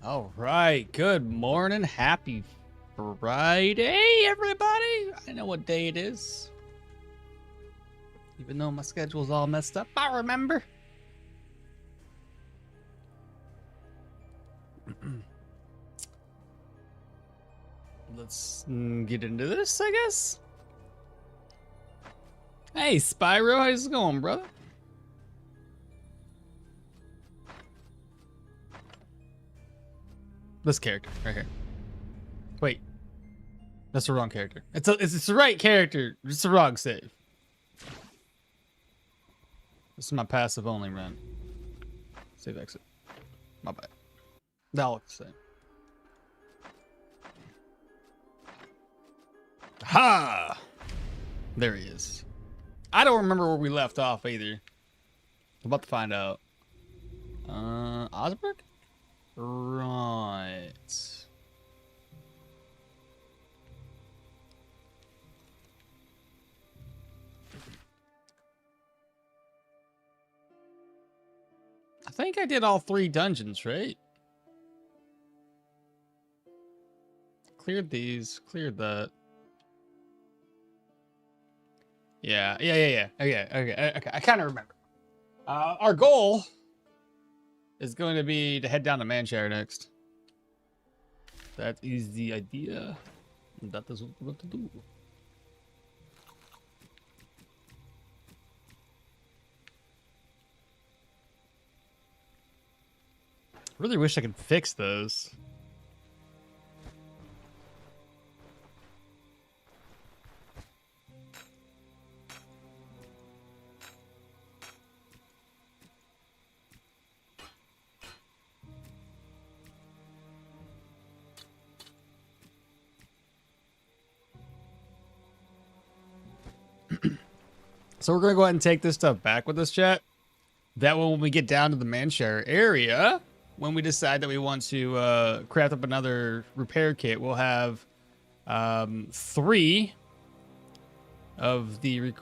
All right, good morning. Happy Friday, everybody. I know what day it is. Even though my schedule's all messed up, I remember. Let's get into this, I guess. Hey, Spyro, how's it going, brother? This character right here. Wait, that's the wrong character. It's the right character. It's the wrong save. This is my passive only run. Save exit. My bad. That looks the same. Ha! There he is. I don't remember where we left off either. I'm about to find out. Osberg? Right. I think I did all 3 dungeons, right? Cleared these, cleared that. Yeah. Okay. I kind of remember. Our goal is going to be to head down to Manshire next. That is the idea. That is what we're going to do. Really wish I could fix those. So we're gonna go ahead and take this stuff back with us, chat. That way, when we get down to the Manshire area, when we decide that we want to craft up another repair kit, we'll have 3 of the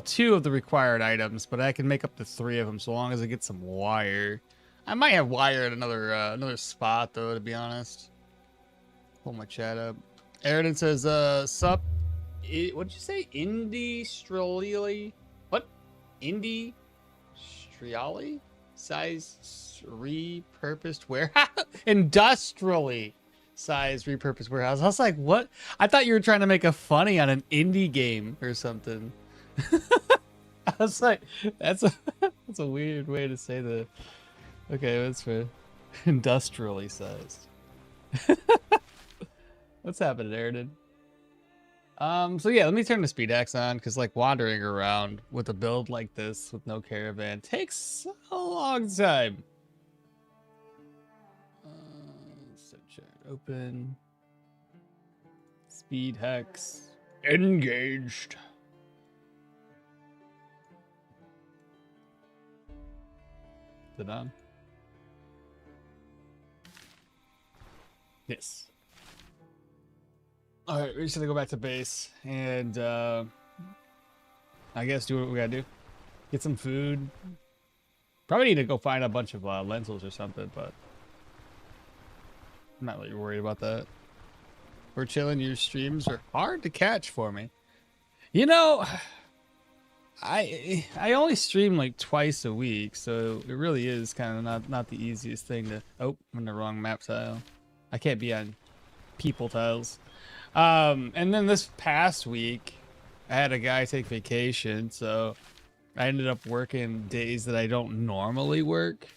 2 of the required items, but I can make up to 3 of them so long as I get some wire. I might have wire at another spot though, to be honest. Pull my chat up. Aridin says, sup? What'd you say? Industrially? What? Industrially? Size repurposed warehouse? Industrially sized repurposed warehouse. I was like, what? I thought you were trying to make a funny on an indie game or something. I was like, that's a weird way to say that. Okay, that's fair. Industrially sized. What's happening, Aridin? So yeah, let me turn the speed axe on, because like wandering around with a build like this with no caravan takes a long time. So chat open. Speed hex engaged. Is it on? Yes. All right, we're just gonna go back to base and I guess do what we gotta do. Get some food. Probably need to go find a bunch of lentils or something, but I'm not really worried about that. We're chilling. Your streams are hard to catch for me. You know, I only stream like twice a week, so it really is kind of not the easiest thing to. Oh, I'm in the wrong map tile. I can't be on people tiles. And then this past week, I had a guy take vacation, so I ended up working days that I don't normally work.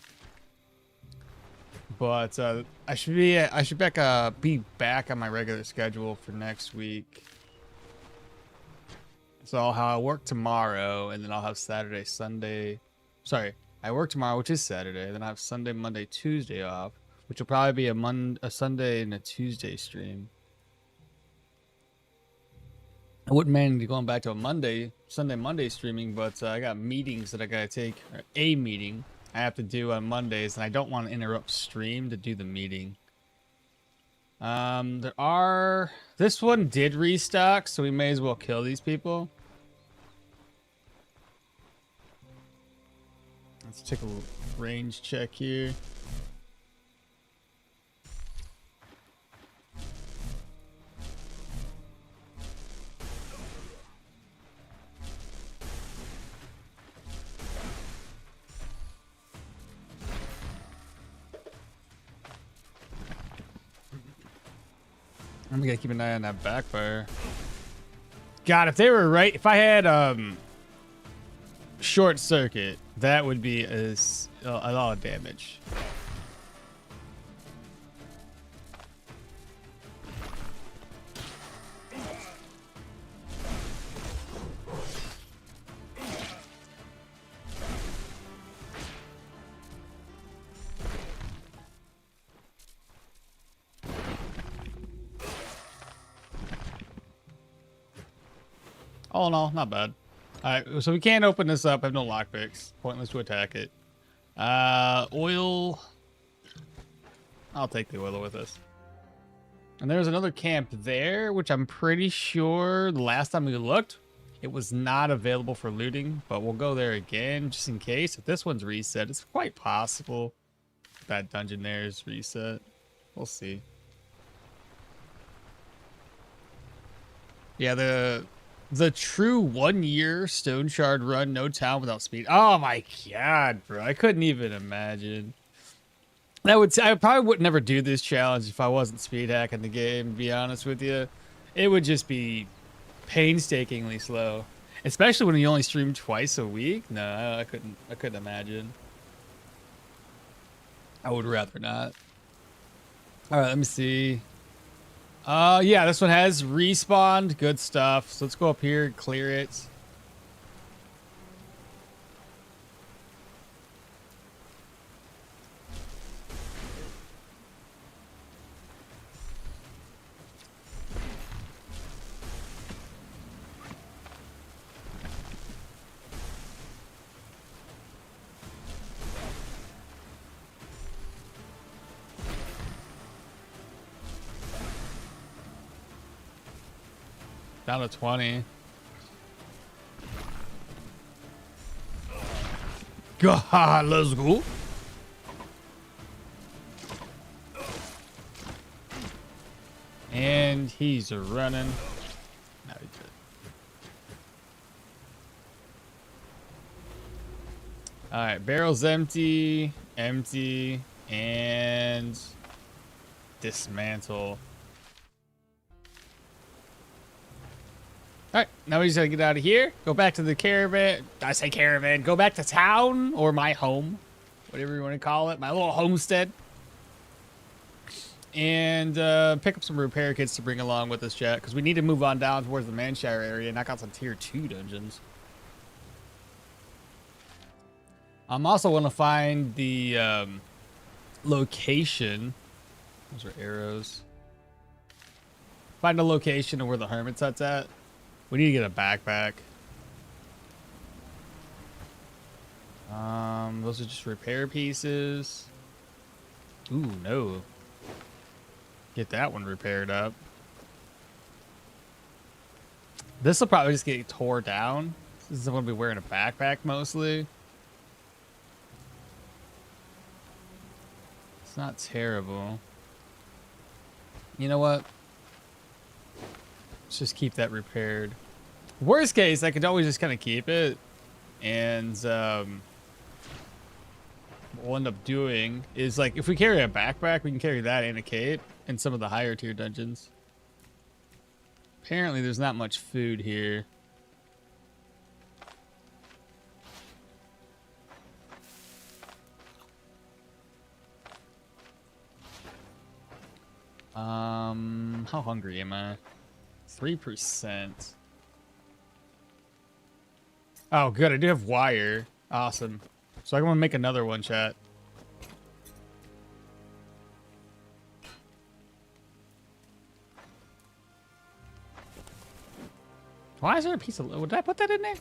But I should be back on my regular schedule for next week. So I'll work tomorrow, and then I'll have Saturday, Sunday. Sorry, I work tomorrow, which is Saturday. Then I have Sunday, Monday, Tuesday off, which will probably be a Sunday and a Tuesday stream. I wouldn't mind going back to a Sunday, Monday streaming, but I got meetings that I gotta take, or a meeting I have to do on Mondays, and I don't want to interrupt stream to do the meeting. This one did restock, so we may as well kill these people. Let's take a range check here. I'm gonna keep an eye on that backfire. God, if they were right, if I had short circuit, that would be a lot of damage. All in all, not bad. Alright, so we can't open this up. I have no lockpicks. Pointless to attack it. Oil. I'll take the oil with us. And there's another camp there, which I'm pretty sure the last time we looked, it was not available for looting, but we'll go there again just in case. If this one's reset, it's quite possible that dungeon there is reset. We'll see. Yeah, the true 1 year Stoneshard run, no town without speed. Oh my god, bro. I couldn't even imagine. I probably would never do this challenge if I wasn't speed hacking the game, to be honest with you. It would just be painstakingly slow. Especially when you only stream twice a week. No, I couldn't imagine. I would rather not. Alright, let me see. Yeah, this one has respawned. Good stuff. So let's go up here and clear it. Down to 20. God, let's go. And he's running. No, he did. All right, barrel's empty, and dismantle. All right, now we just gotta get out of here. Go back to the caravan. I say caravan. Go back to town or my home, whatever you want to call it, my little homestead, and pick up some repair kits to bring along with us, chat, because we need to move on down towards the Manshire area and knock out some tier 2 dungeons. I'm also want to find the location. Those are arrows. Find a location of where the hermit's hut's at. We need to get a backpack. Those are just repair pieces. Ooh, no. Get that one repaired up. This will probably just get tore down. This is going to be wearing a backpack mostly. It's not terrible. You know what? Let's just keep that repaired. Worst case, I could always just kind of keep it. And what we'll end up doing is, like, if we carry a backpack, we can carry that and a cape in some of the higher tier dungeons. Apparently, there's not much food here. How hungry am I? 3%. Oh, good. I do have wire. Awesome. So I'm going to make another one, chat. Why is there a piece of... Did I put that in there?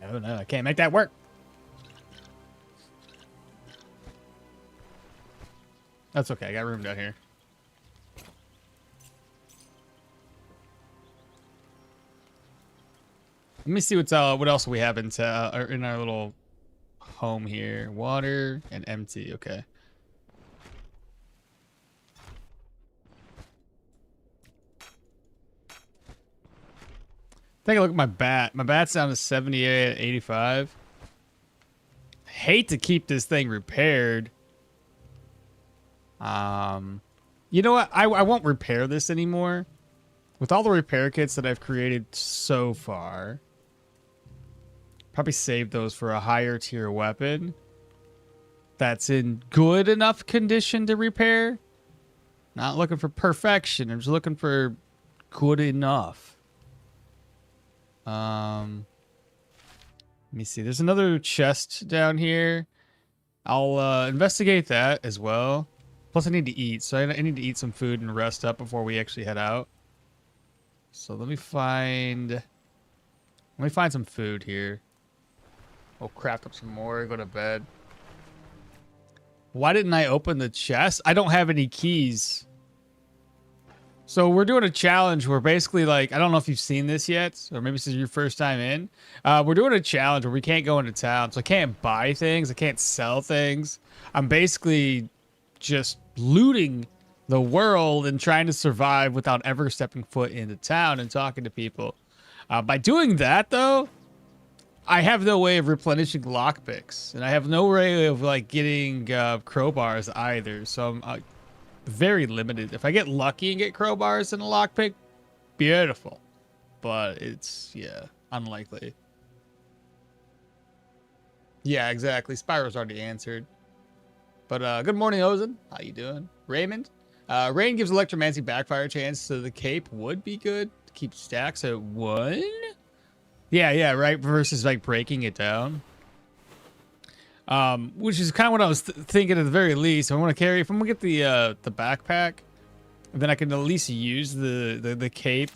Oh, no. I can't make that work. That's okay. I got room down here. Let me see what else we have in our little home here. Water and empty. Okay. Take a look at my bat. My bat's down to 78, 85. Hate to keep this thing repaired. You know what? I won't repair this anymore. With all the repair kits that I've created so far, probably save those for a higher tier weapon that's in good enough condition to repair. Not looking for perfection. I'm just looking for good enough. Let me see. There's another chest down here. I'll investigate that as well. Plus, I need to eat, so I need to eat some food and rest up before we actually head out. So let me find some food here. We'll craft up some more. Go to bed. Why didn't I open the chest? I don't have any keys. So we're doing a challenge where basically, like, I don't know if you've seen this yet, or maybe this is your first time in. We're doing a challenge where we can't go into town, so I can't buy things, I can't sell things. I'm basically just looting the world and trying to survive without ever stepping foot into town and talking to people. By doing that, though, I have no way of replenishing lockpicks, and I have no way of like getting crowbars either. So I'm very limited. If I get lucky and get crowbars and a lockpick, beautiful. But it's, yeah, unlikely. Yeah, exactly. Spyro's already answered. But good morning, Ozen. How you doing? Raymond? Rain gives electromancy backfire chance, so the cape would be good to keep stacks at 1. Yeah, right. Versus like breaking it down. Which is kind of what I was thinking at the very least. I want to carry, if I'm gonna get the backpack, then I can at least use the cape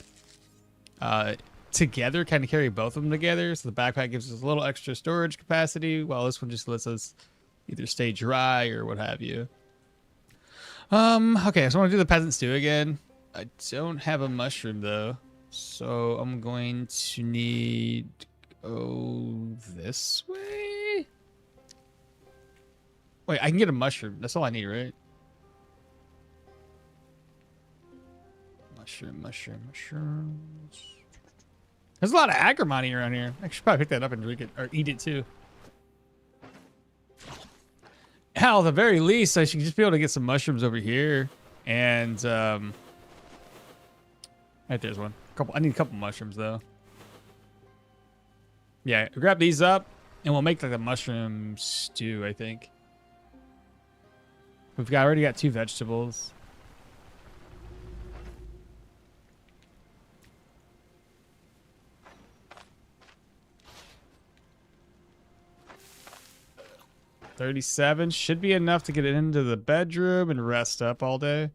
together, kind of carry both of them together. So the backpack gives us a little extra storage capacity, while this one just lets us either stay dry or what have you. Okay, so I want to do the peasant stew again. I don't have a mushroom though, so I'm going to need to go this way. Wait, I can get a mushroom. That's all I need, right? Mushrooms. There's a lot of agrimony around here. I should probably pick that up and drink it, or eat it too. Hell, at the very least, I should just be able to get some mushrooms over here. And, right, there's one. I need a couple mushrooms, though. Yeah, grab these up, and we'll make, like, a mushroom stew, I think. We've already got 2 vegetables. $37 should be enough to get it into the bedroom and rest up all day.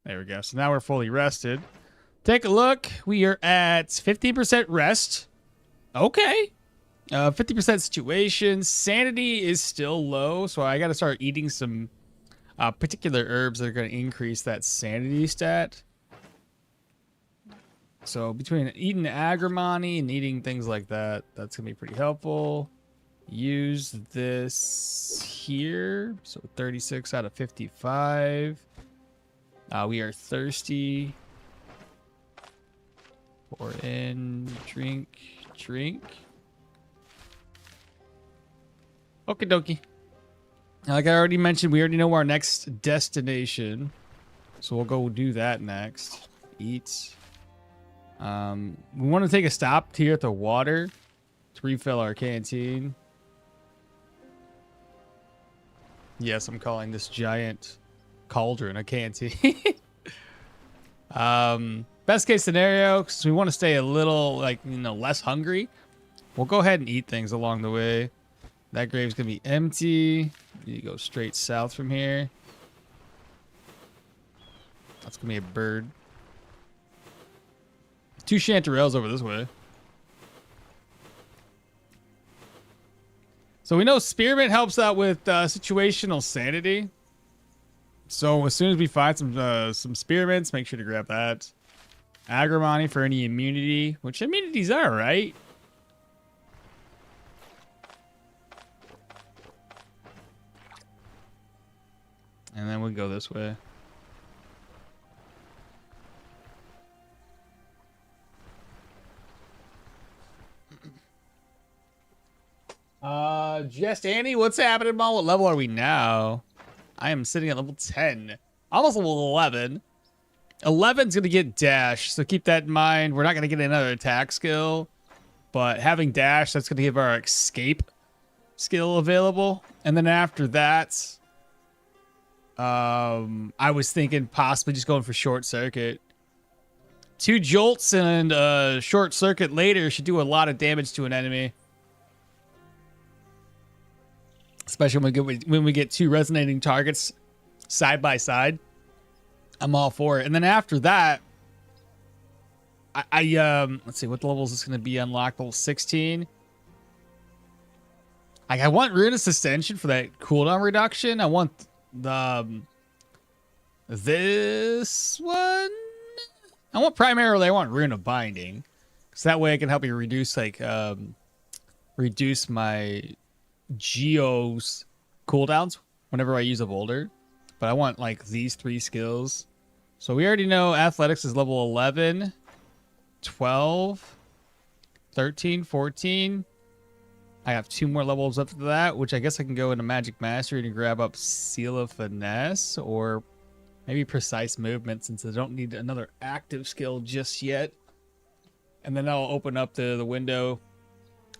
There we go. So now we're fully rested. Take a look. We are at 50% rest. Okay. 50% situation. Sanity is still low, so I got to start eating some particular herbs that are going to increase that sanity stat. So between eating agrimony and eating things like that, that's going to be pretty helpful. Use this here. So 36 out of 55. We are thirsty. Pour in, drink. Okie dokie. Like I already mentioned, we already know our next destination. So we'll go do that next. Eat. We want to take a stop here at the water to refill our canteen. Yes, I'm calling this giant cauldron a canteen. Best case scenario, because we want to stay a little, like, you know, less hungry. We'll go ahead and eat things along the way. That grave's going to be empty. You go straight south from here. That's going to be a bird. 2 chanterelles over this way. So we know spearmint helps out with situational sanity. So as soon as we find some spearmints, make sure to grab that. Agrimony for any immunity, which immunities are, right? And then we'll go this way. Just Annie, what's happening, Mom? What level are we now? I am sitting at level 10. Almost level 11. 11's going to get dash, so keep that in mind. We're not going to get another attack skill, but having dash, that's going to give our escape skill available. And then after that, I was thinking possibly just going for short circuit. 2 jolts and short circuit later should do a lot of damage to an enemy. Especially when we get 2 resonating targets side by side. I'm all for it. And then after that, let's see, what level is this going to be unlocked? Level 16. Like, I want Ruinous Ascension for that cooldown reduction. I want this one. I want primarily, I want Rune of Binding. Because that way I can help you reduce, like, reduce my Geo's cooldowns whenever I use a boulder. But I want, like, these 3 skills. So we already know Athletics is level 11, 12, 13, 14. I have 2 more levels up to that, which I guess I can go into Magic Mastery to grab up Seal of Finesse or maybe Precise Movement, since I don't need another active skill just yet. And then I'll open up the window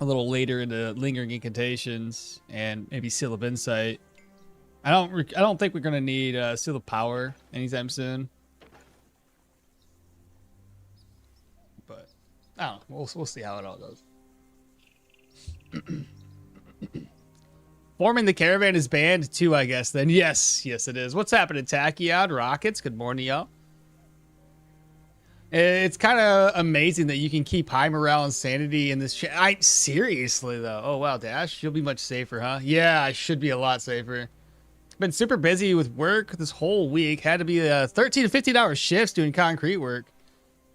a little later into Lingering Incantations and maybe Seal of Insight. I don't think we're gonna need Seal of Power anytime soon. But I don't know. We'll see how it all goes. Forming the caravan is banned too, I guess. Then yes, it is. What's happening, Tachyon Rockets? Good morning, y'all. It's kind of amazing that you can keep high morale and sanity in this. Seriously though. Oh wow, Dash, you'll be much safer, huh? Yeah, I should be a lot safer. Been super busy with work this whole week. Had to be 13 to 15-hour shifts doing concrete work.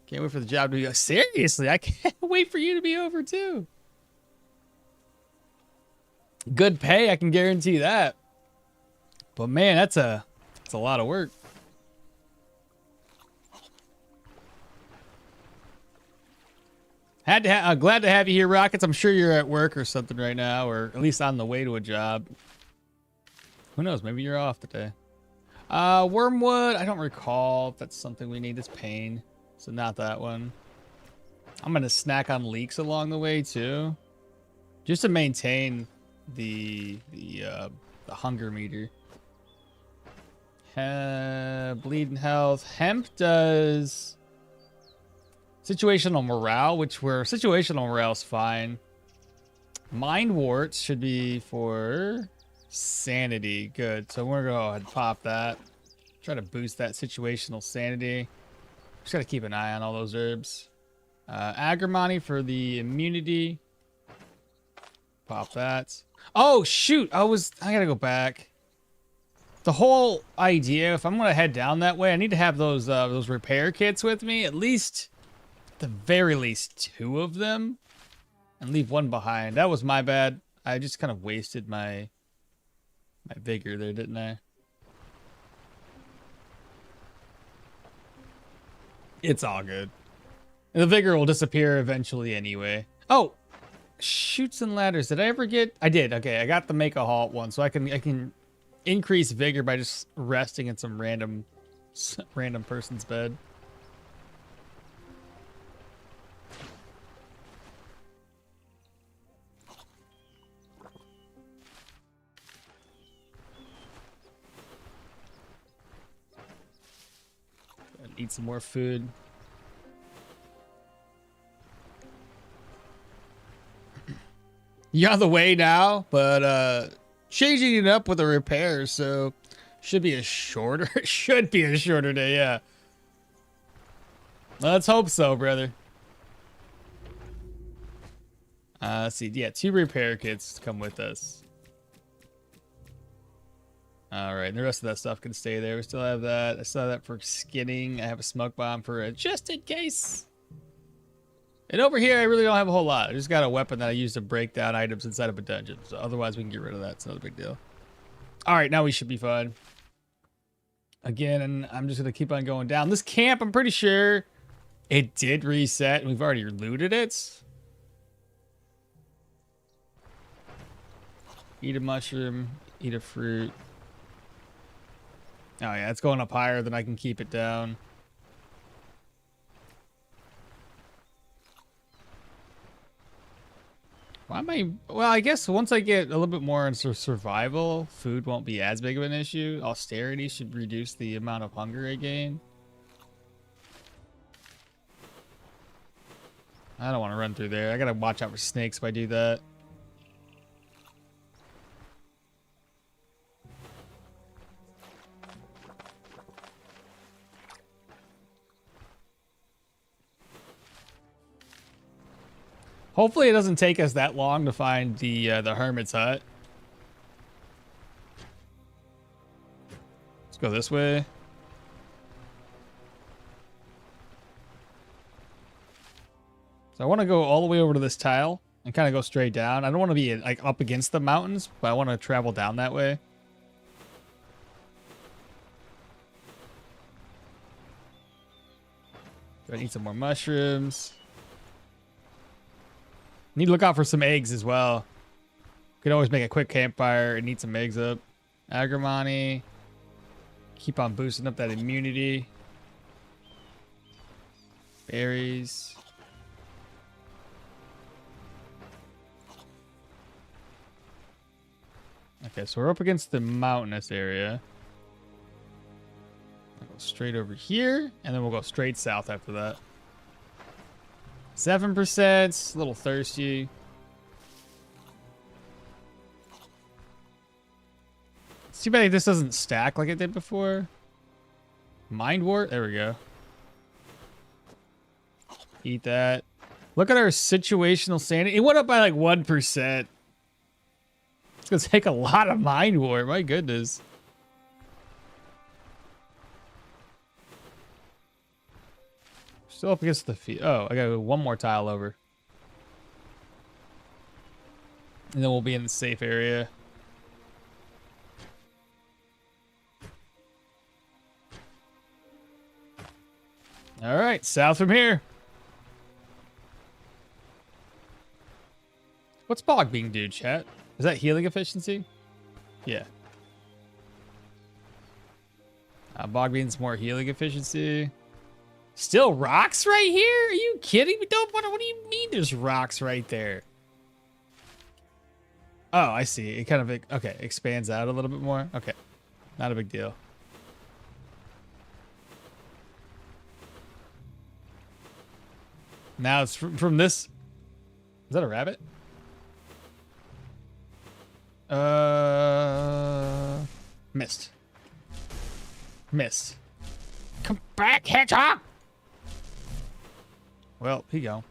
Can't wait for the job to be. Seriously, I can't wait for you to be over too. Good pay, I can guarantee that. But man, that's a lot of work. Glad to have you here, Rockets. I'm sure you're at work or something right now, or at least on the way to a job. Who knows? Maybe you're off today. Wormwood. I don't recall if that's something we need. It's pain, so not that one. I'm gonna snack on leeks along the way too, just to maintain the hunger meter. Bleeding health. Hemp does situational morale, which situational morale is fine. Mind warts should be for sanity. Good. So we're gonna go ahead and pop that. Try to boost that situational sanity. Just gotta keep an eye on all those herbs. Agrimony for the immunity. Pop that. Oh shoot! I gotta go back. The whole idea, if I'm gonna head down that way, I need to have those repair kits with me. At the very least 2 of them, and leave 1 behind. That was my bad. I just kind of wasted my vigor there, didn't I? It's all good. And the vigor will disappear eventually anyway. Oh, chutes and ladders. Did I ever get? I did. Okay, I got the make a halt one, so I can increase vigor by just resting in some random person's bed. Eat some more food. You're on the way now, but changing it up with a repair, so should be a shorter day, yeah. Let's hope so, brother. Let's see, yeah, 2 repair kits come with us. Alright, and the rest of that stuff can stay there. We still have that. I still have that for skinning. I have a smoke bomb for it, just in case. And over here, I really don't have a whole lot. I just got a weapon that I use to break down items inside of a dungeon. So otherwise, we can get rid of that. It's not a big deal. Alright, now we should be fine. Again, and I'm just going to keep on going down. This camp, I'm pretty sure it did reset, and we've already looted it. Eat a mushroom. Eat a fruit. Oh yeah, it's going up higher than I can keep it down. Why am I? Well, I guess once I get a little bit more into survival, food won't be as big of an issue. Austerity should reduce the amount of hunger I gain. I don't want to run through there. I gotta watch out for snakes if I do that. Hopefully it doesn't take us that long to find the hermit's hut. Let's go this way. So I want to go all the way over to this tile and kind of go straight down. I don't want to be like up against the mountains, but I want to travel down that way. Go eat some more mushrooms. Need to look out for some eggs as well. Could always make a quick campfire and eat some eggs up. Agrimony. Keep on boosting up that immunity. Berries. Okay, so we're up against the mountainous area. I'll go straight over here, and then we'll go straight south after that. 7%, a little thirsty. It's too bad this doesn't stack like it did before. Mind wart, there we go. Eat that. Look at our situational sanity. It went up by like 1%. It's gonna take a lot of mind wart, my goodness. Still up against the feet. Oh, I gotta go one more tile over. And then we'll be in the safe area. All right, south from here. What's bog being do, chat? Is that healing efficiency? Yeah. Bog bean's more healing efficiency. Still rocks right here? Are you kidding me? What do you mean there's rocks right there? Oh, I see. It kind of, okay, expands out a little bit more. Okay, not a big deal. Now it's from this. Is that a rabbit? Missed. Missed. Come back, hedgehog! Well, here you go.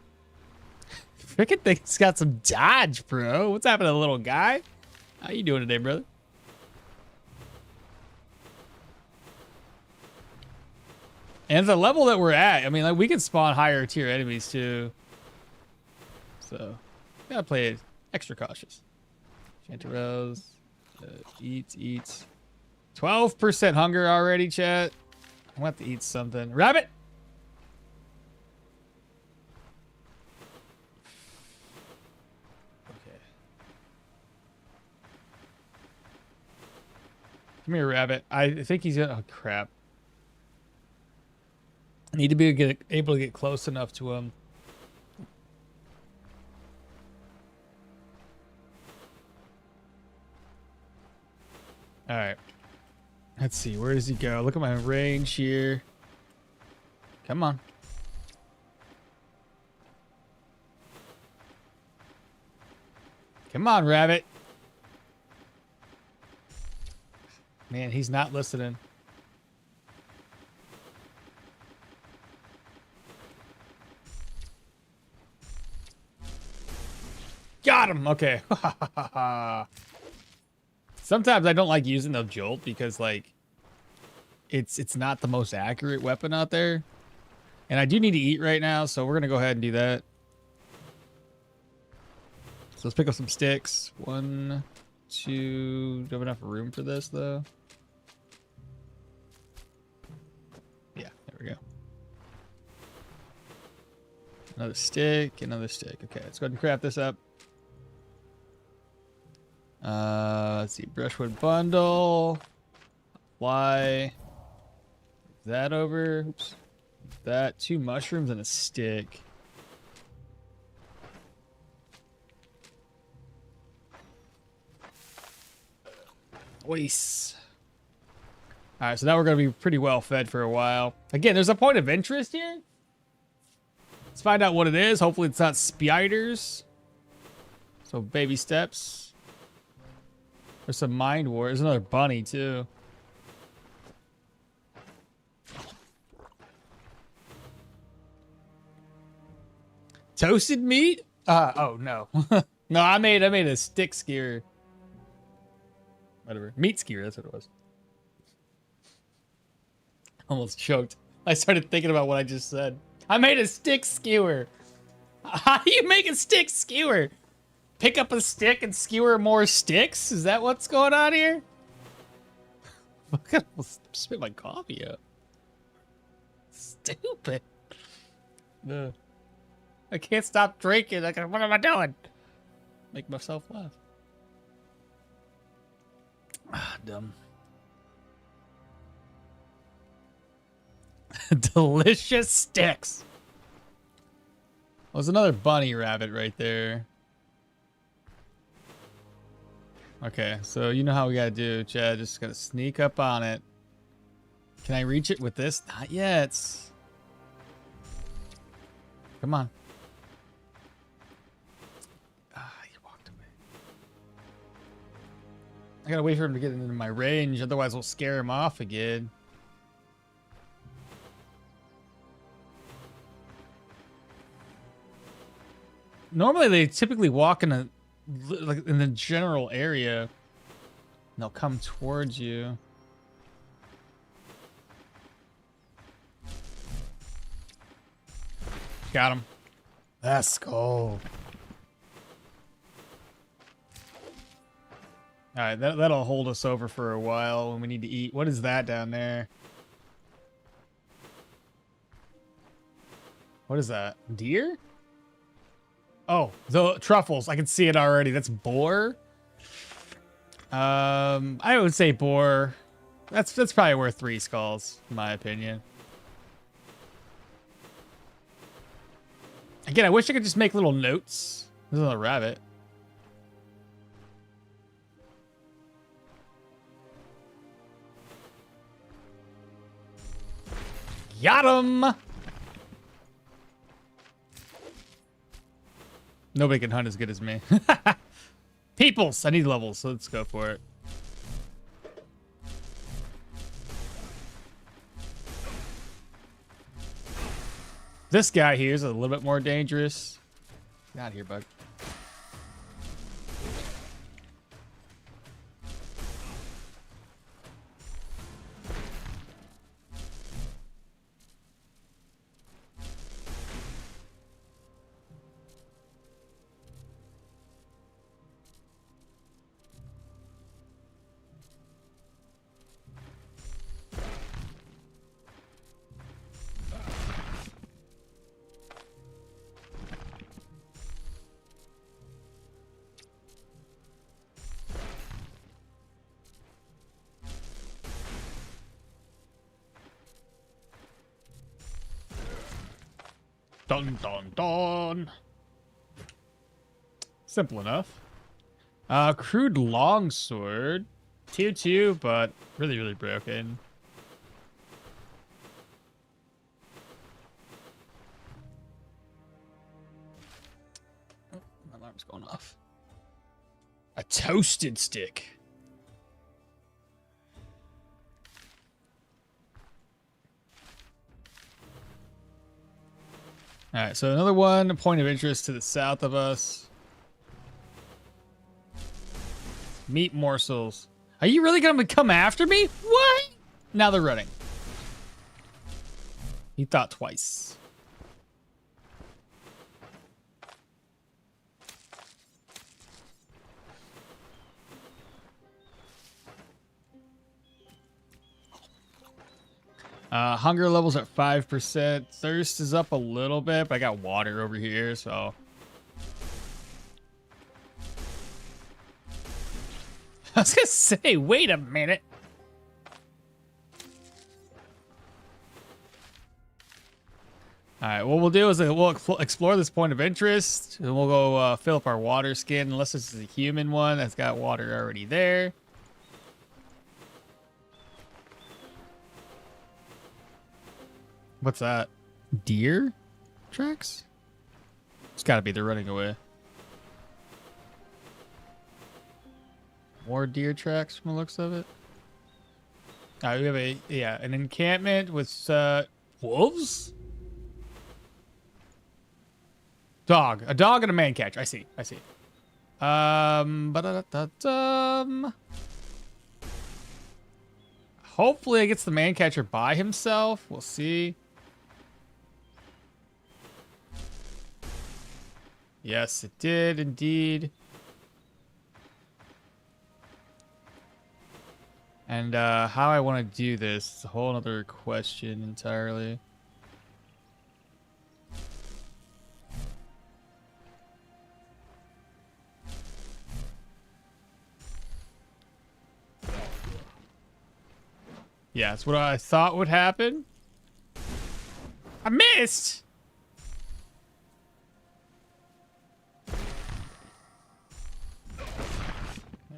Frickin' thing's got some dodge, bro. What's happening, little guy? How you doing today, brother? And the level that we're at, I mean, like, we can spawn higher tier enemies too. So, gotta play it extra cautious. Chanterelles. Eat. 12% hunger already, chat. I'm gonna have to eat something. Rabbit! Okay. Come here, rabbit. I think he's gonna... Oh, crap. I need to be able to get close enough to him. All right. Let's see. Where does he go? Look at my range here. Come on. Come on, rabbit. Man, he's not listening. Got him. Okay. Sometimes I don't like using the jolt because, like, it's not the most accurate weapon out there. And I do need to eat right now, so we're going to go ahead and do that. So let's pick up some sticks. 1, 2... Do I have enough room for this, though? Yeah, there we go. Another stick, another stick. Okay, let's go ahead and craft this up. Let's see. Brushwood bundle. Fly. That over. Oops. That. 2 mushrooms and a stick. Ois. Alright, so now we're going to be pretty well fed for a while. Again, there's a point of interest here. Let's find out what it is. Hopefully it's not spiders. So baby steps. There's some mind war. There's another bunny too. Toasted meat? Oh no. No, I made a stick skewer. Whatever. Meat skewer, that's what it was. Almost choked. I started thinking about what I just said. I made a stick skewer. How do you make a stick skewer? Pick up a stick and skewer more sticks? Is that what's going on here? I'm gonna spit my coffee up. Stupid. Ugh. I can't stop drinking. Like, what am I doing? Make myself laugh. Ah, dumb. Delicious sticks. There's another bunny rabbit right there. Okay, so you know how we gotta do, Chad. Just gotta sneak up on it. Can I reach it with this? Not yet. Come on. Ah, he walked away. I gotta wait for him to get into my range, otherwise we'll scare him off again. Normally they typically walk in a like in the general area and they'll come towards you. Got him. Let's go. All right, that'll hold us over for a while when we need to eat. What is that down there? What is that? Deer? Oh, the truffles. I can see it already. That's boar. I would say boar. That's probably worth 3 skulls, in my opinion. Again, I wish I could just make little notes. There's another rabbit. Got him! Nobody can hunt as good as me. Peoples! I need levels, so let's go for it. This guy here is a little bit more dangerous. Get out of here, bud. Dun dun dun. Simple enough. Crude longsword. 2-2, but really, really broken. Oh, my alarm's going off. A toasted stick. All right, so another one, a point of interest to the south of us. Meat morsels. Are you really gonna come after me? What? Now they're running. He thought twice. Hunger levels at 5%. Thirst is up a little bit, but I got water over here, so. I was gonna say, wait a minute. All right, what we'll do is we'll explore this point of interest, and we'll go fill up our water skin, unless this is a human one that's got water already there. What's that? Deer tracks? It's gotta be they're running away. More deer tracks from the looks of it. All right, we have an encampment with wolves? Dog. A dog and a man catcher. I see. Hopefully it gets the man catcher by himself. We'll see. Yes, it did indeed. And how I want to do this is a whole other question entirely. Yeah, it's what I thought would happen. I missed! There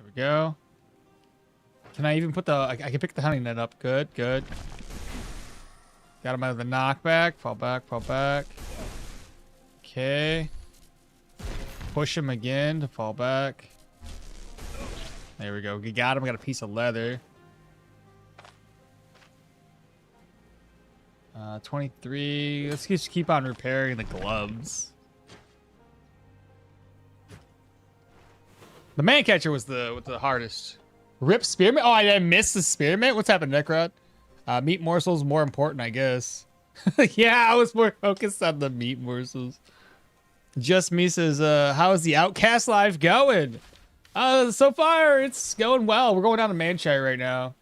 we go. Can I even put the... I can pick the hunting net up. Good, good. Got him out of the knockback. Fall back, fall back. Okay. Push him again to fall back. There we go. We got him. Got a piece of leather. 23. Let's just keep on repairing the gloves. The man catcher was the hardest. Rip spearmint. Oh, I missed the spearmint. What's happened, Necrod? Meat morsels more important, I guess. Yeah, I was more focused on the meat morsels. Just Me says, how is the Outcast life going? So far it's going well. We're going down to Manshire right now.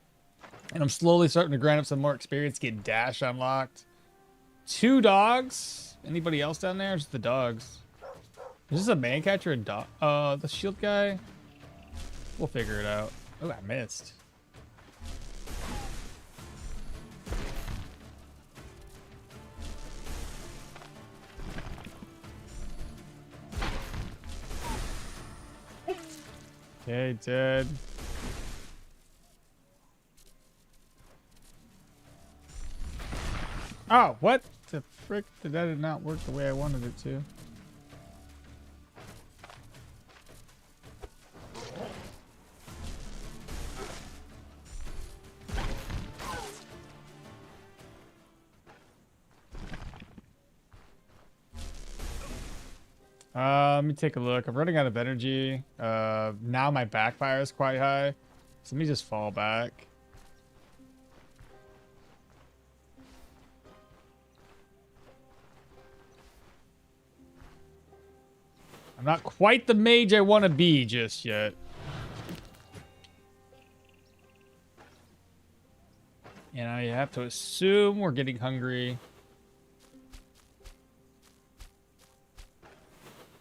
And I'm slowly starting to grind up some more experience, get Dash unlocked. 2 dogs. Anybody else down there? Just the dogs. Is this a man catcher and dog? The shield guy? We'll figure it out. Oh, I missed. Okay, dead. Oh, what the frick? That did not work the way I wanted it to. Let me take a look. I'm running out of energy. Now my backfire is quite high. So let me just fall back. I'm not quite the mage I want to be just yet. You know, you have to assume we're getting hungry.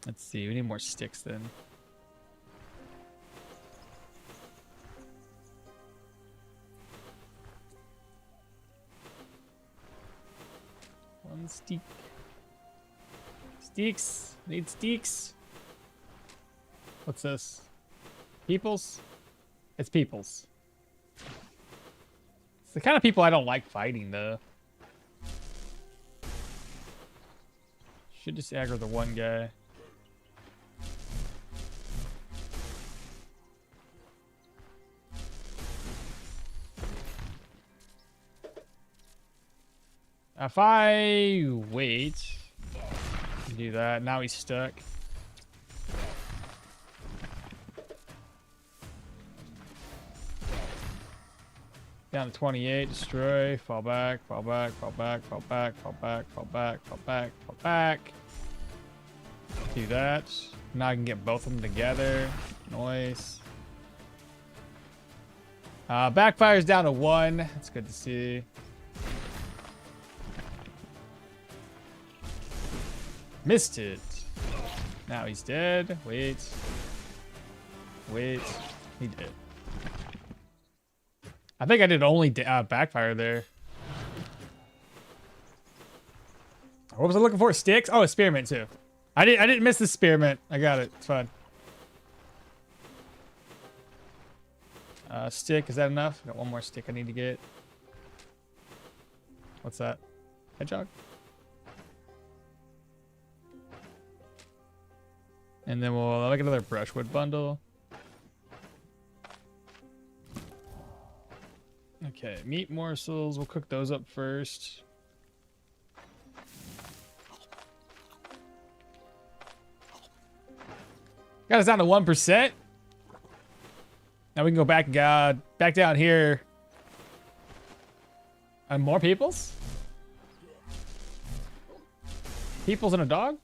Let's see, we need more sticks then. One steak. Steaks. Need steaks. What's this? Peoples? It's peoples. It's the kind of people I don't like fighting, though. Should just aggro the one guy. If I wait, do that. Now he's stuck. Down to 28, destroy, fall back, fall back, fall back, fall back, fall back, fall back, fall back, fall back. Do that. Now I can get both of them together. Nice. Backfire's down to 1. That's good to see. Missed it. Now he's dead. Wait. Wait. He did. I think I did only backfire there. What was I looking for? Sticks? Oh, a spearmint too. I didn't miss the spearmint. I got it. It's fine. Stick, is that enough? Got one more stick I need to get. What's that? Hedgehog? And then we'll make another brushwood bundle. Okay, meat morsels. We'll cook those up first. Got us down to 1%. Now we can go back down here. And more peoples? Peoples and a dog?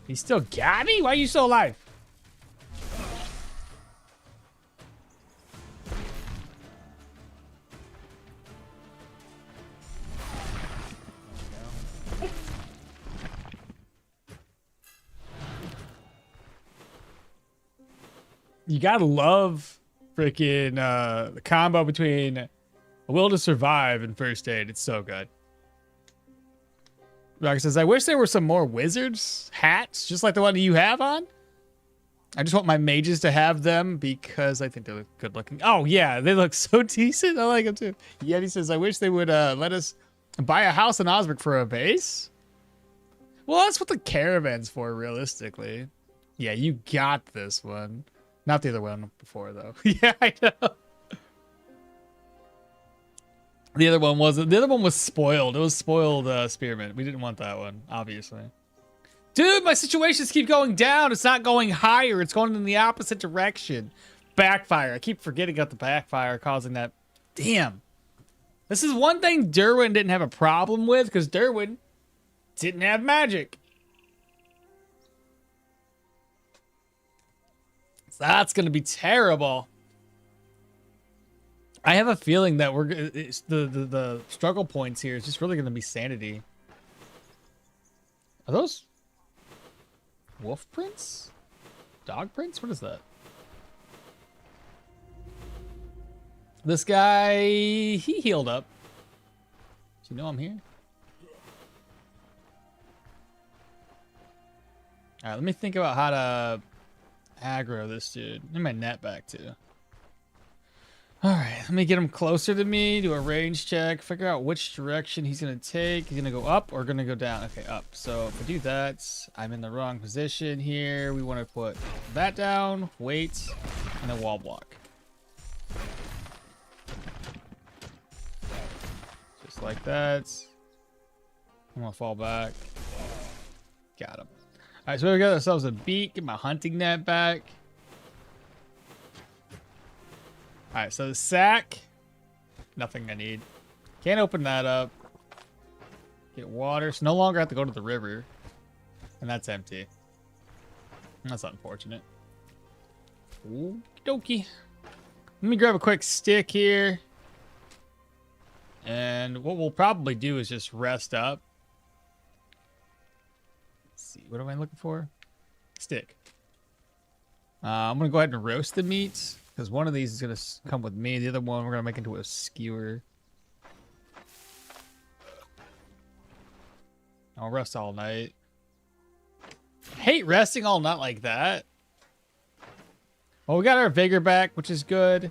He still got me? Why are you still alive? You gotta love freaking the combo between a will to survive and first aid. It's so good. Rock says, I wish there were some more wizards hats, just like the one you have on. I just want my mages to have them because I think they look good looking. Oh, yeah, they look so decent. I like them too. Yeti says, I wish they would let us buy a house in Osric for a base. Well, that's what the caravan's for, realistically. Yeah, you got this one. Not the other one before, though. Yeah, I know. The other one wasn't. The other one was spoiled. It was spoiled spearmint. We didn't want that one, obviously. Dude, my situations keep going down. It's not going higher. It's going in the opposite direction. Backfire. I keep forgetting about the backfire causing that. Damn. This is one thing Derwin didn't have a problem with because Derwin didn't have magic. So that's going to be terrible. I have a feeling that the struggle points here is just really going to be sanity. Are those wolf prints? Dog prints? What is that? This guy, he healed up. Do you know I'm here? All right, let me think about how to aggro this dude. I need my net back too. All right, let me get him closer to me, do a range check, figure out which direction he's going to take. He's going to go up or going to go down? Okay, up. So if I do that, I'm in the wrong position here. We want to put that down, wait, and a wall block. Just like that. I'm going to fall back. Got him. All right, so we got ourselves a beak, get my hunting net back. All right, so the sack, nothing I need. Can't open that up. Get water, so no longer have to go to the river. And that's empty. That's unfortunate. Okie dokie. Let me grab a quick stick here. And what we'll probably do is just rest up. Let's see, what am I looking for? Stick. I'm going to go ahead and roast the meat. Because one of these is going to come with me. The other one we're going to make into a skewer. I'll rest all night. Hate resting all night like that. Well, we got our vigor back, which is good.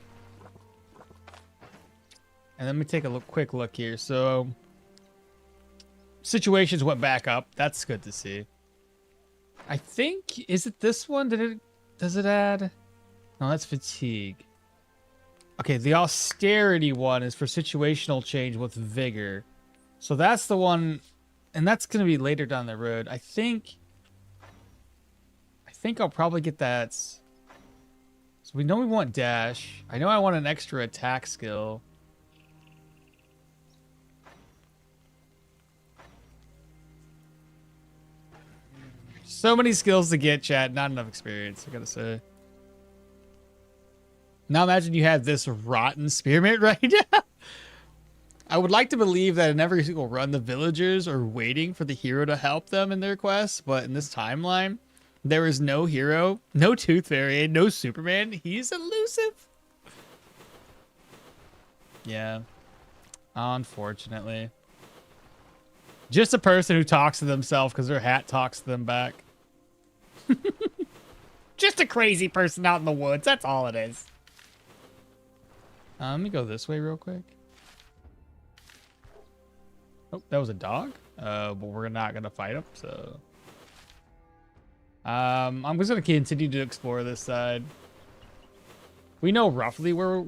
And let me take a quick look here. So, situations went back up. That's good to see. I think, is it this one? Does it add? No, that's fatigue. Okay, the austerity one is for situational change with vigor. So that's the one, and that's going to be later down the road. I think I'll probably get that. So we know we want dash. I know I want an extra attack skill. So many skills to get, chat. Not enough experience, I gotta say. Now imagine you have this rotten spearmint right now. I would like to believe that in every single run, the villagers are waiting for the hero to help them in their quests. But in this timeline, there is no hero, no Tooth Fairy, no Superman. He's elusive. Yeah. Unfortunately. Just a person who talks to themselves because their hat talks to them back. Just a crazy person out in the woods. That's all it is. Let me go this way real quick. Oh, that was a dog? But we're not going to fight him, so... I'm just going to continue to explore this side. We know roughly where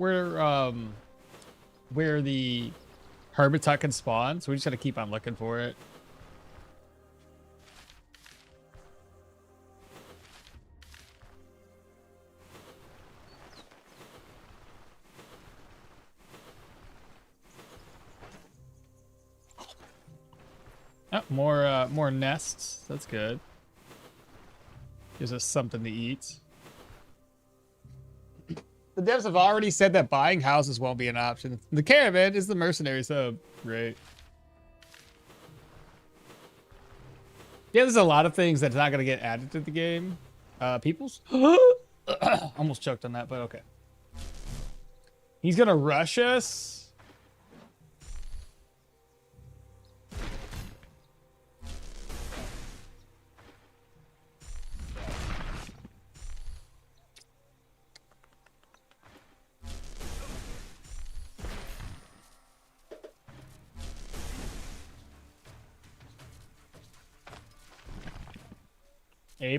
the hermit hut can spawn, so we just got to keep on looking for it. Oh, more nests. That's good. Gives us something to eat. The devs have already said that buying houses won't be an option. The caravan is the mercenary sub. Great. Yeah, there's a lot of things that's not going to get added to the game. Peoples? Almost choked on that, but okay. He's going to rush us.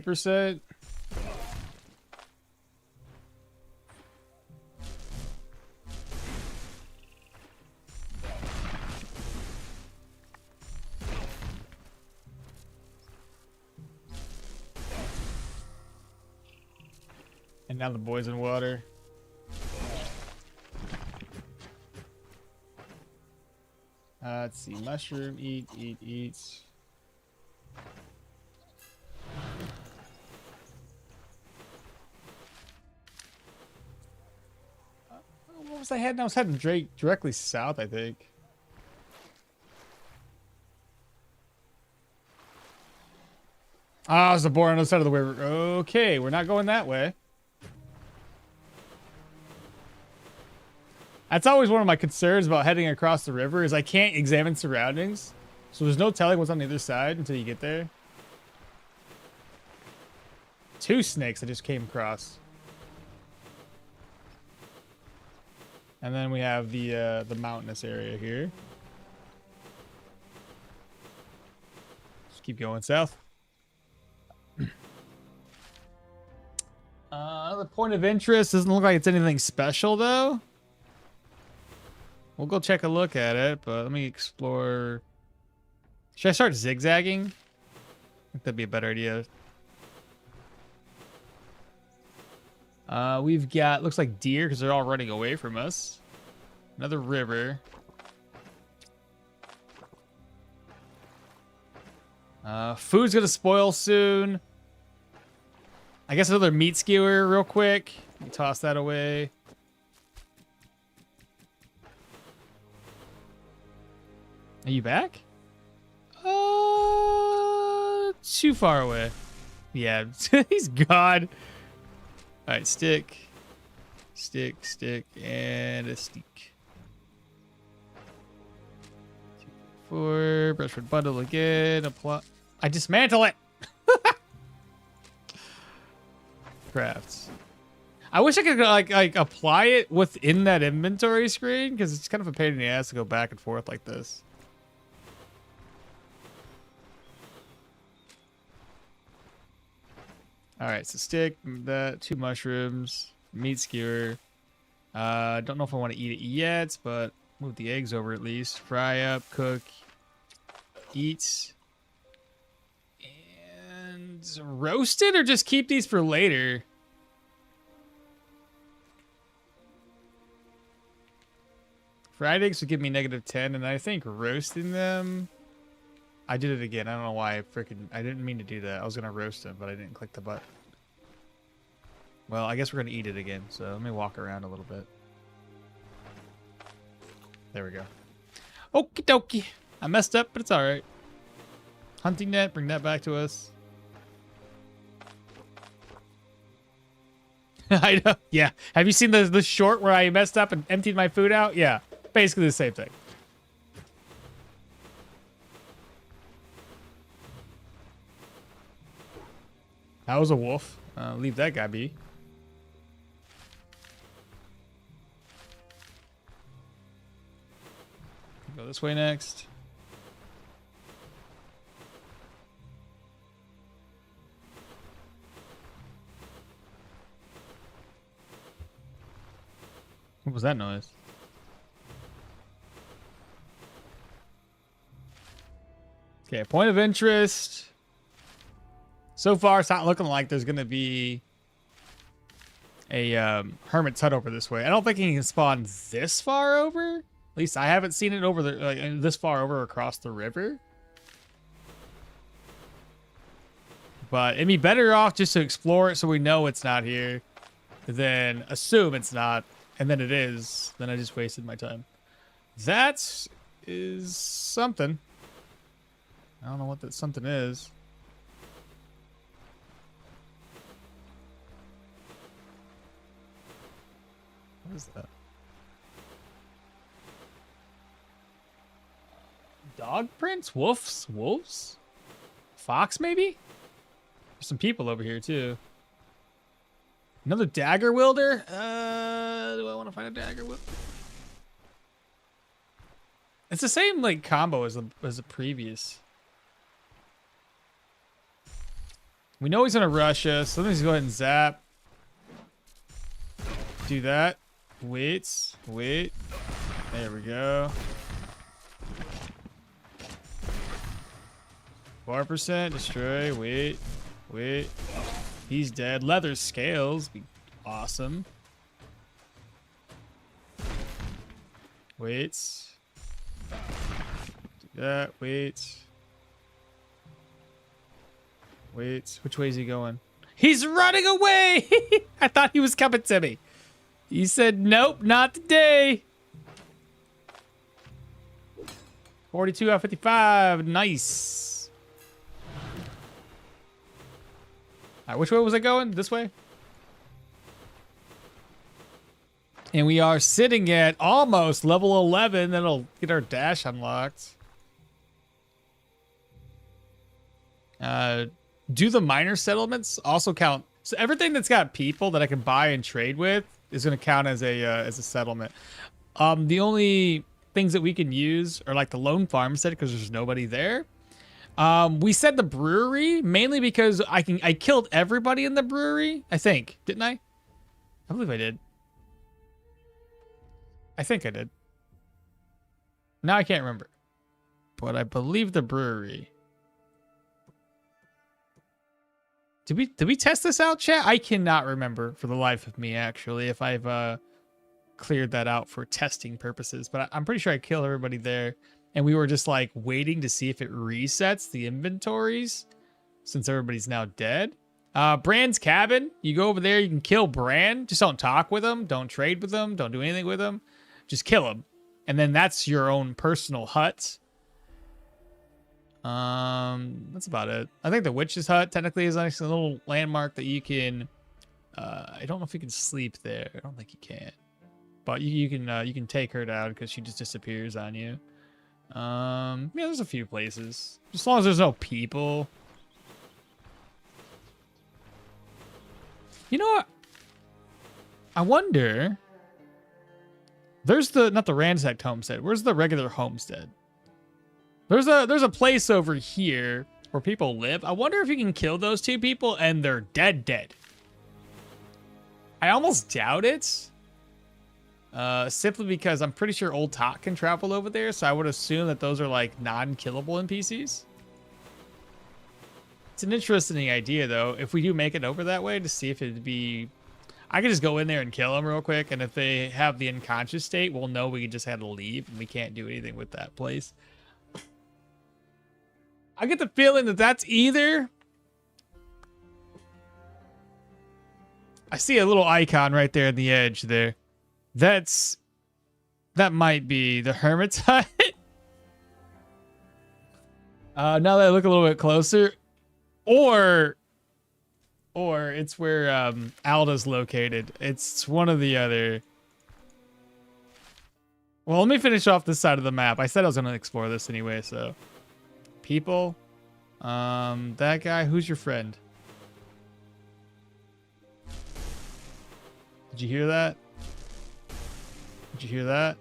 %. And now the boys in water. Let's see. Mushroom. Eat. What was I heading? I was heading directly south, I think. Ah, oh, it's the board on the other side of the river. Okay, we're not going that way. That's always one of my concerns about heading across the river is I can't examine surroundings. So there's no telling what's on the other side until you get there. 2 snakes I just came across. And then we have the mountainous area here. Just keep going south. The point of interest doesn't look like it's anything special though. We'll go check a look at it, but let me explore. Should I start zigzagging? I think that'd be a better idea. We've got, looks like deer because they're all running away from us. Another river. Food's gonna spoil soon. I guess another meat skewer real quick. Let me toss that away. Are you back? Too far away. Yeah, he's gone. All right, stick, and a stick. 4, brushwood bundle again. Apply. I dismantle it. Crafts. I wish I could like apply it within that inventory screen because it's kind of a pain in the ass to go back and forth like this. All right, so stick that, 2 mushrooms, meat skewer. Don't know if I want to eat it yet, but move the eggs over at least. Fry up, cook, eat, and roast it, or just keep these for later. Fried eggs would give me -10, and I think roasting them. I did it again. I don't know why I didn't mean to do that. I was gonna roast them, but I didn't click the button. Well, I guess we're gonna eat it again. So let me walk around a little bit. There we go. Okie dokie. I messed up, but it's all right. Hunting net, bring that back to us. I know. Yeah. Have you seen the short where I messed up and emptied my food out? Yeah. Basically the same thing. That was a wolf. Leave that guy be. Go this way next. What was that noise? Okay, point of interest. So far, it's not looking like there's going to be a hermit's hut over this way. I don't think he can spawn this far over. At least I haven't seen it over the this far over across the river. But it'd be better off just to explore it so we know it's not here than assume it's not. And then it is. Then I just wasted my time. That is something. I don't know what that something is. What is that? Dog prints? Wolves? Wolves? Fox, maybe? There's some people over here, too. Another dagger wielder? Do I want to find a dagger wielder? It's the same, like, combo as the previous. We know he's going to rush us, so let's go ahead and zap. Do that. Wait. There we go. 4% destroy. Wait. He's dead. Leather scales. Be awesome. Wait. Do that. Wait. Which way is he going? He's running away! I thought he was coming to me. He said, nope, not today. 42 out of 55. Nice. All right, which way was I going? This way? And we are sitting at almost level 11. That'll get our dash unlocked. Do the minor settlements also count? So everything that's got people that I can buy and trade with is going to count as a settlement. The only things that we can use are like the lone farmstead because there's nobody there. We said the brewery mainly because I killed everybody in the brewery. I think, didn't I? I believe I did. I think I did. Now I can't remember, but I believe the brewery. Did we test this out, chat? I cannot remember for the life of me, actually, if I've cleared that out for testing purposes. But I'm pretty sure I killed everybody there. And we were just, like, waiting to see if it resets the inventories since everybody's now dead. Brand's cabin. You go over there, you can kill Brand. Just don't talk with him. Don't trade with him. Don't do anything with him. Just kill him. And then that's your own personal hut. That's about it. I think the witch's hut technically is like a little landmark that you can. I don't know if you can sleep there. I don't think you can, but you can take her down because she just disappears on you. Yeah, there's a few places. As long as there's no people. You know what? I wonder. There's not the ransacked homestead. Where's the regular homestead? There's a place over here where people live. I wonder if you can kill those two people and they're dead. I almost doubt it. Simply because I'm pretty sure Old Tot can travel over there, so I would assume that those are like non-killable NPCs. It's an interesting idea though. If we do make it over that way, to see if it'd be, I could just go in there and kill them real quick, and if they have the unconscious state, we'll know we just had to leave and we can't do anything with that place. I get the feeling that that's either. I see a little icon right there in the edge there. That might be the hermit's hut. Now that I look a little bit closer, or it's where Alda's located. It's one or the other. Well, let me finish off this side of the map. I said I was gonna explore this anyway, so people. That guy, who's your friend? Did you hear that? Did you hear that?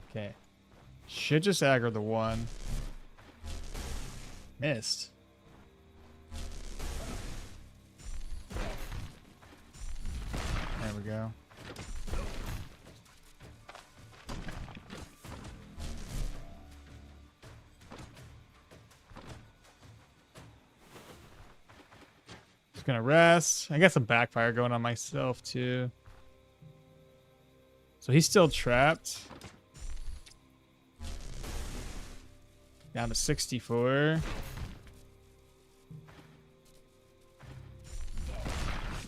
Okay. Should just aggro the one. Missed. There we go. Just gonna rest. I got some backfire going on myself too. So he's still trapped. Down to 64.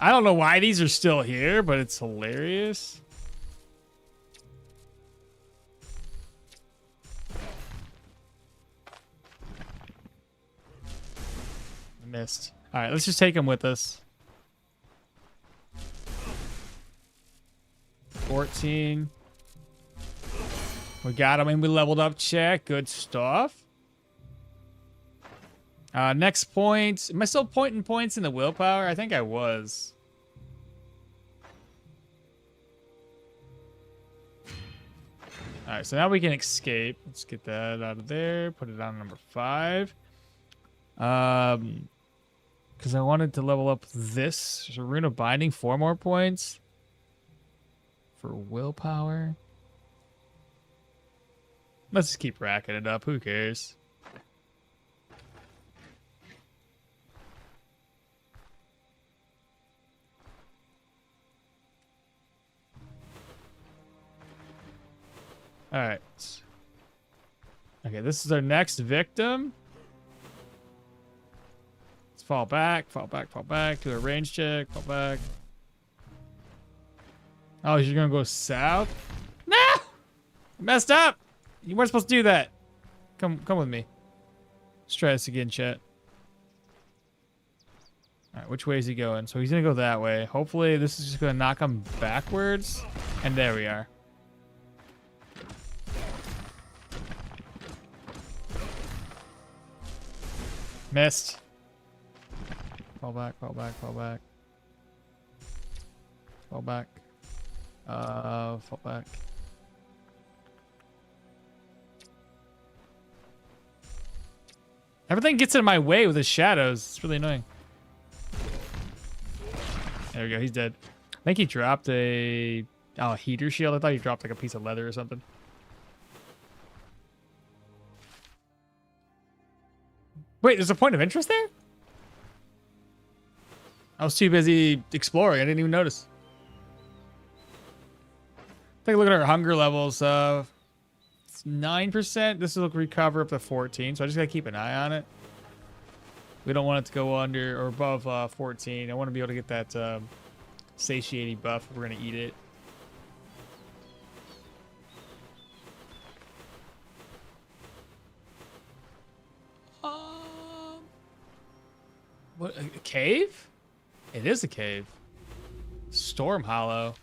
I don't know why these are still here, but it's hilarious. I missed. All right, let's just take him with us. 14. We got him and we leveled up. Check. Good stuff. Next point. Am I still pointing points in the willpower? I think I was. Alright, so now we can escape. Let's get that out of there. Put it on number 5. Because I wanted to level up this. There's a Rune of Binding. 4 more points. For willpower. Let's just keep racking it up. Who cares? All right. Okay, this is our next victim. Let's fall back, fall back, fall back. Do a range check, fall back. Oh, you're gonna go south? No! I messed up! You weren't supposed to do that. Come with me. Let's try this again, chat. All right, which way is he going? So he's gonna go that way. Hopefully this is just gonna knock him backwards. And there we are. Missed. Fall back, fall back, fall back. Fall back. Fall back. Everything gets in my way with his shadows. It's really annoying. There we go. He's dead. I think he dropped a heater shield. I thought he dropped like a piece of leather or something. Wait, there's a point of interest there? I was too busy exploring. I didn't even notice. Take a look at our hunger levels. It's 9%. This will recover up to 14. So I just gotta keep an eye on it. We don't want it to go under or above 14. I want to be able to get that satiety buff if we're gonna eat it. What, a cave? It is a cave. Storm Hollow.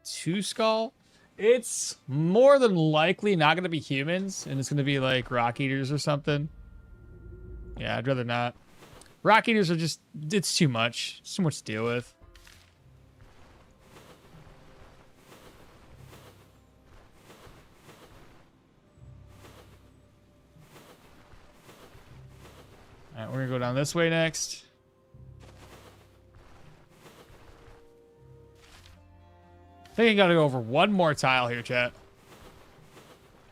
2 skull. It's more than likely not going to be humans, and it's going to be like rock eaters or something. Yeah, I'd rather not. Rock eaters are just, it's too much. It's too much to deal with. All right, we're going to go down this way next. I think I got to go over one more tile here, chat.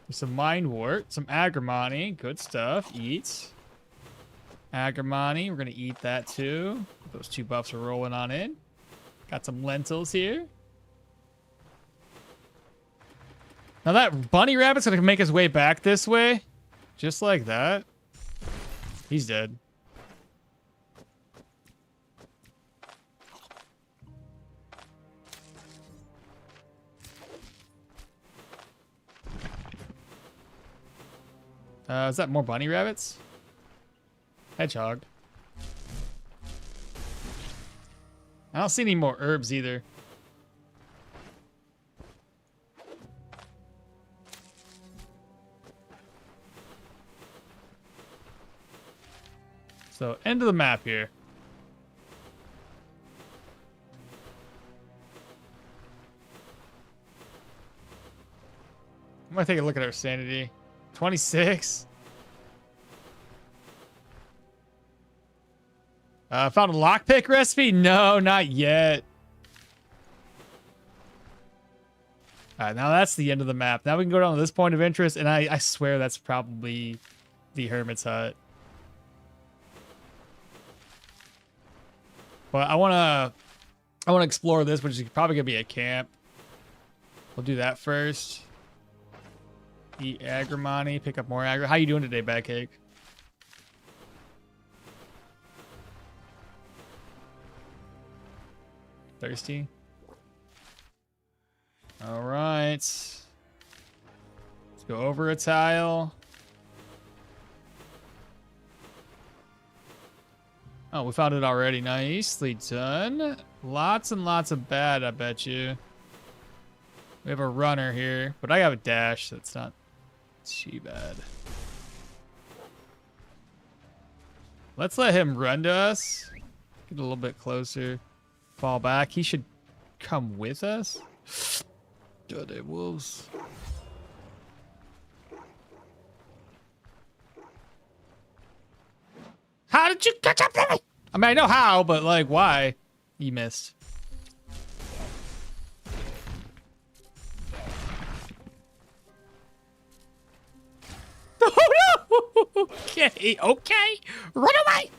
There's some Mind Wart, some Agrimony. Good stuff. Eat. Agrimony. We're going to eat that too. Those 2 buffs are rolling on in. Got some lentils here. Now that bunny rabbit's going to make his way back this way. Just like that. He's dead. Is that more bunny rabbits? Hedgehog. I don't see any more herbs either. So, end of the map here. I'm gonna take a look at our sanity. 26. Found a lockpick recipe? No, not yet. Alright, now that's the end of the map. Now we can go down to this point of interest, and I swear that's probably the hermit's hut. But I wanna explore this, which is probably gonna be a camp. We'll do that first. Eat agrimony, pick up more aggro. How you doing today, Badcake? Thirsty? All right. Let's go over a tile. Oh, we found it already. Nicely done. Lots and lots of bad, I bet you. We have a runner here, but I have a dash, so it's not too bad. Let's let him run to us. Get a little bit closer. Fall back. He should come with us. Goddamn wolves. How did you catch up to me? I mean, I know how, but like, why? You missed. Oh no! Okay, okay. Run away.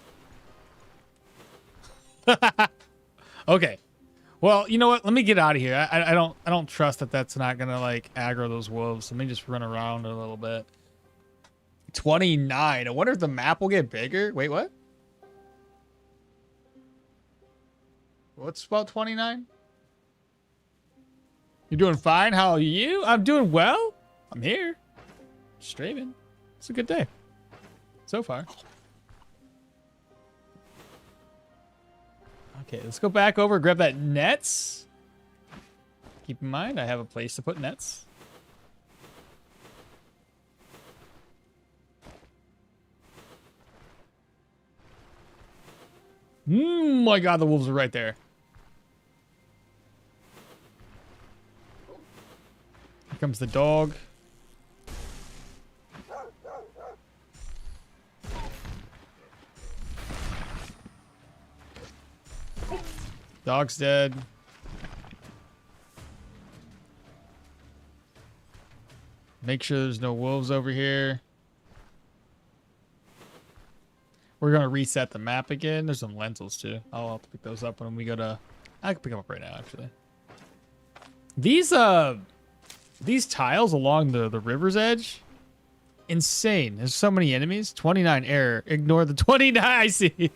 Okay. Well, you know what? Let me get out of here. I don't trust that that's not gonna like aggro those wolves. Let me just run around a little bit. 29. I wonder if the map will get bigger. Wait, what? What's about 29? You're doing fine. How are you? I'm doing well. I'm here. Streaming. It's a good day so far. Okay, let's go back over, grab that nets. Keep in mind, I have a place to put nets. My God, the wolves are right there. Here comes the dog. Dog's dead. Make sure there's no wolves over here. We're going to reset the map again. There's some lentils too. I'll have to pick those up when we go to... I can pick them up right now, actually. These tiles along the river's edge, insane. There's so many enemies. 29 error. Ignore the 29. I see.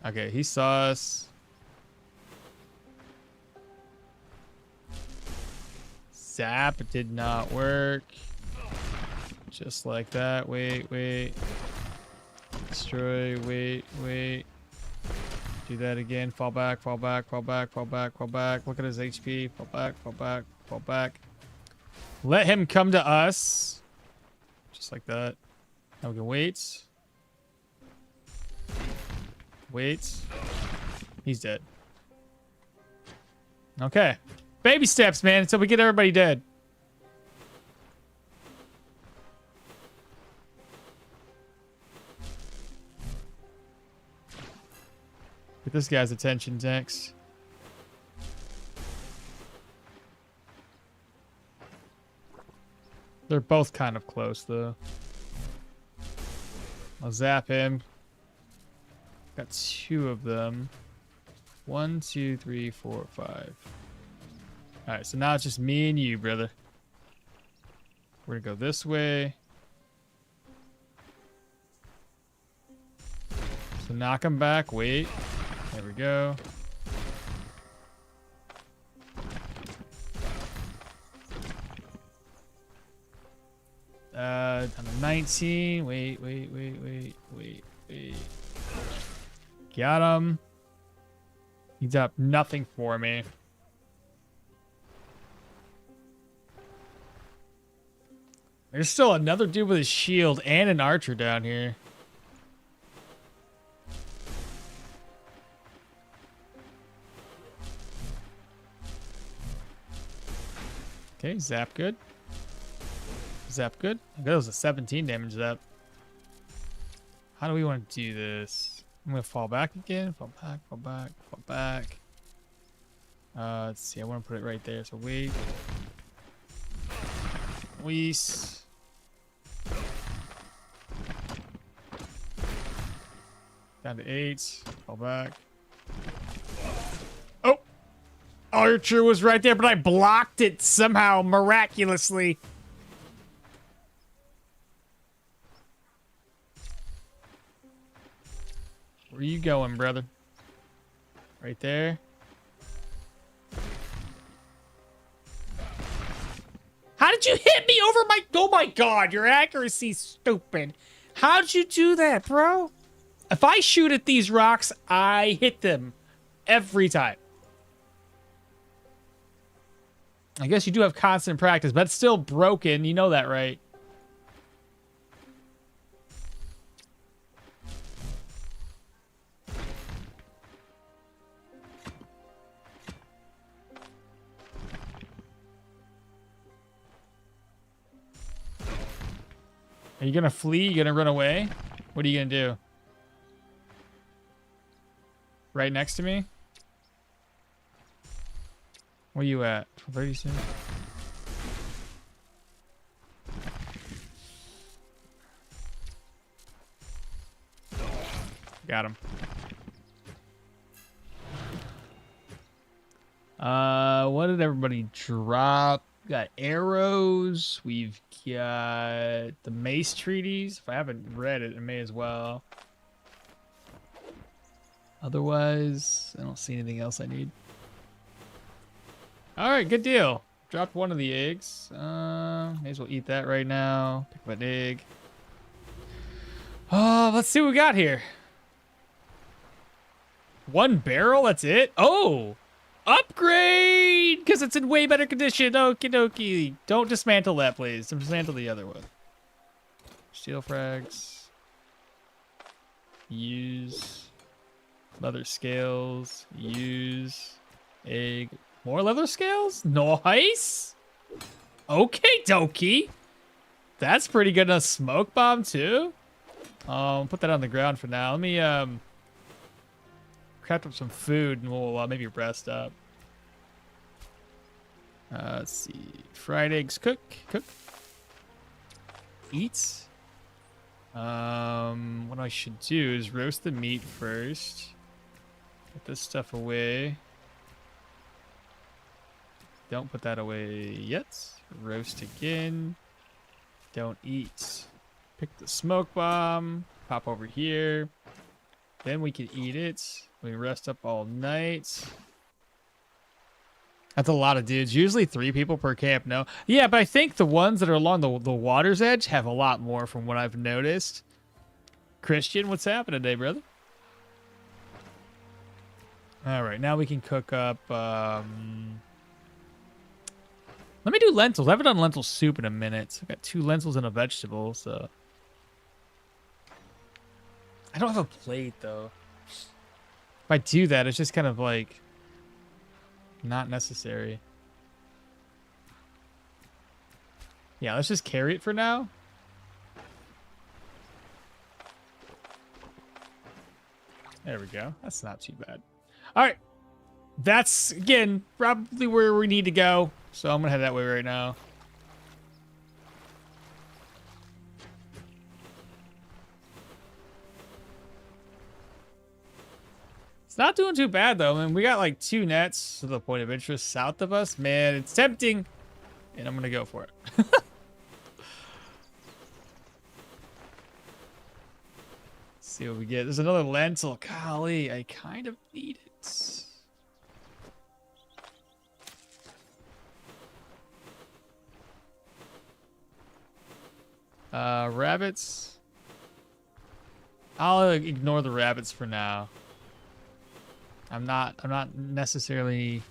Okay, he saw us. Zap did not work. Just like that. Wait, wait. Destroy. Wait, wait. Do that again. Fall back, fall back, fall back, fall back, fall back. Look at his HP. Fall back, fall back, fall back. Let him come to us. Just like that. Now we can wait. Wait. He's dead. Okay. Baby steps, man, until we get everybody dead. Get this guy's attention next. They're both kind of close, though. I'll zap him. Got two of them. 1, 2, 3, 4, 5. Alright, so now it's just me and you, brother. We're gonna go this way. So knock him back. Wait. There we go. Down to 19. Wait. Got him. He's up nothing for me. There's still another dude with a shield and an archer down here. Okay, zap good. Zap good. That was a 17 damage zap. How do we want to do this? I'm going to fall back again. Fall back. Let's see. I want to put it right there. So wait. Weiss. Down to 8. Fall back. Oh! Archer was right there, but I blocked it somehow, miraculously. Where you going, brother? Right there. How did you hit me over my... Oh my god, your accuracy's stupid. How'd you do that, bro? If I shoot at these rocks, I hit them every time. I guess you do have constant practice, but it's still broken. You know that, right? Are you gonna flee? You gonna run away? What are you gonna do? Right next to me? Where you at? 36. Got him. What did everybody drop? Got arrows. We've got the mace treaties. If I haven't read it, I may as well. Otherwise, I don't see anything else I need. All right, good deal. Dropped one of the eggs. May as well eat that right now. Pick up an egg. Oh, let's see what we got here. One barrel, that's it? Oh, upgrade! Because it's in way better condition. Okie dokie. Don't dismantle that, please. Dismantle the other one. Steel frags. Use. Leather scales. Use. Egg. More leather scales? Nice! Okay, dokie. That's pretty good. A smoke bomb, too? Put that on the ground for now. Let me, craft up some food and we'll maybe rest up. Let's see. Fried eggs, cook. Eat. What I should do is roast the meat first. Put this stuff away. Don't put that away yet. Roast again. Don't eat. Pick the smoke bomb. Pop over here. Then we can eat it. We rest up all night. That's a lot of dudes. Usually 3 people per camp, no? Yeah, but I think the ones that are along the water's edge have a lot more from what I've noticed. Christian, what's happening today, brother? All right, now we can cook up... Let me do lentils. I haven't done lentil soup in a minute. I've got 2 lentils and a vegetable, so... I don't have a plate, though. If I do that, it's just kind of like... not necessary. Yeah, let's just carry it for now. There we go. That's not too bad. All right. That's, again, probably where we need to go. So I'm going to head that way right now. It's not doing too bad, though. I mean, we got like 2 nets to the point of interest south of us. Man, it's tempting. And I'm going to go for it. See what we get. There's another lentil. Golly, I kind of need it. Rabbits. I'll ignore the rabbits for now. I'm not necessarily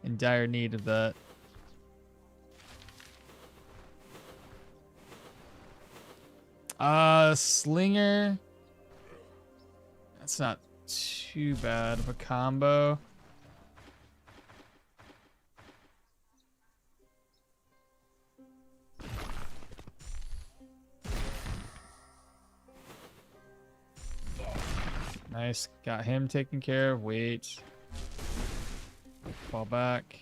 in dire need of that. Slinger. That's not too bad of a combo. Nice, got him taken care of. Wait. Fall back.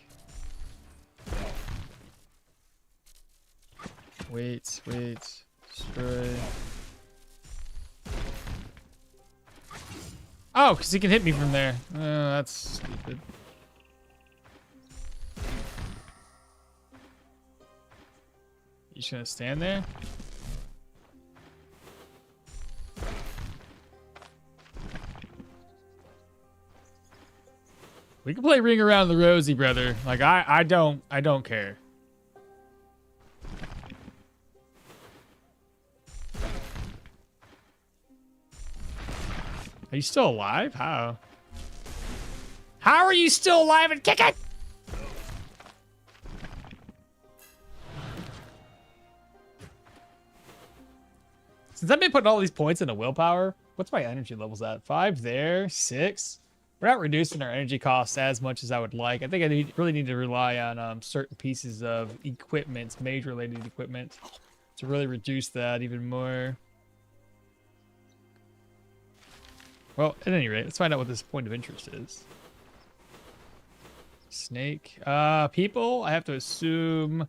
Wait. Destroy. Oh, because he can hit me from there. That's stupid. You just gonna stand there? We can play Ring Around the Rosie, brother. Like I don't care. Are you still alive? How? How are you still alive and kicking? Since I've been putting all these points into willpower, what's my energy levels at? 5 there, 6. We're not reducing our energy costs as much as I would like. I think I really need to rely on certain pieces of equipment, mage-related equipment, to really reduce that even more. Well, at any rate, let's find out what this point of interest is. Snake. People, I have to assume...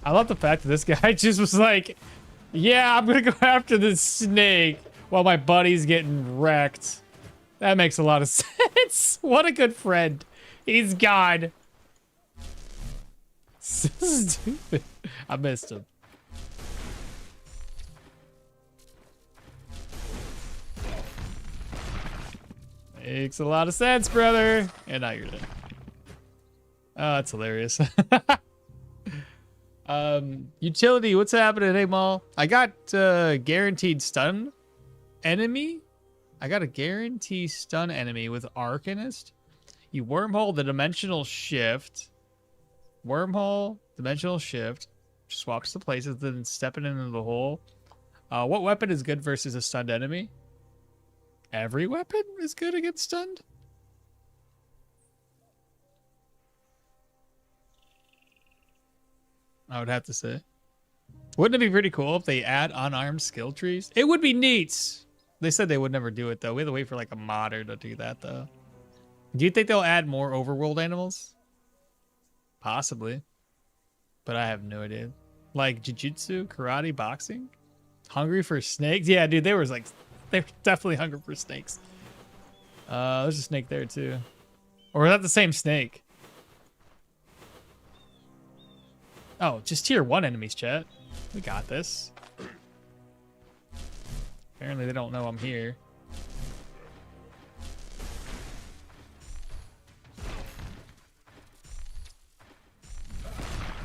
I love the fact that this guy just was like, yeah, I'm gonna go after this snake while my buddy's getting wrecked. That makes a lot of sense. What a good friend. He's gone. So stupid. I missed him. Makes a lot of sense, brother. And now you're dead. Oh, that's hilarious. Utility, what's happening? Hey, Maul. I got guaranteed stun enemy. I got a guarantee stun enemy with Arcanist. You wormhole the dimensional shift. Wormhole, dimensional shift. Swaps the places, then stepping into the hole. What weapon is good versus a stunned enemy? Every weapon is good against stunned? I would have to say. Wouldn't it be pretty cool if they add unarmed skill trees? It would be neat. They said they would never do it, though. We have to wait for, like, a modder to do that, though. Do you think they'll add more overworld animals? Possibly. But I have no idea. Like, jiu-jitsu, karate, boxing? Hungry for snakes? Yeah, dude, they were definitely hungry for snakes. There's a snake there, too. Or is that the same snake? Oh, just tier 1 enemies, chat. We got this. Apparently they don't know I'm here.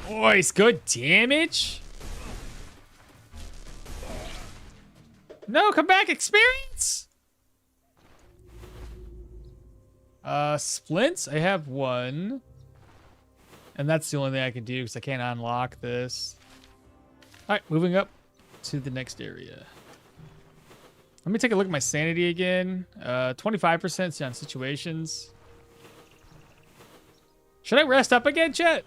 Boys, good damage. No, come back, experience. Splints, I have 1. And that's the only thing I can do because I can't unlock this. All right, moving up to the next area. Let me take a look at my sanity again. 25% on situations. Should I rest up again, chat?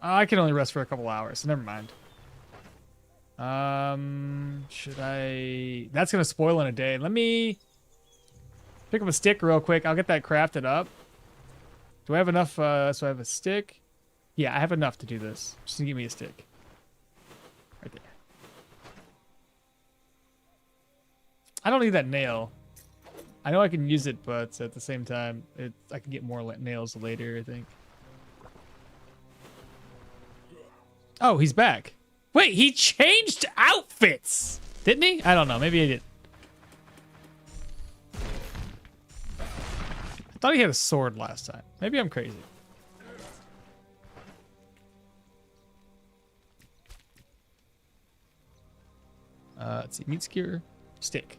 I can only rest for a couple hours, so never mind. Should I... That's going to spoil in a day. Let me pick up a stick real quick. I'll get that crafted up. Do I have enough? So I have a stick. Yeah, I have enough to do this. Just give me a stick. Right there. I don't need that nail. I know I can use it, but at the same time, I can get more nails later, I think. Oh, he's back. Wait, he changed outfits. Didn't he? I don't know. Maybe he did. I thought he had a sword last time. Maybe I'm crazy. Let's see. Meat skewer. Steak.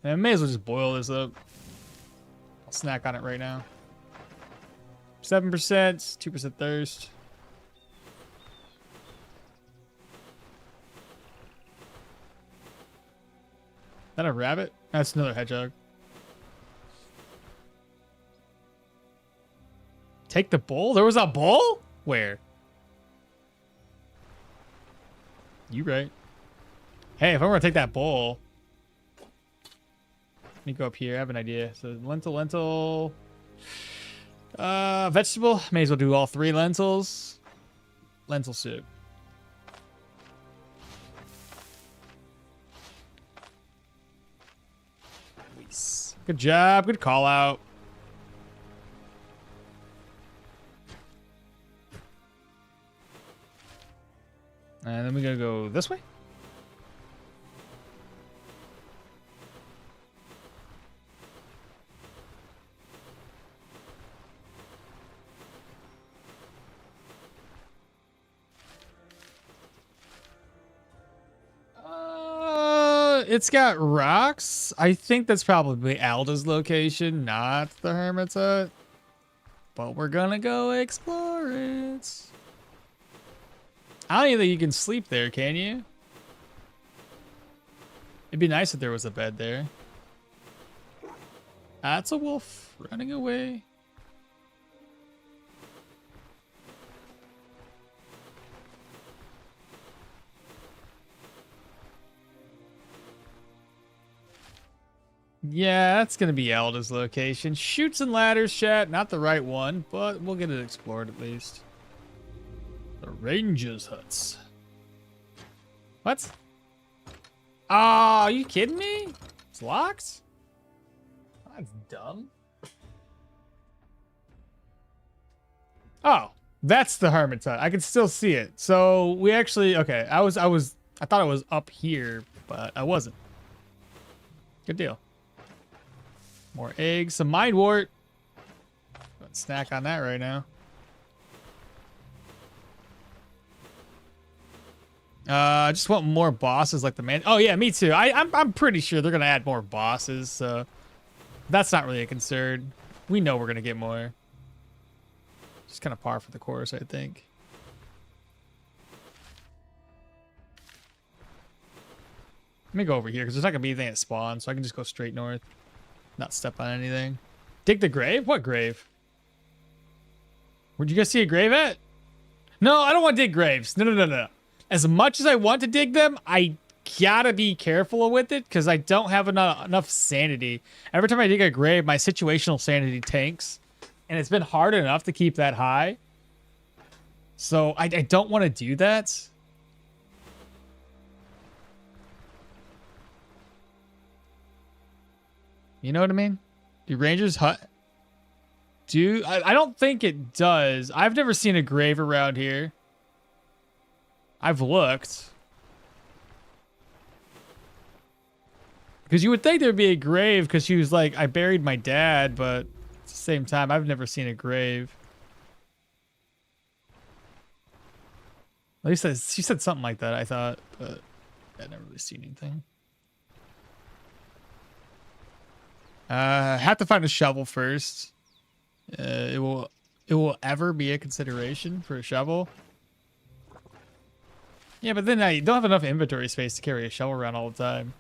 And I may as well just boil this up. I'll snack on it right now. 7%, 2% thirst. Is that a rabbit? That's another hedgehog. Take the bull? There was a bull? Where? You right. Hey, if I'm gonna take that bull, let me go up here. I have an idea. So lentil. Vegetable. May as well do all 3 lentils. Lentil soup. Nice. Good job. Good call out. And then we're gonna go this way. It's got rocks. I think that's probably Alda's location, not the Hermit's hut. But we're gonna go explore it. I don't even think you can sleep there, can you? It'd be nice if there was a bed there. That's a wolf running away. Yeah, that's gonna be Alda's location. Chutes and ladders, chat. Not the right one, but we'll get it explored at least. The Rangers' huts. What? Oh, are you kidding me? It's locked? That's dumb. Oh, that's the Hermit's hut. I can still see it. So we actually, okay. I thought it was up here, but I wasn't. Good deal. More eggs, some mind wart. Let's snack on that right now. I just want more bosses like the man. Oh yeah, me too. I'm pretty sure they're gonna add more bosses, so that's not really a concern. We know we're gonna get more. Just kind of par for the course, I think. Let me go over here because there's not gonna be anything at spawn, so I can just go straight north, not step on anything. Dig the grave? What grave? Where'd you guys see a grave at? No, I don't want to dig graves. No. As much as I want to dig them, I gotta be careful with it because I don't have enough sanity. Every time I dig a grave, my situational sanity tanks. And it's been hard enough to keep that high. So I don't want to do that. You know what I mean? Do Rangers hut? I don't think it does. I've never seen a grave around here. I've looked. Because you would think there'd be a grave because she was like, I buried my dad, but at the same time, I've never seen a grave. At least she said something like that, I thought, but I've never really seen anything. Have to find a shovel first. It will ever be a consideration for a shovel. Yeah, but then I don't have enough inventory space to carry a shovel around all the time.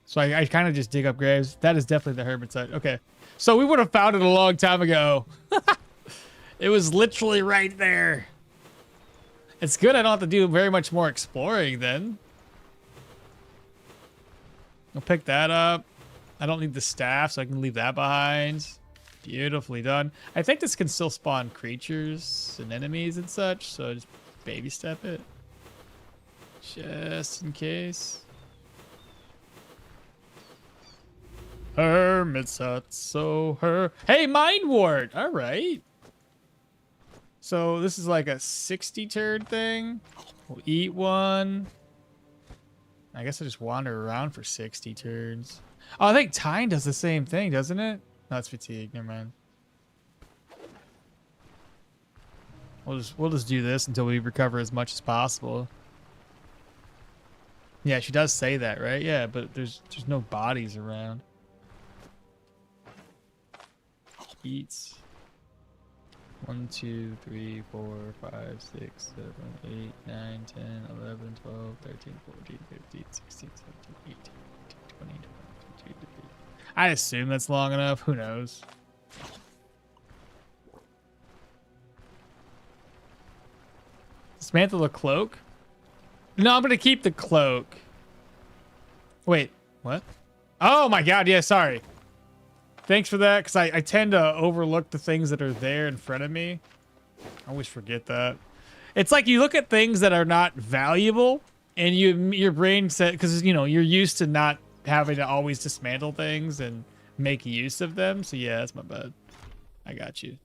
So I kind of just dig up graves. That is definitely the Hermit's hut. Okay. So we would have found it a long time ago. It was literally right there. It's good I don't have to do very much more exploring then. I'll pick that up. I don't need the staff, so I can leave that behind. Beautifully done. I think this can still spawn creatures and enemies and such, so just baby step it. Just in case. Hermit's hut, so Hey, Mind Ward! Alright. So this is like a 60 turn thing. We'll eat one. I guess I just wander around for 60 turns. Oh, I think Tyne does the same thing, doesn't it? No, it's fatigue. Never mind. We'll just do this until we recover as much as possible. Yeah, she does say that, right? Yeah, but there's no bodies around. Eats. 1, 2, 3, 4, 5, 6, 7, 8, 9, 10, 11, 12, 13, 14, 15, 16, 17, 18, 19, 20, 21, 22, 23. I assume that's long enough. Who knows? Dismantle the cloak? No, I'm going to keep the cloak. Wait, what? Oh my god, yeah, sorry. Thanks for that, because I tend to overlook the things that are there in front of me. I always forget that. It's like you look at things that are not valuable, and your brain said, because you know you're used to not having to always dismantle things and make use of them. So yeah, that's my bad. I got you.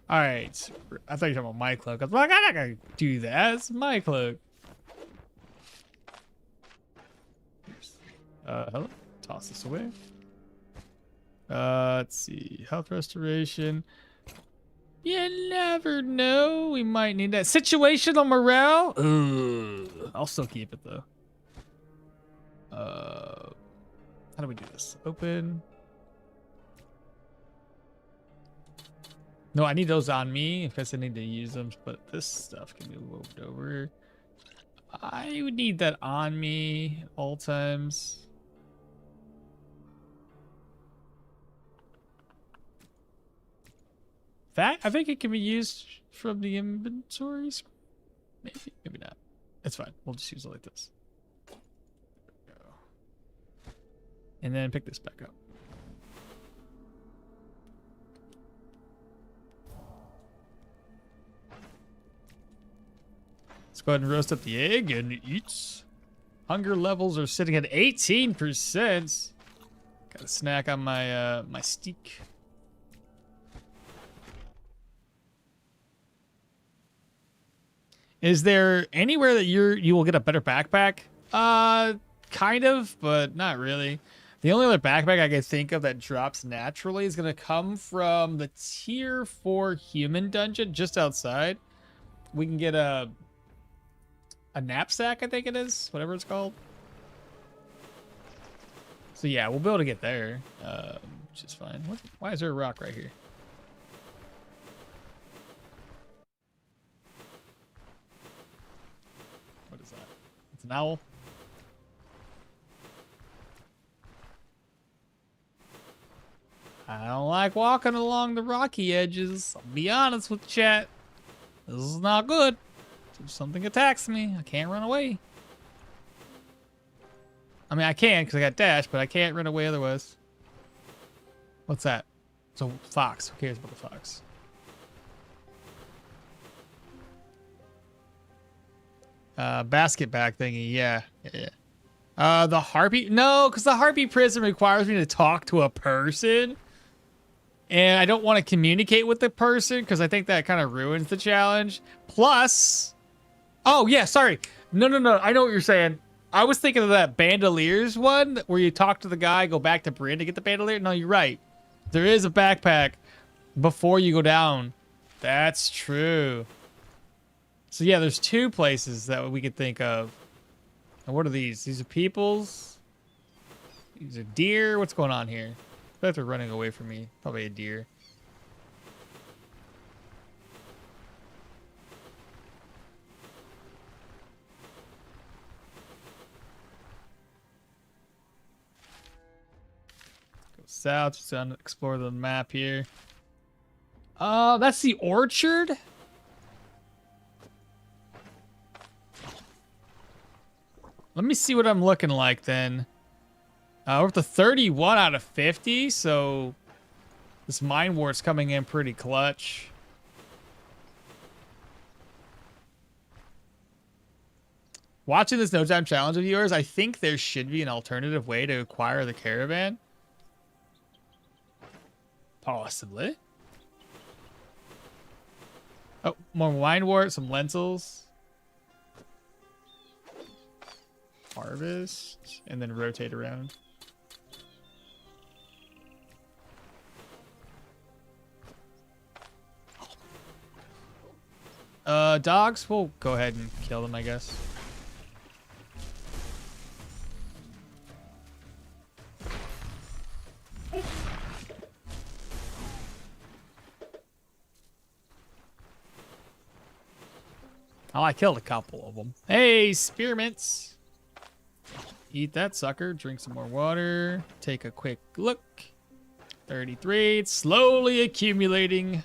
All right, I thought you were talking about my cloak. I was like, I'm not gonna do that. It's my cloak. Hello. Toss this away. Let's see. Health restoration. You never know. We might need that. Situational morale? Ugh. I'll still keep it, though. How do we do this? Open. No, I need those on me. In case I need to use them, but this stuff can be moved over. I would need that on me at all times. That I think it can be used from the inventories. Maybe, maybe not. It's fine. We'll just use it like this. There we go. And then pick this back up. Let's go ahead and roast up the egg and eat. Hunger levels are sitting at 18%. Got a snack on my my steak. Is there anywhere that you will get a better backpack? Kind of, but not really. The only other backpack I can think of that drops naturally is gonna come from the tier 4 human dungeon just outside. We can get a knapsack, I think it is, whatever it's called. So yeah, we'll be able to get there, which is fine. Why is there a rock right here? What is that? It's an owl. I don't like walking along the rocky edges. I'll be honest with chat. This is not good. If something attacks me, I can't run away. I mean, I can because I got dash, but I can't run away otherwise. What's that? It's a fox. Who cares about the fox? Basket bag thingy. Yeah. The harpy? No, because the harpy prison requires me to talk to a person. And I don't want to communicate with the person because I think that kind of ruins the challenge. Plus... Oh, yeah, sorry. No. I know what you're saying. I was thinking of that bandoliers one where you talk to the guy, go back to Bryn to get the bandolier. No, you're right. There is a backpack before you go down. That's true. So, yeah, there's 2 places that we could think of. And what are these? These are peoples? These are deer? What's going on here? I feel like they're running away from me. Probably a deer. South, just to explore the map here. That's the orchard. Let me see what I'm looking like then. We're up to 31 out of 50, so this mine wart's coming in pretty clutch. Watching this no time challenge of yours, I think there should be an alternative way to acquire the caravan. Possibly. Oh, more wine wort, some lentils. harvest and then rotate around. Dogs, we'll go ahead and kill them, I guess. Oh, I killed a couple of them. Hey, spearmints. Eat that sucker. Drink some more water. Take a quick look. 33. It's slowly accumulating.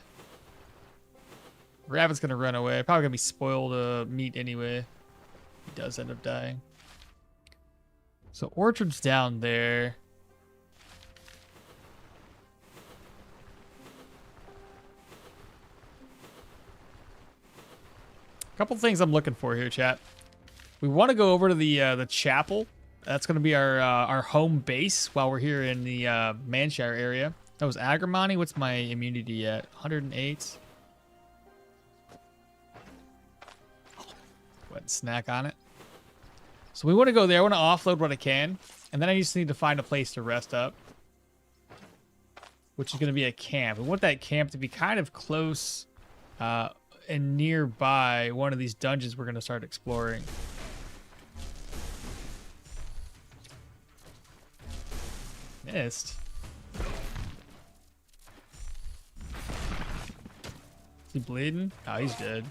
Rabbit's gonna run away. Probably gonna be spoiled meat anyway. He does end up dying. So orchard's down there. Couple things I'm looking for here, chat. We want to go over to the chapel. That's going to be our home base while we're here in the Manshire area. That was Agrimony. What's my immunity at? 108. Go ahead and snack on it. So we want to go there. I want to offload what I can. And then I just need to find a place to rest up. Which is going to be a camp. We want that camp to be kind of close and nearby one of these dungeons we're going to start exploring. Missed. Is he bleeding? Oh, he's dead.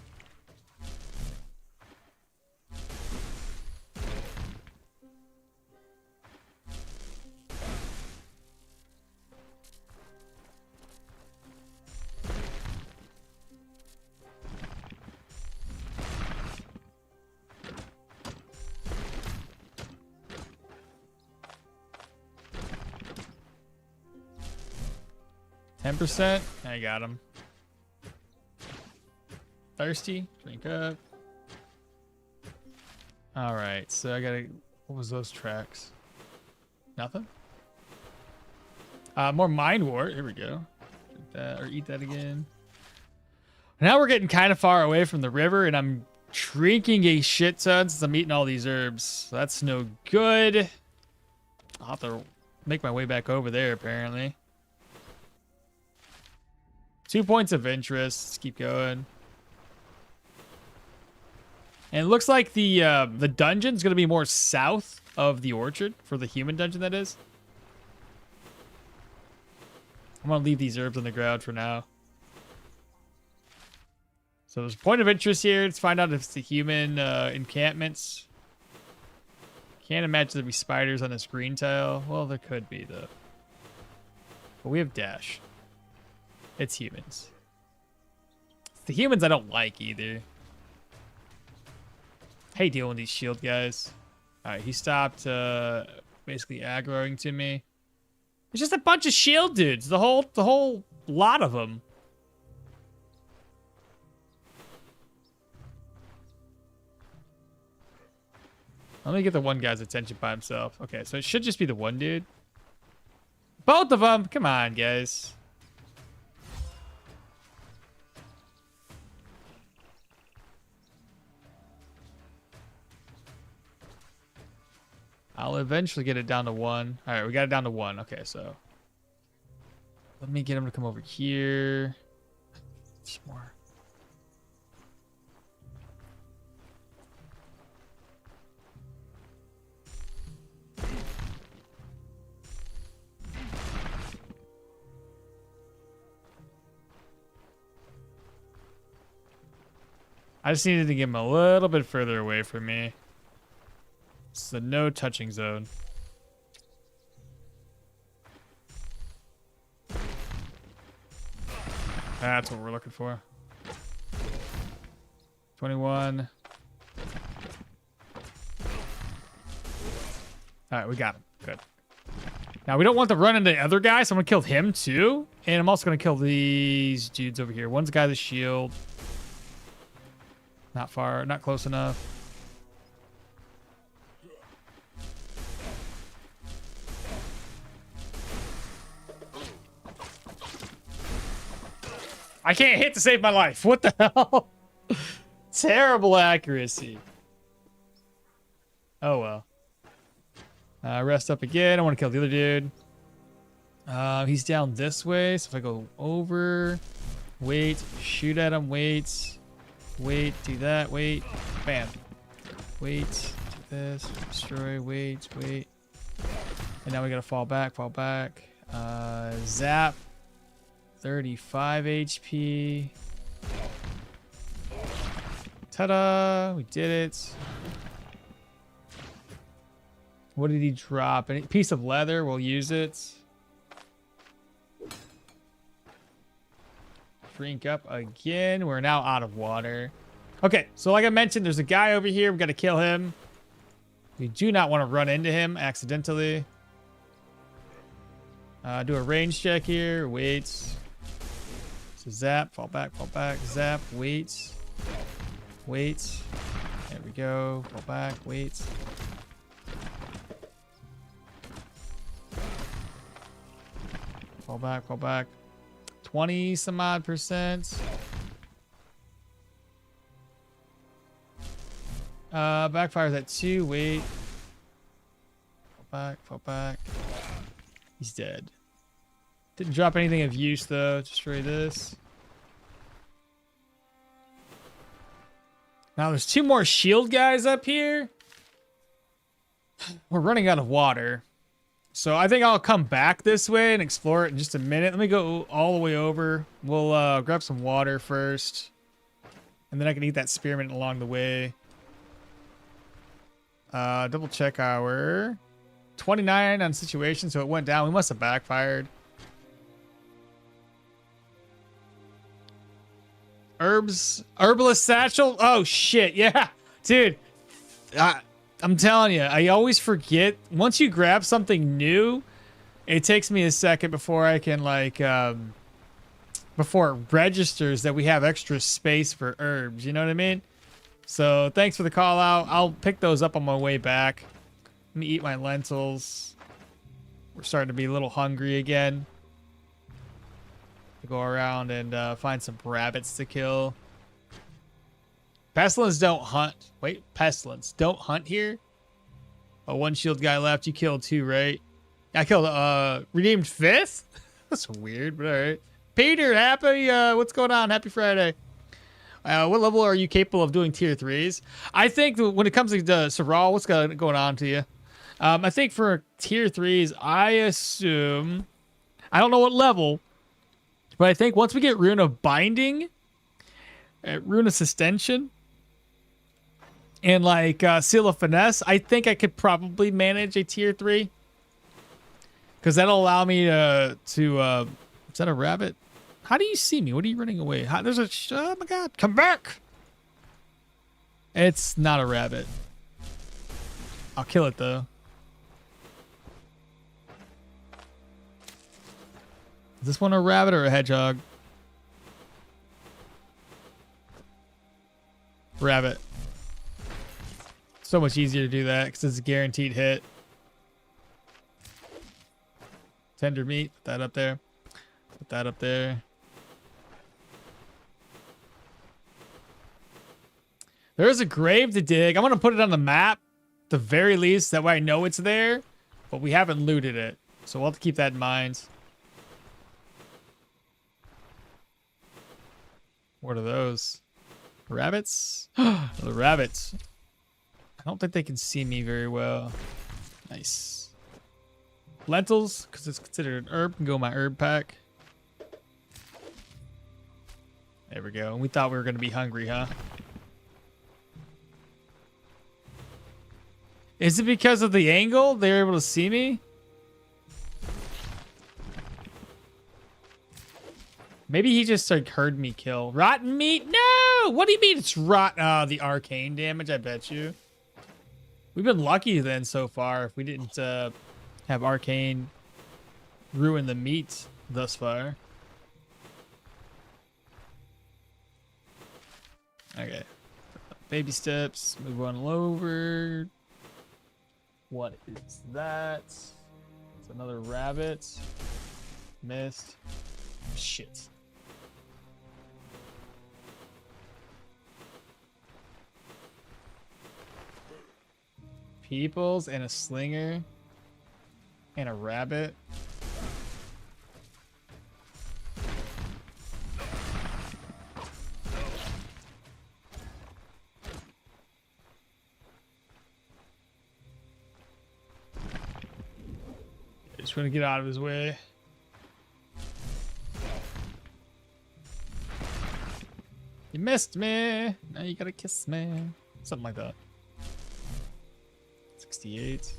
%. I got him. Thirsty? Drink up. Alright, so I gotta... What was those tracks? Nothing? More Mind Wart. Here we go. Drink that, or eat that again. Now we're getting kind of far away from the river, and I'm drinking a shit ton since I'm eating all these herbs. So that's no good. I'll have to make my way back over there, apparently. 2 points of interest. Let's keep going. And it looks like the dungeon's going to be more south of the orchard for the human dungeon, that is. I'm going to leave these herbs on the ground for now. So there's a point of interest here. Let's find out if it's the human encampments. Can't imagine there'd be spiders on this green tile. Well, there could be, though. But we have dash. It's humans. It's the humans I don't like either. I hate dealing with these shield guys. Alright, he stopped basically aggroing to me. It's just a bunch of shield dudes. The whole lot of them. Let me get the one guy's attention by himself. Okay, so it should just be the one dude. Both of them! Come on, guys. I'll eventually get it down to 1. All right, we got it down to 1. Okay, so let me get him to come over here. Just more. I just needed to get him a little bit further away from me. It's the no touching zone. That's what we're looking for. 21. All right, we got him. Good. Now, we don't want to run into the other guy, so I'm going to kill him too. And I'm also going to kill these dudes over here. One's a guy with a shield. Not far, not close enough. I can't hit to save my life. What the hell? Terrible accuracy. Oh, well. Rest up again. I want to kill the other dude. He's down this way. So if I go over, wait, shoot at him, wait, do that, wait, bam. Wait, do this, destroy, wait. And now we gotta fall back. Zap. 35 HP. Ta-da! We did it. What did he drop? A piece of leather. We'll use it. Drink up again. We're now out of water. Okay, so like I mentioned, there's a guy over here. We got to kill him. We do not want to run into him accidentally. Do a range check here. Wait. So zap, fall back, zap, wait. There we go. Fall back, wait. Fall back. 20 some odd percent. Backfires at 2, wait. Fall back. He's dead. Didn't drop anything of use though. Destroy this. Now there's 2 more shield guys up here. We're running out of water. So I think I'll come back this way and explore it in just a minute. Let me go all the way over. We'll grab some water first. And then I can eat that spearmint along the way. Double check our 29 on situation, so it went down. We must have backfired. Herbalist satchel. Oh shit, yeah, dude. I'm telling you, I always forget. Once you grab something new, it takes me a second before I can before it registers that we have extra space for herbs. You know what I mean? So thanks for the call out. I'll pick those up on my way back. Let me eat my lentils. We're starting to be a little hungry again. Go around and find some rabbits to kill. Pestilence don't hunt. Wait, Pestilence don't hunt here? Oh, 1 shield guy left. You killed 2, right? I killed redeemed 5th? That's weird, but alright. Peter, happy what's going on? Happy Friday. What level are you capable of doing tier 3s? I think when it comes to Saral, what's going on to you? I think for tier 3s, I assume, I don't know what level, but I think once we get Rune of Binding, Rune of Sustention, and like Seal of Finesse, I think I could probably manage a tier 3. Because that'll allow me to is that a rabbit? How do you see me? What are you running away? There's a, oh my god, come back! It's not a rabbit. I'll kill it though. Is this one a rabbit or a hedgehog? Rabbit. So much easier to do that because it's a guaranteed hit. Tender meat. Put that up there. Put that up there. There is a grave to dig. I'm going to put it on the map. At the very least. That way I know it's there. But we haven't looted it. So we'll have to keep that in mind. What are those? Rabbits? The rabbits. I don't think they can see me very well. Nice. Lentils, because it's considered an herb. Can go in my herb pack. There we go. We thought we were going to be hungry, huh? Is it because of the angle? They're able to see me? Maybe he just like heard me kill. Rotten meat? No! What do you mean it's rotten? The arcane damage, I bet you. We've been lucky then so far if we didn't have arcane ruin the meat thus far. Okay. Baby steps. Move on over. What is that? It's another rabbit. Missed. Shit. Peoples and a slinger. And a rabbit. Just want to get out of his way. You missed me. Now you gotta kiss me. Something like that. 68.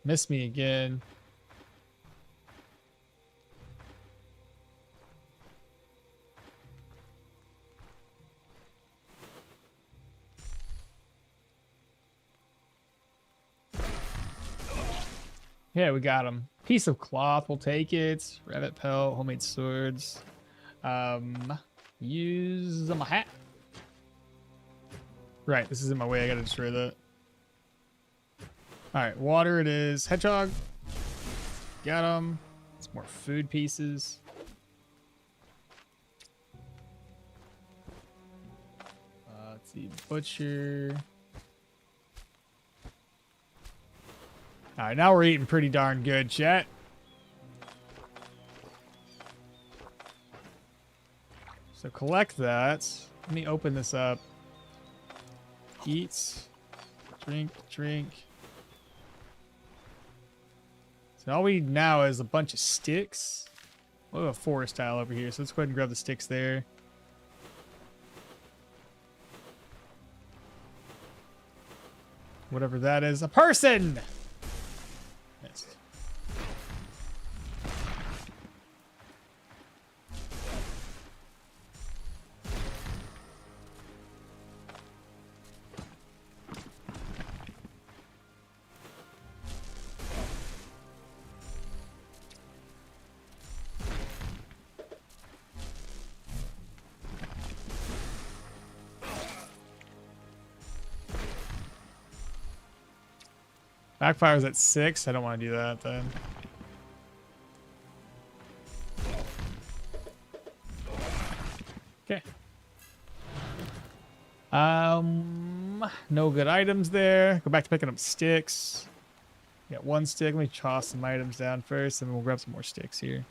Missed me again. Yeah, we got him. Piece of cloth, we'll take it. Rabbit pelt, homemade swords. Use my hat. Right, this is in my way. I gotta destroy that. All right, water it is. Hedgehog. Got him. Some more food pieces. Let's see, butcher. All right, now we're eating pretty darn good, chat. So collect that. Let me open this up. Eat. Drink, drink. So all we need now is a bunch of sticks. We have a forest tile over here, so let's go ahead and grab the sticks there. Whatever that is. A person! Missed. Backfire's at 6. I don't want to do that then. Okay. No good items there. Go back to picking up sticks. Got one stick. Let me toss some items down first, and we'll grab some more sticks here.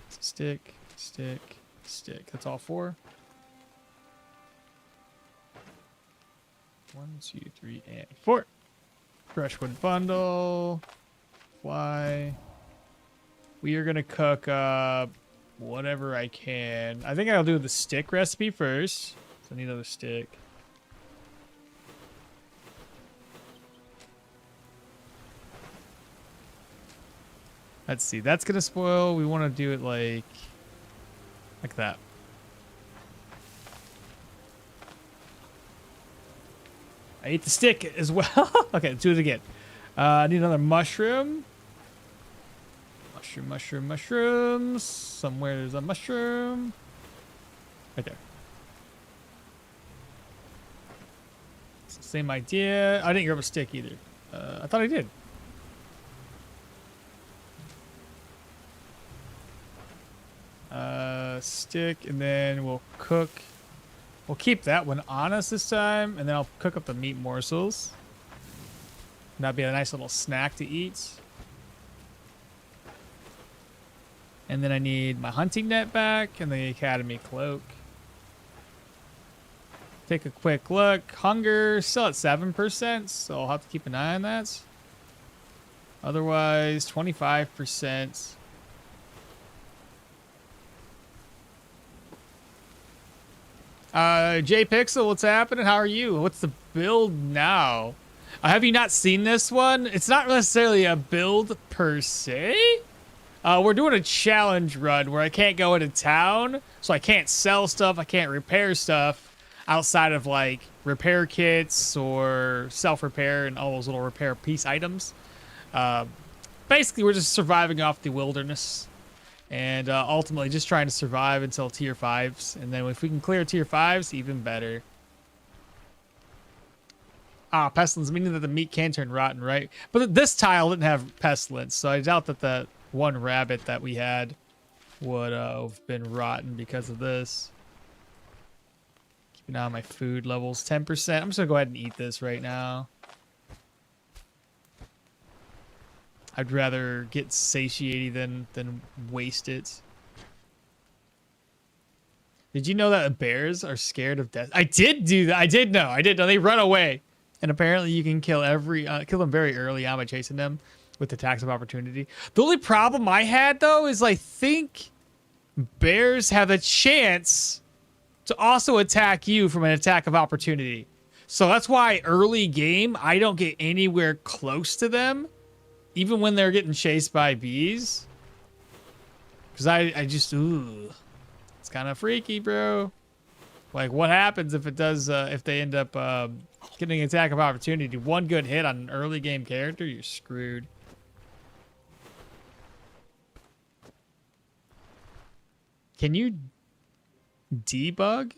Stick, stick, stick. That's all 4. 1, 2, 3, and 4. Brushwood bundle. Fly. We are gonna cook whatever I can. I think I'll do the stick recipe first. So I need another stick. Let's see. That's gonna spoil. We want to do it like that. I ate the stick as well. Okay, let's do it again. I need another mushroom. Mushroom, mushroom, mushrooms. Somewhere there's a mushroom. Right there. Same idea. I didn't grab a stick either. I thought I did. Stick, and then we'll cook. We'll keep that one on us this time, and then I'll cook up the meat morsels. And that'd be a nice little snack to eat. And then I need my hunting net back and the academy cloak. Take a quick look. Hunger still at 7%, so I'll have to keep an eye on that. Otherwise, 25%. J-Pixel, what's happening? How are you? What's the build now? Have you not seen this one? It's not necessarily a build per se. We're doing a challenge run where I can't go into town, so I can't sell stuff, I can't repair stuff outside of like repair kits or self-repair and all those little repair piece items. Basically, we're just surviving off the wilderness. And ultimately just trying to survive until tier 5s. And then if we can clear tier 5s, even better. Ah, pestilence, meaning that the meat can turn rotten, right? But this tile didn't have pestilence, so I doubt that the one rabbit that we had would have been rotten because of this. Keeping an eye on my food levels. 10%. I'm just gonna go ahead and eat this right now. I'd rather get satiated than waste it. Did you know that bears are scared of death? I did do that. I did know. They run away. And apparently you can kill them very early on by chasing them with attacks of opportunity. The only problem I had though is I think bears have a chance to also attack you from an attack of opportunity. So that's why early game I don't get anywhere close to them, even when they're getting chased by bees. Because I just, ooh, it's kind of freaky, bro. Like, what happens if it does, if they end up getting an attack of opportunity? One good hit on an early game character, you're screwed. Can you debug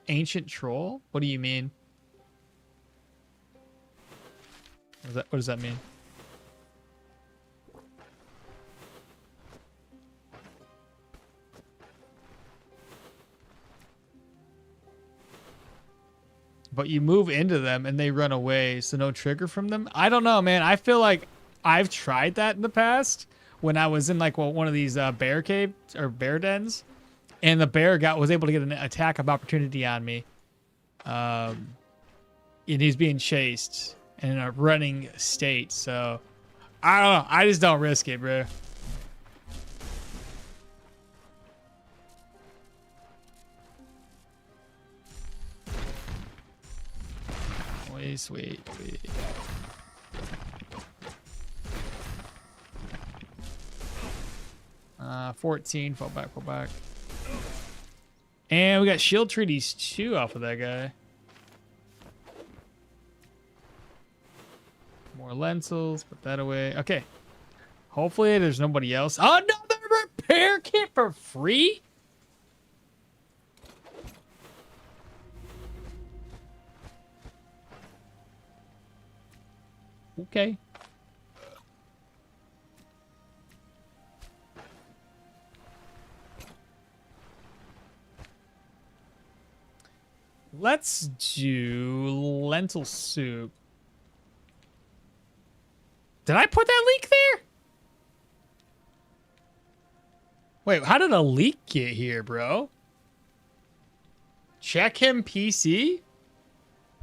ancient troll? What do you mean? What does that mean? But you move into them and they run away, so no trigger from them? I don't know, man. I feel like I've tried that in the past when I was in like one of these bear caves or bear dens, and the bear was able to get an attack of opportunity on me. And he's being chased in a running state, so I don't know. I just don't risk it, bro. Sweet. 14, fall back. And we got shield treaties too off of that guy. More lentils, put that away. Okay. Hopefully there's nobody else. Another repair kit for free? Okay. Let's do lentil soup. Did I put that leak there? Wait, how did a leak get here, bro? Check him PC?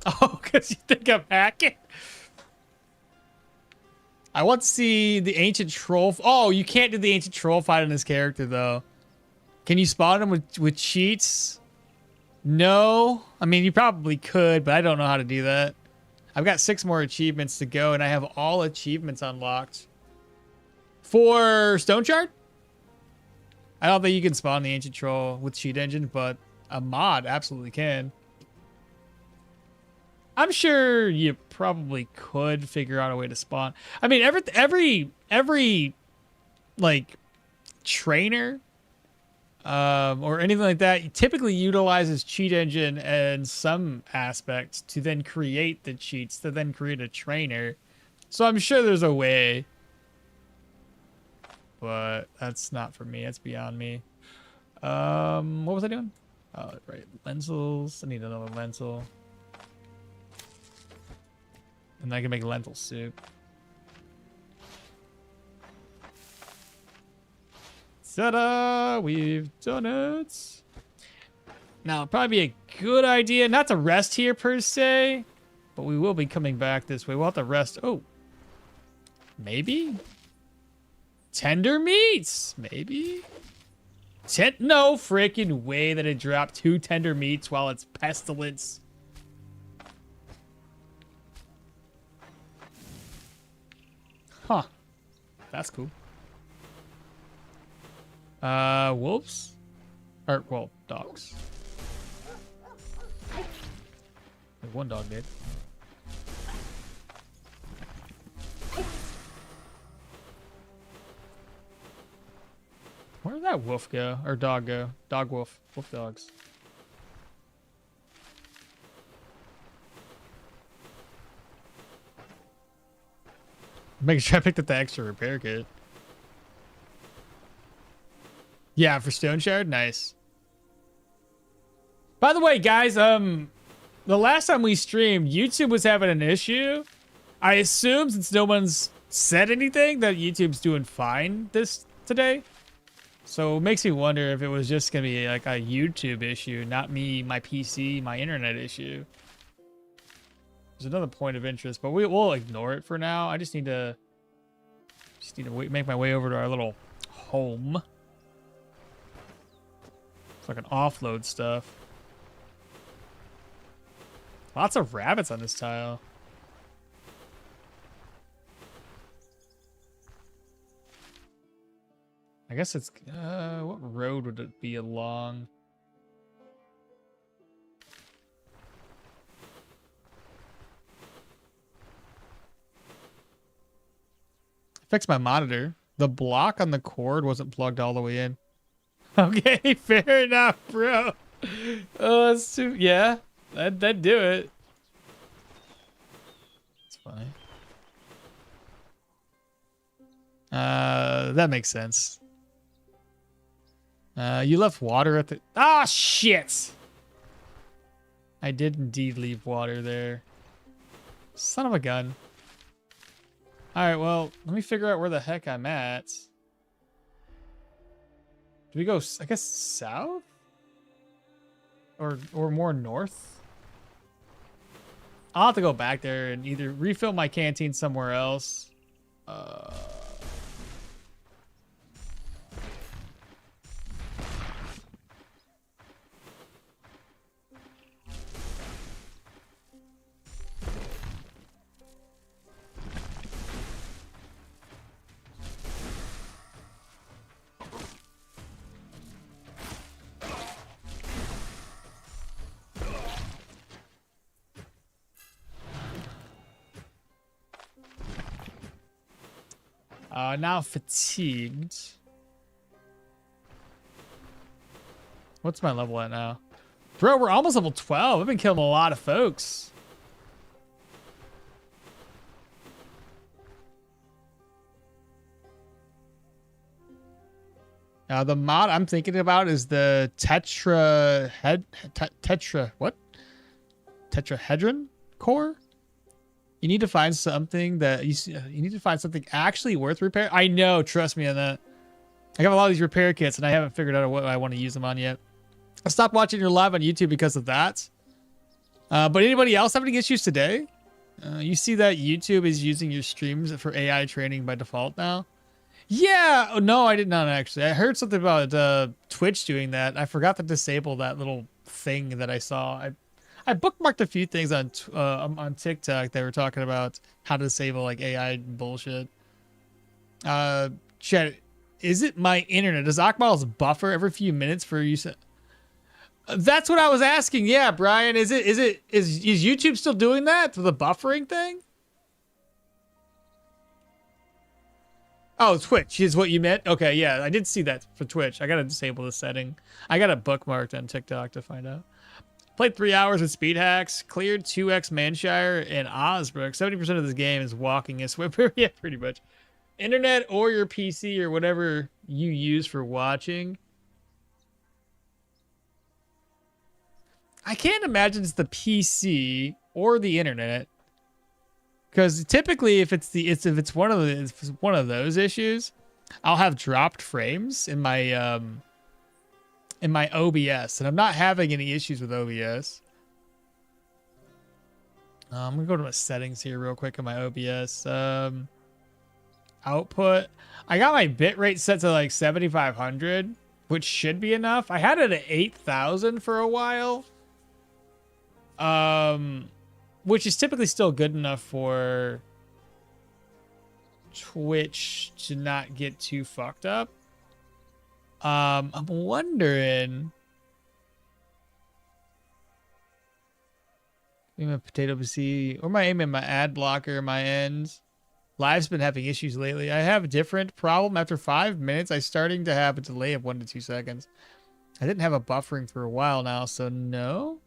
Oh, because you think I'm hacking? I want to see the ancient troll. Oh, you can't do the ancient troll fight on this character, though. Can you spawn him with cheats? No. I mean, you probably could, but I don't know how to do that. I've got 6 more achievements to go, and I have all achievements unlocked. For Stoneshard? I don't think you can spawn the ancient troll with cheat engine, but a mod absolutely can. I'm sure you probably could figure out a way to spawn. I mean, every like trainer or anything like that typically utilizes cheat engine and some aspects to then create the cheats to then create a trainer. So I'm sure there's a way, but that's not for me. That's beyond me. What was I doing? Oh, right, lentils. I need another lentil. And I can make lentil soup. Ta-da! We've done it. Now, it'd probably be a good idea not to rest here per se, but we will be coming back this way. We'll have to rest. Oh, maybe tender meats. Maybe. No freaking way that it dropped 2 tender meats while it's pestilence. Huh. That's cool. Wolves? Or, well, dogs. Like one dog did. Where did that wolf go? Or dog go? Dog wolf. Wolf dogs. Making sure I picked up the extra repair kit. Yeah, for Stoneshard, nice. By the way, guys, the last time we streamed, YouTube was having an issue. I assume since no one's said anything that YouTube's doing fine this today. So it makes me wonder if it was just gonna be like a YouTube issue, not me, my PC, my internet issue. There's another point of interest, but we'll ignore it for now. I just need to make my way over to our little home. It's like an offload stuff. Lots of rabbits on this tile. I guess it's what road would it be along? Fix my monitor. The block on the cord wasn't plugged all the way in. Okay, fair enough, bro. Oh, that's too, yeah, that'd do it. It's funny. That makes sense. You left water at the... Ah, shit! I did indeed leave water there. Son of a gun. Alright, well, let me figure out where the heck I'm at. Do we go, I guess, south? Or more north? I'll have to go back there and either refill my canteen somewhere else. Now fatigued. What's my level at now? Bro, we're almost level 12. I've been killing a lot of folks. The mod I'm thinking about is the tetrahedron core. You need to find something that you need to find something actually worth repair. I know, trust me on that. I have a lot of these repair kits and I haven't figured out what I want to use them on yet. I stopped watching your live on YouTube because of that. But anybody else having issues today? You see that YouTube is using your streams for AI training by default now? Yeah, oh, no, I did not actually. I heard something about Twitch doing that. I forgot to disable that little thing that I saw. I bookmarked a few things on TikTok that were talking about how to disable like AI bullshit. Chat, is it my internet? Does okmall's buffer every few minutes for use? That's what I was asking. Yeah, Brian, is YouTube still doing that for the buffering thing? Oh, Twitch is what you meant? Okay, yeah, I did see that for Twitch. I gotta disable the setting. I got it bookmarked on TikTok to find out. Played 3 hours with speed hacks, cleared 2x Manshire and Osbrook. 70% of this game is walking a swimmer. Yeah, pretty much. Internet or your PC or whatever you use for watching. I can't imagine it's the PC or the internet. Because typically if it's one of those issues, I'll have dropped frames in my OBS, and I'm not having any issues with OBS. I'm gonna go to my settings here real quick in my OBS. Output. I got my bitrate set to like 7,500, which should be enough. I had it at 8,000 for a while. Which is typically still good enough for Twitch to not get too fucked up. I'm wondering. Aim a potato PC, or my aim in my ad blocker, my end. Live's been having issues lately. I have a different problem. After 5 minutes, I'm starting to have a delay of 1 to 2 seconds. I didn't have a buffering for a while now, so no.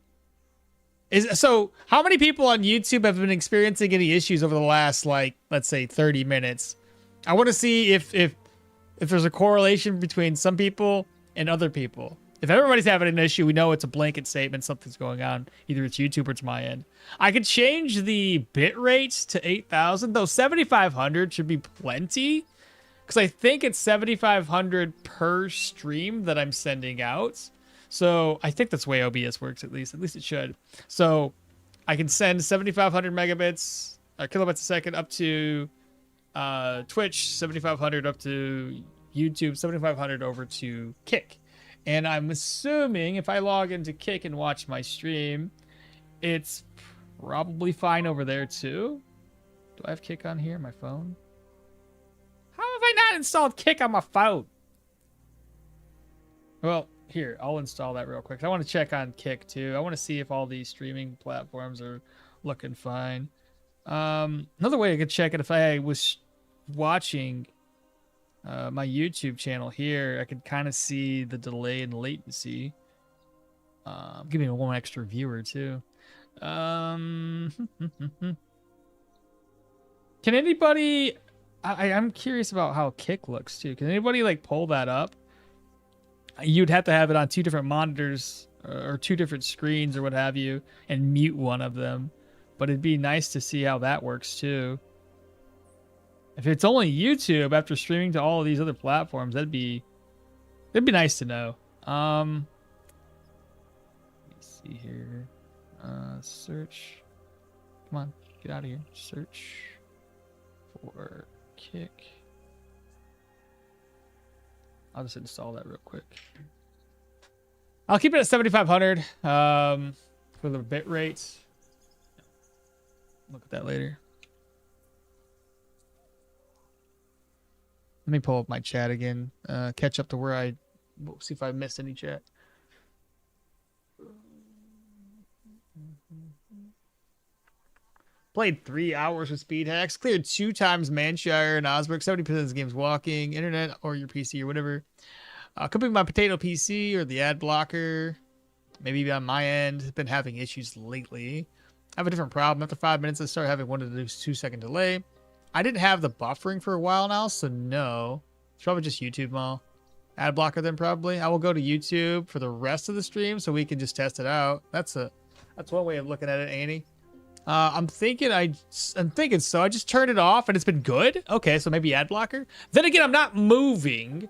So how many people on YouTube have been experiencing any issues over the last, like, let's say 30 minutes? I want to see if there's a correlation between some people and other people. If everybody's having an issue, we know it's a blanket statement. Something's going on. Either it's YouTube or it's my end. I could change the bit rates to 8,000, though 7,500 should be plenty. Because I think it's 7,500 per stream that I'm sending out. So I think that's the way OBS works, at least. At least it should. So I can send 7,500 megabits or kilobytes a second up to Twitch, 7,500 up to YouTube, 7,500 over to Kick. And I'm assuming if I log into Kick and watch my stream, it's probably fine over there too. Do I have Kick on here, my phone? How have I not installed Kick on my phone? Well, here, I'll install that real quick. I want to check on Kick too. I want to see if all these streaming platforms are looking fine. Another way I could check it, if I was watching my YouTube channel here, I could kind of see the delay and latency. Give me one extra viewer too. Can anybody... I'm curious about how Kick looks too. Can anybody like pull that up? You'd have to have it on 2 different monitors or 2 different screens or what have you, and mute one of them. But it'd be nice to see how that works too. If it's only YouTube after streaming to all of these other platforms, that'd be nice to know. Let me see here. Search. Come on, get out of here. Search for Kick. I'll just install that real quick. I'll keep it at 7,500 for the bit rates. Look at that later. Let me pull up my chat again. Catch up to where we'll see if I missed any chat. Played 3 hours with speed hacks. Cleared 2 times Manshire and Osberg. 70% of the game's walking. Internet or your PC or whatever. Could be my potato PC or the ad blocker. Maybe on my end. Been having issues lately. I have a different problem. After 5 minutes, I start having 1 to 2-second delay. I didn't have the buffering for a while now, so no. It's probably just YouTube mall. Ad blocker then probably. I will go to YouTube for the rest of the stream so we can just test it out. That's one way of looking at it, Annie. I'm thinking so. I just turned it off and it's been good. Okay, so maybe ad blocker. Then again, I'm not moving.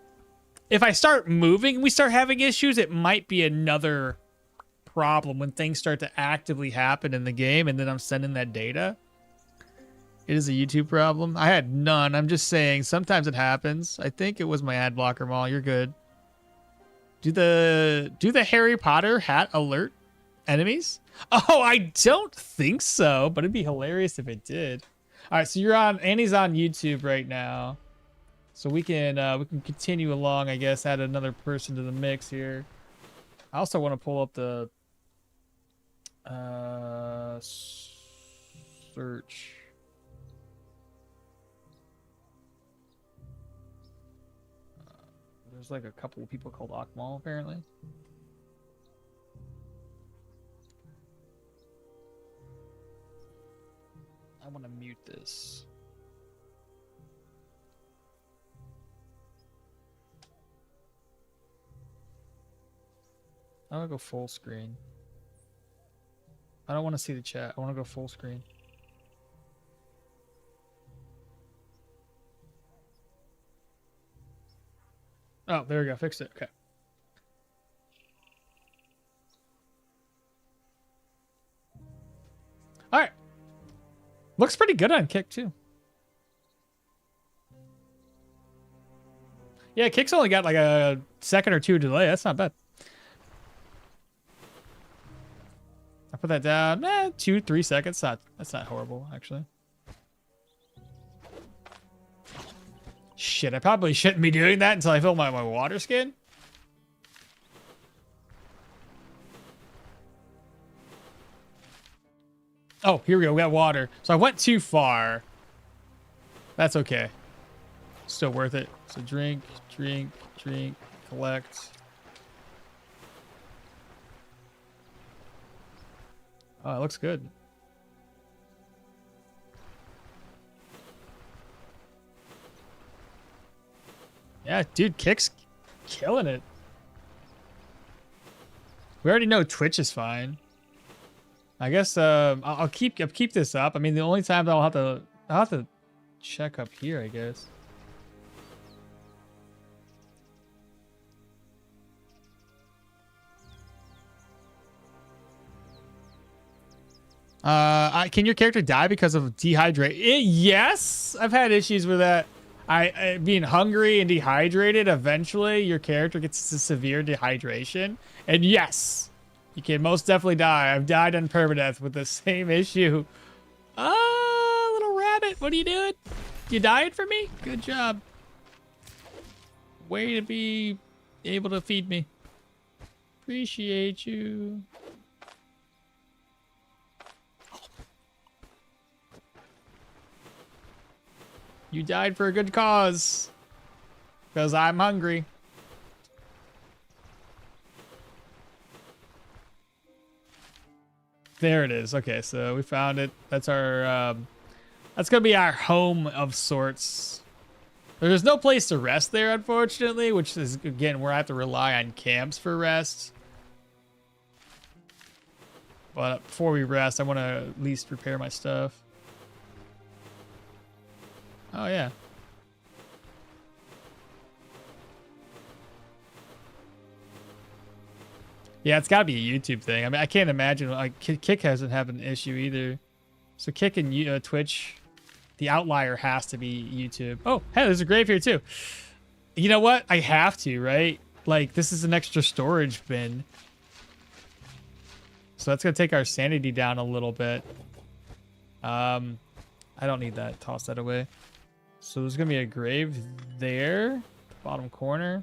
If I start moving and we start having issues, it might be another problem when things start to actively happen in the game and then I'm sending that data. It is a YouTube problem. I had none. I'm just saying sometimes it happens. I think it was my ad blocker mall. You're good. Do the Harry Potter hat alert enemies? Oh, I don't think so, but it'd be hilarious if it did. All right, so Annie's on YouTube right now. So we can continue along, I guess, add another person to the mix here. I also want to pull up the search. There's like a couple of people called Okmall apparently. I want to mute this. I want to go full screen. I don't want to see the chat. I want to go full screen. Oh, there we go. Fixed it. Okay. All right. Looks pretty good on Kick, too. Yeah, Kick's only got like a second or 2 delay. That's not bad. I put that down. 2-3 seconds. That's not horrible, actually. Shit, I probably shouldn't be doing that until I fill my water skin. Oh, here we go. We got water. So I went too far. That's okay. Still worth it. So drink, collect. Oh, it looks good. Yeah, dude, Kick's killing it. We already know Twitch is fine. I guess I'll keep this up. I mean, the only time that I'll have to check up here, I guess. Can your character die because of dehydration? Yes, I've had issues with that. I being hungry and dehydrated. Eventually, your character gets to severe dehydration, and yes, you can most definitely die. I've died on permadeath with the same issue. Little rabbit, what are you doing? You dying for me? Good job. Way to be able to feed me. Appreciate you. You died for a good cause. Because I'm hungry. There it is. Okay, so we found it. That's our, that's gonna be our home of sorts. There's no place to rest there, unfortunately, which is, again, where I have to rely on camps for rest. But before we rest, I want to at least repair my stuff. Oh, yeah. Yeah, it's got to be a YouTube thing. I mean, I can't imagine. Like, Kick hasn't had an issue either. So Kick and Twitch, the outlier has to be YouTube. Oh, hey, there's a grave here too. You know what? I have to, right? Like, this is an extra storage bin. So that's going to take our sanity down a little bit. I don't need that. Toss that away. So there's going to be a grave there. Bottom corner.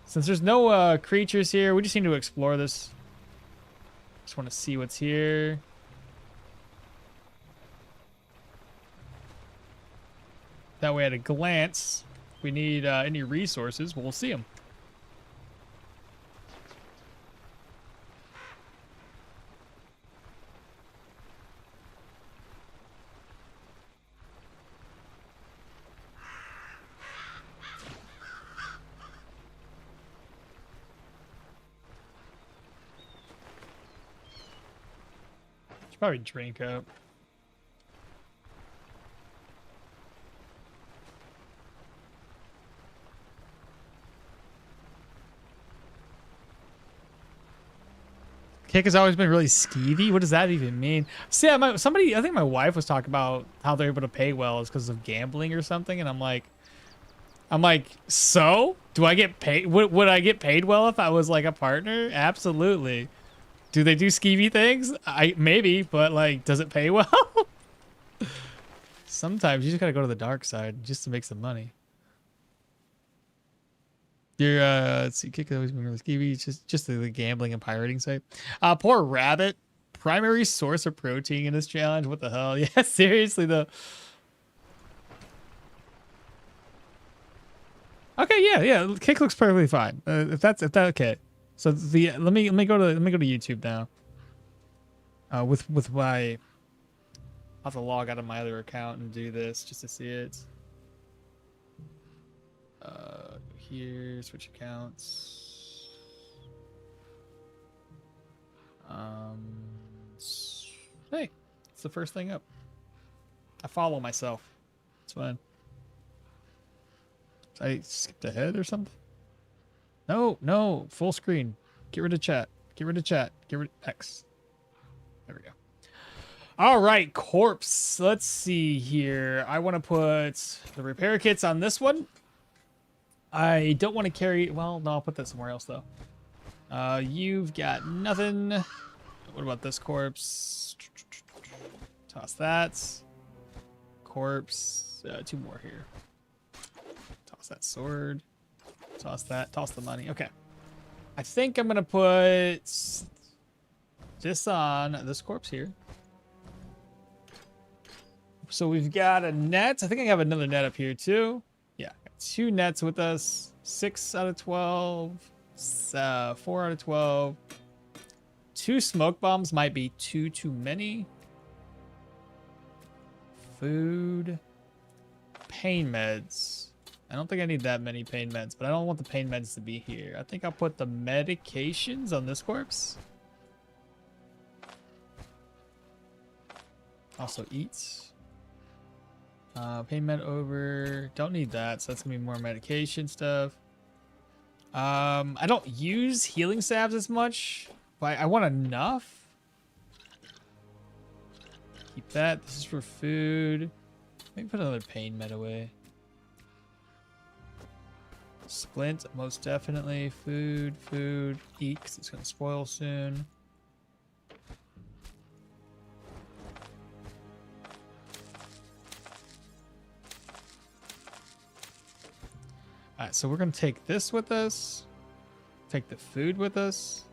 Since there's no creatures here, we just need to explore this. Just want to see what's here. That way, at a glance, if we need any resources, we'll see them. Should probably drink up. Kick has always been really skeevy. What does that even mean? See, I think my wife was talking about how they're able to pay well is because of gambling or something, and I'm like, so do I get paid? Would I get paid well if I was like a partner? Absolutely. Do they do skeevy things? Maybe, but like, does it pay well? Sometimes you just gotta go to the dark side just to make some money. Your let's see, Kick has always been really skeevy. It's just the gambling and pirating site. Poor rabbit. Primary source of protein in this challenge. What the hell? Yeah, seriously though. Okay, yeah. Kick looks perfectly fine. If that okay. So let me go to YouTube now. With my, I'll have to log out of my other account and do this just to see it. Here, switch accounts. Hey, it's the first thing up. I follow myself. It's fine. I skipped ahead or something? No, full screen. Get rid of chat. Get rid of X. There we go. All right, corpse. Let's see here. I want to put the repair kits on this one. I don't want to carry... Well, no, I'll put that somewhere else, though. You've got nothing. What about this corpse? Toss that. Corpse. 2 more here. Toss that sword. Toss that. Toss the money. Okay. I think I'm going to put this on this corpse here. So we've got a net. I think I have another net up here, too. Yeah. 2 nets with us. 6 out of 12. 4 out of 12. 2 smoke bombs might be too many. Food. Pain meds. I don't think I need that many pain meds, but I don't want the pain meds to be here. I think I'll put the medications on this corpse. Also eats. Pain med over. Don't need that, so that's gonna be more medication stuff. I don't use healing salves as much, but I want enough. Keep that. This is for food. Maybe put another pain med away. Splint, most definitely. Food, eat, because it's going to spoil soon. Alright, so we're going to take this with us. Take the food with us.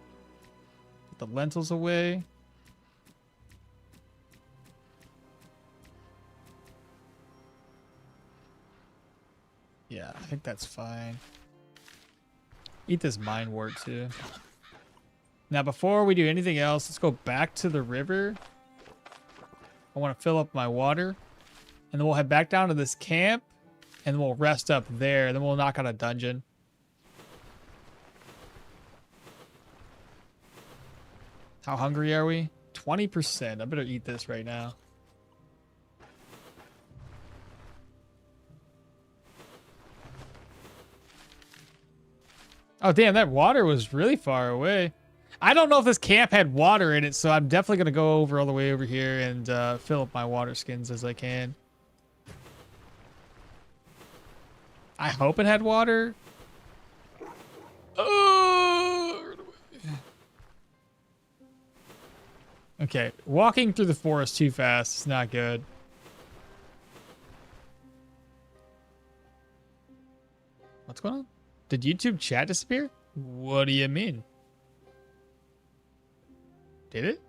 Put the lentils away. Yeah, I think that's fine. Eat this mine wort too. Now, before we do anything else, let's go back to the river. I want to fill up my water. And then we'll head back down to this camp. And then we'll rest up there. Then we'll knock out a dungeon. How hungry are we? 20%. I better eat this right now. Oh, damn, that water was really far away. I don't know if this camp had water in it, so I'm definitely going to go over all the way over here and fill up my water skins as I can. I hope it had water. Oh! Okay, walking through the forest too fast is not good. What's going on? Did YouTube chat disappear? What do you mean? Did it?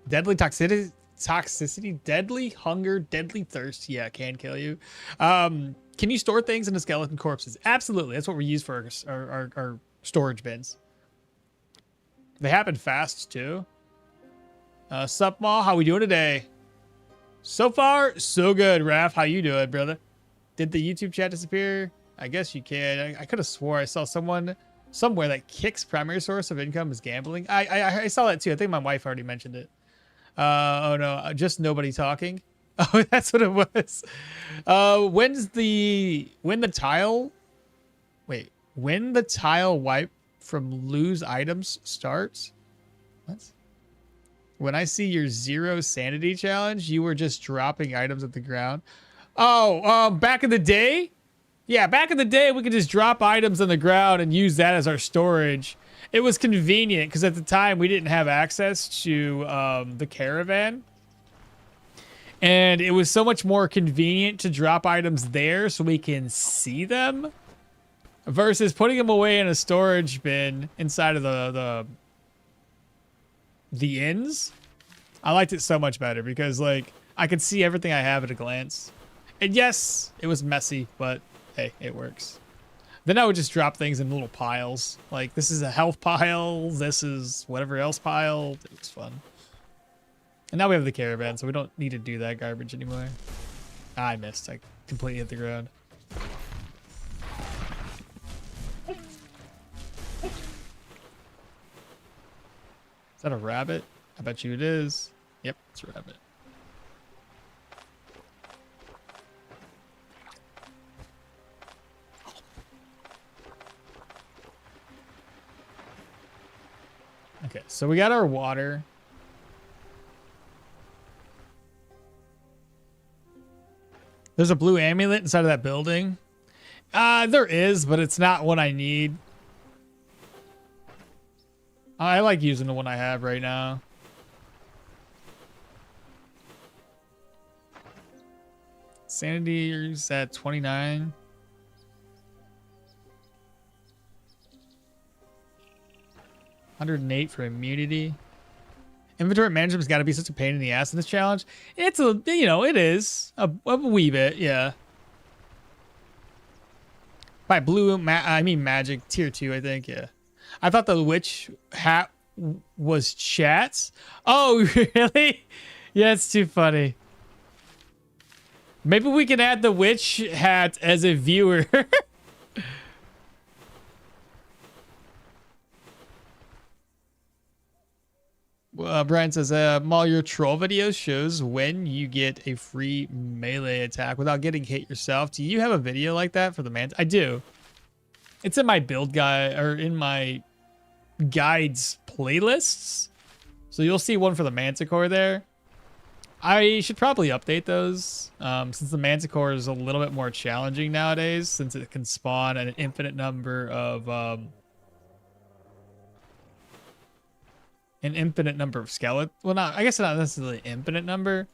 Deadly toxicity, deadly hunger, deadly thirst. Yeah, can kill you. Can you store things into skeleton corpses? Absolutely. That's what we use for our storage bins. They happen fast too. Sup, Ma? How we doing today? So far, so good. Raph, how you doing, brother? Did the YouTube chat disappear? I guess you can. I could have swore I saw someone somewhere that Kick's primary source of income is gambling. I saw that too. I think my wife already mentioned it. Oh no, just nobody talking. Oh, that's what it was. When the tile wipe from lose items starts? What? When I see your 0 sanity challenge, you were just dropping items at the ground. Oh, back in the day? Yeah, back in the day, we could just drop items on the ground and use that as our storage. It was convenient because at the time we didn't have access to the caravan. And it was so much more convenient to drop items there so we can see them versus putting them away in a storage bin inside of the inns. I liked it so much better because like I could see everything I have at a glance. And yes, it was messy, but hey, it works. Then I would just drop things in little piles. Like this is a health pile, this is whatever else pile. It was fun. And now we have the caravan, so we don't need to do that garbage anymore. Ah, I missed. I completely hit the ground. Is that a rabbit? I bet you it is. Yep, it's a rabbit. Okay, so we got our water. There's a blue amulet inside of that building. There is, but it's not what I need. I like using the one I have right now. Sanity is at 29. $108 for immunity. Inventory management's got to be such a pain in the ass in this challenge. It's a, you know, it is a wee bit, yeah. By blue, I mean magic tier 2, I think, yeah. I thought the witch hat was chats. Oh, really? Yeah, it's too funny. Maybe we can add the witch hat as a viewer. Brian says, Maul, your troll video shows when you get a free melee attack without getting hit yourself. Do you have a video like that for the man? I do. It's in my build guide, or in my guides playlists. So you'll see one for the Manticore there. I should probably update those, since the Manticore is a little bit more challenging nowadays, since it can spawn an infinite number of skeletons. Well, not, I guess not necessarily infinite number,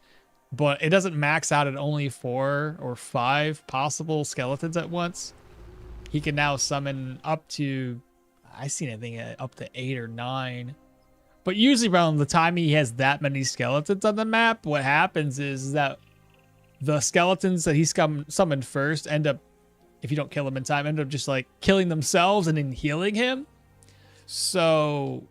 but it doesn't max out at only 4 or 5 possible skeletons at once. He can now summon up to, I've seen anything up to 8 or 9. But usually around the time he has that many skeletons on the map, what happens is that the skeletons that he summoned first end up, if you don't kill them in time, end up just like killing themselves and then healing him. So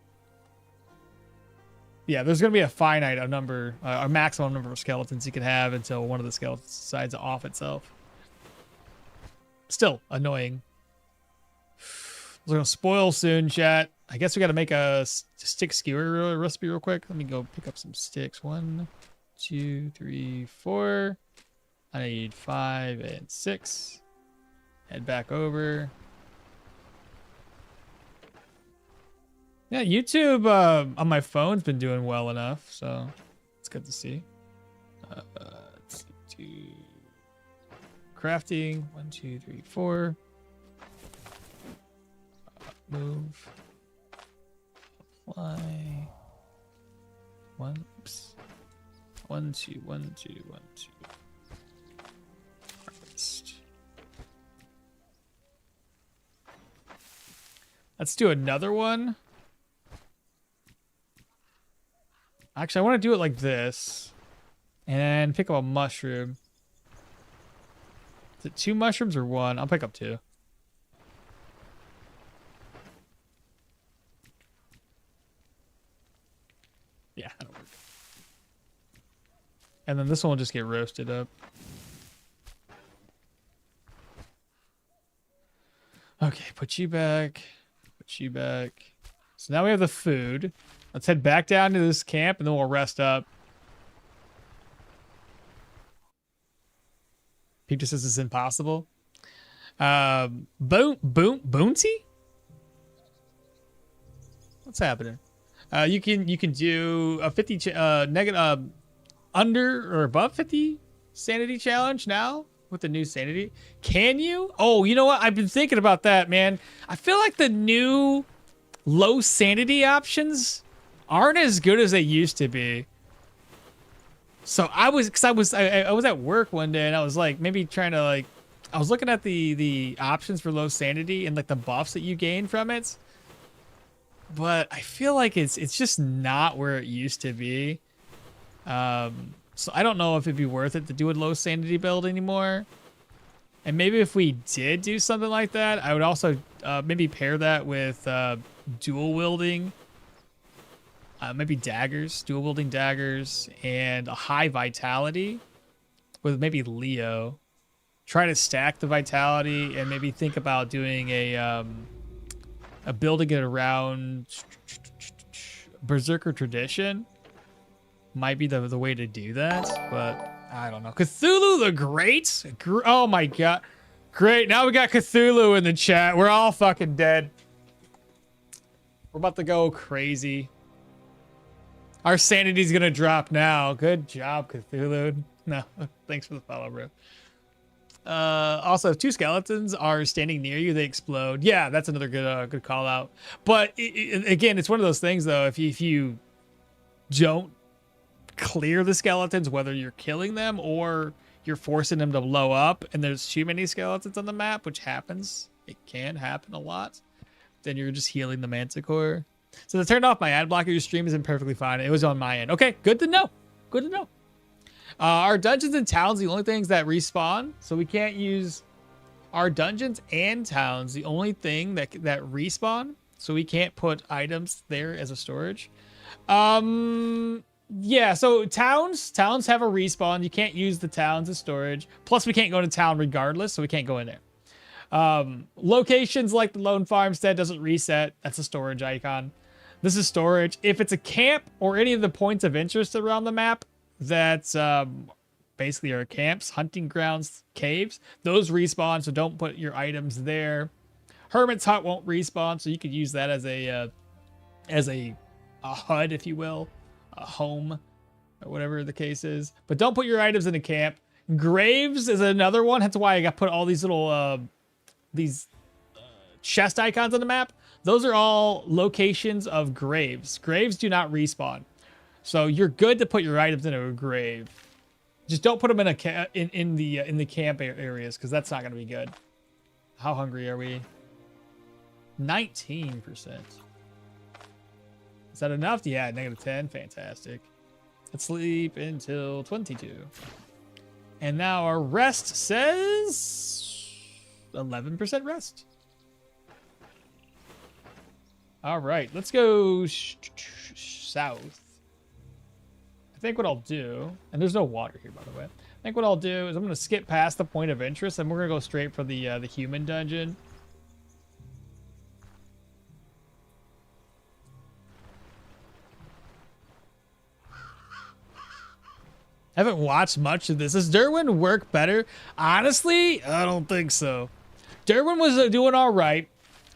yeah, there's going to be a finite number, a maximum number of skeletons you can have until one of the skeletons decides to off itself. Still annoying. We're going to spoil soon, chat. I guess we got to make a stick skewer recipe real quick. Let me go pick up some sticks. 1, 2, 3, 4. I need 5 and 6. Head back over. Yeah, YouTube on my phone's been doing well enough, so it's good to see. Let's see, crafting. 1, 2, 3, 4. Move. Apply. 1, 2, 1, 2, 1, 2. Harvest. Let's do another one. Actually, I want to do it like this. And pick up a mushroom. Is it 2 mushrooms or 1? I'll pick up 2. Yeah, that'll work. And then this one will just get roasted up. Okay, put you back. Put you back. So now we have the food. Let's head back down to this camp and then we'll rest up. Peter says it's impossible. Bounty? What's happening? You can do a 50 negative under or above 50 sanity challenge now with the new sanity. Can you? Oh, you know what? I've been thinking about that, man. I feel like the new low sanity options aren't as good as they used to be. So I was at work one day and I was like maybe trying to like I was looking at the options for low sanity and like the buffs that you gain from it. But I feel like it's just not where it used to be. So I don't know if it'd be worth it to do a low sanity build anymore. And maybe if we did do something like that, I would also maybe pair that with dual wielding. Maybe daggers, dual wielding daggers, and a high vitality with maybe Leo. Try to stack the vitality and maybe think about doing a building it around Berserker tradition. Might be the way to do that, but I don't know. Cthulhu the Great? Oh my god. Great, now we got Cthulhu in the chat. We're all fucking dead. We're about to go crazy. Our sanity's gonna drop now. Good job, Cthulhu. No, thanks for the follow, bro. Also, if 2 skeletons are standing near you, they explode. Yeah, that's another good call out. But again, it's one of those things though. If you don't clear the skeletons, whether you're killing them or you're forcing them to blow up, and there's too many skeletons on the map, which happens, it can happen a lot, then you're just healing the Manticore. So to turn off my ad blocker, your stream isn't perfectly fine. It was on my end. Okay, good to know. Good to know. Our dungeons and towns, the only things that respawn, so we can't use our dungeons and towns. The only thing that respawn, so we can't put items there as a storage. Yeah, so towns have a respawn. You can't use the towns as storage. Plus, we can't go to town regardless, so we can't go in there. Locations like the Lone Farmstead doesn't reset. That's a storage icon. This is storage. If it's a camp or any of the points of interest around the map that's basically are camps, hunting grounds, caves, those respawn, so don't put your items there. Hermit's Hut won't respawn, so you could use that as a HUD, if you will, a home, or whatever the case is. But don't put your items in a camp. Graves is another one. That's why I got put all these little chest icons on the map. Those are all locations of graves. Graves do not respawn, so you're good to put your items into a grave. Just don't put them in a in the camp areas, because that's not going to be good. How hungry are we? 19%. Is that enough? Yeah, -10. Fantastic. Let's sleep until 22. And now our rest says 11% rest. All right, let's go south. I think what I'll do, and there's no water here, by the way. I think what I'll do is I'm going to skip past the point of interest, and we're going to go straight for the human dungeon. I haven't watched much of this. Does Derwin work better? Honestly, I don't think so. Derwin was doing all right.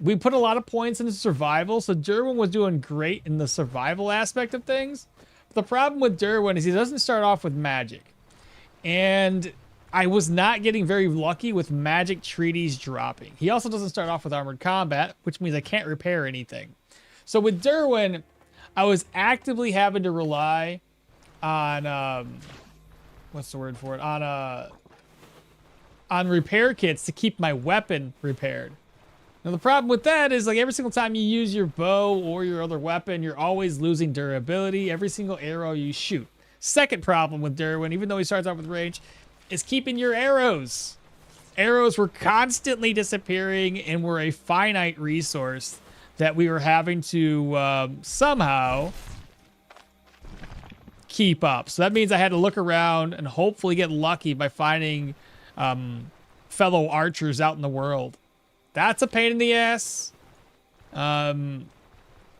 We put a lot of points into survival, so Derwin was doing great in the survival aspect of things. But the problem with Derwin is he doesn't start off with magic. And I was not getting very lucky with magic treaties dropping. He also doesn't start off with armored combat, which means I can't repair anything. So with Derwin, I was actively having to rely on what's the word for it? On repair kits to keep my weapon repaired. Now the problem with that is, like, every single time you use your bow or your other weapon, you're always losing durability every single arrow you shoot. Second problem with Derwin, even though he starts off with range, is keeping your arrows. Arrows were constantly disappearing and were a finite resource that we were having to somehow keep up. So that means I had to look around and hopefully get lucky by finding fellow archers out in the world. That's a pain in the ass.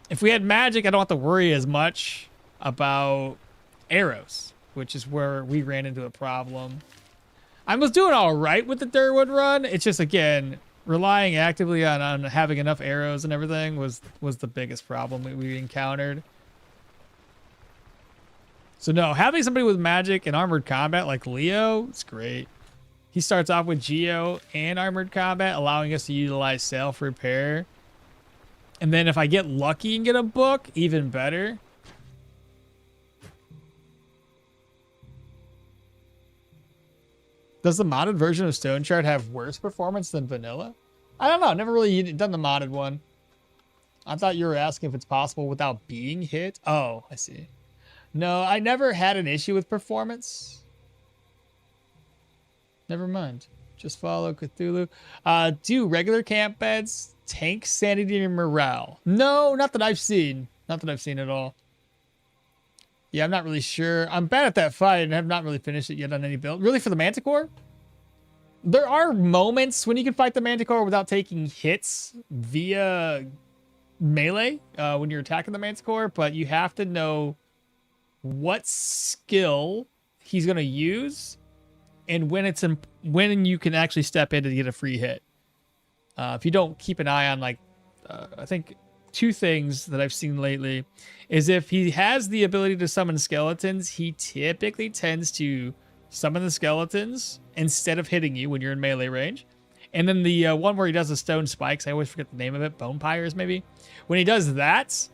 If we had magic, I don't have to worry as much about arrows, which is where we ran into a problem. I was doing all right with the Derwood run. It's just, again, relying actively on having enough arrows and everything was the biggest problem we encountered. So no, having somebody with magic and armored combat like Leo, it's great. He starts off with Geo and armored combat, allowing us to utilize self-repair. And then if I get lucky and get a book, even better. Does the modded version of Stoneshard have worse performance than vanilla? I don't know. Never really done the modded one. I thought you were asking if it's possible without being hit. Oh, I see. No, I never had an issue with performance. Never mind. Just follow Cthulhu. Do regular camp beds tank sanity and morale? No, not that I've seen. Not that I've seen at all. Yeah, I'm not really sure. I'm bad at that fight and have not really finished it yet on any build. Really, for the Manticore? There are moments when you can fight the Manticore without taking hits via melee when you're attacking the Manticore, but you have to know what skill he's going to use and when you can actually step in to get a free hit. If you don't keep an eye on, like, I think two things that I've seen lately is if he has the ability to summon skeletons, he typically tends to summon the skeletons instead of hitting you when you're in melee range. And then the one where he does the stone spikes, I always forget the name of it, bone pyres maybe. When he does that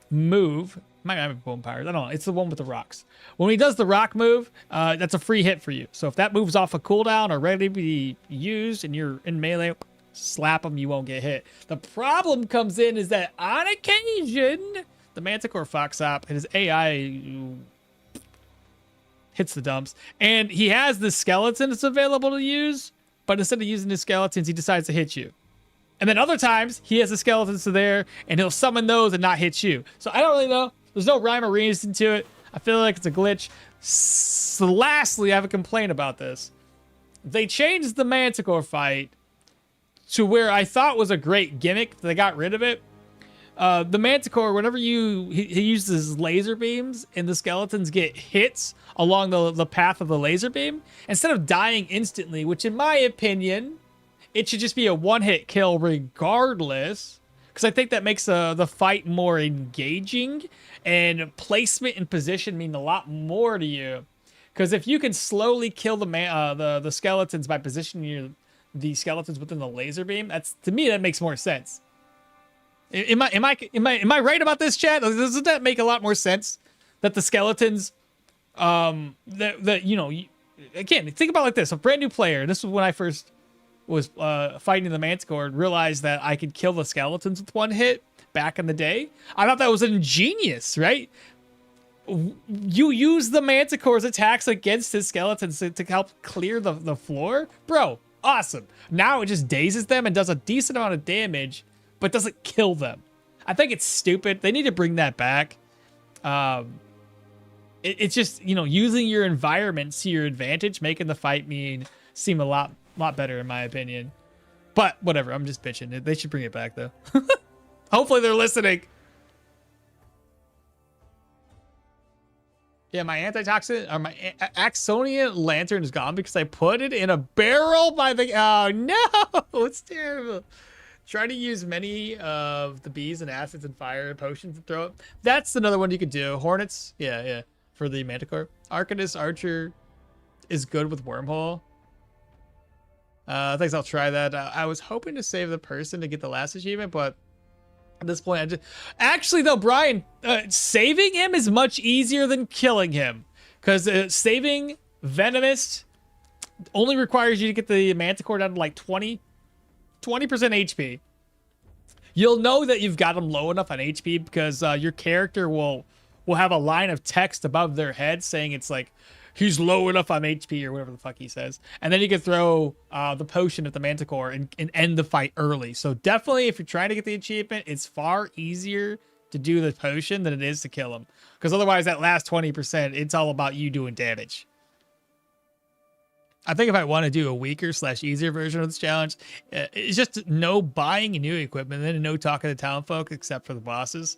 move, might have bone pyres, I don't know, it's the one with the rocks. When he does the rock move, that's a free hit for you. So if that moves off a cooldown or ready to be used and you're in melee, slap him, you won't get hit. The problem comes in is that on occasion, the Manticore fucks up and his AI hits the dumps. And he has the skeletons available to use, but instead of using the skeletons, he decides to hit you. And then other times, he has the skeletons there, and he'll summon those and not hit you. So I don't really know. There's no rhyme or reason to it. I feel like it's a glitch. Lastly, I have a complaint about this. They changed the Manticore fight to where I thought was a great gimmick. They got rid of it. The Manticore, whenever he uses laser beams and the skeletons get hits along the path of the laser beam, instead of dying instantly, which in my opinion, it should just be a one-hit kill regardless, because I think that makes the fight more engaging, and placement and position mean a lot more to you. Because if you can slowly kill the skeletons by positioning the skeletons within the laser beam, to me that makes more sense. Am I right about this, chat? Doesn't that make a lot more sense? That the skeletons, that you know, again, think about it like this: a brand new player. This was when I first was fighting the Manticore and realized that I could kill the skeletons with one hit back in the day. I thought that was ingenious, right? You use the Manticore's attacks against his skeletons to help clear the floor, bro. Awesome. Now it just dazes them and does a decent amount of damage, but doesn't kill them. I think it's stupid. They need to bring that back. It's just, you know, using your environment to your advantage, making the fight seem a lot better in my opinion. But whatever, I'm just bitching. They should bring it back though. Hopefully they're listening. Yeah, my antitoxin or my Axonian lantern is gone because I put it in a barrel by the. Oh no, it's terrible. Try to use many of the bees and acids and fire potions to throw it. That's another one you could do. Hornets, yeah, for the Manticore. Arcanist Archer is good with Wormhole. Thanks, I'll try that. I was hoping to save the person to get the last achievement, but at this point, actually though, Brian, saving him is much easier than killing him, because saving Venomist only requires you to get the Manticore down to like 20% HP. You'll know that you've got them low enough on HP because your character will have a line of text above their head saying it's like, he's low enough on HP or whatever the fuck he says. And then you can throw the potion at the Manticore and end the fight early. So definitely if you're trying to get the achievement, it's far easier to do the potion than it is to kill him. Because otherwise that last 20%, it's all about you doing damage. I think if I want to do a weaker / easier version of this challenge, it's just no buying new equipment and then no talking to town folk except for the bosses.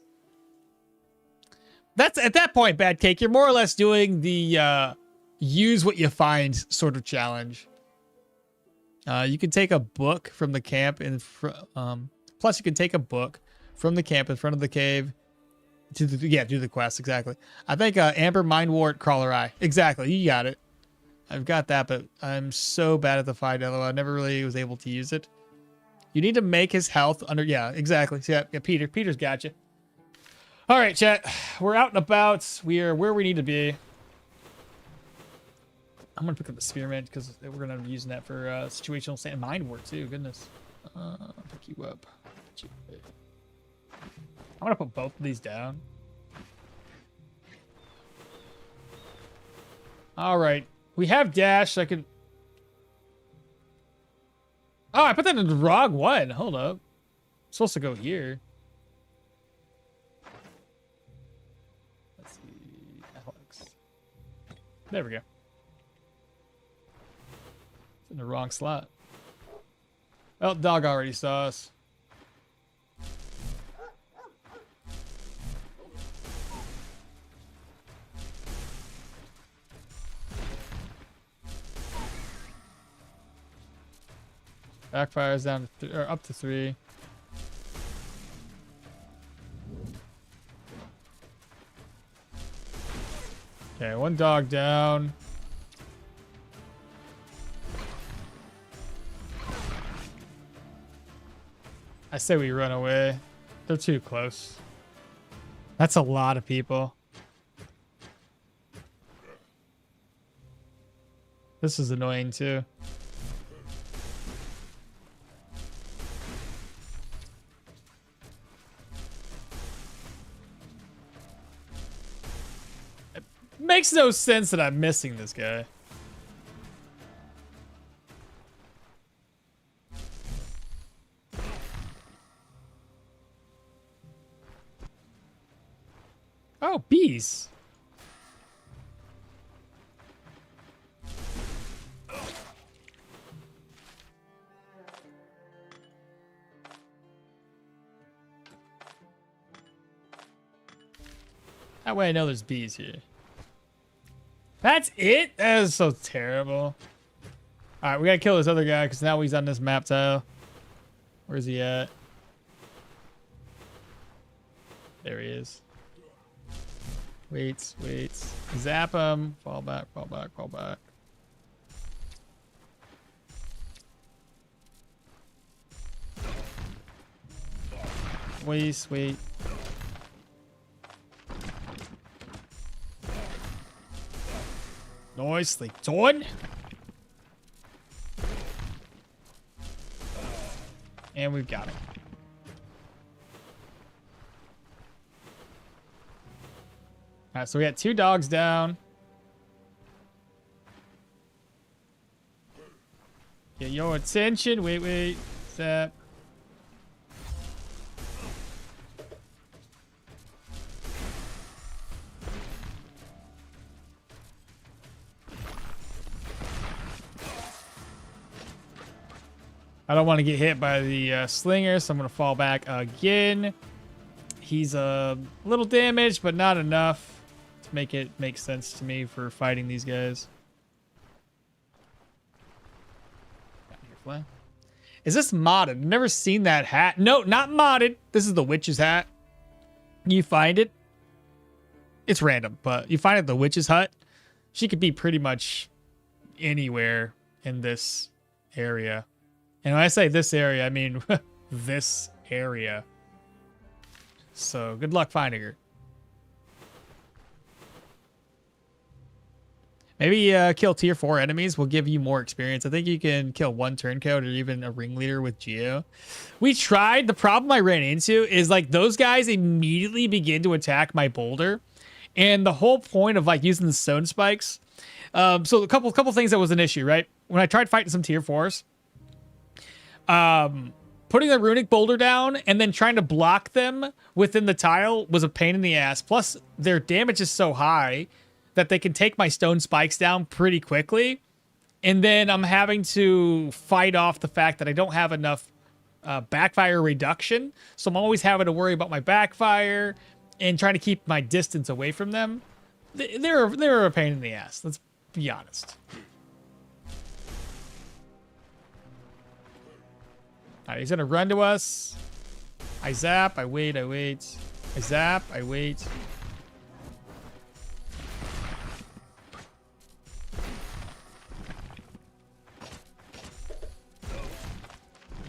That's at that point, Bad Cake, you're more or less doing the use what you find sort of challenge. You can take a book from the camp plus you can take a book from the camp in front of the cave to do the quest. Exactly. I think Amber Mindwort Crawler Eye. Exactly. You got it. I've got that, but I'm so bad at the fight, although I never really was able to use it. You need to make his health under... Yeah, exactly. Yeah, Peter's got you. All right, chat. We're out and about. We are where we need to be. I'm going to pick up the Spearmint because we're going to be using that for situational stand. Mind work, too. Goodness. I'll pick you up. I'm going to put both of these down. All right. We have dash. So I can... Oh, I put that in the wrong one. Hold up. I'm supposed to go here. Let's see. Alex. There we go. It's in the wrong slot. Well, dog already saw us. Backfires down to or up to 3. Okay, one dog down. I say we run away. They're too close. That's a lot of people. This is annoying too. Makes no sense that I'm missing this guy. Oh, bees. That way I know there's bees here. That's it? That is so terrible. Alright, we gotta kill this other guy because now he's on this map tile. Where's he at? There he is. Wait. Zap him. Fall back. Wait. Nicely done. And we've got him. Alright, so we got 2 dogs down. Get your attention. Wait. Zap. I don't want to get hit by the slinger, so I'm going to fall back again. He's a little damaged, but not enough to make it make sense to me for fighting these guys. Is this modded? I've never seen that hat. No, not modded. This is the witch's hat. You find it. It's random, but you find it at the witch's hut. She could be pretty much anywhere in this area. And when I say this area, I mean this area. So good luck finding her. Maybe kill tier 4 enemies will give you more experience. I think you can kill 1 turncoat or even a ringleader with Geo. We tried. The problem I ran into is like those guys immediately begin to attack my boulder. And the whole point of like using the stone spikes. So a couple things that was an issue, right? When I tried fighting some tier 4s, putting the runic boulder down and then trying to block them within the tile was a pain in the ass. Plus, their damage is so high that they can take my stone spikes down pretty quickly. And then I'm having to fight off the fact that I don't have enough backfire reduction. So I'm always having to worry about my backfire and trying to keep my distance away from them. They're a pain in the ass. Let's be honest. All right, he's gonna run to us. I zap, I wait. I zap, I wait.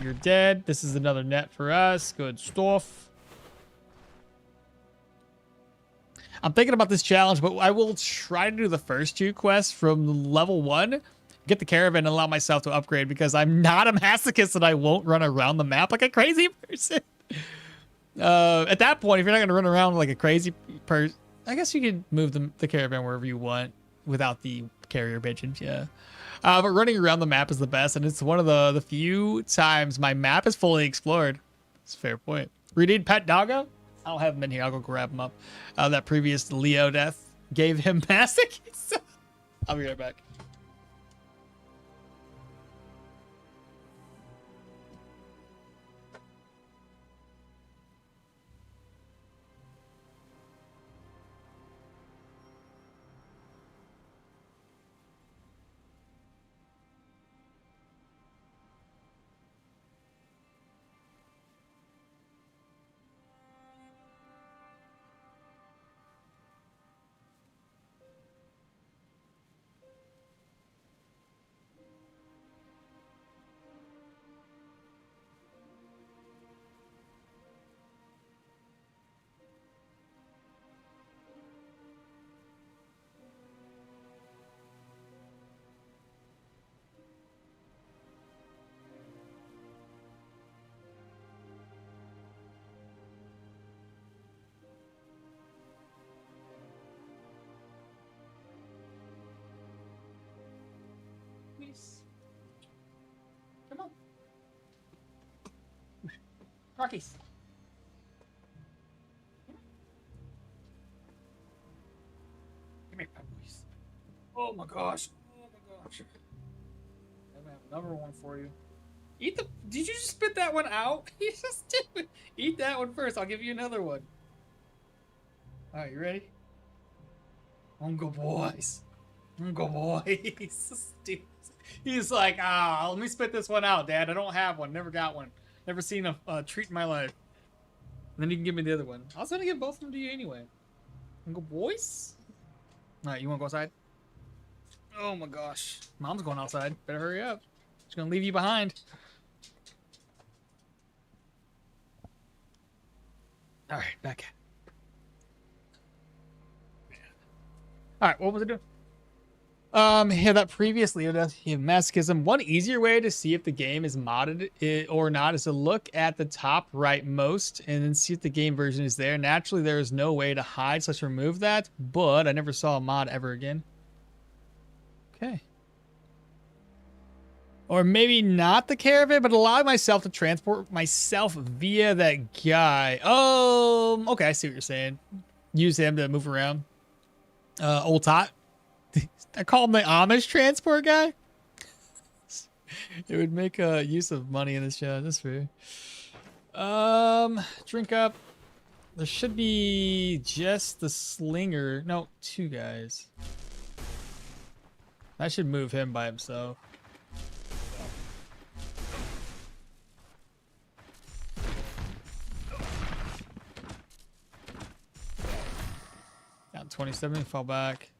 You're dead. This is another net for us. Good stuff. I'm thinking about this challenge, but I will try to do the first 2 quests from level 1. Get the caravan and allow myself to upgrade because I'm not a masochist and I won't run around the map like a crazy person. At that point, if you're not going to run around like a crazy person, I guess you could move the caravan wherever you want without the carrier pigeons, yeah. But running around the map is the best, and it's one of the few times my map is fully explored. It's a fair point. Redeemed Pet Doggo? I don't have him in here. I'll go grab him up. That previous Leo death gave him masochist. I'll be right back. Come on. Rockies. Come here, puppies. Oh my gosh. Oh my gosh. I have another one for you. Eat the. Did you just spit that one out? You just did. Eat that one first. I'll give you another one. All right, you ready? Uncle boys. Uncle boys. Dude. He's like, let me spit this one out, Dad. I don't have one. Never got one. Never seen a treat in my life. And then you can give me the other one. I was gonna give both of them to you anyway. Uncle boys? Alright, you wanna go outside? Oh my gosh. Mom's going outside. Better hurry up. She's gonna leave you behind. Alright, back. Alright, what was it doing? Yeah, that previous Leo death, masochism. One easier way to see if the game is modded or not is to look at the top right most and then see if the game version is there. Naturally, there is no way to hide / remove that, but I never saw a mod ever again. Okay. Or maybe not the caravan, but allow myself to transport myself via that guy. Oh, okay, I see what you're saying. Use him to move around. Old Tot. I call him the Amish transport guy. It would make use of money in this show. That's fair. Drink up. There should be just the slinger. No, 2 guys. I should move him by himself. Down 27, fall back.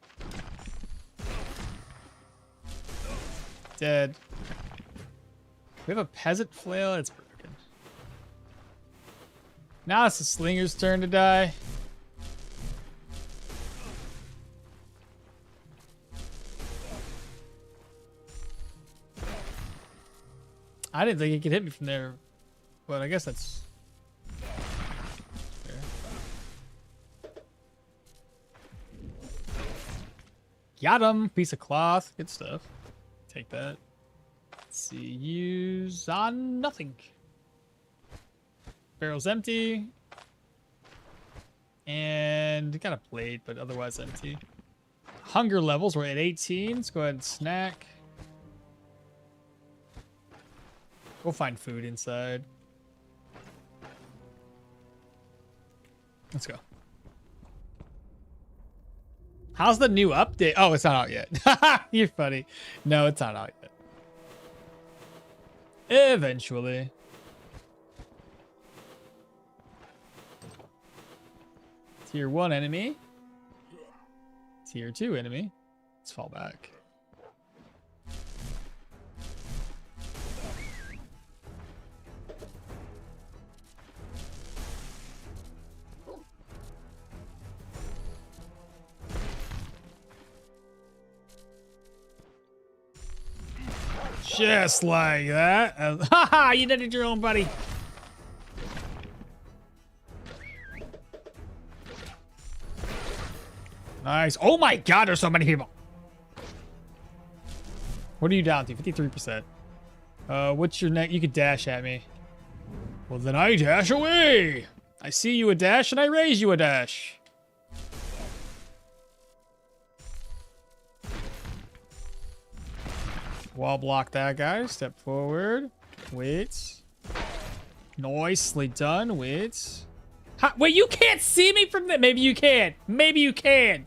Dead. We have a peasant flail. It's broken. Now it's the slinger's turn to die. I didn't think he could hit me from there, but I guess that's fair. Got him. Piece of cloth. Good stuff. Take that. Let's see. Use on nothing. Barrel's empty. And got a plate, but otherwise empty. Hunger levels. We're at 18. Let's go ahead and snack. We'll find food inside. Let's go. How's the new update? Oh, it's not out yet. You're funny. No, it's not out yet. Eventually. Tier 1 enemy. Tier 2 enemy. Let's fall back. Just like that. Haha, you did it your own, buddy. Nice. Oh my god, there's so many people. What are you down to? 53%. What's your neck? You could dash at me. Well, then I dash away. I see you a dash and I raise you a dash. Wall block that guy. Step forward. Wait. Nicely done. Wait. Wait, you can't see me from there. Maybe you can. Maybe you can.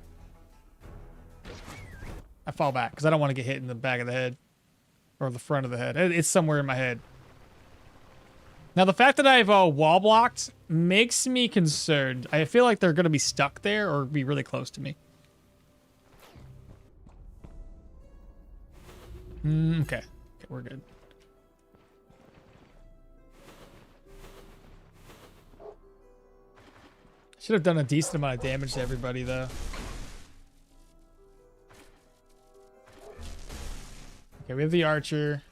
I fall back because I don't want to get hit in the back of the head. Or the front of the head. It's somewhere in my head. Now, the fact that I've wall blocked makes me concerned. I feel like they're going to be stuck there or be really close to me. Okay. Okay, we're good. Should have done a decent amount of damage to everybody, though. Okay, we have the archer.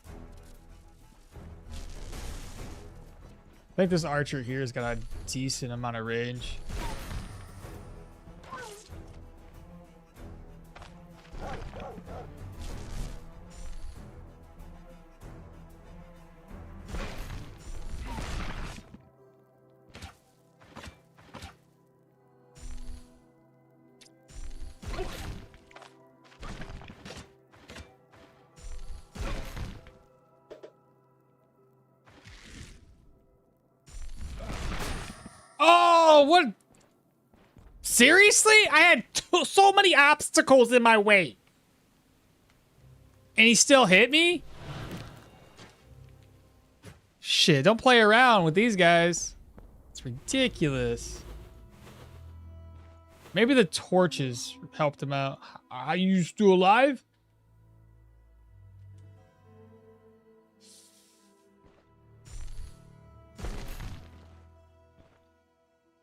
I think this archer here has got a decent amount of range. Oh, what? Seriously? I had so many obstacles in my way. And he still hit me? Shit, don't play around with these guys. It's ridiculous. Maybe the torches helped him out. Are you still alive?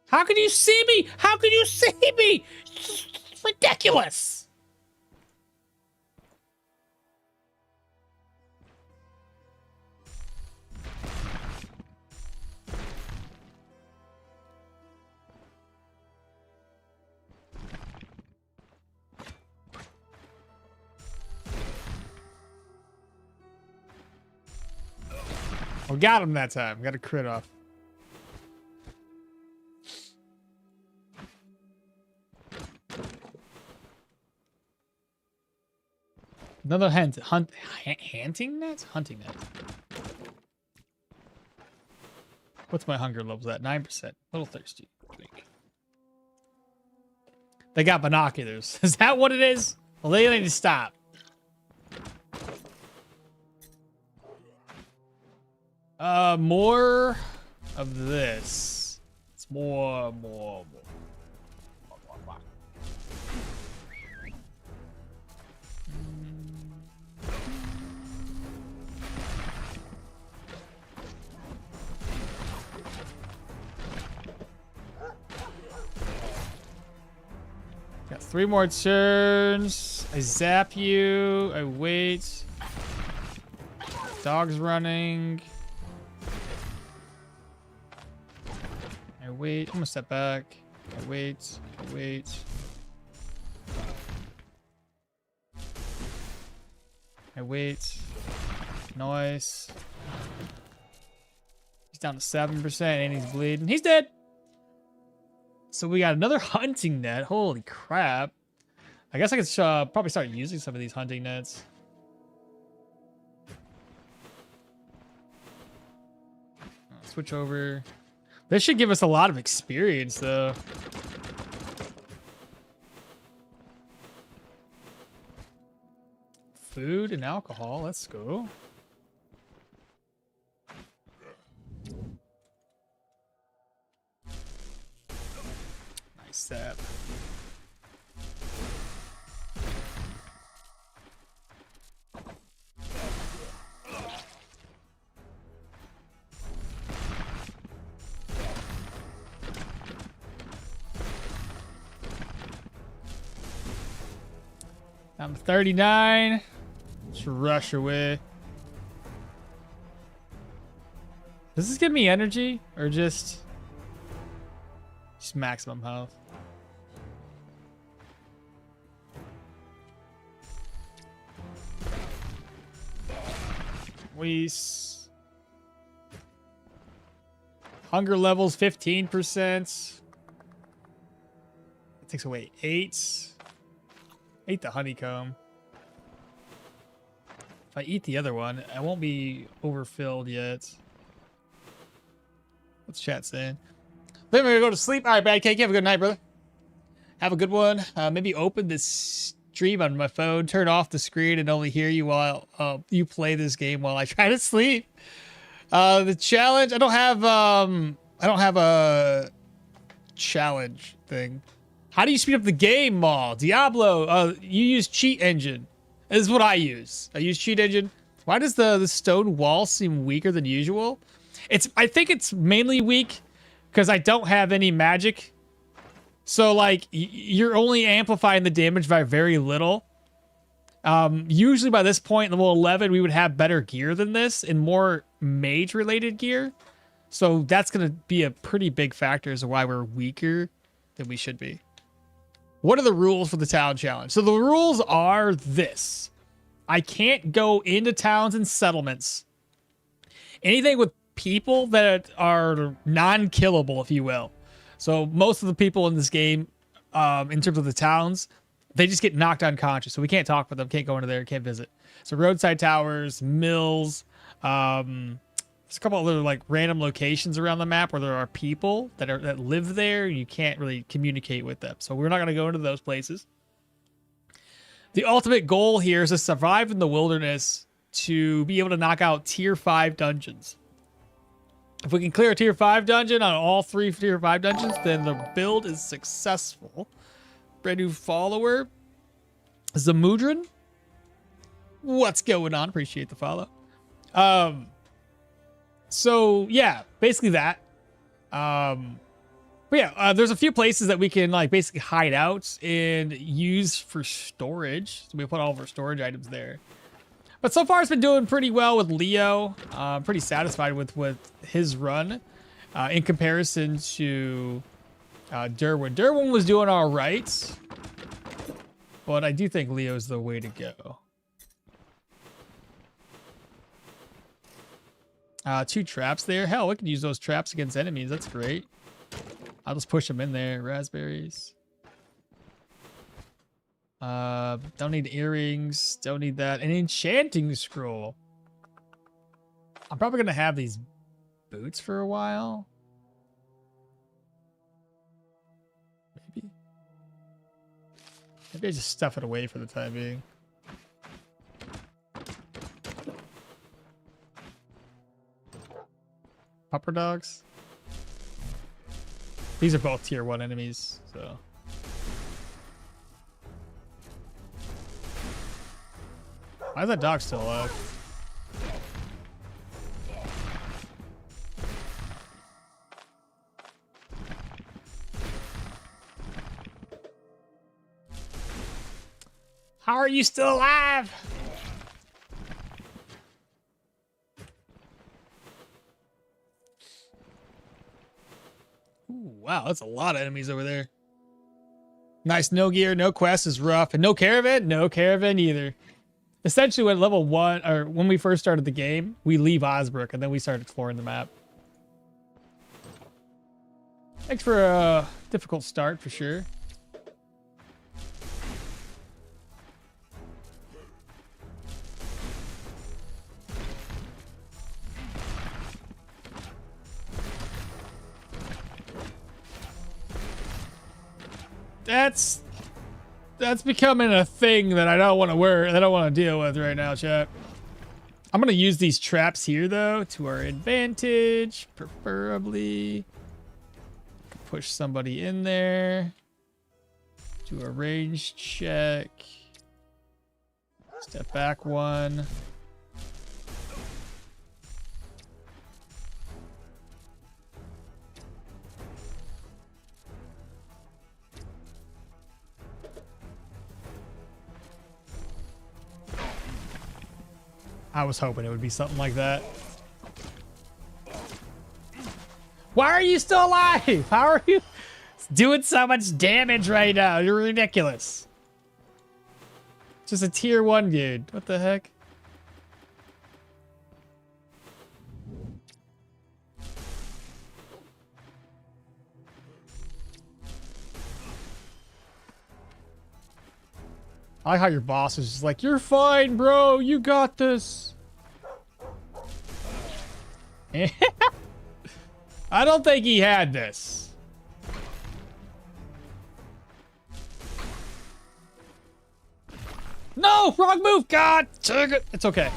How can you see me? How can you see me? It's ridiculous. Oh, got him that time. Got a crit off. Another hunting net? Hunting net. What's my hunger levels at? 9%. A little thirsty. Drink. They got binoculars. Is that what it is? Well, they need to stop. More of this. It's more. Got 3 more turns. I zap you. I wait. Dog's running. I wait. I'm gonna step back. I wait. I wait. I wait. Nice. He's down to 7% and he's bleeding. He's dead. So we got another hunting net. Holy crap. I guess I could probably start using some of these hunting nets. Switch over. This should give us a lot of experience, though. Food and alcohol. Let's go. Nice sap. I'm 39. Let's rush away. Does this give me energy or just maximum health? Hunger levels 15%. It takes away 8. Ate the honeycomb. If I eat the other one, I won't be overfilled yet. What's chat saying? Then we're gonna go to sleep. All right, Bad Cake. Have a good night, brother. Have a good one. Maybe open this stream on my phone, turn off the screen, and only hear you while you play this game while I try to sleep. The challenge. I don't have a challenge thing. How do you speed up the game, Maul? Diablo, you use cheat engine. This is what I use. I use cheat engine. Why does the stone wall seem weaker than usual? I think it's mainly weak because I don't have any magic. So, like, you're only amplifying the damage by very little. Usually by this point in level 11, we would have better gear than this and more mage-related gear. So that's going to be a pretty big factor as to why we're weaker than we should be. What are the rules for the town challenge? So the rules are this. I can't go into towns and settlements. Anything with people that are non-killable, if you will. So most of the people in this game, in terms of the towns, they just get knocked unconscious. So we can't talk with them, can't go into there, can't visit. So roadside towers, mills, There's a couple other like random locations around the map where there are people that live there. You can't really communicate with them, so we're not gonna go into those places. The ultimate goal here is to survive in the wilderness to be able to knock out tier 5 dungeons. If we can clear a tier 5 dungeon on all 3 tier 5 dungeons, then the build is successful. Brand new follower, Zamudran. What's going on? Appreciate the follow. So yeah, basically that. But yeah, there's a few places that we can like basically hide out and use for storage. So we put all of our storage items there. But so far it's been doing pretty well with Leo. I'm pretty satisfied with his run in comparison to Derwin. Derwin was doing all right, but I do think Leo's the way to go. 2 traps there. Hell, we can use those traps against enemies. That's great. I'll just push them in there. Raspberries. Don't need earrings. Don't need that. An enchanting scroll. I'm probably going to have these boots for a while. Maybe. Maybe I just stuff it away for the time being. Pupper dogs. These are both tier 1 enemies, so. Why is that dog still alive? How are you still alive? Ooh, wow, that's a lot of enemies over there. Nice, no gear, no quest is rough, and no caravan? No caravan either. Essentially, at level 1, or when we first started the game, we leave Osbrook, and then we start exploring the map. Thanks for a difficult start, for sure. That's becoming a thing that I don't want to wear, that I don't want to deal with right now, chat. I'm going to use these traps here, though, to our advantage, preferably. Push somebody in there. Do a range check. Step back 1. I was hoping it would be something like that. Why are you still alive? How are you doing so much damage right now? You're ridiculous. Just a tier 1 dude. What the heck? I like how your boss is just like, you're fine, bro. You got this. I don't think he had this. No, wrong move. God, it's okay.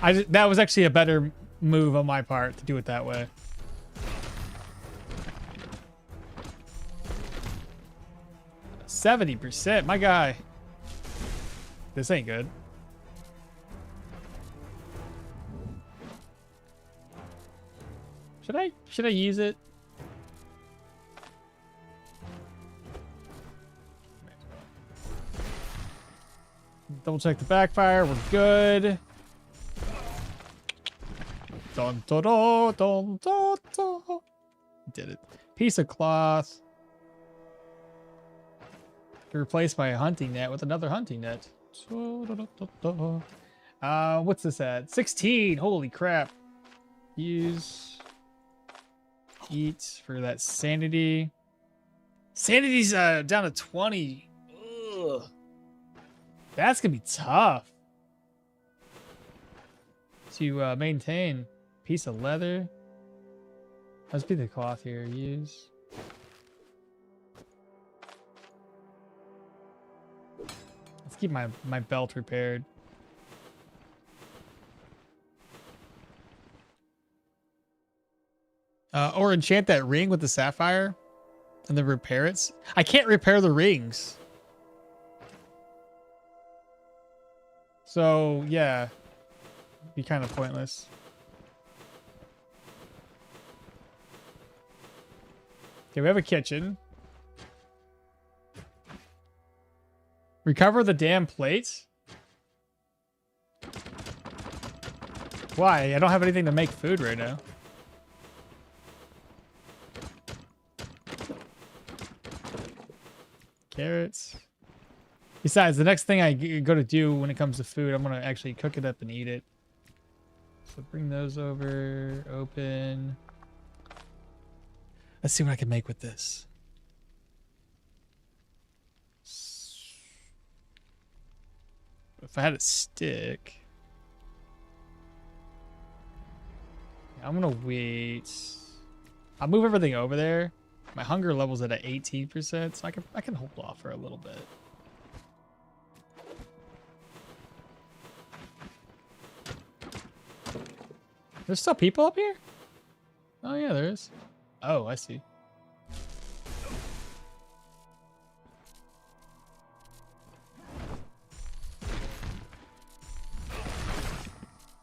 That was actually a better move on my part to do it that way. %, my guy. This ain't good. Should I use it? Double check the backfire. We're good. Dun, dun, dun, dun, dun, dun. Did it. Piece of cloth. To replace my hunting net with another hunting net. What's this at? 16. Holy crap. Use. Eat for that sanity. Sanity's down to 20. Ugh. That's gonna be tough to maintain. piece of leather. Must be the cloth here. Use. Let's keep my belt repaired. Or enchant that ring with the sapphire and then repair it. I can't repair the rings. So, yeah. Be kind of pointless. Okay, we have a kitchen. Recover the damn plates? Why? I don't have anything to make food right now. Carrots. Besides, the next thing I go to do when it comes to food, I'm going to actually cook it up and eat it. So bring those over. Open. Let's see what I can make with this. If I had a stick... I'm going to wait. I'll move everything over there. My hunger level's at 18%, so I can hold off for a little bit. There's still people up here? Oh yeah, there is. Oh, I see.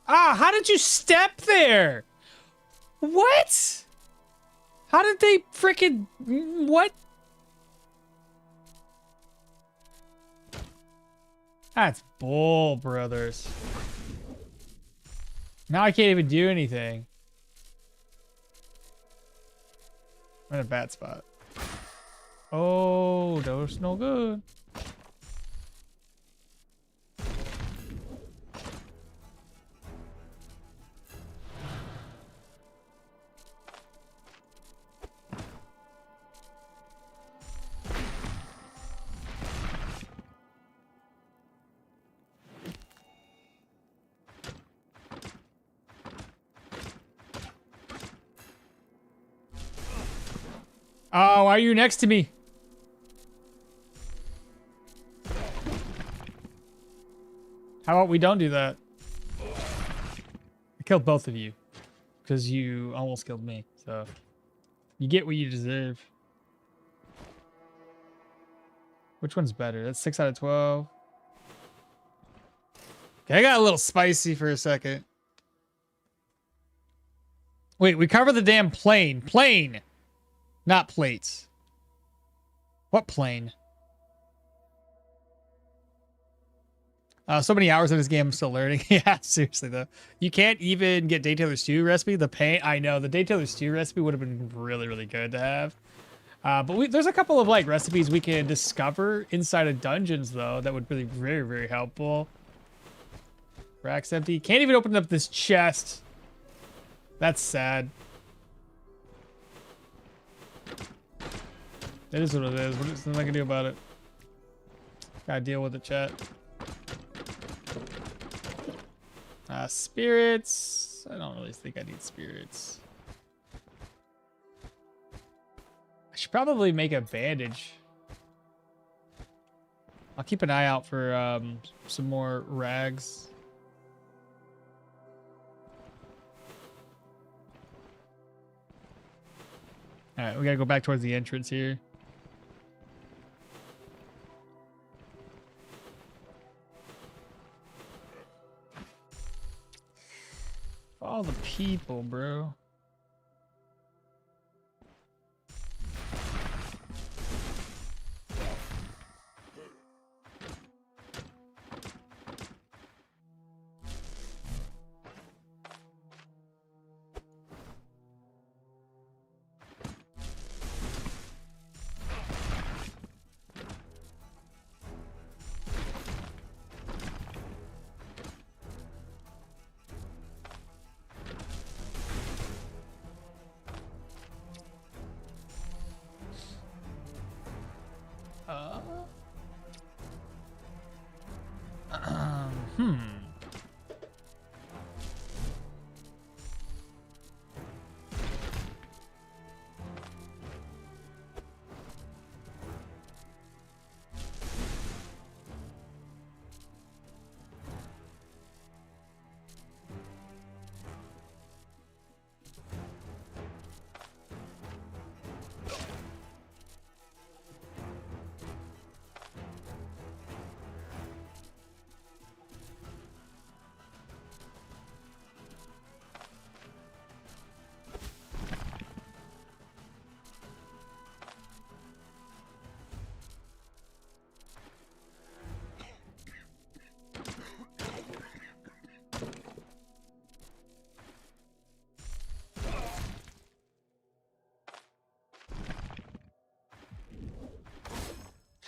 Ah, how did you step there? What? How did they frickin' what? That's bull, brothers. Now I can't even do anything. I'm in a bad spot. Oh, that was no good. Oh, why are you next to me? How about we don't do that? I killed both of you. Because you almost killed me. So, you get what you deserve. Which one's better? That's 6 out of 12. Okay, I got a little spicy for a second. Wait, we cover the damn plane. Plane! Not plates. What plane? So many hours in this game, I'm still learning. Yeah, seriously though. You can't even get Day Taylor Stew recipe. The pain, I know. The Day Taylor Stew recipe would have been really, really good to have. But there's a couple of like recipes we can discover inside of dungeons though that would be very, very helpful. Rack's empty. Can't even open up this chest. That's sad. It is what it is. There's nothing I can do about it. Gotta deal with it, chat. Spirits. I don't really think I need spirits. I should probably make a bandage. I'll keep an eye out for some more rags. All right, we gotta go back towards the entrance here. All the people, bro.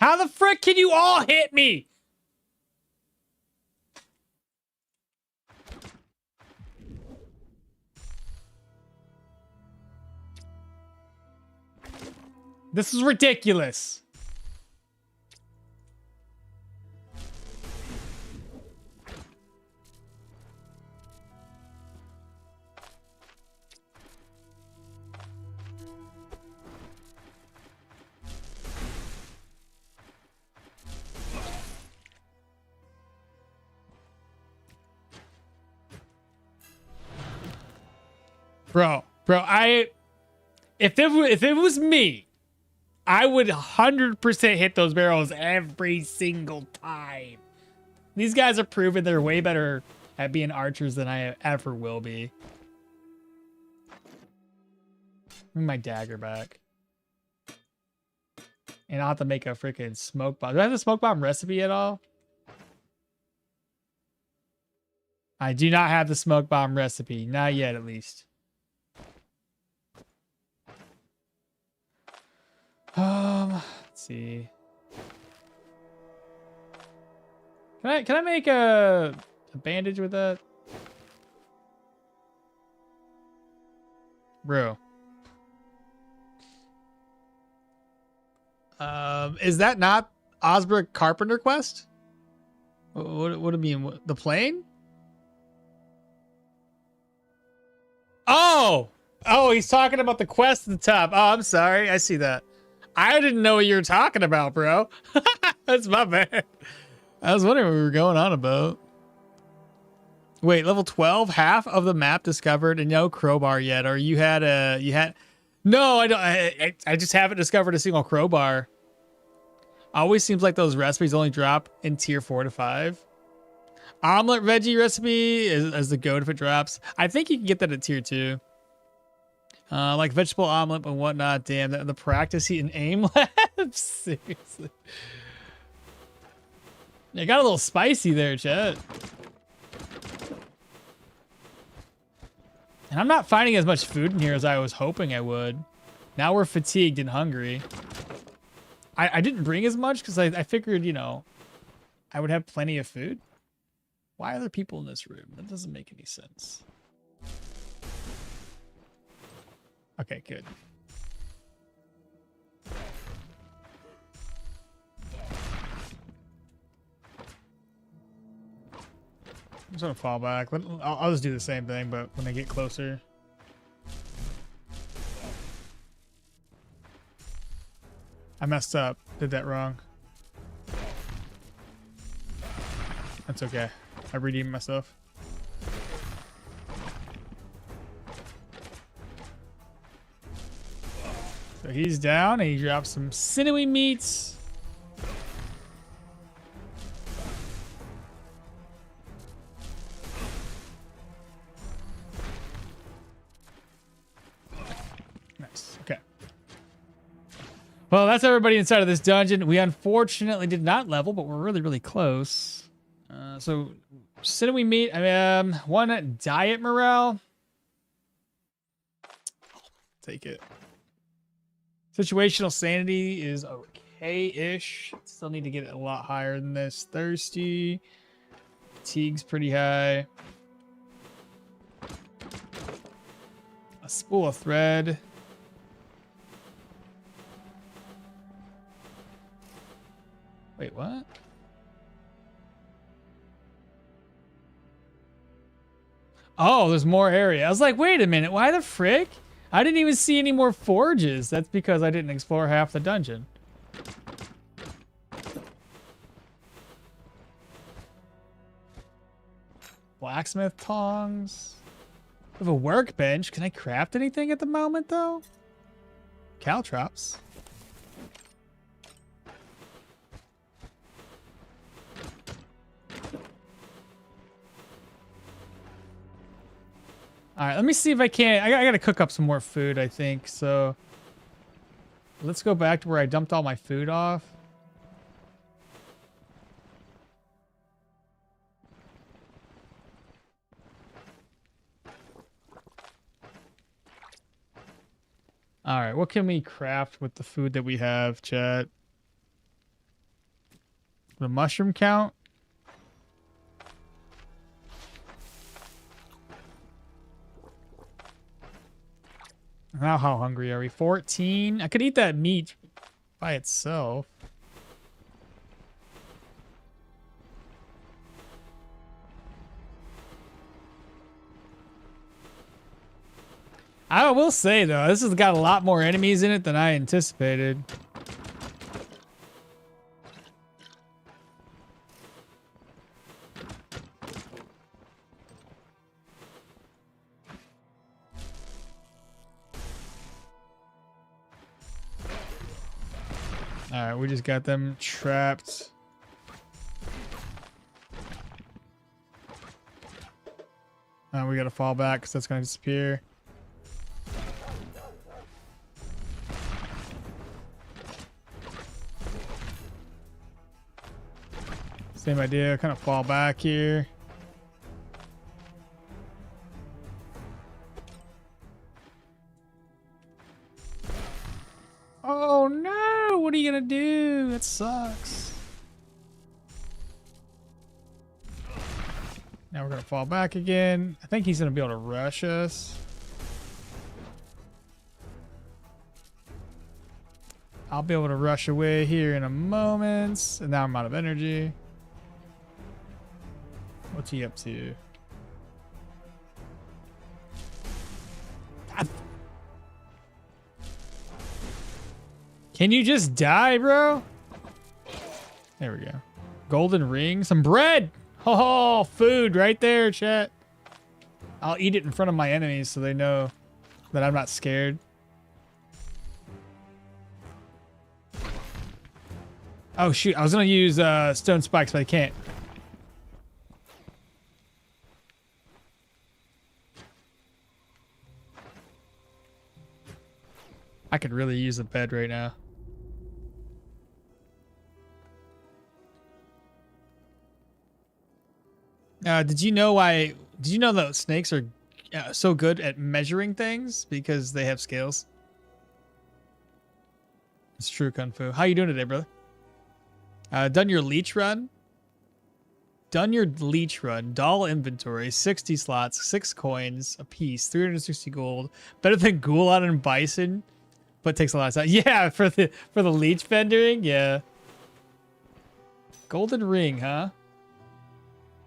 How the frick can you all hit me? This is ridiculous. Bro, if it was me, I would 100% hit those barrels every single time. These guys are proven they're way better at being archers than I ever will be. Bring my dagger back. And I'll have to make a freaking smoke bomb. Do I have the smoke bomb recipe at all? I do not have the smoke bomb recipe. Not yet, at least. Let's see. Can I make a bandage with that? Bro. Is that not Osbrook Carpenter quest? What do you mean? The plane? Oh! Oh, he's talking about the quest at the top. Oh, I'm sorry. I see that. I didn't know what you were talking about, bro. That's my bad. I was wondering what we were going on about. Wait, level 12, half of the map discovered and no crowbar yet. Or you had no, I don't. I just haven't discovered a single crowbar. Always seems like those recipes only drop in tier 4 to 5. Omelet veggie recipe is the goat if it drops. I think you can get that at tier 2. Like vegetable omelet and whatnot. Damn, the practice heat and aim labs. Seriously. It got a little spicy there, chat. And I'm not finding as much food in here as I was hoping I would. Now we're fatigued and hungry. I didn't bring as much because I figured, you know, I would have plenty of food. Why are there people in this room? That doesn't make any sense. Okay, good. I'm just gonna fall back. I'll just do the same thing, but when they get closer. I messed up. Did that wrong. That's okay. I redeemed myself. So he's down and he drops some sinewy meats. Nice. Okay. Well, that's everybody inside of this dungeon. We unfortunately did not level, but we're really, really close. So sinewy meat. One diet morale. Take it. Situational sanity is okay-ish. Still need to get a lot higher than this. Thirsty. Fatigue's pretty high. A spool of thread. Wait, what? Oh, there's more area. I was like, wait a minute. Why the frick? I didn't even see any more forges. That's because I didn't explore half the dungeon. Blacksmith tongs. I have a workbench. Can I craft anything at the moment, though? Caltrops. All right, let me see if I can. I gotta cook up some more food, I think. So let's go back to where I dumped all my food off. All right, what can we craft with the food that we have, chat? The mushroom count. Now how hungry are we? 14? I could eat that meat by itself. I will say, though, this has got a lot more enemies in it than I anticipated. Alright, we just got them trapped. We gotta fall back because that's gonna disappear. Same idea, kind of fall back here. Oh no, what are you gonna do? That sucks. Now we're gonna fall back again. I think he's gonna be able to rush us. I'll be able to rush away here in a moment. And now I'm out of energy. What's he up to? Can you just die, bro? There we go. Golden ring, some bread. Oh, food right there, chat. I'll eat it in front of my enemies so they know that I'm not scared. Oh shoot, I was gonna use stone spikes, but I can't. I could really use a bed right now. Did you know that snakes are so good at measuring things because they have scales? It's true, Kung Fu. How you doing today, brother? Done your leech run? Done your leech run. Doll inventory, 60 slots, 6 coins a piece, 360 gold. Better than Ghoulon and Bison, but takes a lot of time. Yeah, for the leech vendoring, yeah. Golden ring, huh?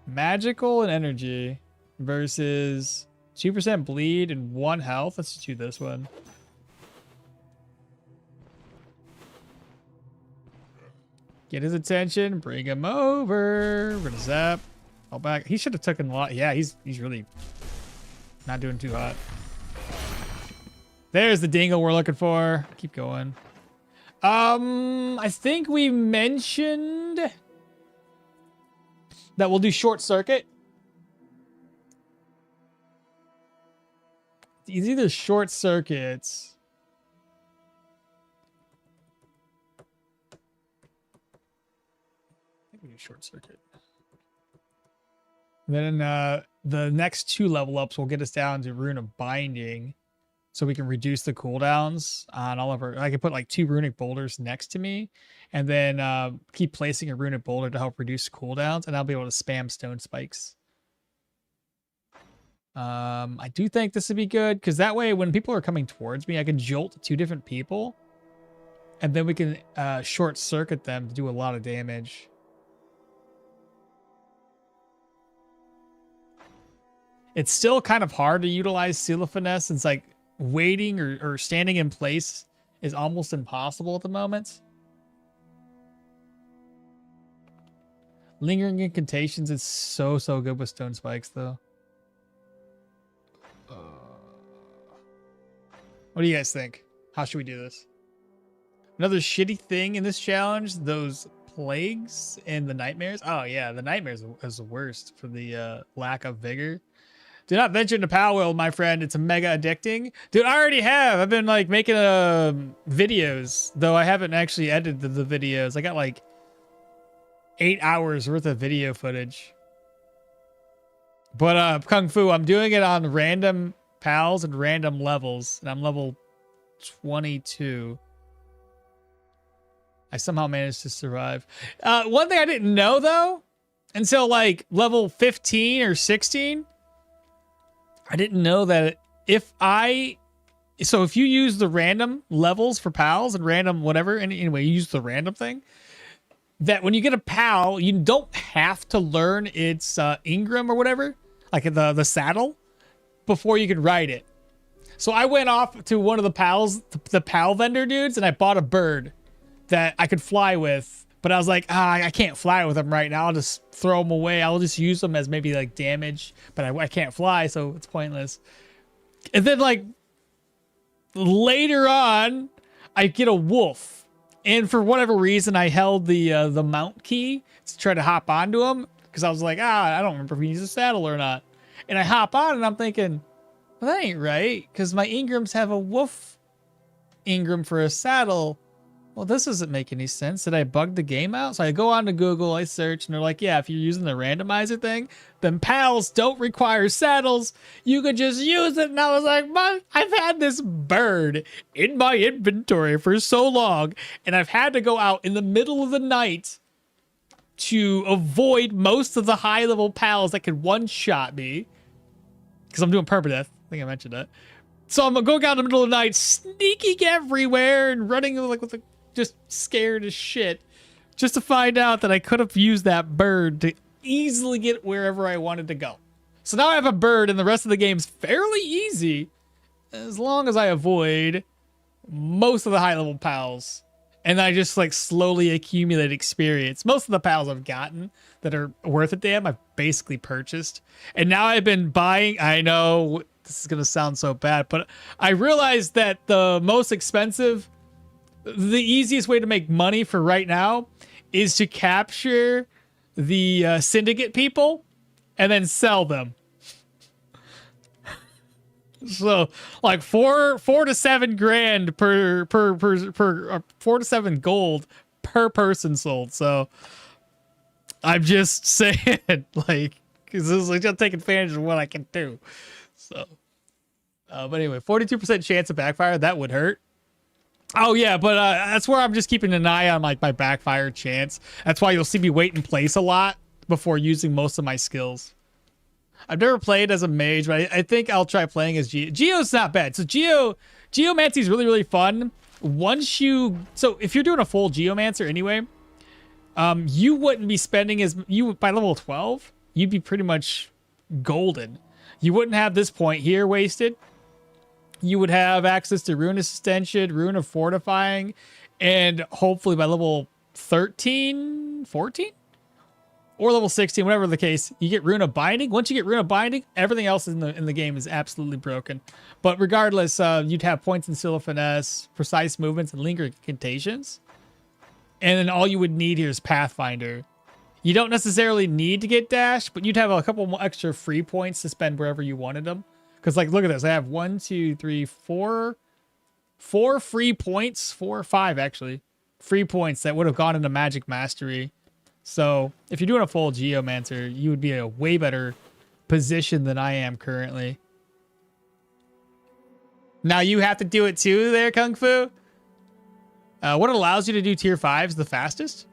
Magical and energy versus 2% bleed and 1 health. Let's just do this one. Get his attention. Bring him over. We're gonna zap. All back. He should have taken a lot. Yeah, he's really not doing too hot. There's the dingle we're looking for. Keep going. I think we mentioned that we'll do short circuit. It's either short circuits. Short circuit. And then the next 2 level ups will get us down to Rune of Binding, so we can reduce the cooldowns on all of our. I can put like 2 runic boulders next to me, and then keep placing a runic boulder to help reduce cooldowns, and I'll be able to spam stone spikes. I do think this would be good because that way, when people are coming towards me, I can jolt 2 different people, and then we can short circuit them to do a lot of damage. It's still kind of hard to utilize Seal of Finesse since like waiting or standing in place is almost impossible at the moment. Lingering incantations is so good with stone spikes though. What do you guys think? How should we do this? Another shitty thing in this challenge, those plagues and the nightmares. Oh yeah, the nightmares is the worst for the lack of vigor. Do not venture into Powell, my friend. It's mega addicting. Dude, I already have. I've been like making videos, though I haven't actually edited the videos. I got like 8 hours worth of video footage. But Kung Fu, I'm doing it on random pals and random levels, and I'm level 22. I somehow managed to survive. One thing I didn't know though, until like level 15 or 16, I didn't know that if you use the random levels for pals and random whatever, and anyway, you use the random thing, that when you get a pal, you don't have to learn its Ingram or whatever, like the saddle, before you can ride it. So I went off to one of the pals, the pal vendor dudes, and I bought a bird that I could fly with. But I was like, I can't fly with them right now. I'll just throw them away. I'll just use them as maybe like damage, but I can't fly, so it's pointless. And then like later on, I get a wolf, and for whatever reason, I held the mount key to try to hop onto him because I was like, I don't remember if he needs a saddle or not. And I hop on, and I'm thinking, well, that ain't right, because my Ingrams have a wolf Ingram for a saddle. Well, this doesn't make any sense. Did I bug the game out? So I go on to Google, I search, and they're like, yeah, if you're using the randomizer thing, then pals don't require saddles. You could just use it. And I was like, man, I've had this bird in my inventory for so long, and I've had to go out in the middle of the night to avoid most of the high-level pals that could one-shot me, because I'm doing permadeath. I think I mentioned that. So I'm going out in the middle of the night, sneaking everywhere and running like with just scared as shit, just to find out that I could have used that bird to easily get wherever I wanted to go. So now I have a bird, and the rest of the game's fairly easy as long as I avoid most of the high-level pals. And I just like slowly accumulate experience. Most of the pals I've gotten that are worth a damn, I've basically purchased. And now I've been buying, I know this is going to sound so bad, but I realized that the most expensive, the easiest way to make money for right now is to capture the syndicate people and then sell them. So like four to $7 grand per 4 to 7 gold per person sold. So I'm just saying, like, because this is like just taking advantage of what I can do. So, but anyway, 42% chance of backfire. That would hurt. Oh yeah, but that's where I'm just keeping an eye on like my backfire chance. That's why you'll see me wait in place a lot before using most of my skills. I've never played as a mage, but I think I'll try playing as Geo. Geo's not bad. So Geomancy is really, really fun. So if you're doing a full Geomancer anyway, you wouldn't be spending by level 12, you'd be pretty much golden. You wouldn't have this point here wasted. You would have access to Rune Extension, Rune of Fortifying, and hopefully by level 13, 14? Or level 16, whatever the case, you get Rune of Binding. Once you get Rune of Binding, everything else in the game is absolutely broken. But regardless, you'd have points in Seal of Finesse, precise movements, and lingering incantations. And then all you would need here is Pathfinder. You don't necessarily need to get Dash, but you'd have a couple more extra free points to spend wherever you wanted them. Because, like, look at this. I have 1, 2, 3, 4 free points. 4 or 5, actually. Free points that would have gone into Magic Mastery. So if you're doing a full Geomancer, you would be in a way better position than I am currently. Now you have to do it too there, Kung Fu? What allows you to do tier 5s the fastest?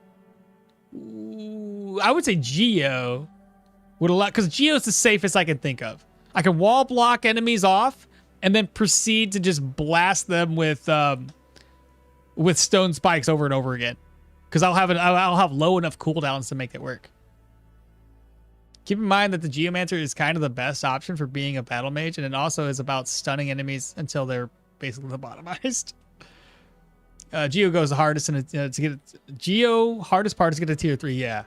Ooh, I would say Geo would allow, because Geo's the safest I can think of. I can wall block enemies off and then proceed to just blast them with stone spikes over and over again. Because I'll have low enough cooldowns to make it work. Keep in mind that the Geomancer is kind of the best option for being a battle mage, and it also is about stunning enemies until they're basically lobotomized. Geo goes the hardest, and to get Geo hardest part is to get a tier 3. Yeah.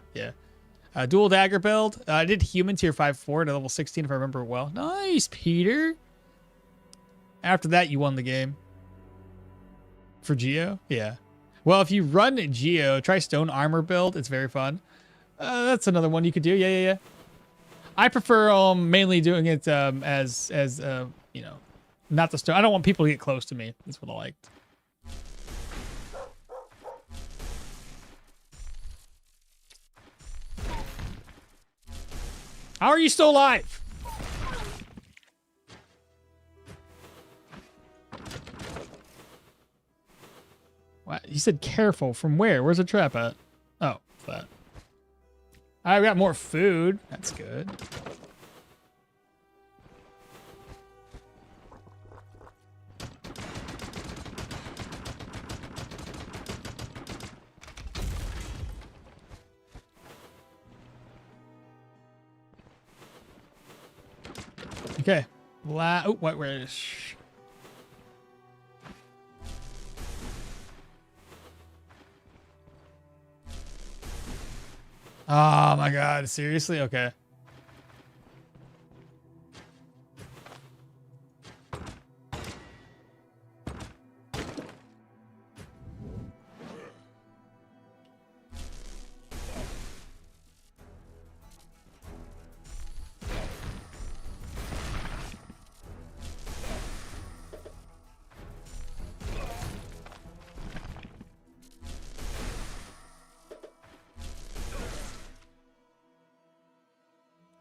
Dual dagger build. I did human tier 5-4 to level 16 if I remember well. Nice, Peter. After that, you won the game. For Geo, yeah. Well, if you run Geo, try Stone Armor build. It's very fun. That's another one you could do. Yeah. I prefer mainly doing it as you know, not the stone. I don't want people to get close to me. That's what I liked. How are you still alive? Wow. You said careful. From where? Where's the trap at? Oh, that. I got more food. That's good. Okay. Oh, where is? Oh my god, seriously? Okay.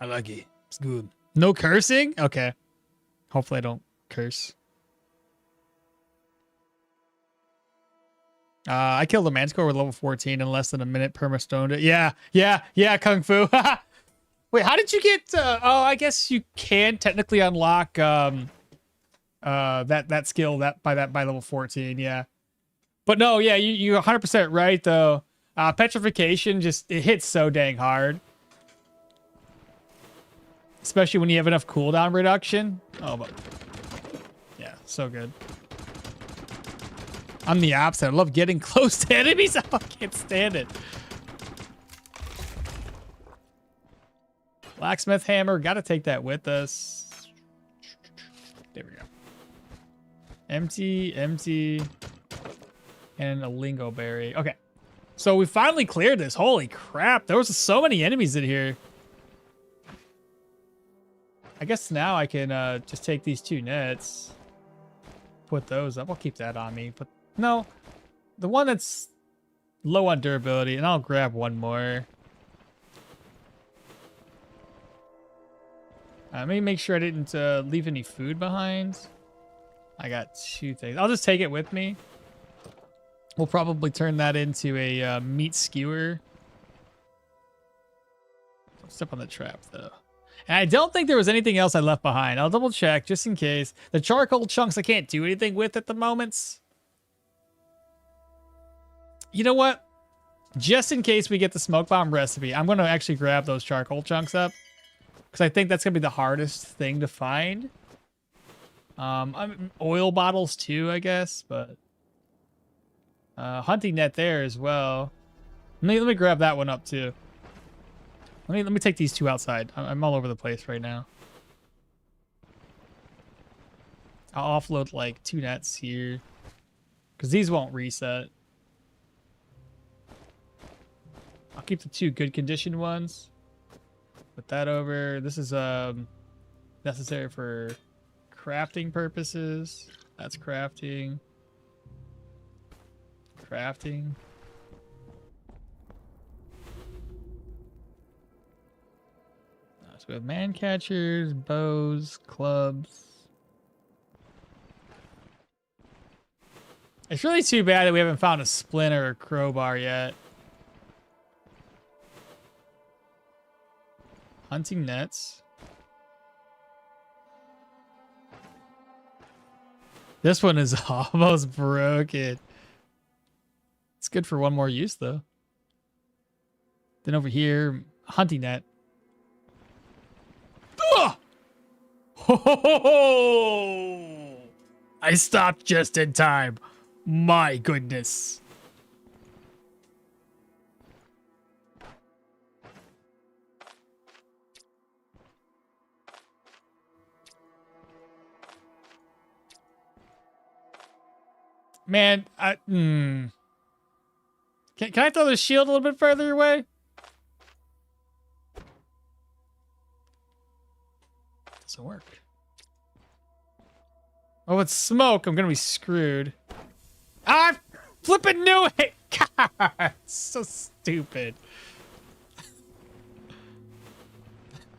I like it. It's good. No cursing? Okay. Hopefully I don't curse. I killed a Manticore with level 14 in less than a minute. Perma-stoned it. Yeah, Kung Fu. Wait, how did you get... oh, I guess you can technically unlock that skill by level 14, yeah. But no, yeah, you're 100% right, though. Petrification it hits so dang hard. Especially when you have enough cooldown reduction. Oh, but yeah, so good. I'm the opposite. I love getting close to enemies. I can't stand it. Blacksmith hammer. Got to take that with us. There we go. Empty. And a lingo berry. Okay. So we finally cleared this. Holy crap. There was so many enemies in here. I guess now I can just take these 2 nets, put those up. I'll keep that on me. But no, the one that's low on durability, and I'll grab one more. Let me make sure I didn't leave any food behind. I got 2 things. I'll just take it with me. We'll probably turn that into a meat skewer. Don't step on the trap, though. And I don't think there was anything else I left behind. I'll double check just in case. The charcoal chunks I can't do anything with at the moment. You know what? Just in case we get the smoke bomb recipe, I'm going to actually grab those charcoal chunks up. Because I think that's going to be the hardest thing to find. Oil bottles too, I guess. But hunting net there as well. Let me grab that one up too. Let me take these 2 outside. I'm all over the place right now. I'll offload like 2 nets here. Because these won't reset. I'll keep the 2 good condition ones. Put that over. This is necessary for crafting purposes. That's crafting. Crafting. So we have man catchers, bows, clubs. It's really too bad that we haven't found a splinter or crowbar yet. Hunting nets. This one is almost broken. It's good for one more use, though. Then over here, hunting net. Ugh! Ho, ho, ho, ho! I stopped just in time. My goodness. Man, can I throw the shield a little bit further away? Doesn't work. Oh, it's smoke. I'm gonna be screwed. I flipping knew it. God, it's so stupid.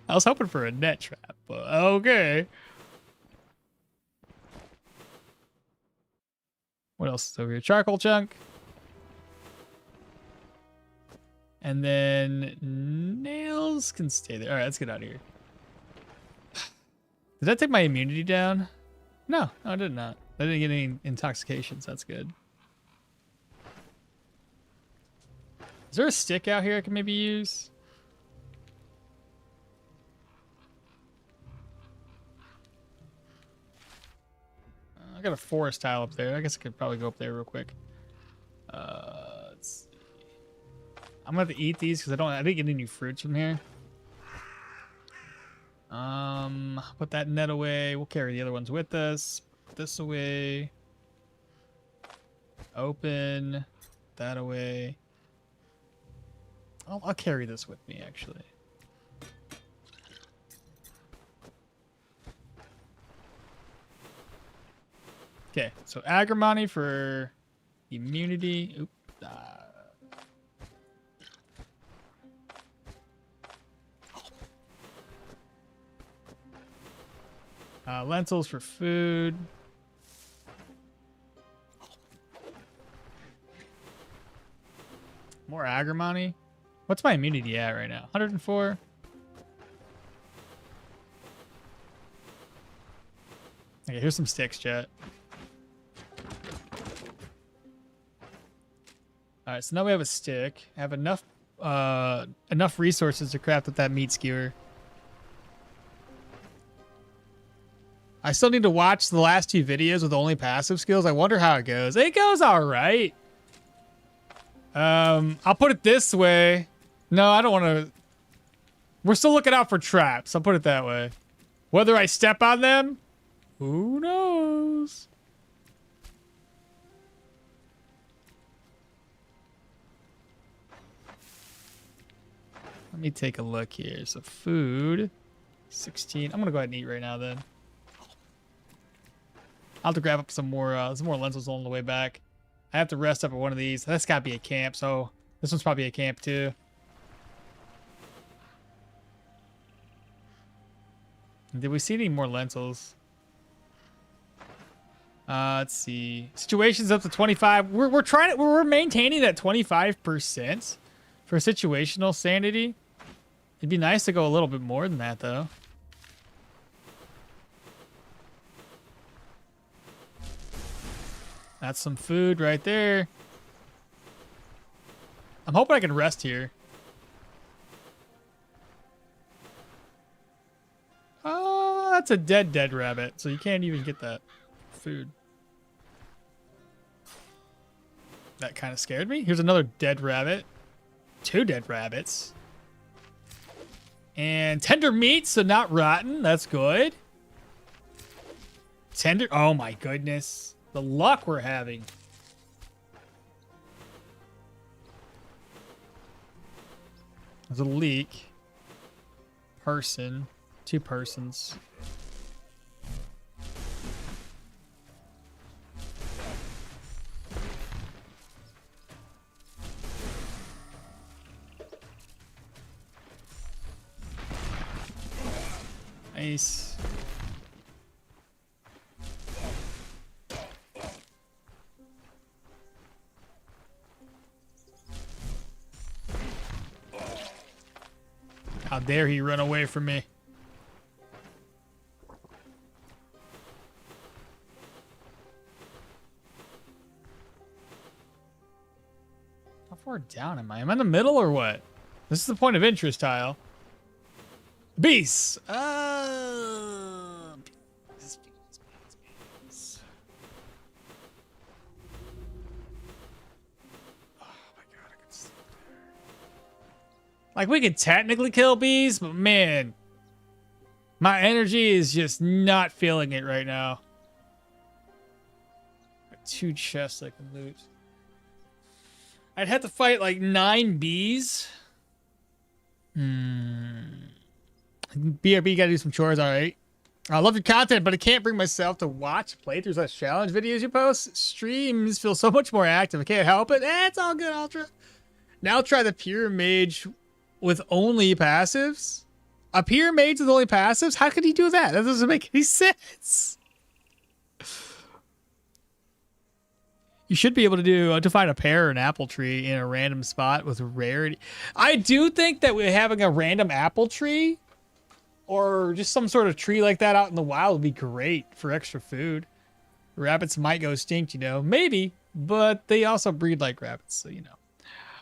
I was hoping for a net trap, but okay. What else is over here? Charcoal chunk. And then nails can stay there. All right, let's get out of here. Did that take my immunity down? No, I did not. I didn't get any intoxications. That's good. Is there a stick out here I can maybe use? I got a forest tile up there. I guess I could probably go up there real quick. Let's see. I'm gonna have to eat these because I didn't get any fruits from here. Put that net away. We'll carry the other ones with us. Put this away. Open that away. I'll carry this with me actually. Okay, so agrimony for immunity. Oop. Lentils for food. More agrimony. What's my immunity at right now? 104. Okay, here's some sticks, chat. All right, so now we have a stick. I have enough resources to craft with that meat skewer. I still need to watch the last two videos with only passive skills. I wonder how it goes. It goes all right. I'll put it this way. No, I don't want to. We're still looking out for traps. I'll put it that way. Whether I step on them, who knows? Let me take a look here. So food, 16. I'm gonna go ahead and eat right now then. I'll have to grab up some more lentils on the way back. I have to rest up at one of these. That's gotta be a camp, so this one's probably a camp too. Did we see any more lentils? Let's see. Situations up to 25. We're maintaining that 25% for situational sanity. It'd be nice to go a little bit more than that though. That's some food right there. I'm hoping I can rest here. Oh, that's a dead rabbit, so you can't even get that food. That kind of scared me. Here's another dead rabbit. 2 dead rabbits. And tender meat, so not rotten. That's good. Tender. Oh my goodness. The luck we're having. There's a leak. Person. 2 persons. Nice. How dare he run away from me? How far down am I? Am I in the middle or what? This is the point of interest tile. Beasts! Bees. Oh my god, I can sleep there. Like, we could technically kill bees, but man, my energy is just not feeling it right now. Got 2 chests I can loot. I'd have to fight like 9 bees. BRB, gotta do some chores, alright. I love your content, but I can't bring myself to watch playthroughs / challenge videos you post. Streams feel so much more active. I can't help it. It's all good, Ultra. Now try the pure mage with only passives. A pure mage with only passives? How could he do that? That doesn't make any sense. You should be able to do to find a pear or an apple tree in a random spot with rarity. I do think that we're having a random apple tree or just some sort of tree like that out in the wild would be great for extra food. Rabbits might go extinct, you know, maybe, but they also breed like rabbits, so you know.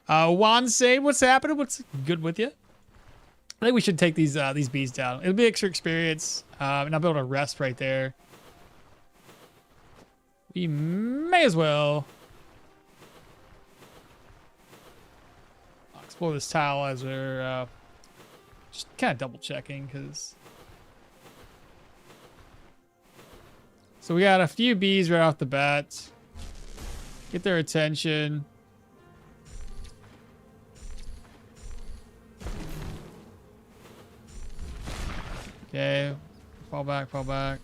Wansei, what's happening? What's good with you? I think we should take these bees down. It'll be extra experience, and I'll be able to rest right there. We may as well explore this tile as we're just kind of double checking because. So we got a few bees right off the bat. Get their attention. Okay, fall back, fall back.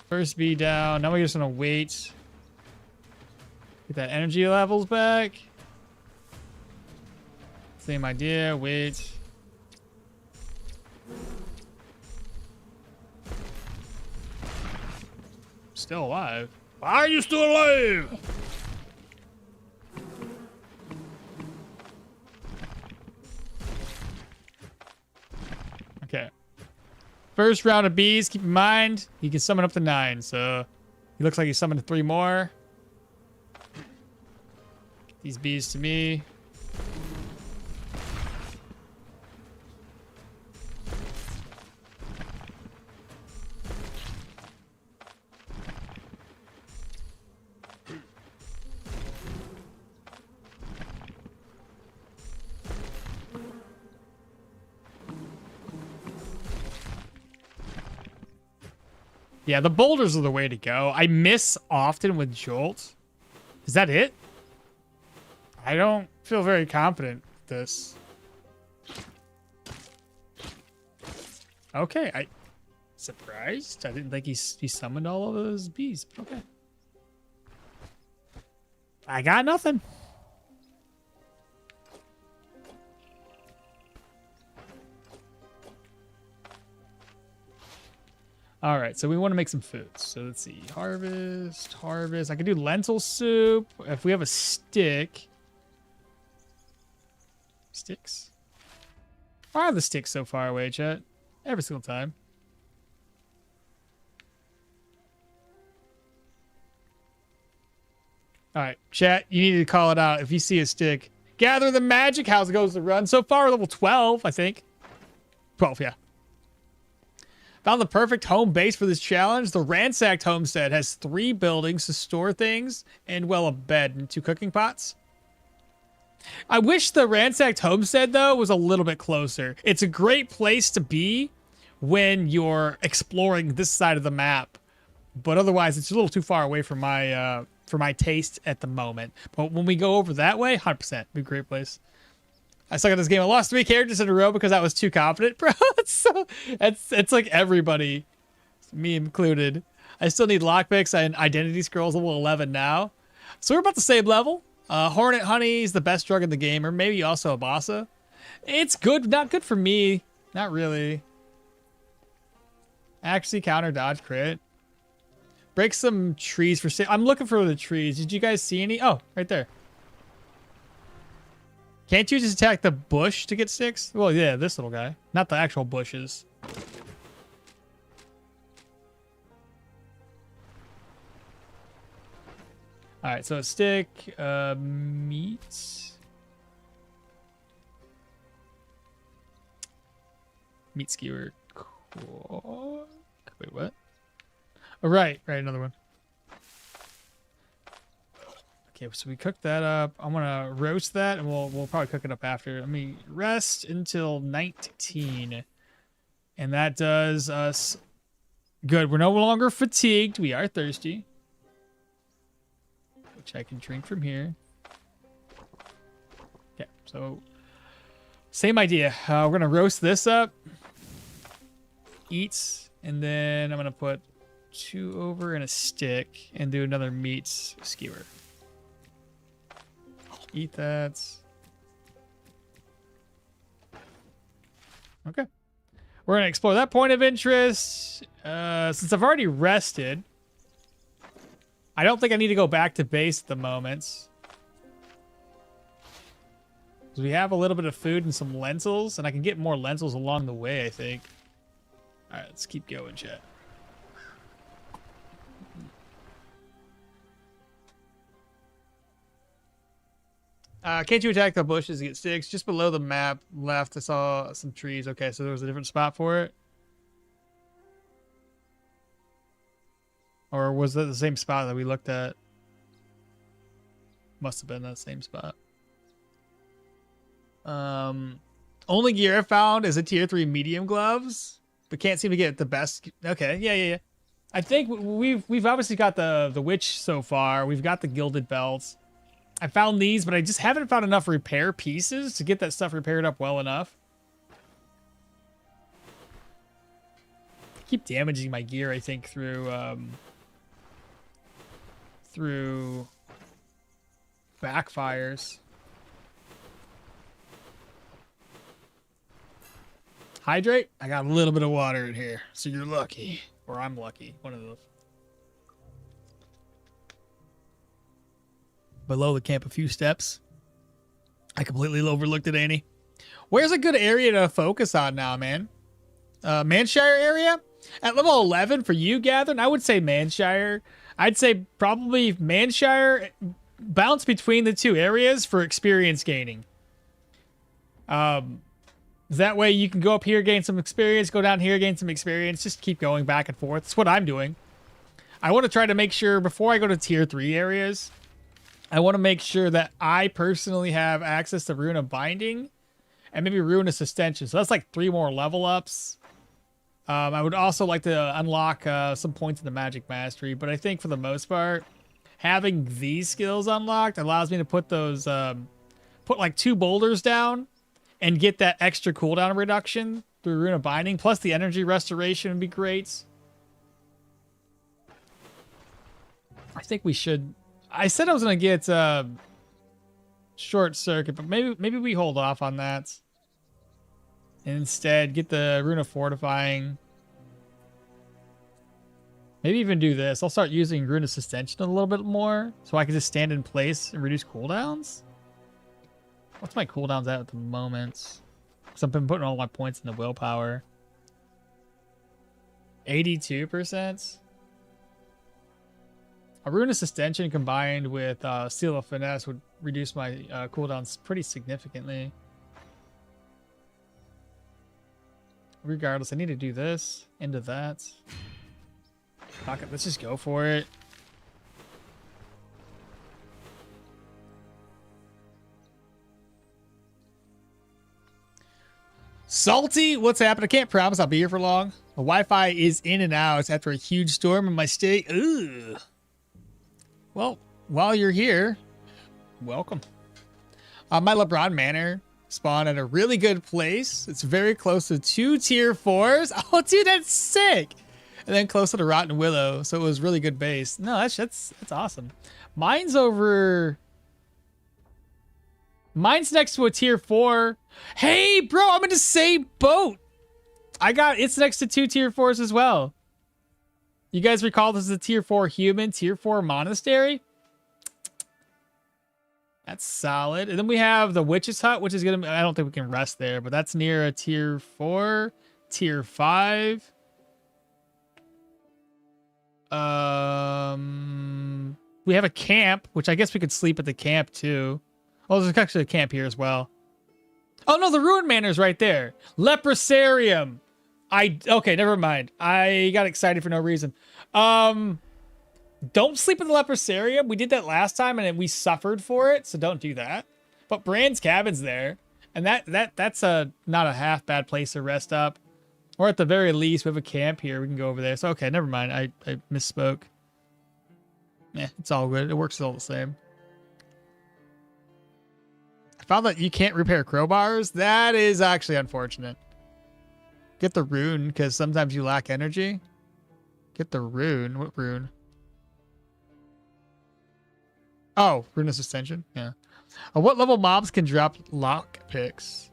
First bee down. Now we're just gonna wait. Get that energy levels back. Same idea, wait. Still alive. Why are you still alive? Okay. First round of bees, keep in mind, he can summon up to 9, so he looks like he summoned 3 more. Get these bees to me. Yeah, the boulders are the way to go. I miss often with Jolt. Is that it? I don't feel very confident with this. Okay, I surprised. I didn't think he summoned all of those bees, but okay. I got nothing. All right, so we want to make some food. So let's see, harvest. I could do lentil soup if we have a stick. Sticks? Why are the sticks so far away, chat? Every single time. All right, chat, you need to call it out if you see a stick. Gather the magic. How's it goes to run? So far, level 12, I think. 12, yeah. Found the perfect home base for this challenge. The ransacked homestead has 3 buildings to store things and, well, a bed and 2 cooking pots. I wish the ransacked homestead, though, was a little bit closer. It's a great place to be when you're exploring this side of the map, but otherwise it's a little too far away from my taste at the moment. But when we go over that way, 100%, be a great place. I suck at this game. I lost 3 characters in a row because I was too confident, bro. It's like everybody, me included. I still need lockpicks and identity scrolls level 11 now. So we're about the same level. Hornet honey is the best drug in the game, or maybe also a Bassa. It's good, not good for me. Not really. Actually, counter dodge crit. Break some trees for I'm looking for the trees. Did you guys see any? Oh, right there. Can't you just attack the bush to get sticks? Well, yeah, this little guy. Not the actual bushes. All right, so a stick, meat. Meat skewer. Cool. Wait, what? Oh, right, another one. Okay, so we cooked that up. I'm gonna roast that, and we'll probably cook it up after. Let me rest until 19, and that does us good. We're no longer fatigued. We are thirsty, which I can drink from here. Okay, so same idea. We're gonna roast this up, eat, and then I'm gonna put 2 over in a stick and do another meat skewer. Eat that. Okay. We're going to explore that point of interest. Since I've already rested, I don't think I need to go back to base at the moment. We have a little bit of food and some lentils, and I can get more lentils along the way, I think. All right, let's keep going, chat. Can't you attack the bushes to get sticks? Just below the map left, I saw some trees. Okay, so there was a different spot for it? Or was that the same spot that we looked at? Must have been that same spot. Only gear I found is a tier 3 medium gloves, but can't seem to get the best. Okay, yeah. I think we've obviously got the witch so far. We've got the gilded belts. I found these, but I just haven't found enough repair pieces to get that stuff repaired up well enough. I keep damaging my gear, I think, through backfires. Hydrate? I got a little bit of water in here, so you're lucky. Or I'm lucky. One of those. Below the camp a few steps. I completely overlooked it, Annie. Where's a good area to focus on now, man? Manshire area? At level 11 for you, Gathering, I would say Manshire. I'd say probably Manshire. Bounce between the two areas for experience gaining. That way you can go up here, gain some experience, go down here, gain some experience. Just keep going back and forth. That's what I'm doing. I want to try to make sure before I go to tier 3 areas, I want to make sure that I personally have access to Rune of Binding and maybe Ruinous Extension. So that's like 3 more level ups. I would also like to unlock some points in the Magic Mastery, but I think for the most part, having these skills unlocked allows me to put those, put like 2 boulders down and get that extra cooldown reduction through Rune of Binding. Plus the energy restoration would be great. I think we should. I said I was going to get Short Circuit, but maybe we hold off on that. And instead get the Rune of Fortifying. Maybe even do this. I'll start using Ruinous Extension a little bit more, so I can just stand in place and reduce cooldowns. What's my cooldowns at the moment? Because I've been putting all my points into willpower. 82%. A Ruinous Extension combined with Seal of Finesse would reduce my cooldowns pretty significantly. Regardless, I need to do this into that. Fuck it, let's just go for it. Salty, what's happening? I can't promise I'll be here for long. The Wi-Fi is in and out after a huge storm in my state. Ugh. Well, while you're here, welcome. My LeBron Manor spawned at a really good place. It's very close to 2 tier 4s. Oh, dude, that's sick. And then close to the Rotten Willow, so it was really good base. No, that's awesome. Mine's next to a tier 4. Hey, bro, I'm in the same boat. It's next to 2 tier 4s as well. You guys recall this is a tier 4 human, tier 4 monastery? That's solid. And then we have the Witch's Hut, which is I don't think we can rest there, but that's near a tier 4, tier 5. We have a camp, which I guess we could sleep at the camp too. Oh, there's actually a camp here as well. Oh no, the Ruin Manor's right there. Leprosarium. Okay, never mind. I got excited for no reason. Don't sleep in the Leprosarium. We did that last time and we suffered for it, so don't do that. But Brand's cabin's there, and that's not a half bad place to rest up. Or at the very least, we have a camp here. We can go over there. So okay, never mind. I misspoke. It's all good. It works all the same. I found that you can't repair crowbars. That is actually unfortunate. Get the rune, because sometimes you lack energy. Get the rune. What rune? Oh, Ruinous Extension. Yeah. What level mobs can drop lock picks?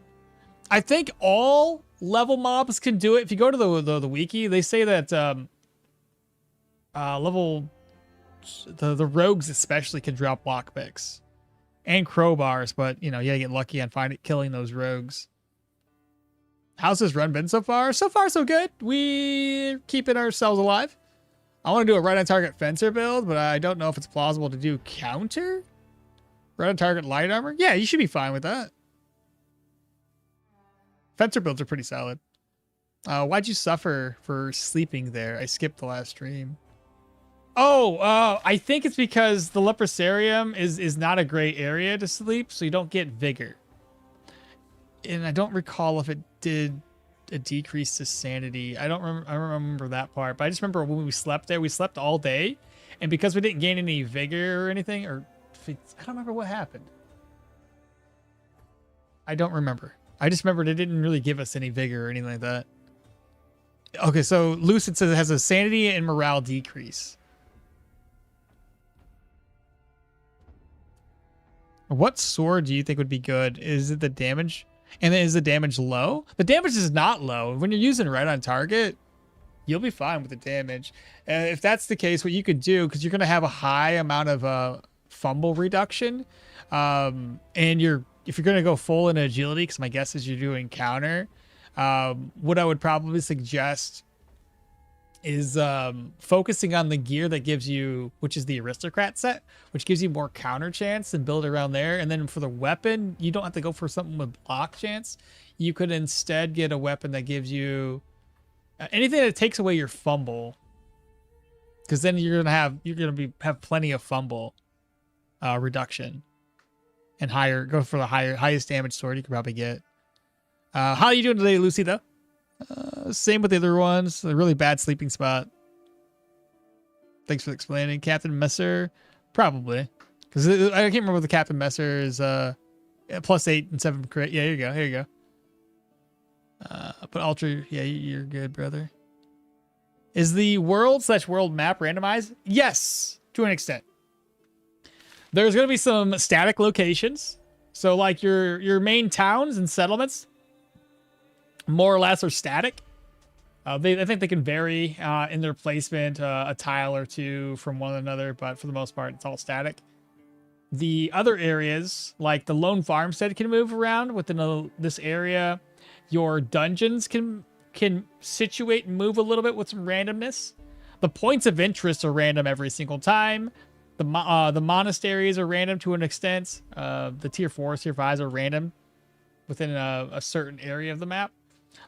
I think all level mobs can do it. If you go to the wiki, they say that level the rogues especially can drop lockpicks and crowbars, but you know, you gotta get lucky on killing those rogues. How's this run been so far? So far, so good. We're keeping ourselves alive. I want to do a right on target fencer build, but I don't know if it's plausible to do counter. Right on target light armor? Yeah, you should be fine with that. Fencer builds are pretty solid. Why'd you suffer for sleeping there? I skipped the last stream. Oh, I think it's because the Leprosarium is not a great area to sleep, so you don't get vigor. And I don't recall if it did a decrease to sanity. I don't remember that part, but I just remember when we slept there, we slept all day, and because we didn't gain any vigor or anything, or I don't remember what happened. I don't remember. I just remembered it didn't really give us any vigor or anything like that. Okay, so Lucid says it has a sanity and morale decrease. What sword do you think would be good? Is it the damage? And then is the damage low? The damage is not low. When you're using right on target, you'll be fine with the damage. If that's the case, what you could do, because you're going to have a high amount of fumble reduction, and if you're going to go full in agility, because my guess is you're doing counter, what I would probably suggest is focusing on the gear that gives you, which is the aristocrat set, which gives you more counter chance, and build around there. And then for the weapon, you don't have to go for something with block chance. You could instead get a weapon that gives you anything that takes away your fumble, because then you're gonna have plenty of fumble reduction, and go for the highest damage sword you could probably get. How are you doing today, Lucy, though? Same with the other ones. A really bad sleeping spot. Thanks for explaining. Captain Messer? Probably. Because I can't remember what the Captain Messer is. +8 and 7 crit. Yeah, here you go. Here you go. But Ultra, yeah, you're good, brother. Is the world/world map randomized? Yes, to an extent. There's going to be some static locations. So like your main towns and settlements, more or less, are static. I think they can vary in their placement, a tile or two from one another, but for the most part, it's all static. The other areas, like the lone farmstead, can move around within this area. Your dungeons can situate and move a little bit with some randomness. The points of interest are random every single time. The monasteries are random to an extent. The tier 4s, tier 5s are random within a certain area of the map.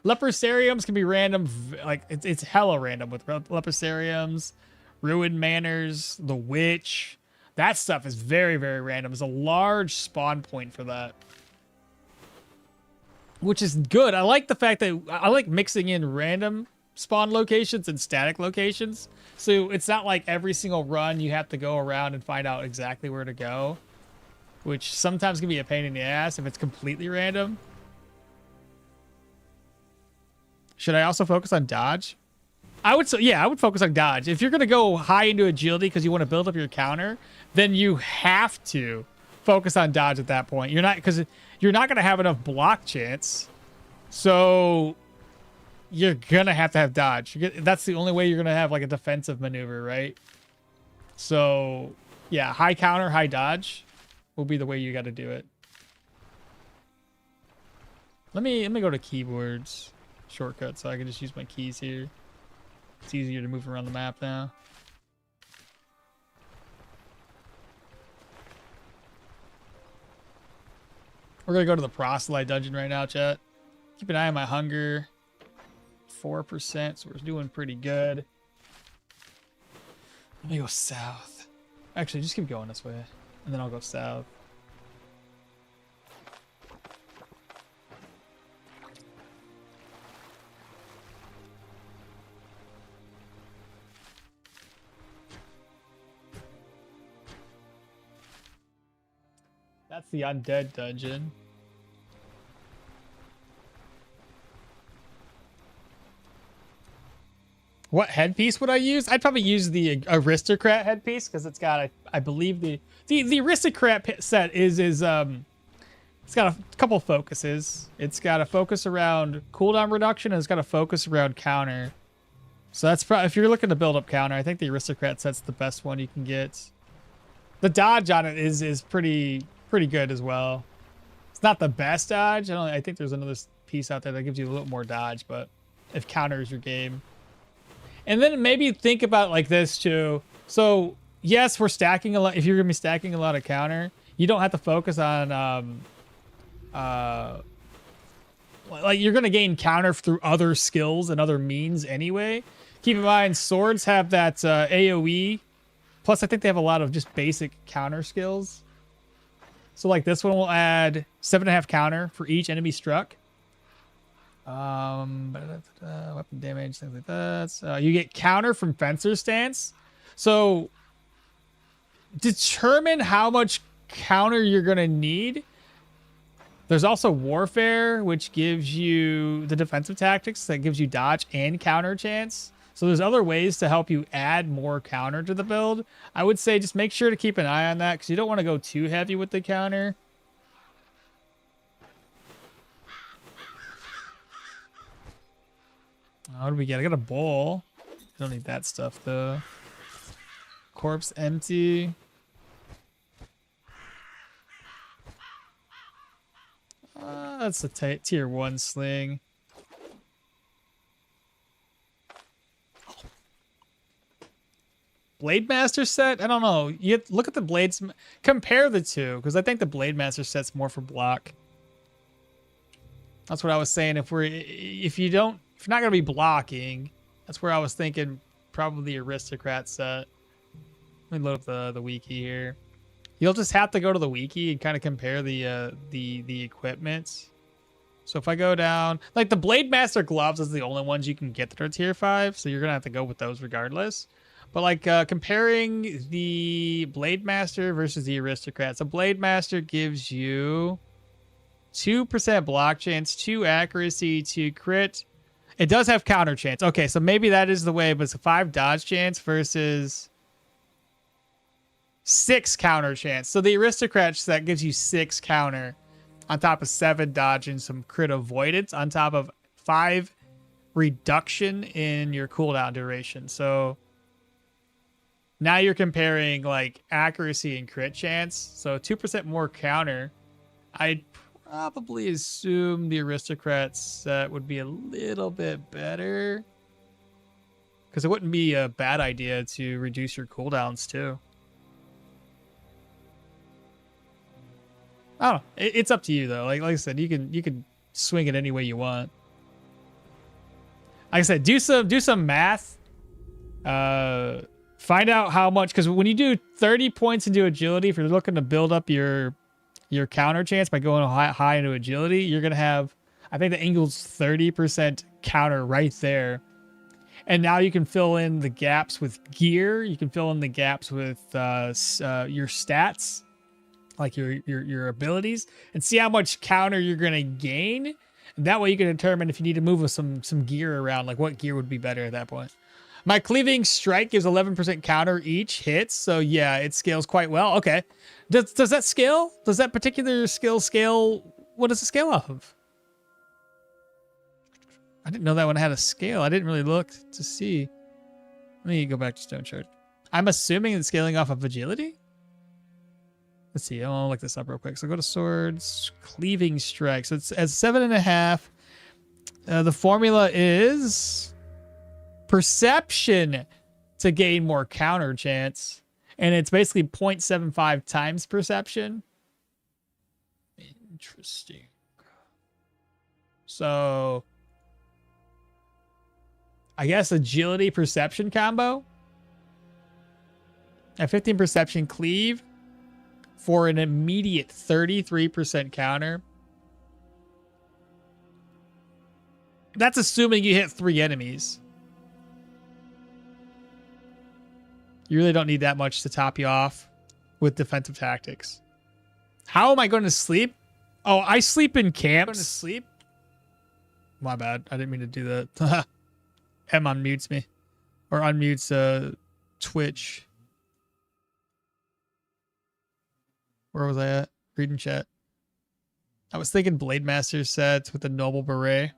Leprosariums can be random, like it's hella random with Leprosariums, Ruined Manors, the Witch. That stuff is very, very random. There's a large spawn point for that, which is good. I like the fact that I like mixing in random spawn locations and static locations. So it's not like every single run you have to go around and find out exactly where to go, which sometimes can be a pain in the ass if it's completely random. Should I also focus on dodge? I would focus on dodge. If you're going to go high into agility because you want to build up your counter, then you have to focus on dodge at that point. You're not going to have enough block chance. So you're going to have dodge. That's the only way you're going to have like a defensive maneuver, right? So yeah, high counter, high dodge will be the way you got to do it. Let me go to keyboards shortcut so I can just use my keys here. It's easier to move around the map now. We're gonna go to the proselyte dungeon right now, chat. Keep an eye on my hunger. 4%, so we're doing pretty good. Let me go south. Actually, just keep going this way, and then I'll go south. That's the undead dungeon. What headpiece would I use? I'd probably use the aristocrat headpiece because it's got, I believe the aristocrat set is it's got a couple focuses. It's got a focus around cooldown reduction and it's got a focus around counter. So that's probably, if you're looking to build up counter, I think the aristocrat set's the best one you can get. The dodge on it is pretty good as well. It's not the best dodge. I think there's another piece out there that gives you a little more dodge, but if counter is your game. And then maybe think about like this too. So yes, we're stacking a lot. If you're gonna be stacking a lot of counter, you don't have to focus on like you're gonna gain counter through other skills and other means anyway. Keep in mind, swords have that AoE. Plus, I think they have a lot of just basic counter skills. So like this one will add 7.5 counter for each enemy struck. Weapon damage, things like that. You get counter from fencer's stance. So determine how much counter you're gonna need. There's also warfare, which gives you the defensive tactics that gives you dodge and counter chance. So there's other ways to help you add more counter to the build. I would say just make sure to keep an eye on that because you don't want to go too heavy with the counter. What do we get? I got a bowl. I don't need that stuff though. Corpse empty. That's a tier 1 sling. Blade Master set? I don't know. You look at the blades. Compare the two, because I think the Blade Master set's more for block. That's what I was saying. If you're not gonna be blocking, that's where I was thinking probably the Aristocrat set. Let me load up the wiki here. You'll just have to go to the wiki and kind of compare the equipment. So if I go down, like the Blade Master gloves is the only ones you can get that are tier 5, so you're gonna have to go with those regardless. But like comparing the Blade Master versus the Aristocrat, so Blade Master gives you 2% block chance, 2 accuracy, 2 crit. It does have counter chance. Okay, so maybe that is the way, but it's a 5 dodge chance versus 6 counter chance. So the Aristocrat set gives you 6 counter on top of 7 dodge and some crit avoidance on top of 5 reduction in your cooldown duration. So now you're comparing like accuracy and crit chance. So 2% more counter. I'd probably assume the Aristocrat set would be a little bit better. Because it wouldn't be a bad idea to reduce your cooldowns too. I don't know. It's up to you though. Like I said, you can swing it any way you want. Like I said, do some math. Find out how much, because when you do 30 points into agility, if you're looking to build up your counter chance by going high into agility, you're gonna have, I think, the Ingles 30% counter right there. And now you can fill in the gaps with gear. You can fill in the gaps with your stats, like your abilities, and see how much counter you're gonna gain. And that way you can determine if you need to move with some gear around, like what gear would be better at that point. My cleaving strike gives 11% counter each hit, so yeah, it scales quite well. Okay, does that scale? Does that particular skill scale? What does it scale off of? I didn't know that one had a scale. I didn't really look to see. Let me go back to Stoneshard. I'm assuming it's scaling off of agility. Let's see. I'll look this up real quick. So go to swords, cleaving strike. So it's at 7.5. The formula is perception to gain more counter chance, and it's basically 0.75 times perception. Interesting. So I guess agility perception combo at 15 perception cleave for an immediate 33% counter. That's assuming you hit 3 enemies. You really don't need that much to top you off with defensive tactics. How am I going to sleep? Oh, I sleep in camps. I'm going to sleep. My bad. I didn't mean to do that. M unmutes me. Or unmutes Twitch. Where was I at? Reading chat. I was thinking Blade Master sets with the Noble Beret.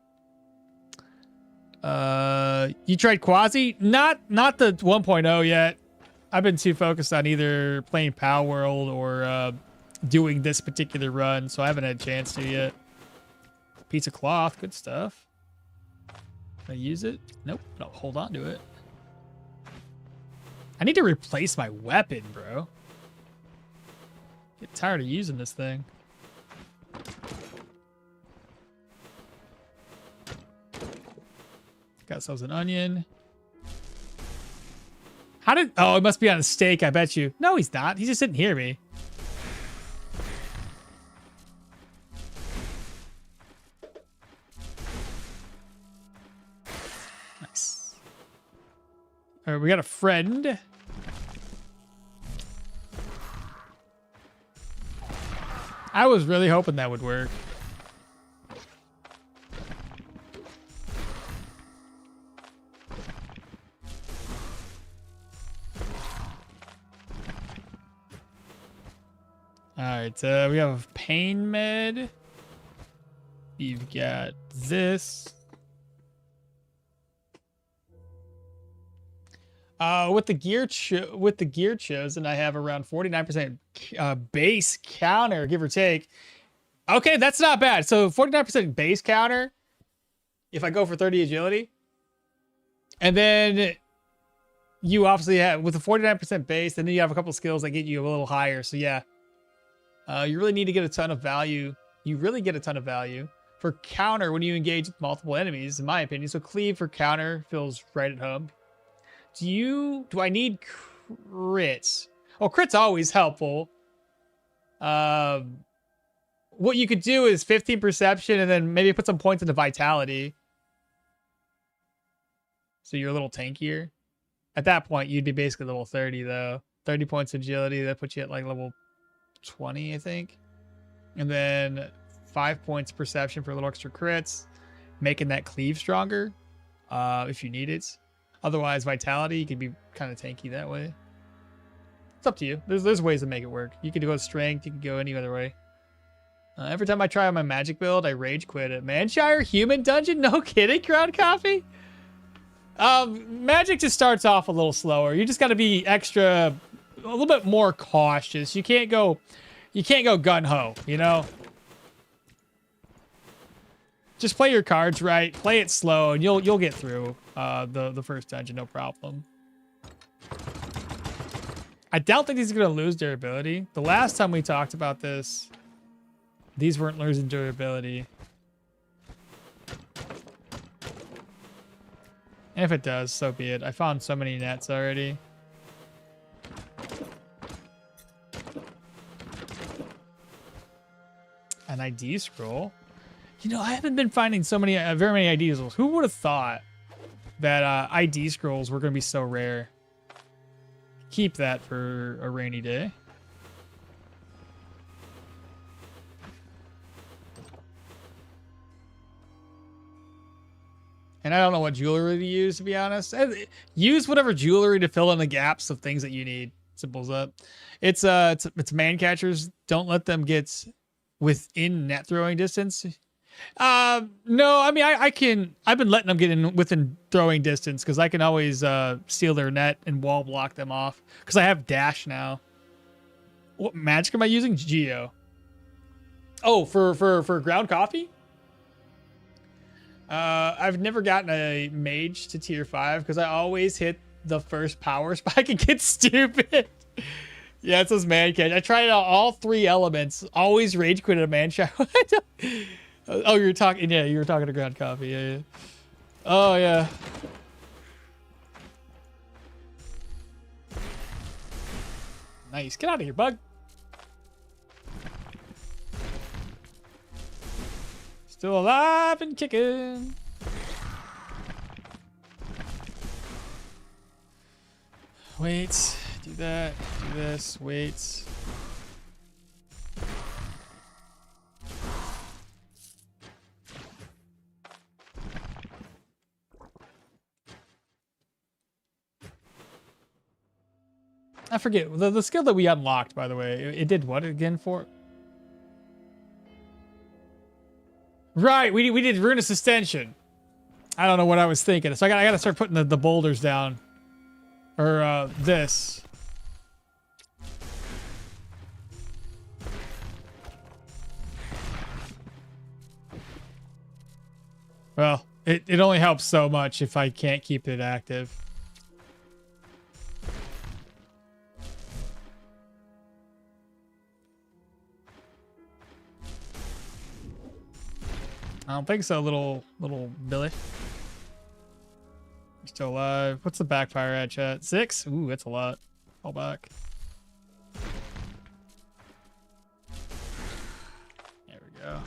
You tried Quasi? Not the 1.0 yet. I've been too focused on either playing Power World or doing this particular run, so I haven't had a chance to yet. Piece of cloth, good stuff. Can I use it? Nope. No, hold on to it. I need to replace my weapon, bro. Get tired of using this thing. Got ourselves an onion. How did... Oh, it must be on a stake, I bet you. No, he's not. He just didn't hear me. Nice. All right, we got a friend. I was really hoping that would work. All right, we have pain med. You've got this. With the gear chosen, I have around 49% base counter, give or take. Okay, that's not bad. So 49% base counter. If I go for 30 agility, and then you obviously have with the 49% base, and then you have a couple skills that get you a little higher. So yeah, you really need to get a ton of value. You really get a ton of value for counter when you engage with multiple enemies, in my opinion. So cleave for counter feels right at home. Do I need crits? Oh, crits always helpful. What you could do is 15 perception and then maybe put some points into vitality. So you're a little tankier. At that point, you'd be basically level 30 though. 30 points agility, that puts you at like level 20, I think. And then 5 points perception for a little extra crits, making that cleave stronger if you need it. Otherwise, vitality, you could be kind of tanky that way. It's up to you. There's ways to make it work. You could go strength, you could go any other way. Every time I try on my magic build, I rage quit it. Manshire human dungeon? No kidding, Ground Coffee? Magic just starts off a little slower. You just got to be a little bit more cautious. You can't go gun-ho, you know? Just play your cards right, play it slow, and you'll get through the first dungeon, no problem. I don't think these are gonna lose durability. The last time we talked about this, these weren't losing durability. And if it does, so be it. I found so many nets already. An ID scroll. You know, I haven't been finding so many, very many ID scrolls. Who would have thought that ID scrolls were going to be so rare? Keep that for a rainy day. And I don't know what jewelry to use, to be honest. Use whatever jewelry to fill in the gaps of things that you need. Simple as that. It's man catchers. Don't let them get within net throwing distance. No, I mean, I've been letting them get in within throwing distance because I can always steal their net and wall block them off because I have dash now. What magic am I using? Geo. Oh, for ground coffee? I've never gotten a mage to tier 5 because I always hit the first power spike and get stupid. Yeah, it's those man catch. I tried out all 3 elements. Always rage quit at a man shot. Oh, you were talking to ground coffee. Yeah. Oh, yeah. Nice. Get out of here, bug. Still alive and kicking. Wait. Do that. Do this. Wait. I forget the skill that we unlocked, by the way. It did what again for? Right, we did Ruinous Extension. I don't know what I was thinking. So I gotta start putting the boulders down. Or this. Well, it only helps so much if I can't keep it active. I don't think so, little Billy. You're still alive. What's the backfire at, chat? 6? Ooh, that's a lot. Fall back. There we go.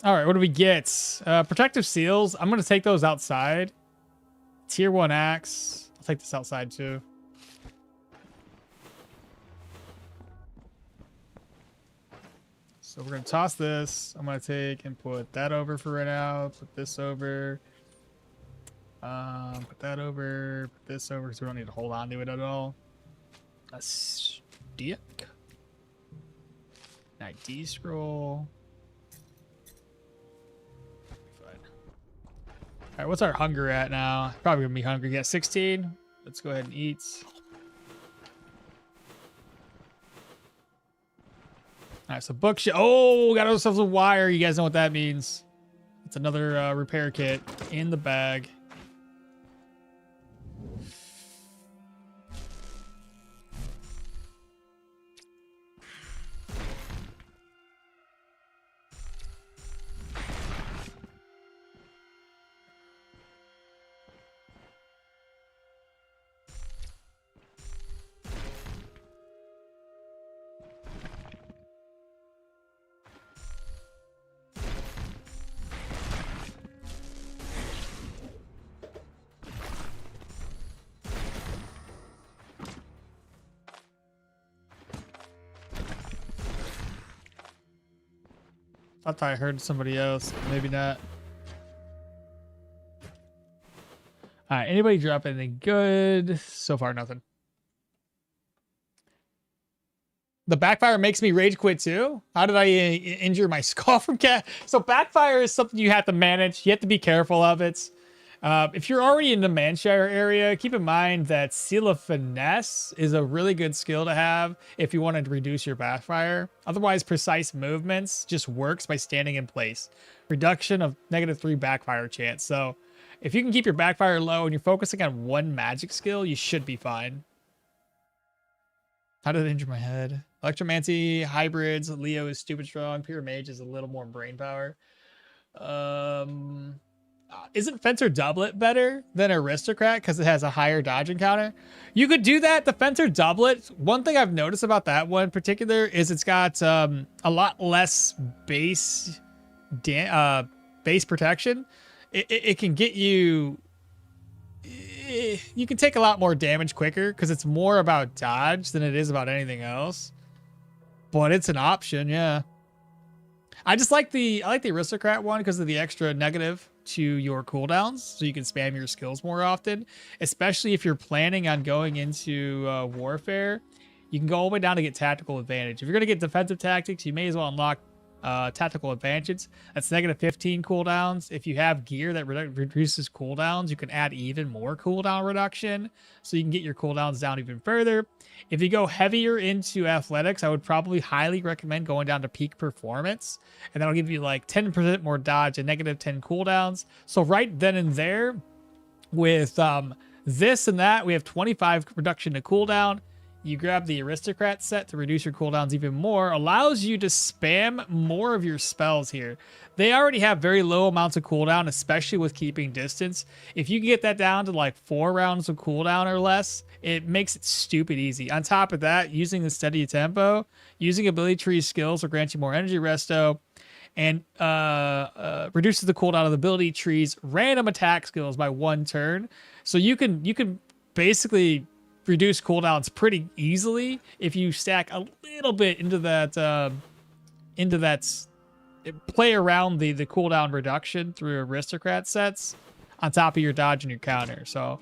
All right, what do we get? Protective seals. I'm going to take those outside. Tier 1 axe. I'll take this outside too. So we're going to toss this. I'm going to take and put that over for right now. Put this over. Put that over. Put this over because we don't need to hold on to it at all. A stick. ID scroll. Fine. All right, what's our hunger at now? Probably going to be hungry. Yeah, 16. Let's go ahead and eat. All right, so bookshelf. Oh, got ourselves a wire. You guys know what that means. It's another repair kit in the bag. I thought I heard somebody else. Maybe not. All right. Anybody drop anything good? So far, nothing. The backfire makes me rage quit too. How did I injure my skull from cat? So backfire is something you have to manage. You have to be careful of it. If you're already in the Manshire area, keep in mind that Seal of Finesse is a really good skill to have if you want to reduce your backfire. Otherwise, precise movements just works by standing in place. Reduction of -3 backfire chance. So if you can keep your backfire low and you're focusing on one magic skill, you should be fine. How did it injure my head? Electromancy, hybrids, Leo is stupid strong. Pure Mage is a little more brain power. Isn't Fencer Doublet better than Aristocrat because it has a higher dodge encounter? You could do that. The Fencer Doublet, one thing I've noticed about that one in particular is it's got a lot less base protection. It can get you... You can take a lot more damage quicker because it's more about dodge than it is about anything else. But it's an option, yeah. I like the Aristocrat one because of the extra negative to your cooldowns, so you can spam your skills more often, especially if you're planning on going into warfare. You can go all the way down to get tactical advantage. If you're going to get defensive tactics, you may as well unlock tactical advantage. That's -15 cooldowns. If you have gear that reduces cooldowns, you can add even more cooldown reduction, so you can get your cooldowns down even further. If you go heavier into athletics, I would probably highly recommend going down to peak performance, and that'll give you like 10% more dodge and -10 cooldowns. So right then and there, with this and that, we have 25 reduction to cooldown. You grab the Aristocrat set to reduce your cooldowns even more, allows you to spam more of your spells here. They already have very low amounts of cooldown, especially with keeping distance. If you can get that down to like 4 rounds of cooldown or less, it makes it stupid easy. On top of that, using the steady tempo, using ability tree skills will grant you more energy resto, and reduces the cooldown of the ability trees random attack skills by 1 turn. So you can basically reduce cooldowns pretty easily if you stack a little bit into that play around the cooldown reduction through Aristocrat sets on top of your dodge and your counter. So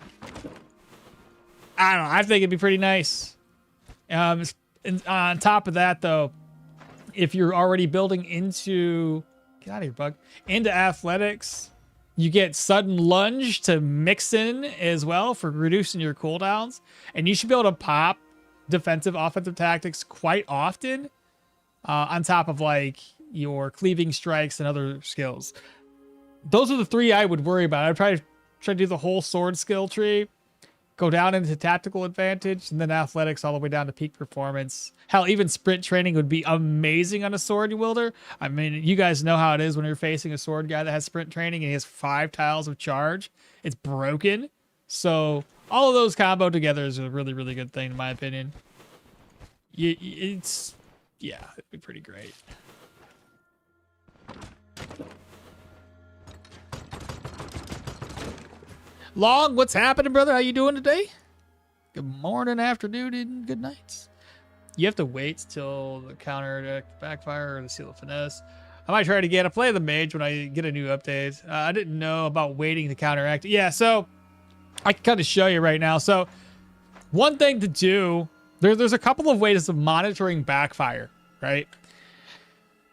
I don't know, I think it'd be pretty nice. And on top of that though, If you're already building into, get out of here, bug, into athletics, you get sudden lunge to mix in as well for reducing your cooldowns. And you should be able to pop defensive, offensive tactics quite often on top of like your cleaving strikes and other skills. Those are the three I would worry about. I'd try to do the whole sword skill tree, go down into tactical advantage, and then athletics all the way down to peak performance. Hell, even sprint training would be amazing on a sword wielder. I mean, you guys know how it is when you're facing a sword guy that has sprint training and he has 5 tiles of charge. It's broken. So all of those combo together is a really, really good thing in my opinion. Yeah, it'd be pretty great. Long, what's happening, brother? How you doing today? Good morning, afternoon, and good night. You have to wait till the counter backfire or the seal of finesse. I might try it again. I play the mage when I get a new update. I didn't know about waiting to counteract. Yeah, so I can kind of show you right now. So one thing to do, there's a couple of ways of monitoring backfire, right?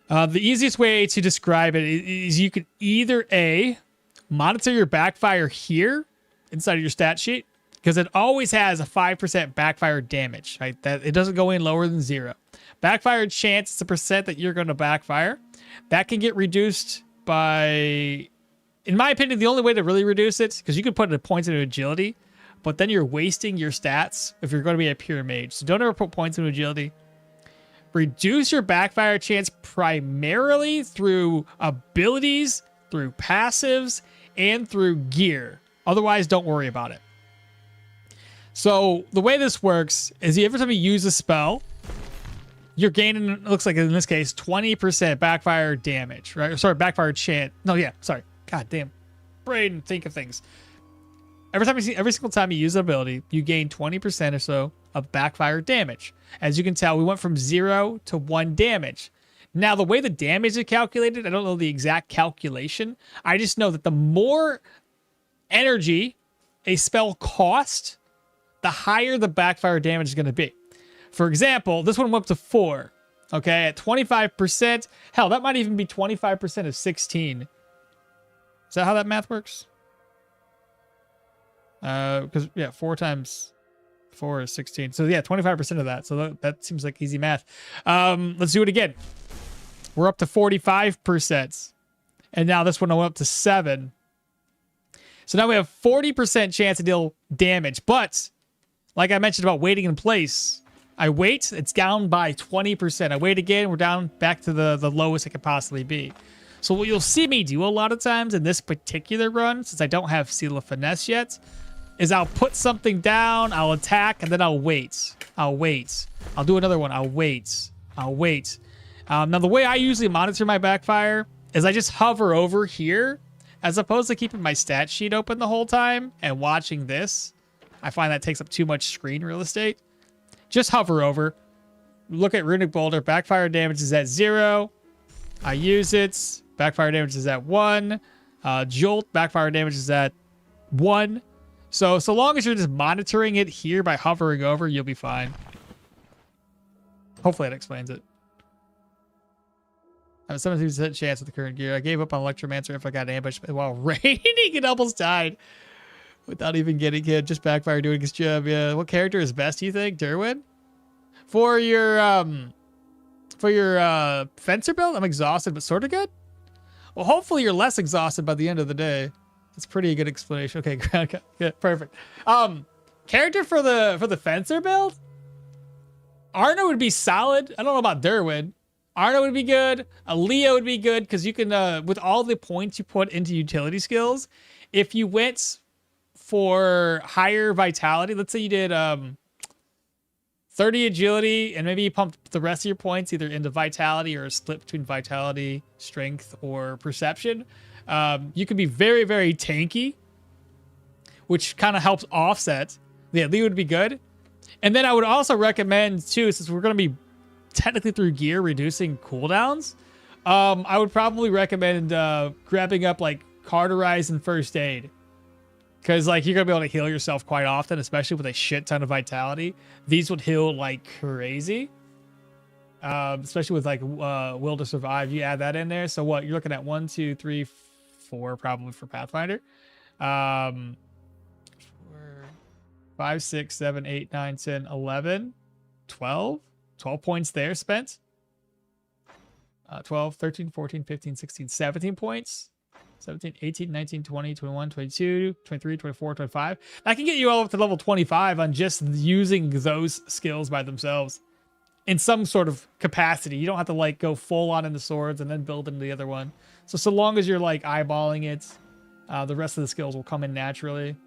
The easiest way to describe it is you can either monitor your backfire here inside of your stat sheet, because it always has a 5% backfire damage, right? That it doesn't go in lower than 0. Backfire chance is a percent that you're going to backfire. That can get reduced by, in my opinion, the only way to really reduce it, because you can put points into agility, but then you're wasting your stats if you're going to be a pure mage. So don't ever put points into agility. Reduce your backfire chance primarily through abilities, through passives, and through gear. Otherwise, don't worry about it. So the way this works is every time you use a spell, you're gaining, it looks like in this case, 20% backfire damage, right? Sorry, backfire chance. No, yeah, sorry. God damn. Brain, think of things. Every single time you use an ability, you gain 20% or so of backfire damage. As you can tell, we went from 0 to 1 damage. Now, the way the damage is calculated, I don't know the exact calculation. I just know that the more energy a spell costs, the higher the backfire damage is going to be. For example, this one went up to 4. Okay, at 25%. Hell, that might even be 25% of 16. Is that how that math works? Because, yeah, 4 times 4 is 16. So, yeah, 25% of that. So that seems like easy math. Let's do it again. We're up to 45%. And now this one went up to 7. So now we have 40% chance to deal damage. But, like I mentioned about waiting in place, I wait, it's down by 20%. I wait again, we're down back to the lowest it could possibly be. So what you'll see me do a lot of times in this particular run, since I don't have Seal of Finesse yet, is I'll put something down, I'll attack, and then I'll wait. I'll wait. I'll do another one. I'll wait. I'll wait. Now, the way I usually monitor my backfire is I just hover over here, as opposed to keeping my stat sheet open the whole time and watching this. I find that takes up too much screen real estate. Just hover over. Look at Runic Boulder. Backfire damage is at 0. I use it. Backfire damage is at 1. Jolt. Backfire damage is at 1. So long as you're just monitoring it here by hovering over, you'll be fine. Hopefully that explains it. I have a 70% chance with the current gear. I gave up on Electromancer if I got ambushed while raining and almost died without even getting hit. Just backfire doing his job. Yeah. What character is best, you think, Derwin? For your fencer build, I'm exhausted, but sort of good. Well, hopefully you're less exhausted by the end of the day. That's pretty good explanation. Okay, ground. Yeah, perfect. Character for the fencer build, Arno would be solid. I don't know about Derwin. Arno would be good. Leo would be good because you can, with all the points you put into utility skills, if you went for higher vitality, let's say you did 30 agility and maybe you pumped the rest of your points either into vitality or a split between vitality, strength, or perception, you can be very, very tanky, which kind of helps offset. Yeah, Leo would be good. And then I would also recommend, too, since we're going to be technically through gear reducing cooldowns, I would probably recommend grabbing up like Cauterize and First Aid, because like you're gonna be able to heal yourself quite often, especially with a shit ton of vitality. These would heal like crazy. especially with like will to survive. You add that in there. So what you're looking at 1, 2, 3, 4 probably for Pathfinder. 4, 5, 6, 7, 8, 9, 10, 11, 12. 12 points there spent. 12, 13, 14, 15, 16, 17 points. 17, 18, 19, 20, 21, 22, 23, 24, 25. I can get you all up to level 25 on just using those skills by themselves in some sort of capacity. You don't have to like go full on into swords and then build into the other one. So long as you're like eyeballing it, the rest of the skills will come in naturally.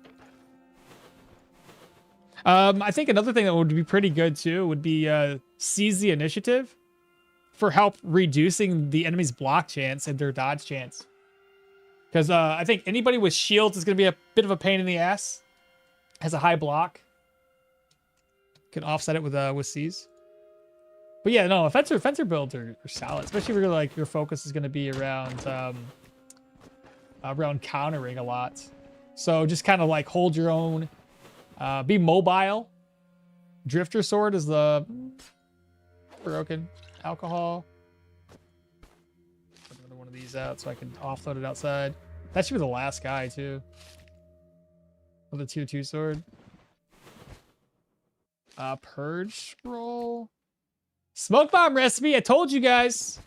I think another thing that would be pretty good too would be seize the initiative for help reducing the enemy's block chance and their dodge chance. Because I think anybody with shields is going to be a bit of a pain in the ass. Has a high block. Can offset it with seize. But yeah, no, fencer builds are solid, especially if you're like your focus is going to be around around countering a lot. So just kind of like hold your own, be mobile. Drifter sword is the broken alcohol. Put another one of these out so I can offload it outside. That should be the last guy too. With a tier 2 sword. Purge scroll. Smoke bomb recipe. I told you guys.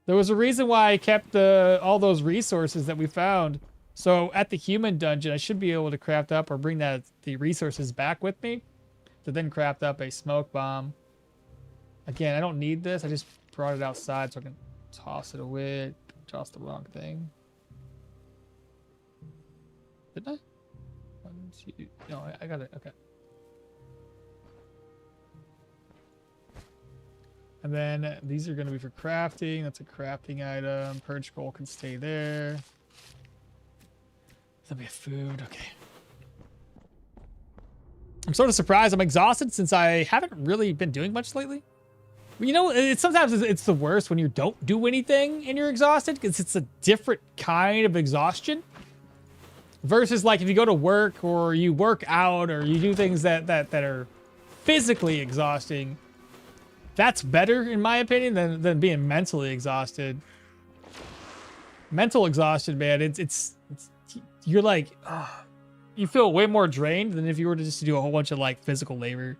There was a reason why I kept all those resources that we found. So at the human dungeon, I should be able to craft up or bring the resources back with me to then craft up a smoke bomb. Again, I don't need this. I just brought it outside so I can toss it away. Toss the wrong thing. Didn't I? 1, 2. No, I got it. Okay. And then these are going to be for crafting. That's a crafting item. Purge scroll can stay there. That'll be food. Okay. I'm sort of surprised. I'm exhausted since I haven't really been doing much lately. You know, sometimes it's the worst when you don't do anything and you're exhausted because it's a different kind of exhaustion. Versus like if you go to work or you work out or you do things that are physically exhausting. That's better in my opinion than being mentally exhausted. Mental exhaustion, man. It's you're like, you feel way more drained than if you were to just do a whole bunch of like physical labor.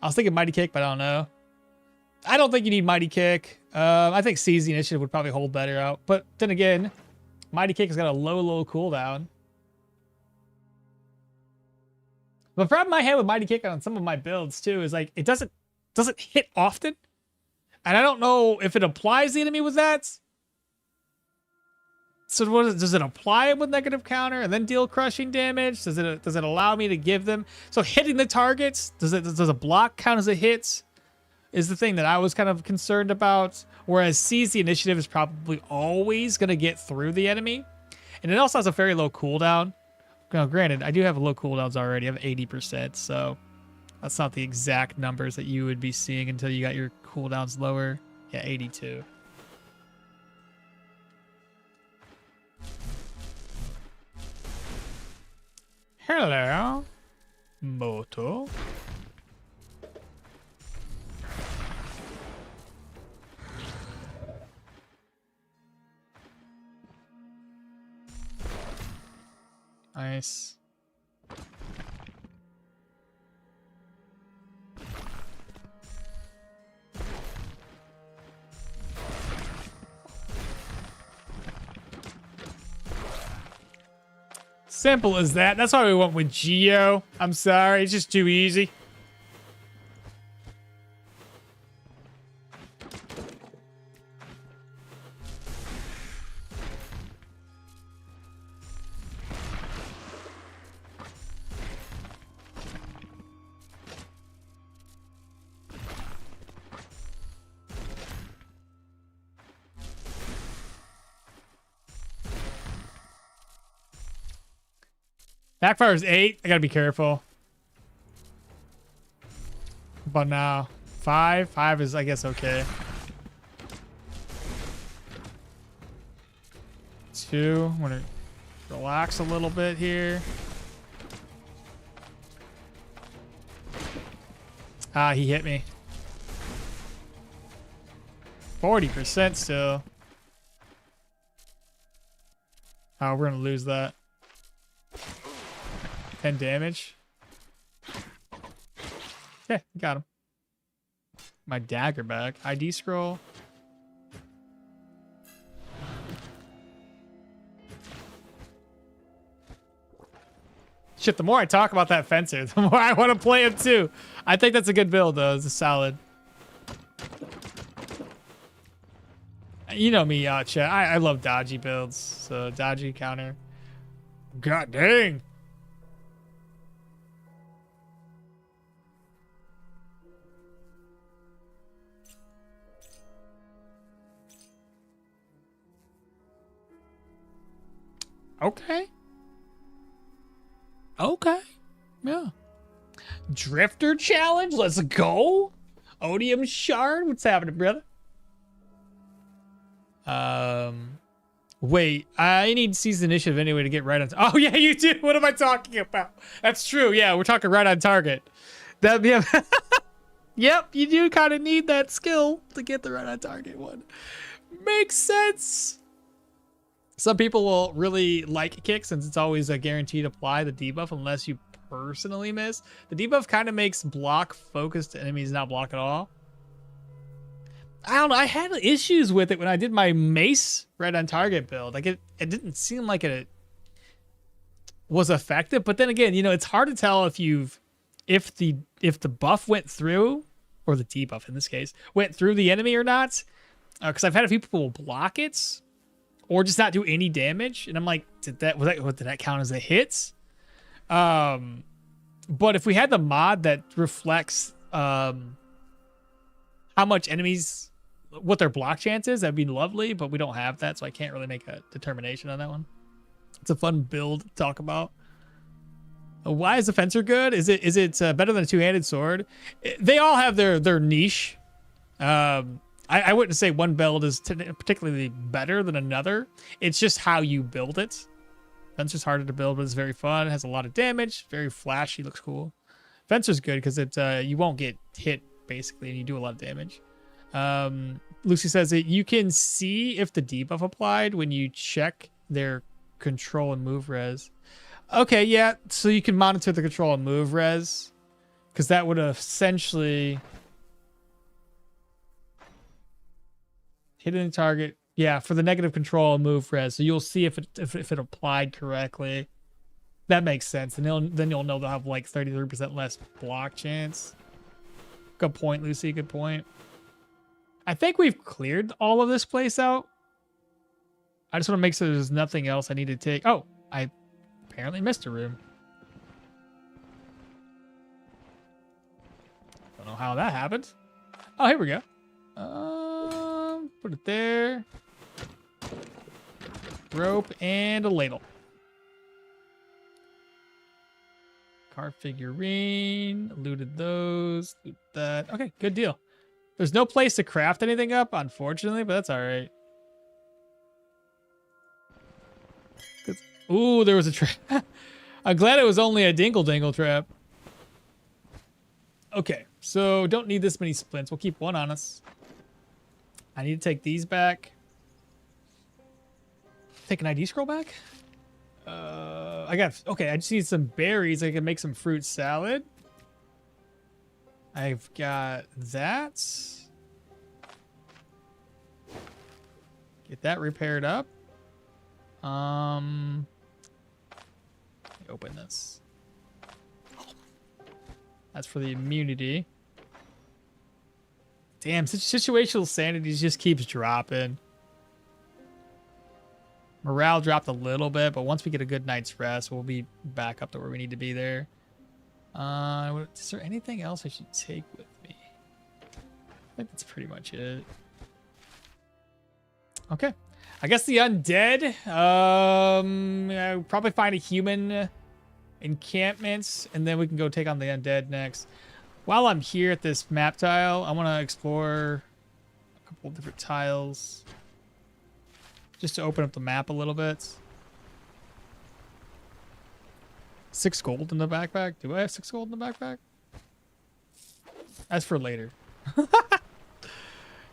I was thinking Mighty Kick, but I don't know. I don't think you need Mighty Kick. I think Seize the Initiative would probably hold better out. But then again, Mighty Kick has got a low cooldown. The problem I have with Mighty Kick on some of my builds too is like it doesn't hit often. And I don't know if it applies the enemy with that. So does it apply it with negative counter and then deal crushing damage? Does it allow me to give them? So hitting the targets, does a block count as a hit? Is the thing that I was kind of concerned about. Whereas Seize the Initiative is probably always going to get through the enemy. And it also has a very low cooldown. Now, granted, I do have low cooldowns already. I have 80%, so that's not the exact numbers that you would be seeing until you got your cooldowns lower. Yeah, 82. Hello, Moto. Nice. Simple as that. That's why we went with Geo. I'm sorry, it's just too easy. Backfire is 8. I gotta be careful. But now 5. 5 is, I guess, okay. 2. I'm gonna relax a little bit here. Ah, he hit me. 40% still. Oh, we're gonna lose that. 10 damage. Yeah, got him. My dagger back. ID scroll. Shit, the more I talk about that fencer, the more I want to play him too. I think that's a good build though. It's a solid. You know me, chat. I love dodgy builds. So dodgy counter. God dang. Okay. Okay. Yeah. Drifter challenge. Let's go. Odium shard. What's happening, brother? Wait. I need to seize the initiative anyway to get right on. Oh yeah, you do. What am I talking about? That's true. Yeah, we're talking right on target. That'd be. Yep, you do kind of need that skill to get the right on target one. Makes sense. Some people will really like kick since it's always a guaranteed apply the debuff unless you personally miss. The debuff kind of makes block focused enemies not block at all. I don't know. I had issues with it when I did my mace right on target build. Like it didn't seem like it was effective. But then again, you know, it's hard to tell if the buff went through, or the debuff in this case went through the enemy or not. Because I've had a few people block it. Or just not do any damage, and I'm like, did that count as a hit? But if we had the mod that reflects how much enemies, what their block chance is, that'd be lovely. But we don't have that, so I can't really make a determination on that one. It's a fun build to talk about. Why is the fencer good? Is it better than a two-handed sword? They all have their niche. I wouldn't say one build is particularly better than another. It's just how you build it. Fencer's harder to build, but it's very fun. It has a lot of damage. Very flashy. Looks cool. Fencer's good because you won't get hit, basically, and you do a lot of damage. Lucy says that you can see if the debuff applied when you check their control and move res. Okay, yeah. So you can monitor the control and move res. Because that would essentially... hitting the target, yeah, for the negative control and move res. So you'll see if it applied correctly. That makes sense. And then you'll know they'll have like 33% less block chance. Good point, Lucy. Good point. I think we've cleared all of this place out. I just want to make sure there's nothing else I need to take. Oh, I apparently missed a room. Don't know how that happened. Oh, here we go. Put it there. Rope and a ladle. Car figurine. Looted those. Loot that. Okay, good deal. There's no place to craft anything up, unfortunately, but that's all right. Ooh, there was a trap. I'm glad it was only a dingle-dangle trap. Okay, so don't need this many splints. We'll keep one on us. I need to take these back. Take an ID scroll back? Okay, I just need some berries. I can make some fruit salad. I've got that. Get that repaired up. Open this. That's for the immunity. Damn, situational sanity just keeps dropping. Morale dropped a little bit, but once we get a good night's rest, we'll be back up to where we need to be there. Is there anything else I should take with me? I think that's pretty much it. Okay. I guess the undead. I'll probably find a human encampment, and then we can go take on the undead next. While I'm here at this map tile, I want to explore a couple different tiles. Just to open up the map a little bit. 6 gold in the backpack. Do I have 6 gold in the backpack? That's for later.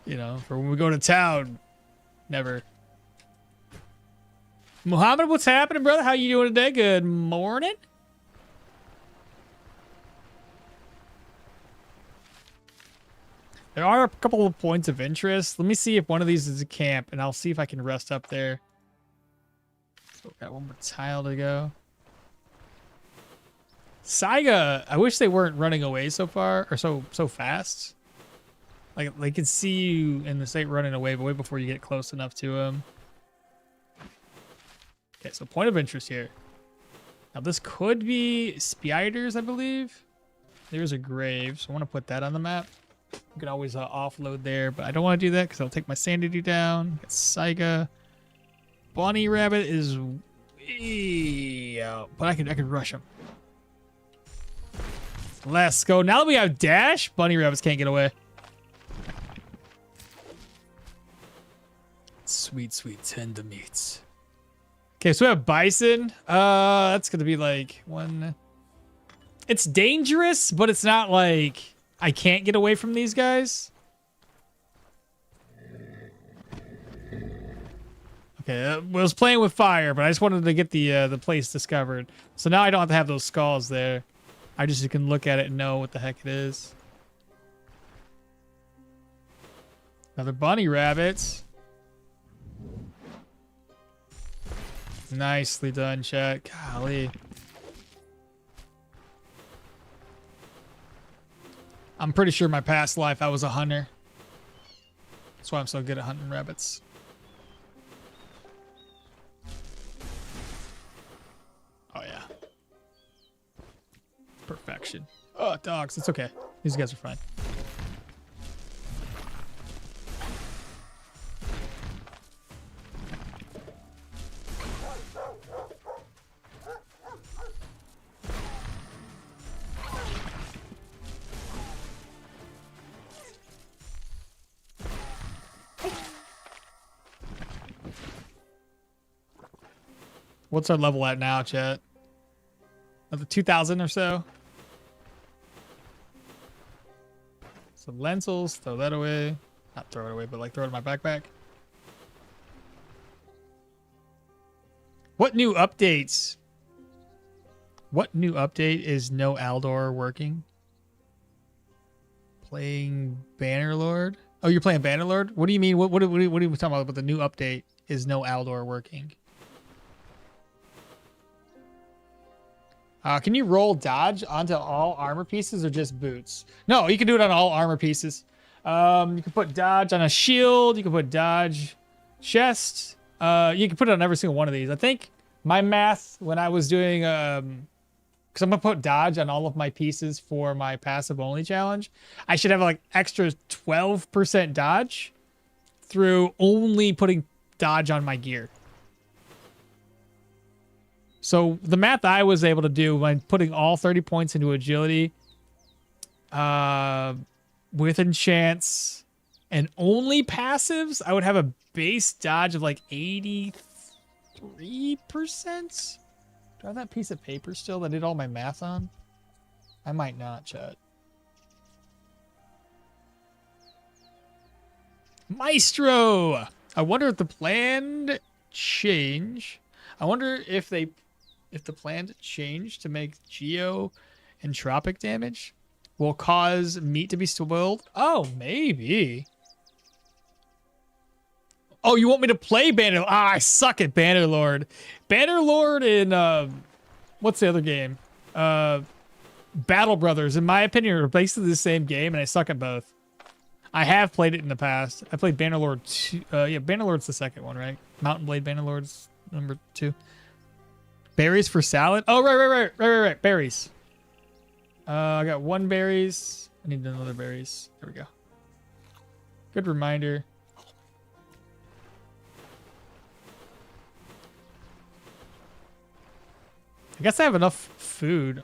You know, for when we go to town. Never. Muhammad, what's happening, brother? How you doing today? Good morning. There are a couple of points of interest. Let me see if one of these is a camp, and I'll see if I can rest up there. So got one more tile to go. Saiga, I wish they weren't running away so far, or so fast. Like, they could see you in the state running away, but way before you get close enough to them. Okay, so point of interest here. Now, this could be spiders, I believe. There's a grave, so I want to put that on the map. You can always offload there, but I don't want to do that because I'll take my sanity down. Got Saiga. Bunny Rabbit is way out, but I can rush him. Let's go. Now that we have dash, Bunny Rabbits can't get away. Sweet, sweet tender meats. Okay, so we have bison. That's gonna be like one. It's dangerous, but it's not like I can't get away from these guys. Okay, I was playing with fire, but I just wanted to get the place discovered. So now I don't have to have those skulls there. I just can look at it and know what the heck it is. Another bunny rabbit. Nicely done, chat. Golly. I'm pretty sure my past life I was a hunter. That's why I'm so good at hunting rabbits. Oh, yeah. Perfection. Oh, dogs. It's okay. These guys are fine. What's our level at now, chat? Another 2,000 or so. Some lentils, throw that away. Not throw it away, but like throw it in my backpack. What new updates? What new update is no Aldor working? Playing Bannerlord? Oh, you're playing Bannerlord? What do you mean? What are we talking about with the new update is no Aldor working? Can you roll dodge onto all armor pieces or just boots? No, you can do it on all armor pieces. You can put dodge on a shield. You can put dodge chest. You can put it on every single one of these. I think my math when I was doing, because I'm going to put dodge on all of my pieces for my passive only challenge. I should have like extra 12% dodge through only putting dodge on my gear. So the math I was able to do when putting all 30 points into agility, with enchants and only passives, I would have a base dodge of like 83%. Do I have that piece of paper still that I did all my math on? I might not, chat. Maestro! I wonder if the planned change... I wonder if the planned change to make geo and tropic damage will cause meat to be spoiled. Oh, maybe. Oh, you want me to play Bannerlord? Ah, I suck at Bannerlord. Bannerlord in what's the other game? Battle Brothers, in my opinion, are basically the same game, and I suck at both. I have played it in the past. I played Bannerlord 2. Yeah, Bannerlord's the second one, right? Mountain Blade Bannerlord's number 2. Berries for salad? Oh, right. Berries. I got 1 berries. I need another berries. There we go. Good reminder. I guess I have enough food.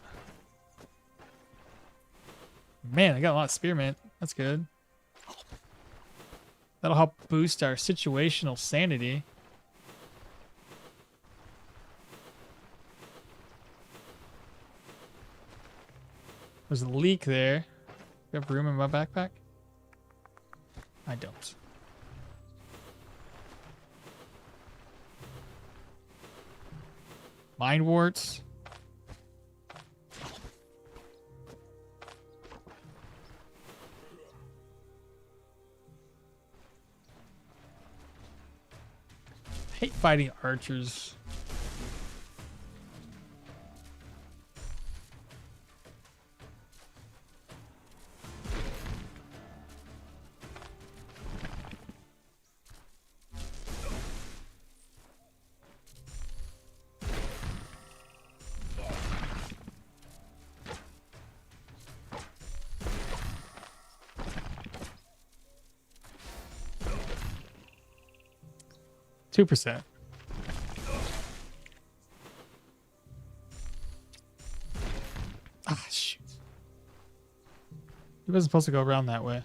Man, I got a lot of spearmint. That's good. That'll help boost our situational sanity. There's a leak there. You have room in my backpack? I don't. Mind warts. I hate fighting archers. %. Ah, shoot. He wasn't supposed to go around that way.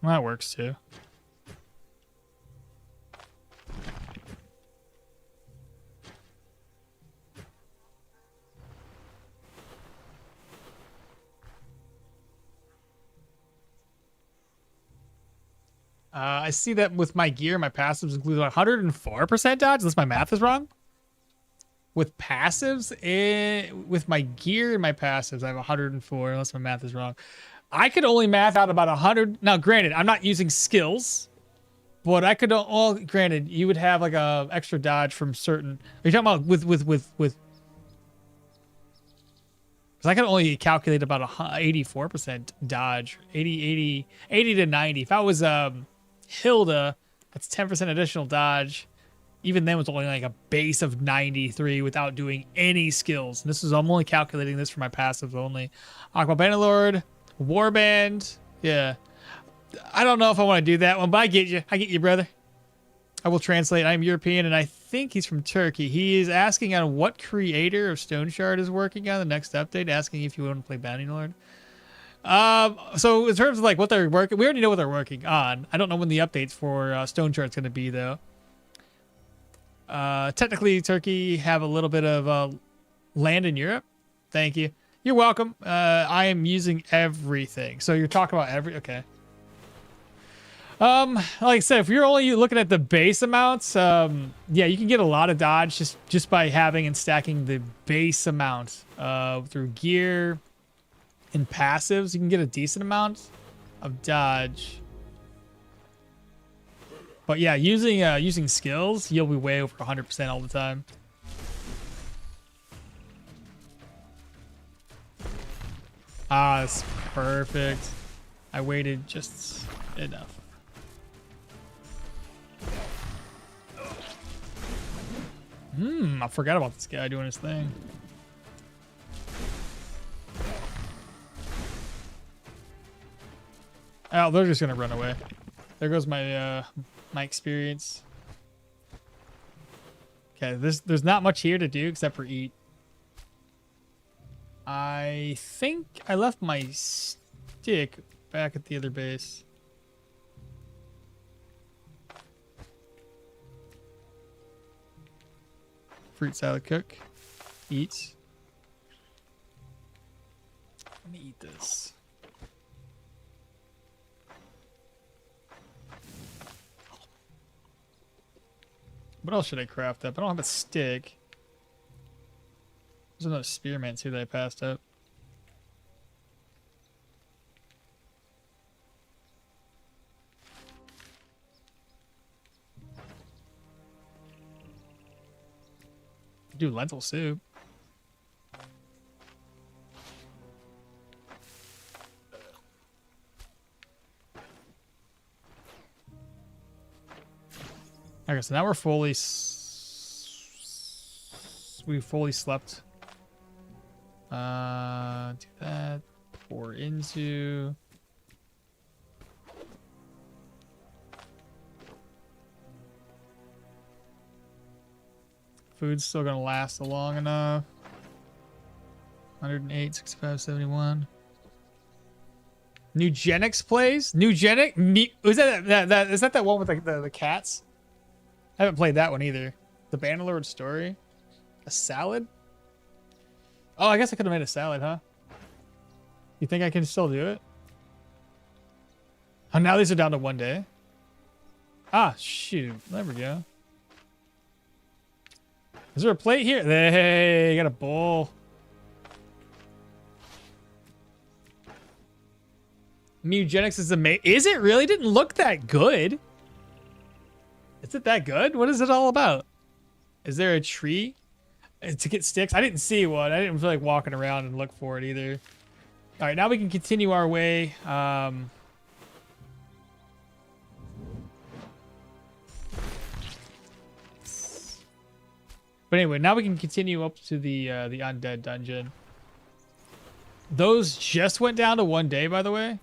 Well, that works too. I see that with my gear, my passives include 104% dodge, unless my math is wrong. With passives, with my gear and my passives, I have 104, unless my math is wrong. I could only math out about 100. Now, granted, I'm not using skills, but I could, well, granted, you would have like a extra dodge from certain. Are you talking about with? Because I could only calculate about 84% dodge, 80 to 90. If I was Hilda, that's 10% additional dodge. Even then, was only like a base of 93 without doing any skills. And this is, I'm only calculating this for my passives only. Aqua Bannerlord, Warband. Yeah. I don't know if I want to do that one, but I get you. I get you, brother. I will translate. I'm European, and I think he's from Turkey. He is asking on what creator of Stoneshard is working on the next update, asking if you want to play Bounty Lord. So in terms of like what they're working, we already know what they're working on. I don't know when the updates for Stoneshard is going to be, though. Technically, Turkey have a little bit of land in Europe. Thank you. You're welcome. I am using everything. So you're talking about okay. Like I said, if you're only looking at the base amounts, yeah, you can get a lot of dodge just by having and stacking the base amount through gear and passives. You can get a decent amount of dodge. But yeah, using skills, you'll be way over 100% all the time. Ah, that's perfect. I waited just enough. I forgot about this guy doing his thing. Oh, they're just gonna run away. There goes my my experience. Okay, there's not much here to do except for eat. I think I left my stick back at the other base. Fruit salad cook. Eat. Let me eat this. What else should I craft up? I don't have a stick. There's another spearmint too that I passed up. Do lentil soup. Okay, so now we're fully we fully slept. Do that. Pour into. Food's still gonna last long enough. 108, 65, 71. Nugenics plays? Nugenic? Is that that one with the cats? I haven't played that one either. The Bannerlord story. A salad? Oh, I guess I could have made a salad, huh? You think I can still do it? Oh, now these are down to 1 day. Ah, shoot. There we go. Is there a plate here? Hey, got a bowl. Mutagenics is amazing. Is it really? Didn't look that good. Is it that good? What is it all about? Is there a tree to get sticks? I didn't see one. I didn't feel like walking around and look for it either. All right, now we can continue our way. But anyway, now we can continue up to the undead dungeon. Those just went down to 1 day, by the way.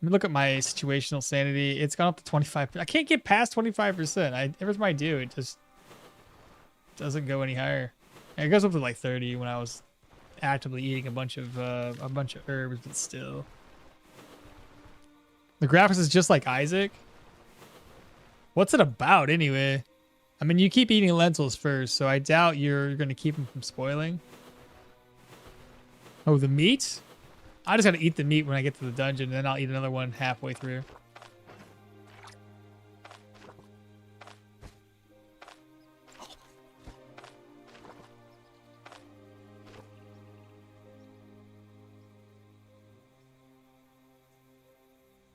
Let me look at my situational sanity. It's gone up to 25. I can't get past 25%. Every time I do, it just doesn't go any higher. It goes up to like 30 when I was actively eating a bunch of herbs, but still. The graphics is just like Isaac. What's it about anyway? I mean, you keep eating lentils first, so I doubt you're going to keep them from spoiling. Oh, the meat? I just got to eat the meat when I get to the dungeon, and then I'll eat another one halfway through.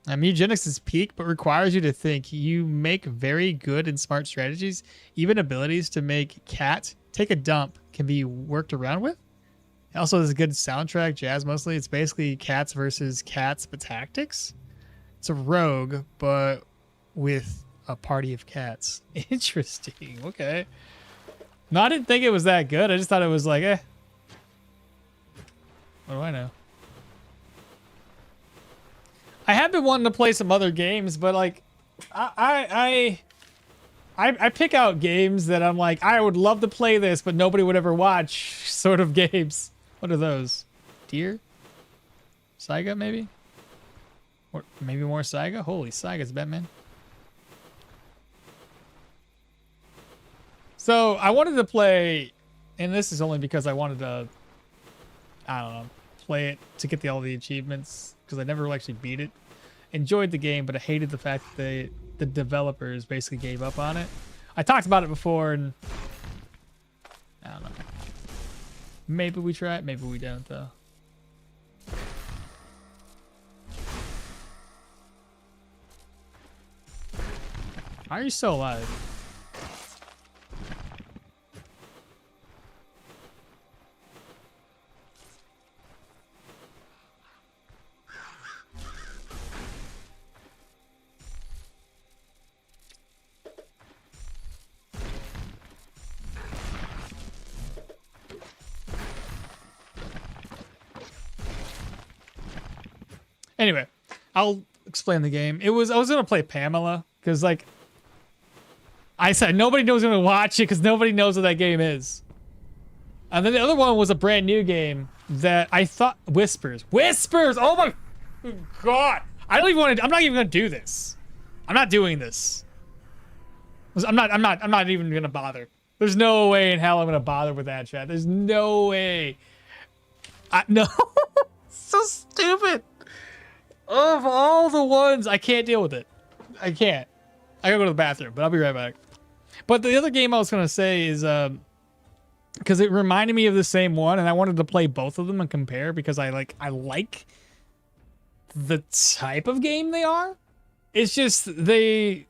Mutagenics is peak, but requires you to think. You make very good and smart strategies. Even abilities to make cat take a dump can be worked around with. It also has a good soundtrack, jazz mostly. It's basically cats versus cats, but tactics. It's a rogue, but with a party of cats. Interesting. Okay. No, I didn't think it was that good. I just thought it was like, eh. What do I know? I have been wanting to play some other games, but like, I pick out games that I'm like, I would love to play this, but nobody would ever watch sort of games. What are those? Deer? Saiga, maybe? Or maybe more Saiga? Holy Saiga's Batman. So I wanted to play, and this is only because I wanted to, I don't know, play it to get all the achievements, because I never actually beat it. Enjoyed the game, but I hated the fact that the developers basically gave up on it. I talked about it before, and I don't know. Maybe we try it, maybe we don't, though. How are you still alive? Anyway, I'll explain the game. I was gonna play Pamela because, like I said, nobody knows gonna watch it because nobody knows what that game is. And then the other one was a brand new game that I thought Whispers. Oh my god! I don't even want to. I'm not even gonna do this. I'm not doing this. I'm not even gonna bother. There's no way in hell I'm gonna bother with that, chat. There's no way. No. So stupid. Of all the ones, I can't deal with it. I can't. I gotta go to the bathroom, but I'll be right back. But the other game I was gonna say is because it reminded me of the same one, and I wanted to play both of them and compare because I like the type of game they are. It's just they.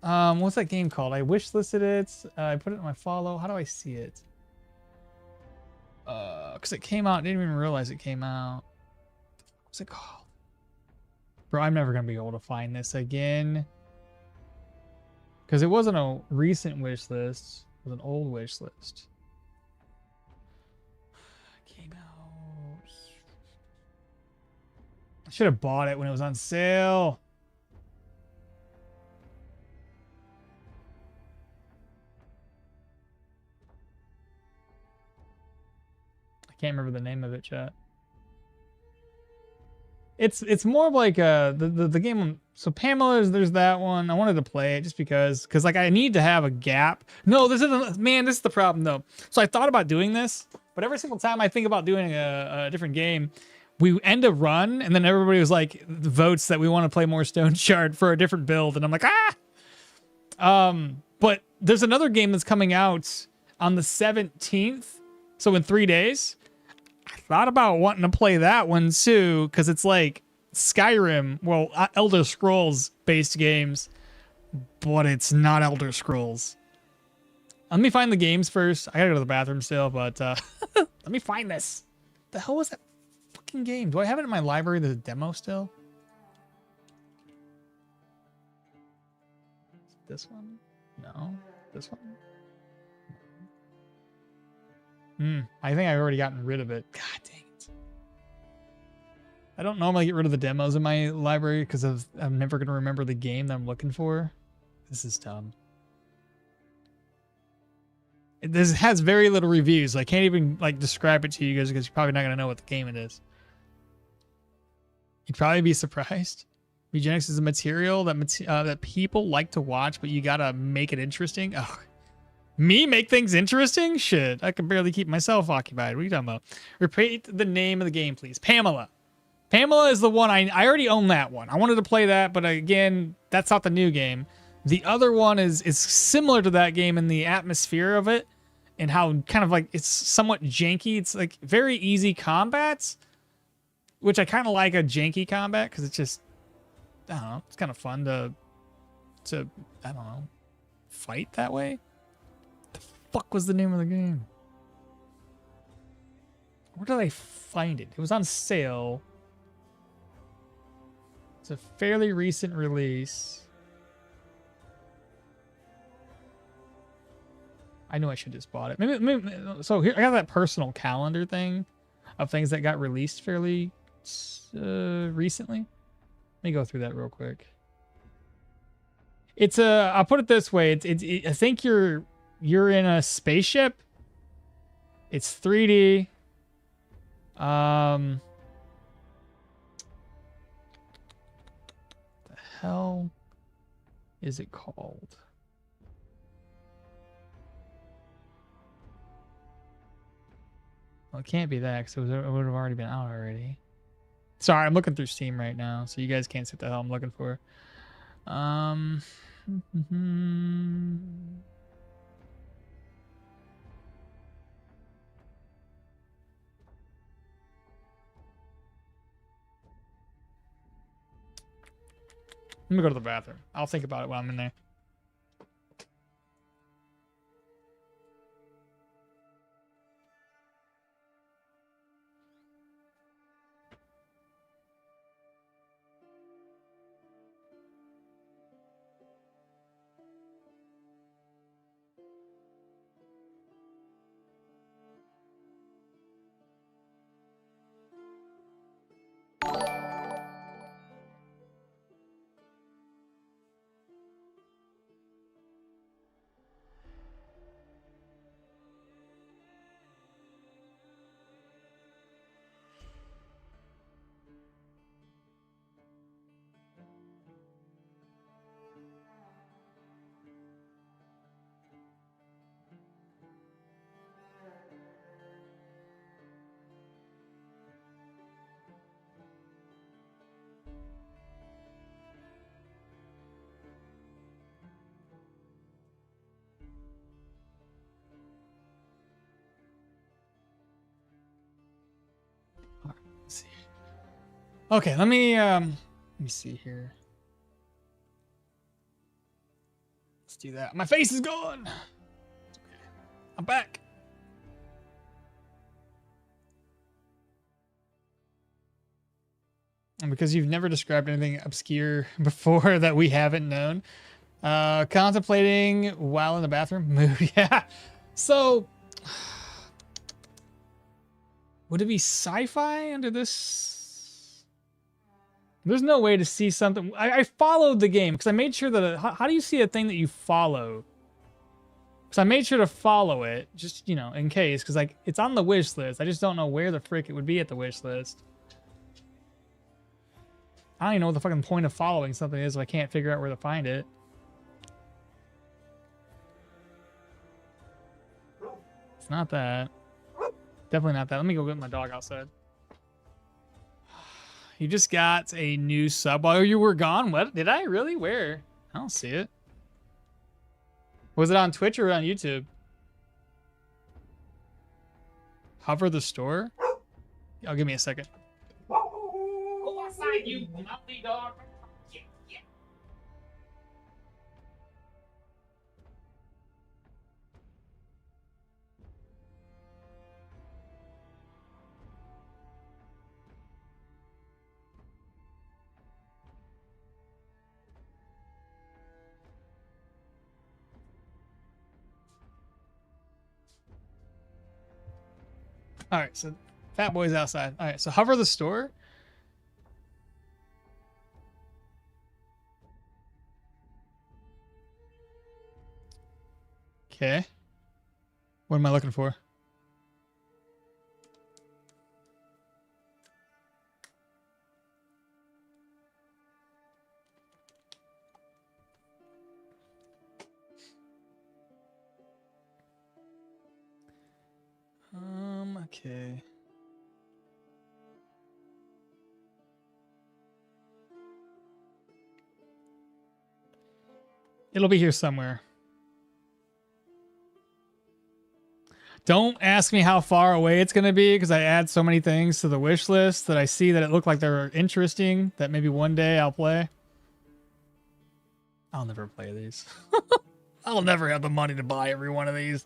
What's that game called? I wishlisted it. I put it in my follow. How do I see it? Because it came out. I didn't even realize it came out. What's it called? Bro, I'm never gonna be able to find this again. Because it wasn't a recent wish list. It was an old wish list. Came out. I should have bought it when it was on sale. I can't remember the name of it, chat. It's more of like the game. So Pamela's, there's that one. I wanted to play it just because like I need to have a gap. No, this isn't, man, this is the problem though. So I thought about doing this, but every single time I think about doing a different game, we end a run and then everybody was like votes that we want to play more Stoneshard for a different build, and I'm like, but there's another game that's coming out on the 17th, so in 3 days. I thought about wanting to play that one too, because it's like Skyrim, well, Elder Scrolls based games, but it's not Elder Scrolls. Let me find the games first. I gotta go to the bathroom still, but let me find this. The hell was that fucking game? Do I have it in my library, the demo still? This one? No. This one? I think I've already gotten rid of it. God dang it. I don't normally get rid of the demos in my library because I'm never going to remember the game that I'm looking for. This is dumb. This has very little reviews. I can't even like describe it to you guys because you're probably not going to know what the game it is. You'd probably be surprised. Eugenics is a material that people like to watch, but you got to make it interesting. Oh. Me make things interesting? Shit, I can barely keep myself occupied. What are you talking about? Repeat the name of the game, please. Pamela. Pamela is the one I already own that one. I wanted to play that, but again, that's not the new game. The other one is similar to that game in the atmosphere of it and how kind of like it's somewhat janky. It's like very easy combats, which I kind of like a janky combat because it's just, I don't know, it's kind of fun to I don't know, fight that way. Fuck was the name of the game? Where did I find it? It was on sale. It's a fairly recent release. I knew I should just bought it. Maybe so here I got that personal calendar thing of things that got released fairly recently. Let me go through that real quick. It's I'll put it this way. I think you're in a spaceship. It's 3D. The hell is it called? Well, it can't be that because it would have already been out already. Sorry, I'm looking through Steam right now, so you guys can't see what the hell I'm looking for. Let me go to the bathroom. I'll think about it while I'm in there. Okay, let me see here. Let's do that. My face is gone. I'm back. And because you've never described anything obscure before that we haven't known. Contemplating while in the bathroom. Mood, yeah. So would it be sci-fi under this? There's no way to see something. I followed the game because I made sure that how do you see a thing that you follow? Because I made sure to follow it, just, you know, in case, because like it's on the wish list. I just don't know where the frick it would be at the wish list. I don't even know what the fucking point of following something is if I can't figure out where to find it. It's not that. Definitely not that. Let me go get my dog outside. You just got a new sub while you were gone? What? Did I really? Where? I don't see it. Was it on Twitch or on YouTube? Hover the store? Oh, give me a second. Go outside, you mouthy dog. Yeah, yeah. All right, so Fat Boy's outside. All right, so hover the store. Okay. What am I looking for? Okay. It'll be here somewhere. Don't ask me how far away it's going to be because I add so many things to the wish list that I see that it look like they're interesting that maybe one day I'll play. I'll never play these. I'll never have the money to buy every one of these.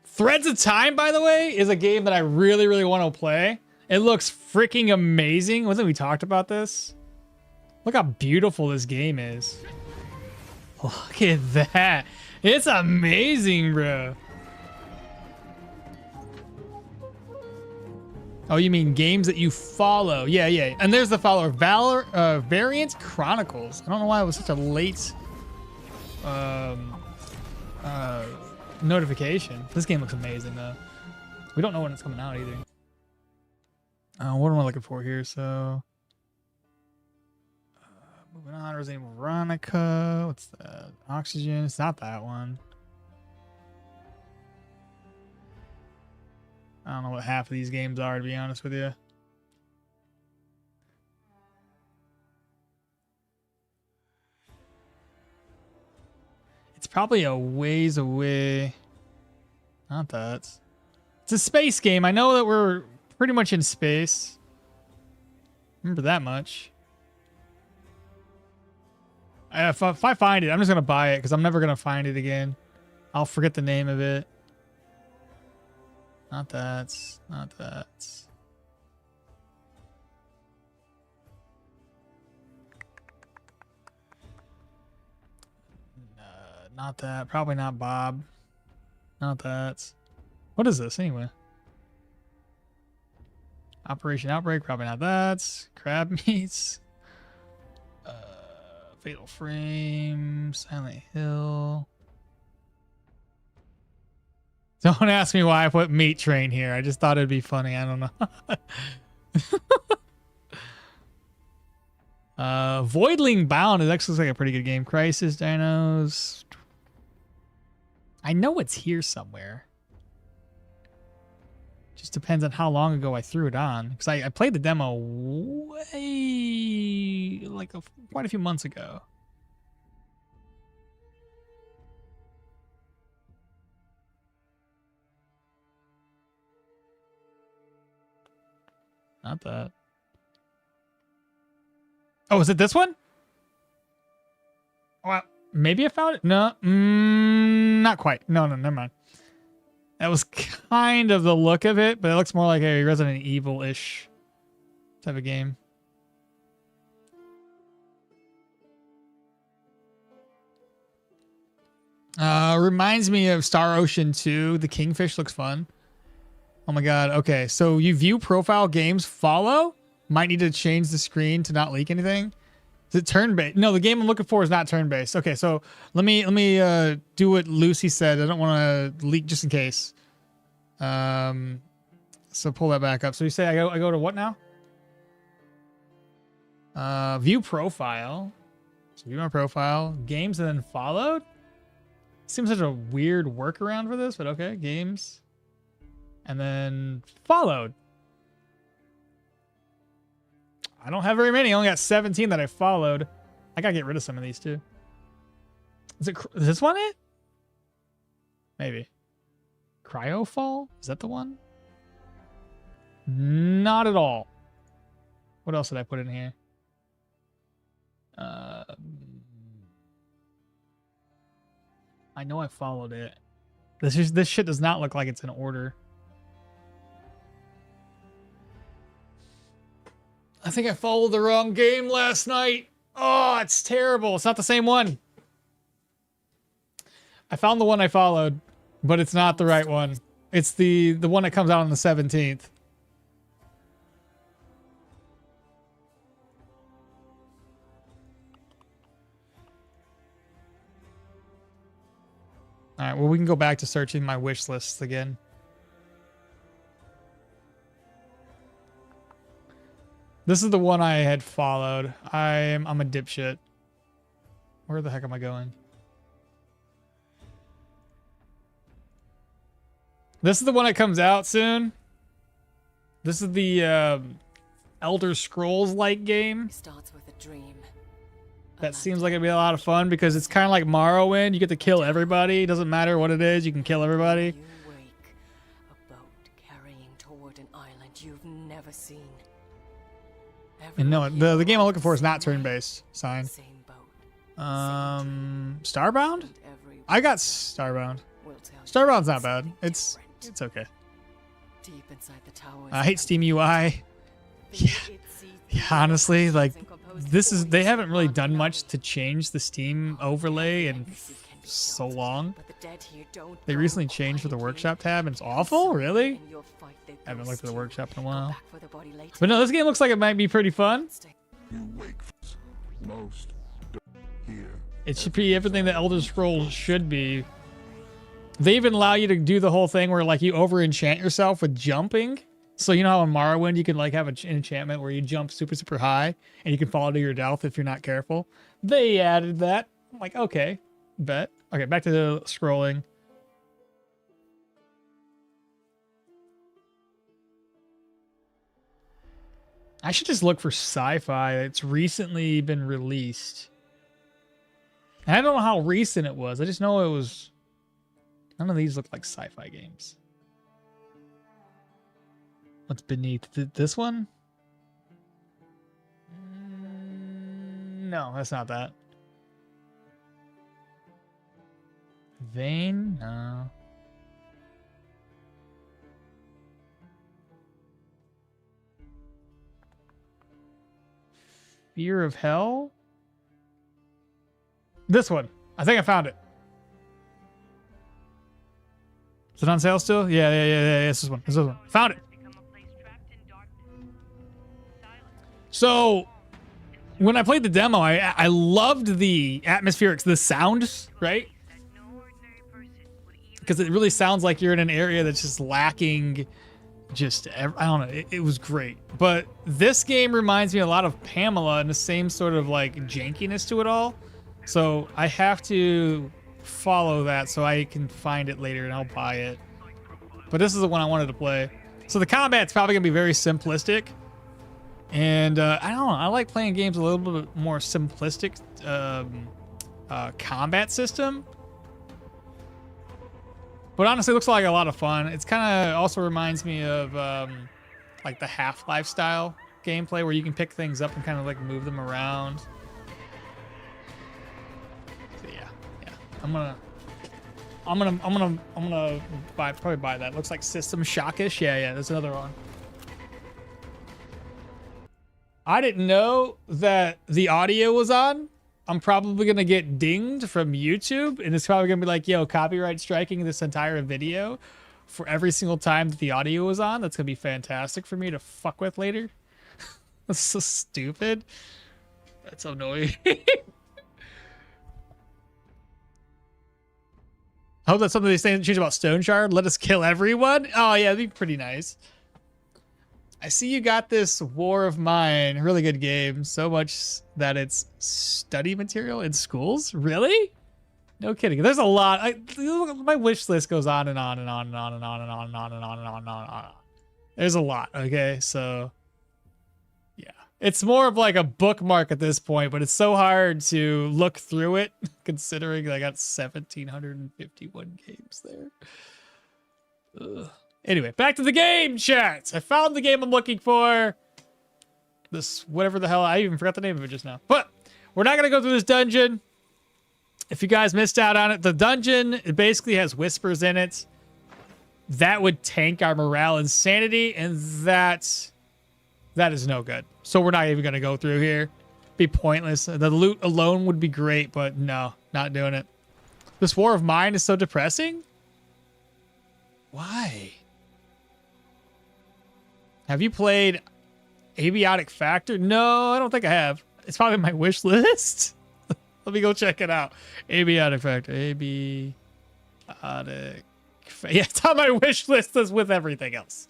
Threads of Time, by the way, is a game that I really, really want to play. It looks freaking amazing. Wasn't we talked about this? Look how beautiful this game is. Look at that. It's amazing, bro. Oh, you mean games that you follow. Yeah, yeah. And there's the follower. Variant Chronicles. I don't know why it was such a late notification. This game looks amazing, though. We don't know when it's coming out, either. What am I looking for here? So... moving on, Resident Evil Veronica. What's that? Oxygen. It's not that one. I don't know what half of these games are, to be honest with you. It's probably a ways away. Not that. It's a space game. I know that we're pretty much in space. Remember that much. If I find it, I'm just going to buy it because I'm never going to find it again. I'll forget the name of it. Not that. Not that. Not that. Probably not Bob. Not that. What is this anyway? Operation Outbreak. Probably not that. Crab Meats. Fatal Frame, Silent Hill. Don't ask me why I put Meat Train here. I just thought it'd be funny. I don't know. Voidling Bound is actually looks like a pretty good game. Crisis Dinos. I know it's here somewhere. Just depends on how long ago I threw it on. Because I played the demo way... like quite a few months ago. Not that. Oh, is it this one? Well, maybe I found it. No, not quite. No, never mind. That was kind of the look of it, but it looks more like a Resident Evil-ish type of game. Reminds me of Star Ocean 2. The Kingfish looks fun. Oh my god. Okay, so you view profile games follow? Might need to change the screen to not leak anything. Is it turn-based? No, the game I'm looking for is not turn-based. Okay, so let me do what Lucy said. I don't want to leak just in case. So pull that back up. So you say I go to what now? View profile. So view my profile, games, and then followed. Seems such a weird workaround for this, but okay. Games, and then followed. I don't have very many. I only got 17 that I followed. I gotta get rid of some of these too. Is this one it? Maybe. Cryofall? Is that the one? Not at all. What else did I put in here? I know I followed it. This shit does not look like it's in order. I think I followed the wrong game last night. Oh, it's terrible. It's not the same one. I found the one I followed, but it's not the right one. It's the one that comes out on the 17th. All right, well, we can go back to searching my wish lists again. This is the one I had followed. I'm a dipshit. Where the heck am I going? This is the one that comes out soon. This is the Elder Scrolls-like game. Starts with a dream. That seems like it'd be a lot of fun because it's kind of like Morrowind. You get to kill everybody. It doesn't matter what it is. You can kill everybody. You wake, a boat carrying toward an island you've never seen. And no, the game I'm looking for is not turn-based. Sign. Same boat. Starbound? I got Starbound. Starbound's not bad. It's okay. Deep inside the tower. I hate Steam UI. Yeah. Yeah, honestly, like they haven't really done much to change the Steam overlay in so long. They recently changed for the workshop tab and it's awful, really? I haven't looked at the workshop in a while. But no, this game looks like it might be pretty fun. It should be everything that Elder Scrolls should be. They even allow you to do the whole thing where like you over enchant yourself with jumping. So you know how in Morrowind you can like have an enchantment where you jump super, super high and you can fall to your death if you're not careful. They added that. I'm like, okay, bet. Okay, back to the scrolling. I should just look for sci-fi that's recently been released. And I don't know how recent it was. I just know it was... None of these look like sci-fi games. What's beneath this one? No, that's not that. Vein? No. Fear of Hell? This one. I think I found it. Is it on sale still? Yeah. It's this one. It's this one. Found it. So, when I played the demo, I loved the atmospherics, the sounds, right? Because it really sounds like you're in an area that's just lacking just, I don't know, it was great. But this game reminds me a lot of Pamela and the same sort of like jankiness to it all. So I have to follow that so I can find it later and I'll buy it. But this is the one I wanted to play. So the combat's probably going to be very simplistic. And I don't know, I like playing games with a little bit more simplistic combat system. But honestly, it looks like a lot of fun. It's kind of also reminds me of like the Half-Life style gameplay where you can pick things up and kind of like move them around. So yeah. I'm gonna probably buy that. Looks like System Shockish. Yeah, that's another one. I didn't know that the audio was on. I'm probably going to get dinged from YouTube, and it's probably going to be like, yo, copyright striking this entire video for every single time that the audio was on. That's going to be fantastic for me to fuck with later. That's so stupid. That's so annoying. I hope that's something they say change about Stoneshard. Let us kill everyone. Oh, yeah, that'd be pretty nice. I see you got this War of Mine, really good game. So much that it's study material in schools. Really? No kidding. There's a lot. My wish list goes on and on and on and on and on and on and on and on and on and on and on. There's a lot. Okay, so yeah, it's more of like a bookmark at this point, but it's so hard to look through it considering I got 1,751 games there. Ugh. Anyway, back to the game, chat. I found the game I'm looking for. This, whatever the hell, I even forgot the name of it just now. But we're not going to go through this dungeon. If you guys missed out on it, the dungeon, it basically has whispers in it. That would tank our morale and sanity, and that is no good. So we're not even going to go through here. Be pointless. The loot alone would be great, but no, not doing it. This War of Mine is so depressing. Why? Have you played Abiotic Factor? No, I don't think I have. It's probably my wish list. Let me go check it out. Abiotic Factor. Abiotic. Yeah, it's on my wish list as with everything else.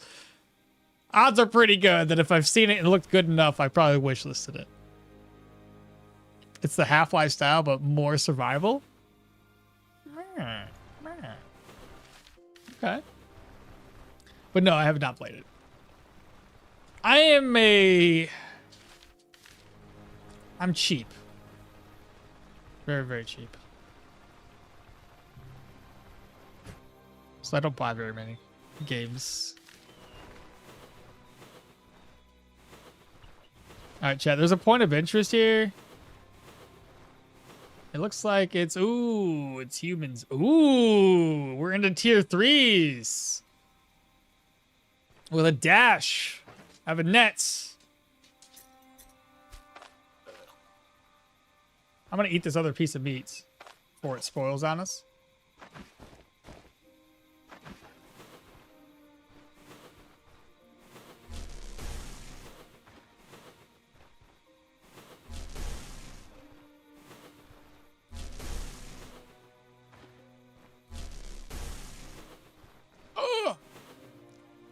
Odds are pretty good that if I've seen it and it looked good enough, I probably wish listed it. It's the Half-Life style, but more survival. Okay. But no, I have not played it. I'm cheap. Very, very cheap. So I don't buy very many games. All right, chat. There's a point of interest here. It looks like it's humans. Ooh, we're into tier 3s. With a dash. I have a net. I'm gonna eat this other piece of meat before it spoils on us.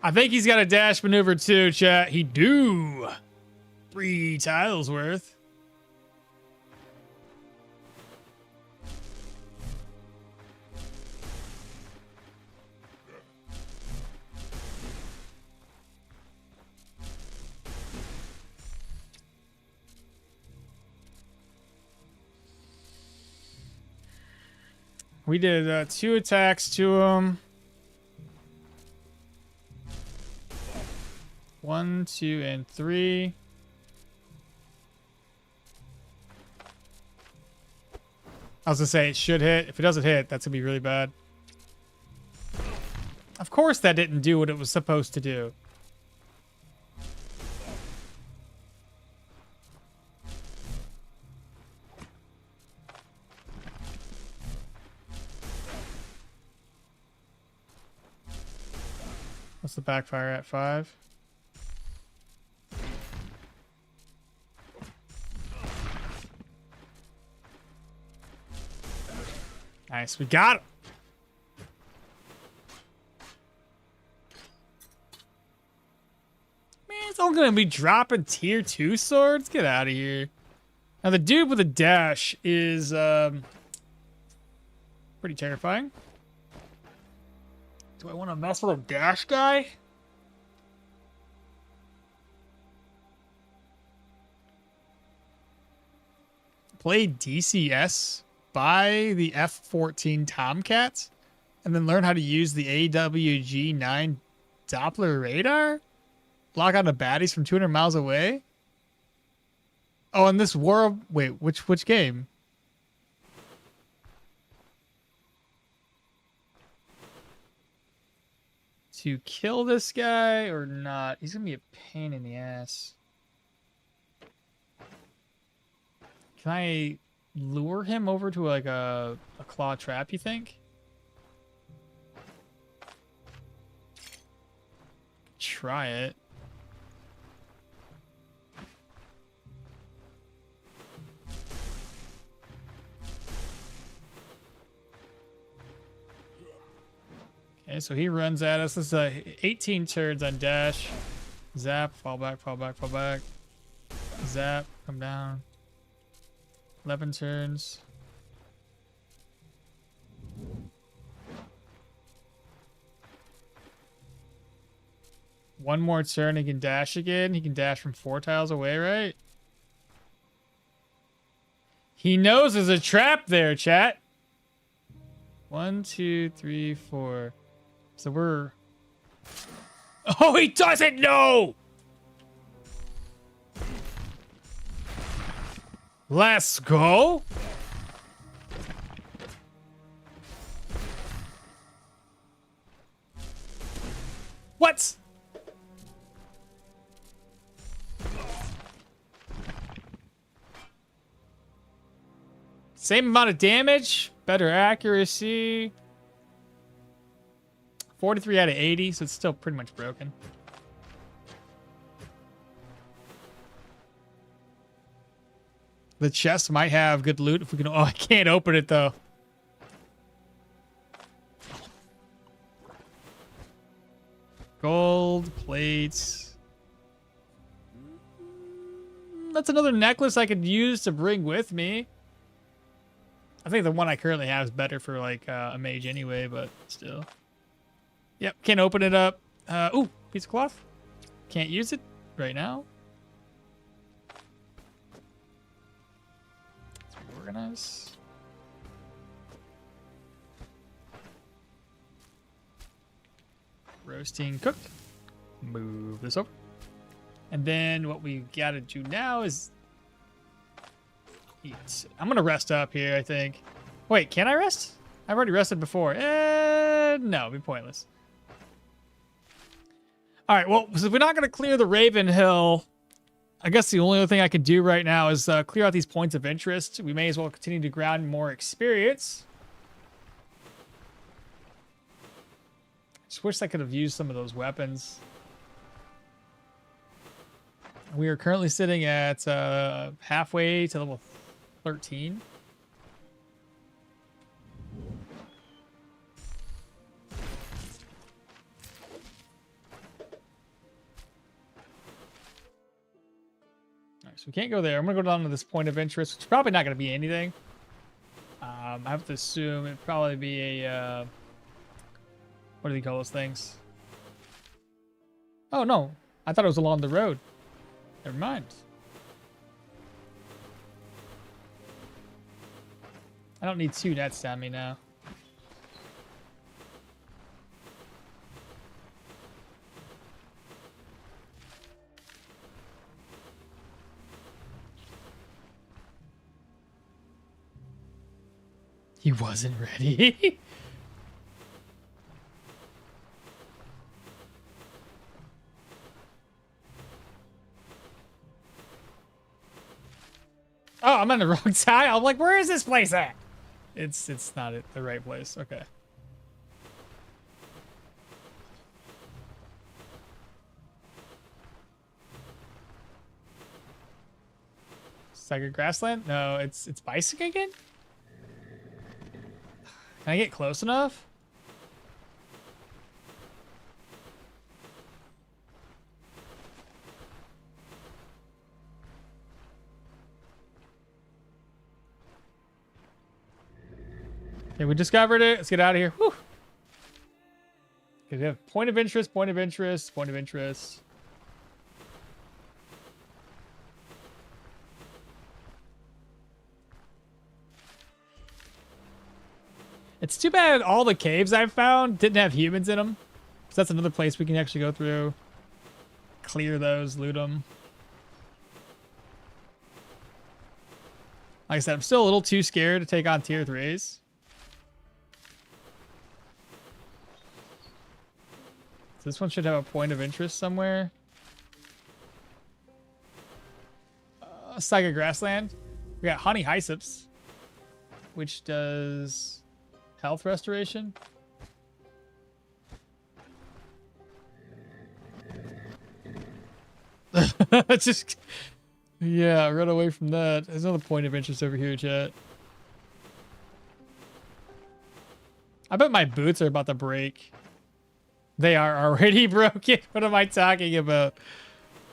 I think he's got a dash maneuver too, chat. He do. 3 tiles worth. We did 2 attacks to him. 1, 2, and 3. I was gonna say it should hit. If it doesn't hit, that's gonna be really bad. Of course that didn't do what it was supposed to do. What's the backfire at? 5? Nice, we got him. Man, it's all gonna be dropping tier 2 swords. Get out of here. Now the dude with the dash is pretty terrifying. Do I want to mess with a dash guy? Play DCS. Buy the F-14 Tomcat, and then learn how to use the AWG-9 Doppler radar? Lock on the baddies from 200 miles away? Oh, and this war... Wait, which game? To kill this guy or not? He's gonna be a pain in the ass. Can I... lure him over to like a claw trap, you think? Try it. Okay, so he runs at us. This is 18 turns on dash. Zap, fall back, fall back, fall back. Zap, come down. 11 turns. One more turn, he can dash again. He can dash from 4 tiles away, right? He knows there's a trap there, chat. 1, 2, 3, 4. So we're... Oh, he doesn't know! Let's go. What? Same amount of damage, better accuracy. 43 out of 80, so it's still pretty much broken. The chest might have good loot if we can... Oh, I can't open it, though. Gold, plates. That's another necklace I could use to bring with me. I think the one I currently have is better for, like, a mage anyway, but still. Yep, can't open it up. Ooh, piece of cloth. Can't use it right now. Let's reorganize. Roasting cooked. Move this over. And then what we gotta do now is eat. I'm gonna rest up here, I think. Wait, can I rest? I've already rested before. No, it'd be pointless. All right, well, so if we're not gonna clear the Raven Hill, I guess the only other thing I can do right now is clear out these points of interest. We may as well continue to grind more experience. Just wish I could have used some of those weapons. We are currently sitting at halfway to level 13. All right, so we can't go there. I'm gonna go down to this point of interest. It's probably not gonna be anything. I have to assume it'd probably be a what do they call those things? Oh no, I thought it was along the road. Never mind. I don't need 2 nets on me now. He wasn't ready. Oh, I'm on the wrong tile. I'm like, where is this place at? It's not at the right place. Okay. Sacred Grassland? No, it's Bison again? Can I get close enough? Okay, we discovered it. Let's get out of here. Whew. Okay, we have point of interest, point of interest, point of interest. It's too bad all the caves I've found didn't have humans in them. So that's another place we can actually go through. Clear those, loot them. Like I said, I'm still a little too scared to take on tier 3s. So this one should have a point of interest somewhere. Saga Grassland. We got Honey Hysops, which does health restoration. Just, yeah, run away from that. There's another point of interest over here, chat. I bet my boots are about to break. They are already broken. What am I talking about?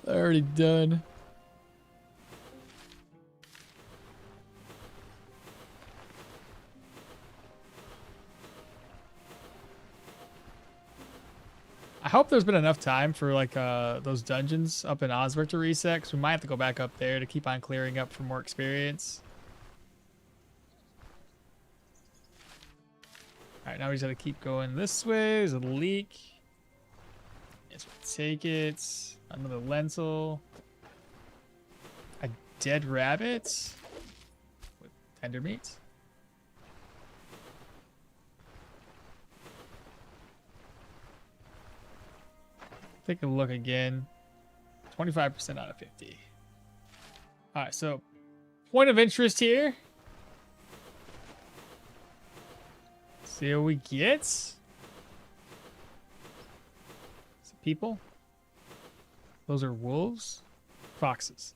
Already done. I hope there's been enough time for like those dungeons up in Osberg to reset, because we might have to go back up there to keep on clearing up for more experience. All right, now we just gotta keep going this way. There's a leak. Yes, we'll take it. Another lentil. A dead rabbit with tender meat. Take a look again. 25% out of 50. All right, so point of interest here. See what we get. Some people. Those are wolves. Foxes.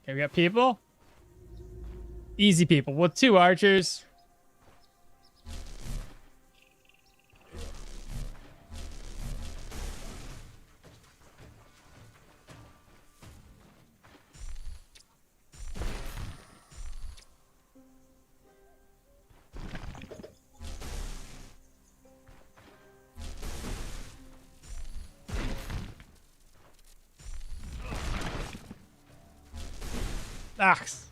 Okay, we got people. Easy people. With 2 archers. Axe.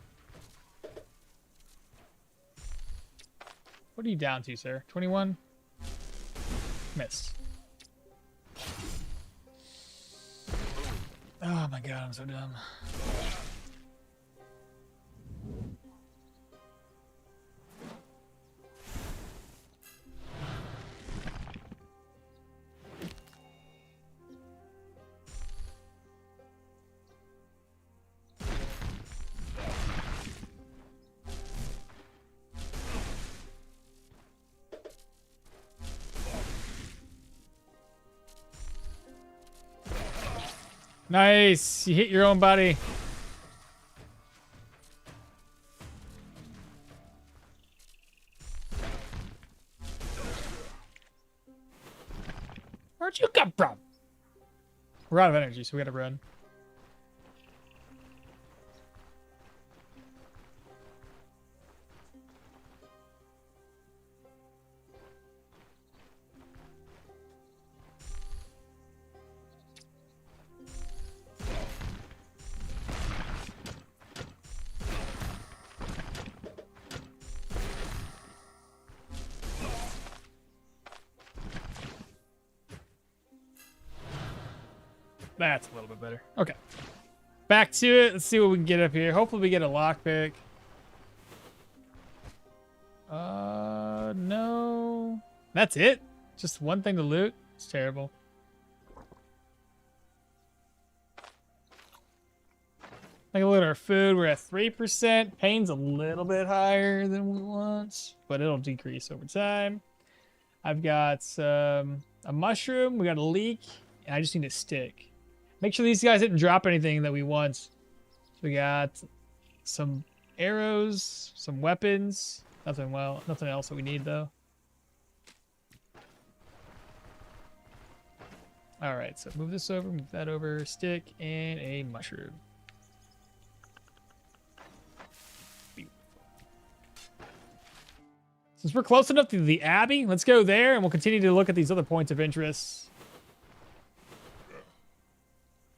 What are you down to, sir? 21? Missed. Oh my god, I'm so dumb. Nice. You hit your own body. Where'd you come from? We're out of energy, so we gotta run. That's a little bit better. Okay. Back to it. Let's see what we can get up here. Hopefully we get a lockpick. No. That's it? Just one thing to loot? It's terrible. Take a look at our food. We're at 3%. Pain's a little bit higher than we want, but it'll decrease over time. I've got a mushroom. We got a leek, and I just need a stick. Make sure these guys didn't drop anything that we want. So we got some arrows, some weapons. Nothing else that we need though. All right, so move this over, move that over, stick, and a mushroom. Beautiful. Since we're close enough to the Abbey, let's go there, and we'll continue to look at these other points of interest.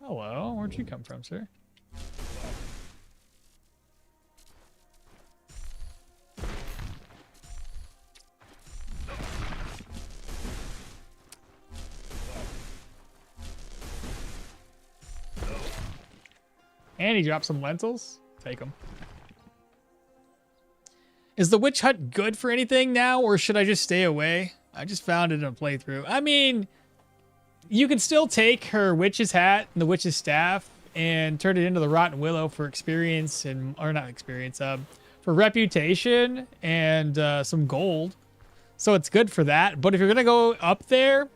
Hello, where'd you come from, sir? And he dropped some lentils. Take them. Is the witch hut good for anything now, or should I just stay away? I just found it in a playthrough. I mean, you can still take her witch's hat and the witch's staff and turn it into the rotten willow for experience and, or not experience, for reputation and some gold. So it's good for that. But if you're gonna go up there,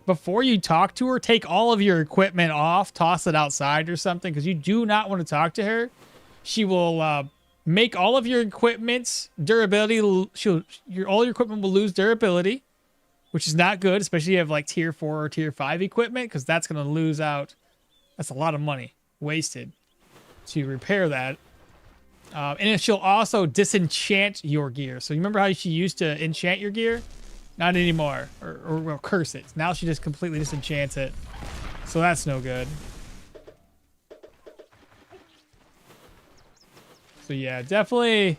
before you talk to her, take all of your equipment off, toss it outside or something, because you do not want to talk to her. She will make all of your equipment's durability. All your equipment will lose durability. which is not good, especially if you have like tier 4 or tier 5 equipment, because that's going to lose out. That's a lot of money wasted to repair that. And she'll also disenchant your gear. So you remember how she used to enchant your gear? Not anymore. Or well, curse it. Now she just completely disenchants it. So that's no good. So yeah, definitely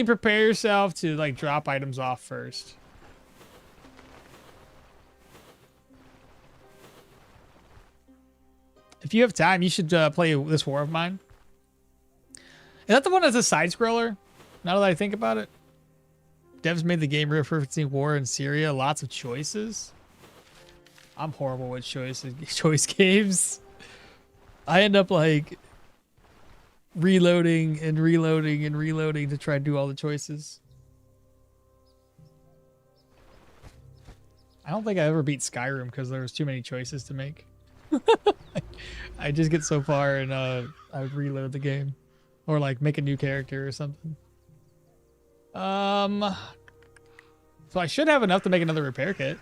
prepare yourself to like drop items off first. If you have time, you should play this War of Mine. Is that the one that's a side scroller? Now that I think about it. Devs made the game referencing war in Syria. Lots of choices. I'm horrible with choice games. I end up like reloading and reloading and reloading to try and do all the choices. I don't think I ever beat Skyrim because there was too many choices to make. I just get so far and I would reload the game. Or like make a new character or something. So I should have enough to make another repair kit.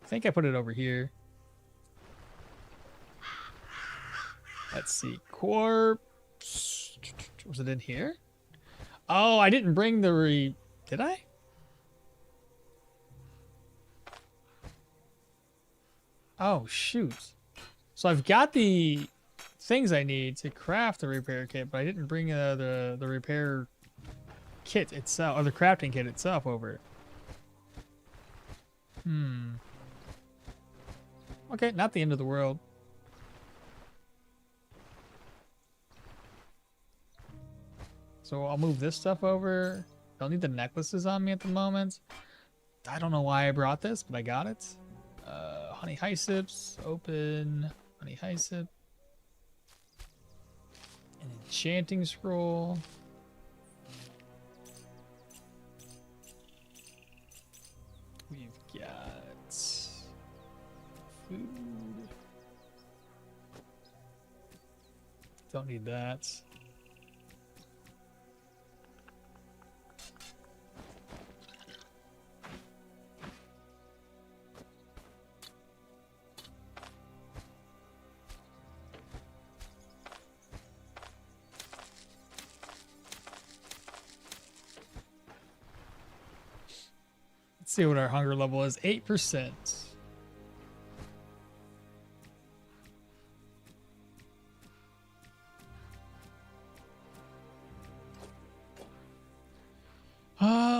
I think I put it over here. Let's see. Corpse. Was it in here? Oh, I didn't bring the Did I? Oh, shoot. So I've got the things I need to craft the repair kit, but I didn't bring the repair kit itself, or the crafting kit itself over. Okay, not the end of the world. So I'll move this stuff over. Don't need the necklaces on me at the moment. I don't know why I brought this, but I got it. Honey Hyssopes, open. Honey Hyssop. An enchanting scroll. We've got food. Don't need that. Let's see what our hunger level is. 8%.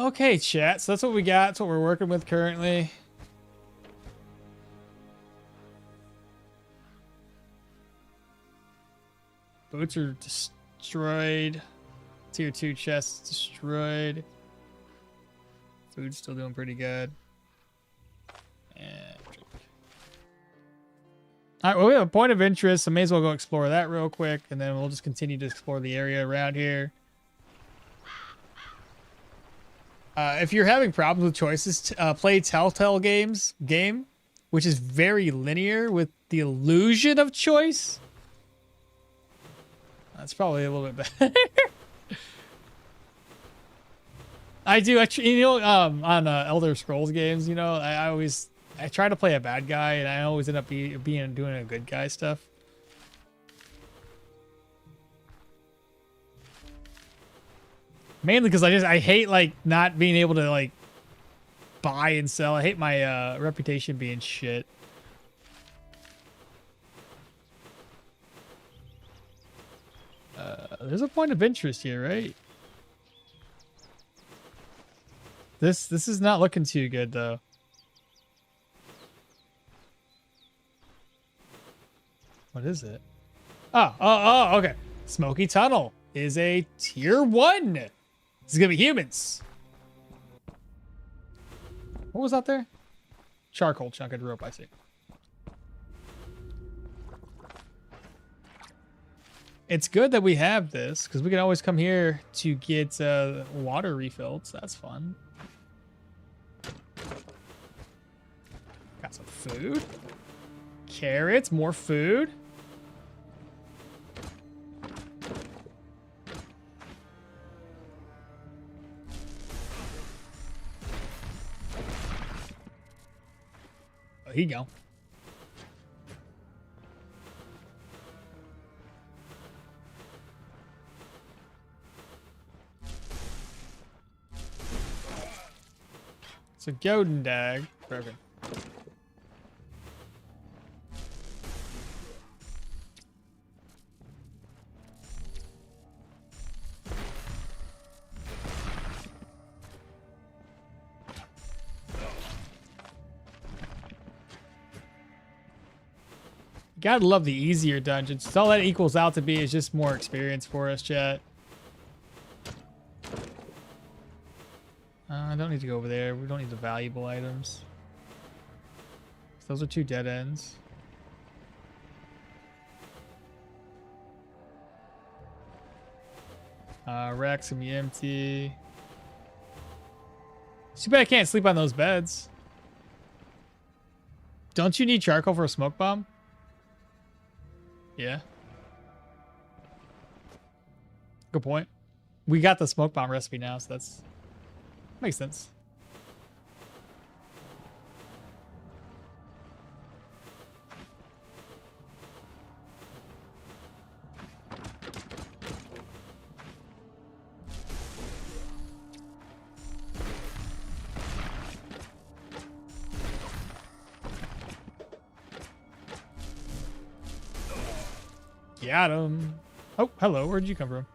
Okay, chat. So that's what we got. That's what we're working with currently. Boots are destroyed. Tier 2 chests destroyed. Food's still doing pretty good. And all right, well, we have a point of interest, so may as well go explore that real quick, and then we'll just continue to explore the area around here. If you're having problems with choices, play Telltale Games game, which is very linear with the illusion of choice. That's probably a little bit better. I do, on Elder Scrolls games, you know, I try to play a bad guy, and I always end up doing a good guy stuff. Mainly because I hate like not being able to like buy and sell. I hate my reputation being shit. There's a point of interest here, right? This is not looking too good though. What is it? Oh, okay. Smoky Tunnel is a tier 1. This is gonna be humans. What was out there? Charcoal chunk of rope, I see. It's good that we have this, because we can always come here to get water refilled, so that's fun. Got some food. Carrots, more food. he go. It's a golden dag. Perfect. Gotta love the easier dungeons. It's all that equals out to be is just more experience for us, chat. I don't need to go over there. We don't need the valuable items. Those are 2 dead ends. Racks can be empty. Too bad I can't sleep on those beds. Don't you need charcoal for a smoke bomb? Yeah. Good point. We got the smoke bomb recipe now, so that's makes sense. Got him. Oh, hello. Where'd you come from?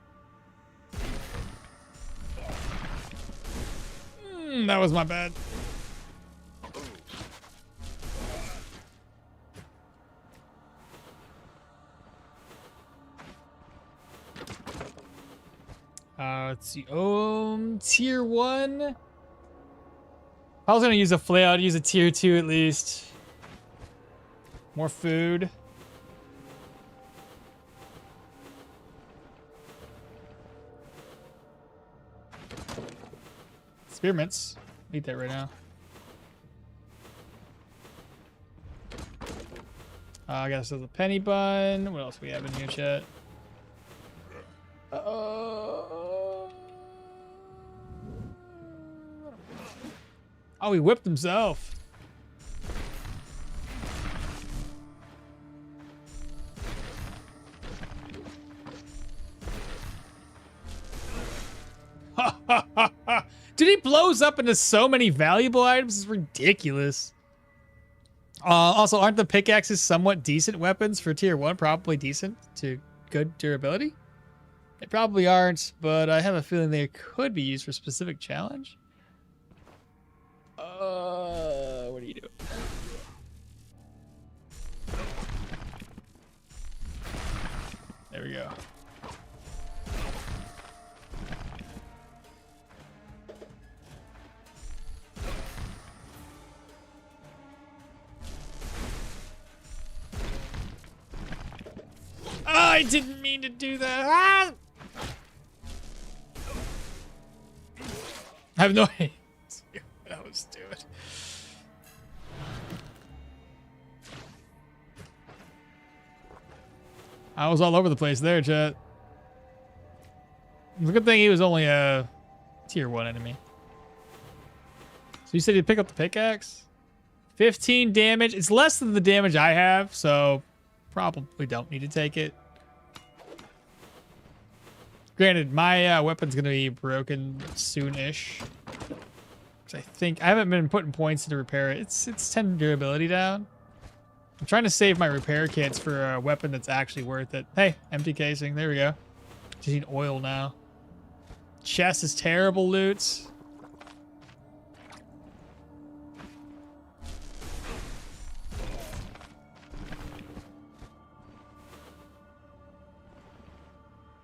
That was my bad. Let's see. Tier 1. If I was gonna use a flail, I'd use a tier 2 at least. More food. Spearmints. Eat that right now. I guess there's a penny bun. What else we have in here, chat? Oh, he whipped himself. Dude, he blows up into so many valuable items. It's ridiculous. Also, aren't the pickaxes somewhat decent weapons for tier 1? Probably decent to good durability? They probably aren't, but I have a feeling they could be used for a specific challenge. What are you doing? There we go. Oh, I didn't mean to do that. Ah! I have no idea what I was doing. I was all over the place there, chat. It's a good thing he was only a tier 1 enemy. So you said you pick up the pickaxe? 15 damage. It's less than the damage I have, so probably don't need to take it. Granted, my weapon's going to be broken soon-ish. Because I think I haven't been putting points to repair it. It's 10 durability down. I'm trying to save my repair kits for a weapon that's actually worth it. Hey, empty casing. There we go. Just need oil now. Chest is terrible loot.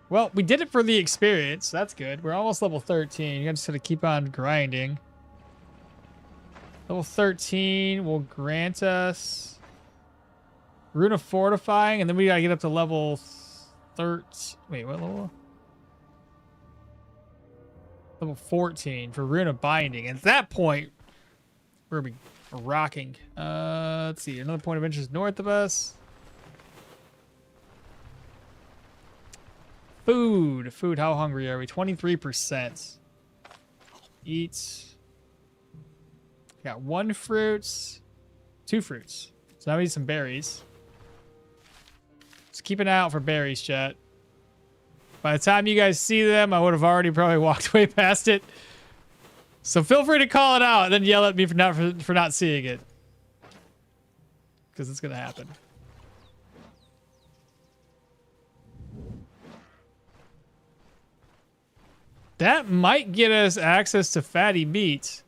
Well, we did it for the experience. That's good. We're almost level 13. You just gotta keep on grinding. Level 13 will grant us Rune of Fortifying, and then we gotta get up to level 13. Wait, what level? Level 14 for Rune of Binding. And at that point, we're gonna be rocking. Let's see. Another point of interest north of us. Food. Food. How hungry are we? 23%. Eat. Got 1 fruit. 2 fruits. So now we need some berries. Just keep an eye out for berries, chat. By the time you guys see them, I would have already probably walked way past it. So feel free to call it out and then yell at me for not seeing it. Because it's going to happen. That might get us access to fatty meat.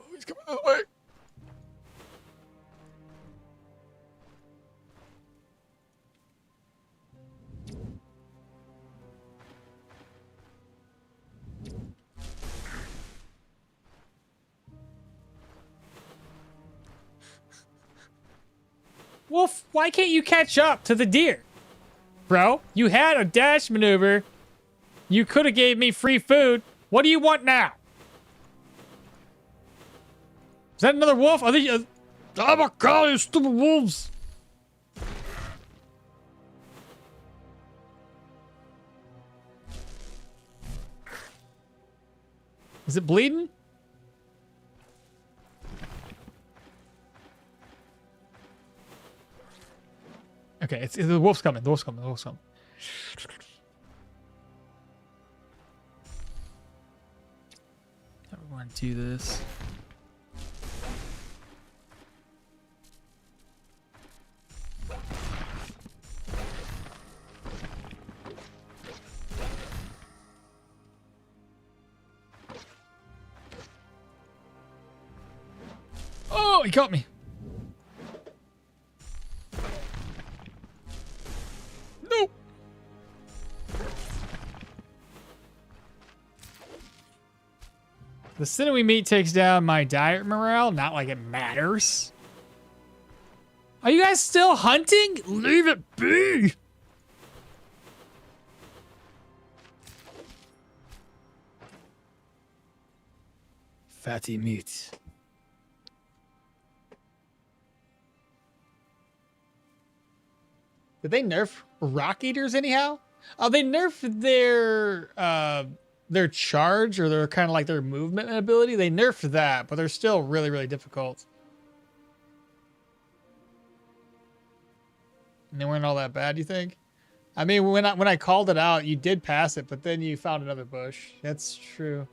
Oh, he's coming that way. Wolf, why can't you catch up to the deer? Bro, you had a dash maneuver. You could have gave me free food. What do you want now? Is that another wolf? Are they, oh my god, you stupid wolves. Is it bleeding? Okay, it's the wolf's coming. The wolf's coming. The wolf's coming. I want to do this. Oh, he caught me. No. The sinewy meat takes down my diet morale. Not like it matters. Are you guys still hunting? Leave it be. Fatty meat. Did they nerf rock eaters anyhow? Oh, they nerfed their charge or their kind of like their movement ability. They nerfed that, but they're still really, really difficult. And they weren't all that bad, you think? I mean, when I called it out, you did pass it, but then you found another bush. That's true.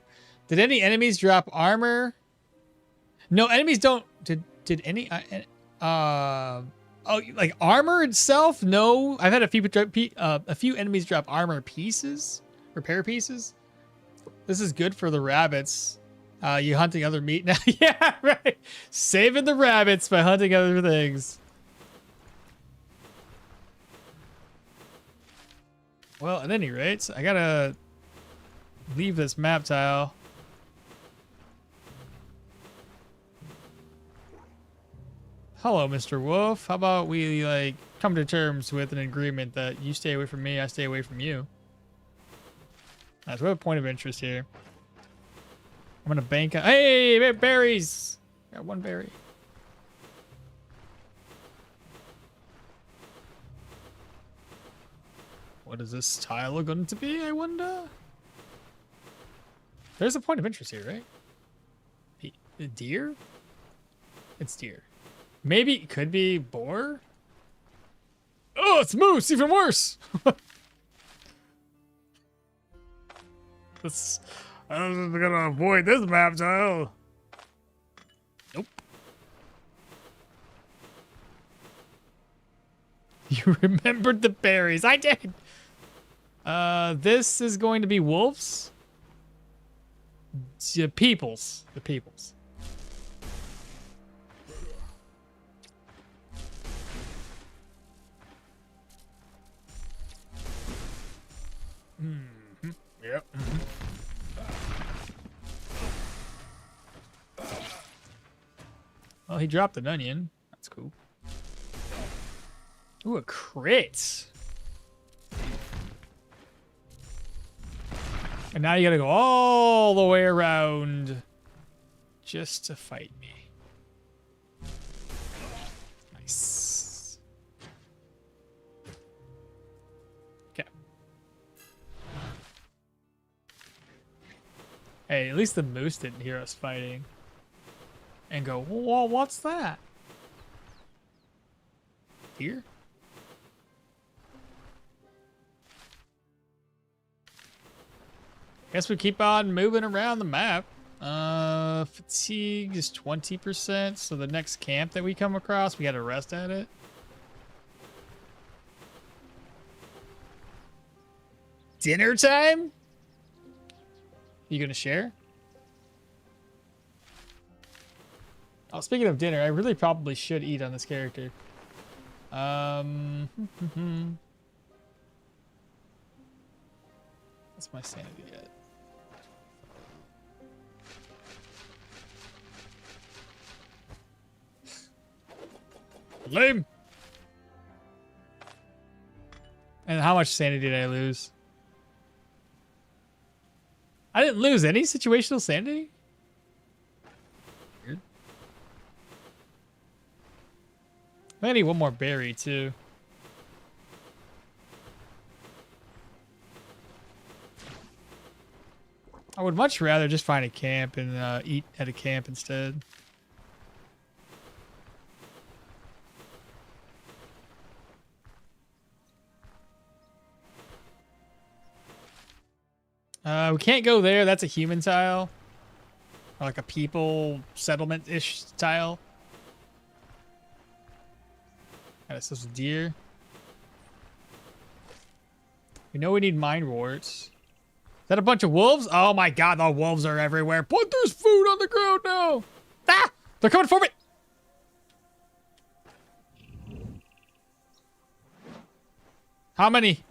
Did any enemies drop armor? No, enemies don't. Did any? Oh, like armor itself? No, I've had a few enemies drop armor pieces, repair pieces. This is good for the rabbits. You hunting other meat now? Yeah, right. Saving the rabbits by hunting other things. Well, at any rate, I gotta leave this map tile. Hello, Mr. Wolf. How about we, like, come to terms with an agreement that you stay away from me, I stay away from you. That's what a point of interest here. I'm gonna bank on... Hey, berries! Got 1 berry. What is this tile going to be, I wonder? There's a point of interest here, right? A deer? It's deer. Maybe it could be boar? Oh, it's moose, even worse! I'm gonna avoid this map tile. Nope. You remembered the berries. I did. This is going to be wolves. The peoples. The peoples. Mm-hmm. Yep. Mm-hmm. Well, he dropped an onion. That's cool. Ooh, a crit. And now you gotta go all the way around just to fight me. Nice. Okay. Hey, at least the moose didn't hear us fighting. and go, whoa, what's that? Here? Guess we keep on moving around the map. Fatigue is 20%, so the next camp that we come across, we gotta rest at it. Dinner time? You gonna share? Oh, speaking of dinner, I really probably should eat on this character. That's my sanity yet. Lame. And how much sanity did I lose? I didn't lose any situational sanity? Weird. I need one more berry, too. I would much rather just find a camp and eat at a camp instead. We can't go there. That's a human tile. Or like a people settlement-ish tile. Got us a deer. We know we need mine warts. Is that a bunch of wolves? Oh my god, the wolves are everywhere. But there's food on the ground now. Ah! They're coming for me! How many?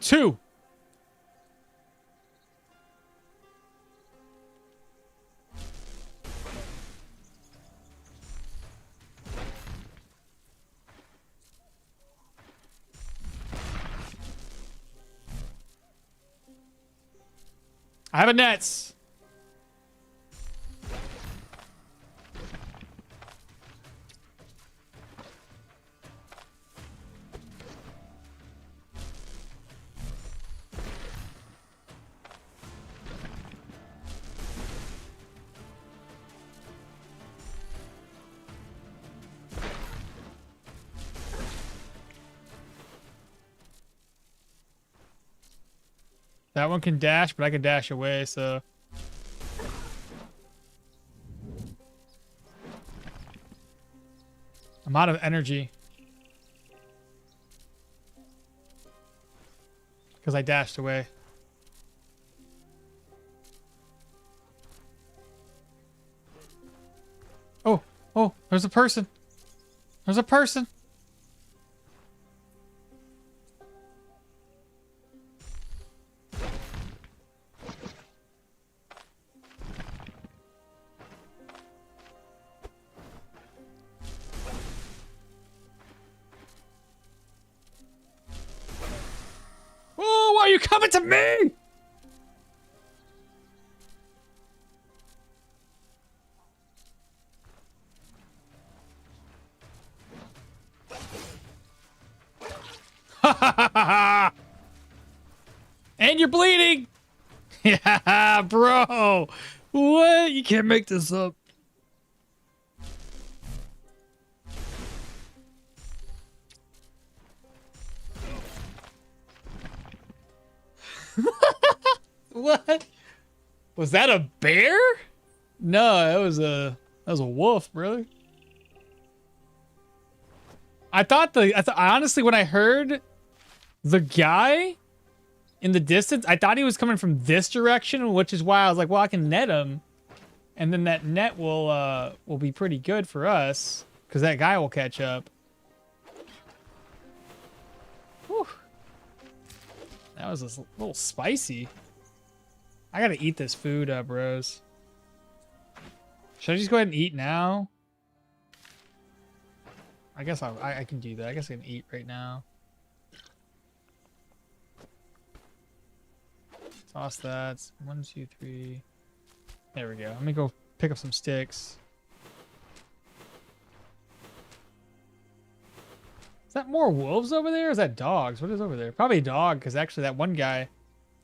2. I have a nets. That one can dash, but I can dash away, so. I'm out of energy. Because I dashed away. Oh, oh, there's a person. There's a person. Oh, why are you coming to me? And you're bleeding. Yeah, bro. What? You can't make this up. What? Was that a bear? No, that was a wolf, bro. I honestly, when I heard the guy in the distance, I thought he was coming from this direction, which is why I was like, well, I can net him, and then that net will be pretty good for us because that guy will catch up. Whew. That was a little spicy. I gotta eat this food up, bros. Should I just go ahead and eat now? I guess I can do that. I guess I can eat right now. Toss that. 1, 2, 3. There we go. Let me go pick up some sticks. Is that more wolves over there? Or is that dogs? What is over there? Probably a dog, because actually that one guy,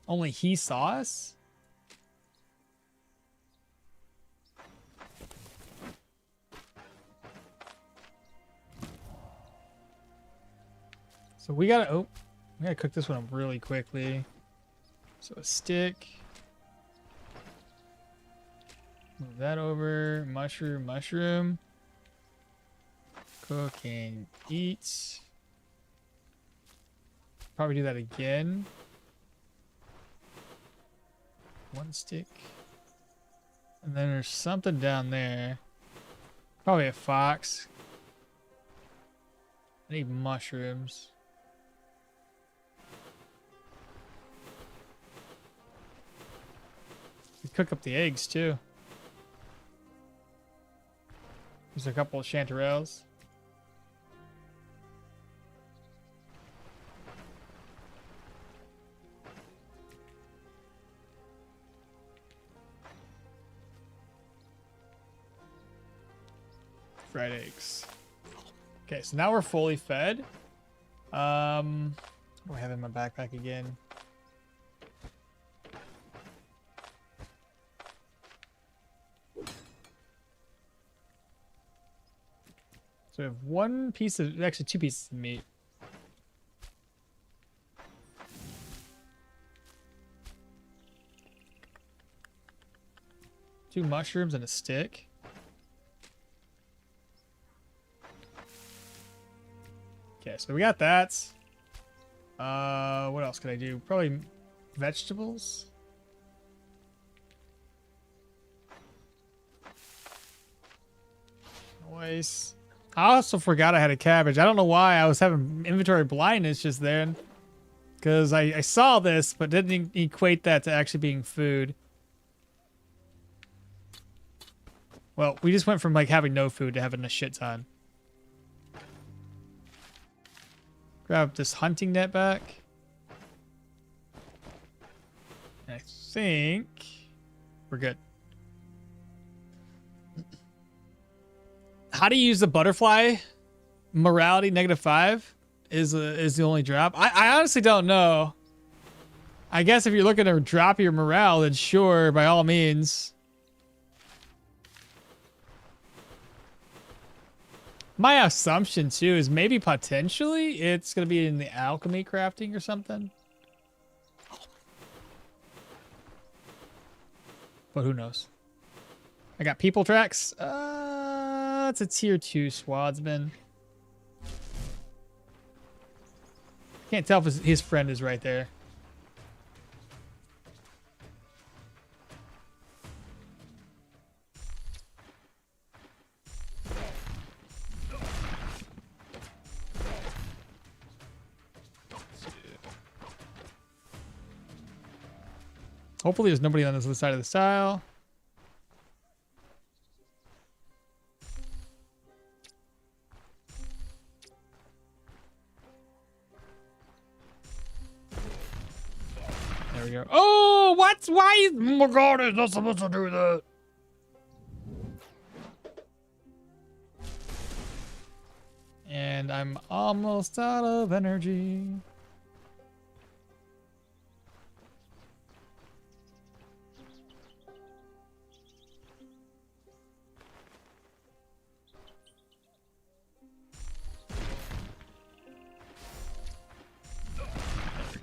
only he saw us. So we gotta cook this one up really quickly. So a stick. Move that over. Mushroom. Cook and eat. Probably do that again. One stick. And then there's something down there. Probably a fox. I need mushrooms. We cook up the eggs too. There's a couple of chanterelles. Fried eggs. Okay, so now we're fully fed. What do I have in my backpack again? So we have one piece of, actually 2 pieces of meat. Two mushrooms and a stick. Okay, so we got that. What else could I do? Probably vegetables. Nice. I also forgot I had a cabbage. I don't know why I was having inventory blindness just then. Because I saw this, but didn't equate that to actually being food. Well, we just went from like having no food to having a shit ton. Grab this hunting net back. And I think we're good. How to use the butterfly? Morality -5 is the only drop. I honestly don't know. I guess if you're looking to drop your morale, then sure, by all means. My assumption too is maybe potentially it's gonna be in the alchemy crafting or something. But who knows? I got people tracks. It's a tier 2 swadsman. Can't tell if his friend is right there. Hopefully there's nobody on this other side of the stile. There we go. Oh, what? Why? Oh my god, it's not supposed to do that. And I'm almost out of energy.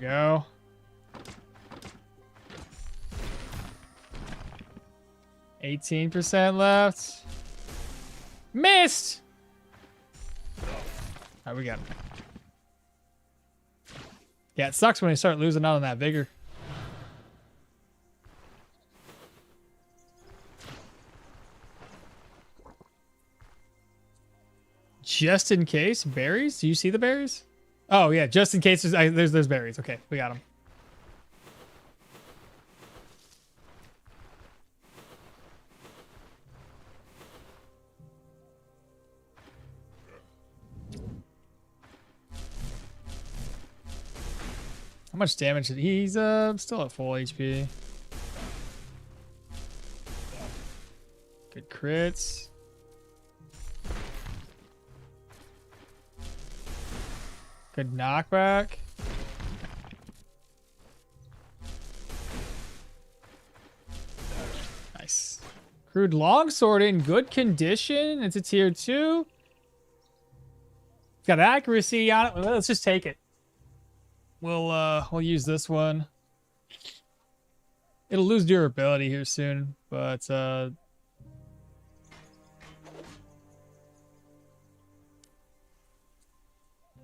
There we go. %left. Missed! Alright, we got him. Yeah, it sucks when you start losing out on that vigor. Just in case, berries? Do you see the berries? Oh yeah, just in case there's berries. Okay, we got them. How much damage did he's still at full HP. Good crits. Good knockback. Nice. Crude longsword in good condition. It's a tier 2. It's got accuracy on it. Let's just take it. We'll use this one. It'll lose durability here soon, but what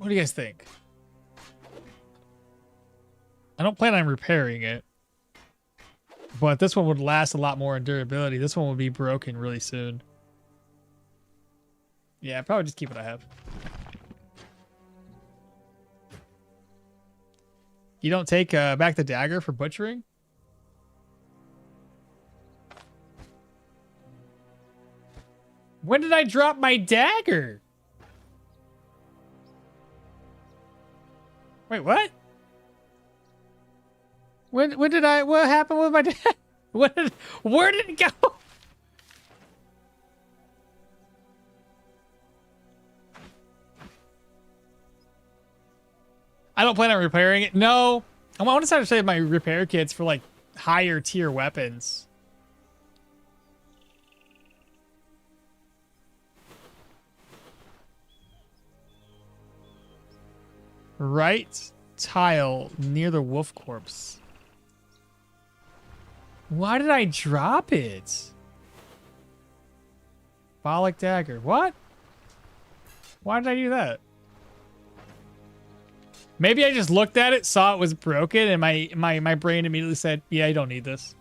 do you guys think? I don't plan on repairing it, but this one would last a lot more in durability. This one will be broken really soon. Yeah, probably just keep what I have. You don't take back the dagger for butchering? When did I drop my dagger? Wait, what? When did I, what happened with my dagger? Where did it go? I don't plan on repairing it. No. I want to start to save my repair kits for like higher tier weapons. Right tile near the wolf corpse. Why did I drop it? Symbolic dagger. What? Why did I do that? Maybe I just looked at it, saw it was broken, and my brain immediately said, yeah, you don't need this.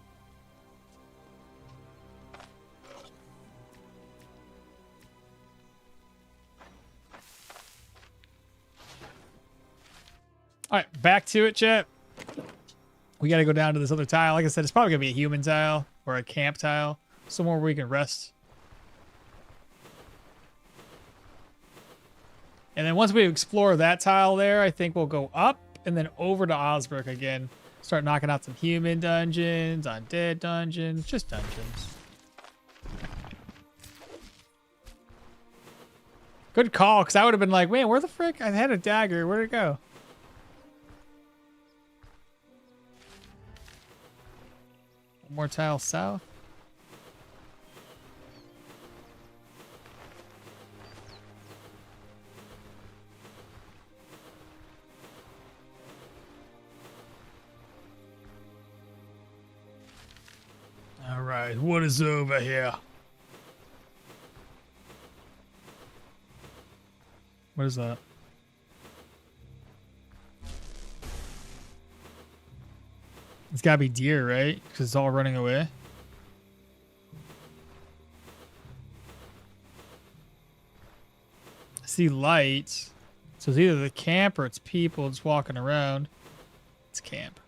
All right, back to it, chat. We got to go down to this other tile. Like I said, it's probably going to be a human tile or a camp tile. Somewhere where we can rest. And then once we explore that tile there, I think we'll go up and then over to Osbrook again. Start knocking out some human dungeons, undead dungeons, just dungeons. Good call, because I would have been like, man, where the frick? I had a dagger. Where'd it go? One more tile south. All right, what is over here? What is that? It's gotta be deer, right? Because it's all running away. I see lights. So it's either the camp or it's people just walking around. It's camp.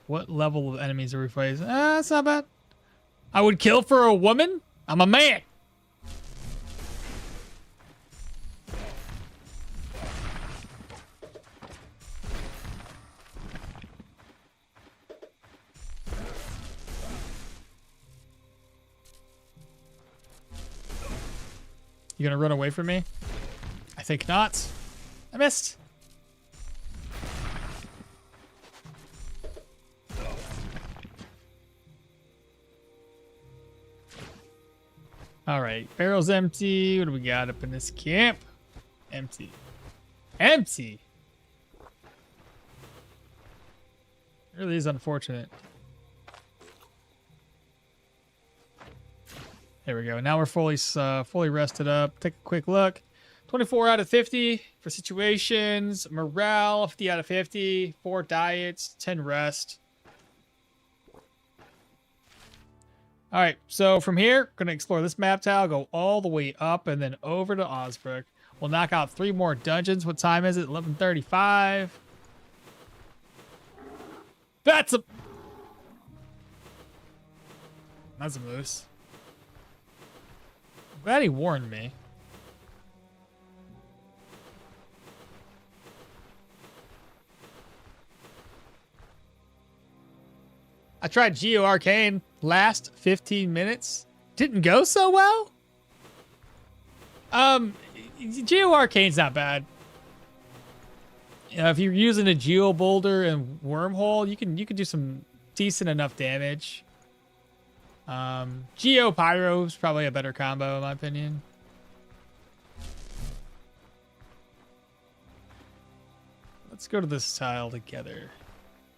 What level of enemies are we fighting? That's not bad. I would kill for a woman? I'm a man. You gonna run away from me? I think not. I missed. All right, barrel's empty. What do we got up in this camp? Empty. Empty. It really is unfortunate. There we go. Now we're fully rested up. Take a quick look. 24 out of 50 for situations. Morale, 50 out of 50. 4 diets, 10 rest. All right, so from here, going to explore this map tile, go all the way up and then over to Osbrook. We'll knock out 3 more dungeons. What time is it? 11:35. That's a moose. I'm glad he warned me. I tried Geo Arcane last 15 minutes. Didn't go so well. Geo Arcane's not bad. You know, if you're using a Geo Boulder and Wormhole, you can do some decent enough damage. Geo Pyro is probably a better combo in my opinion. Let's go to this tile together.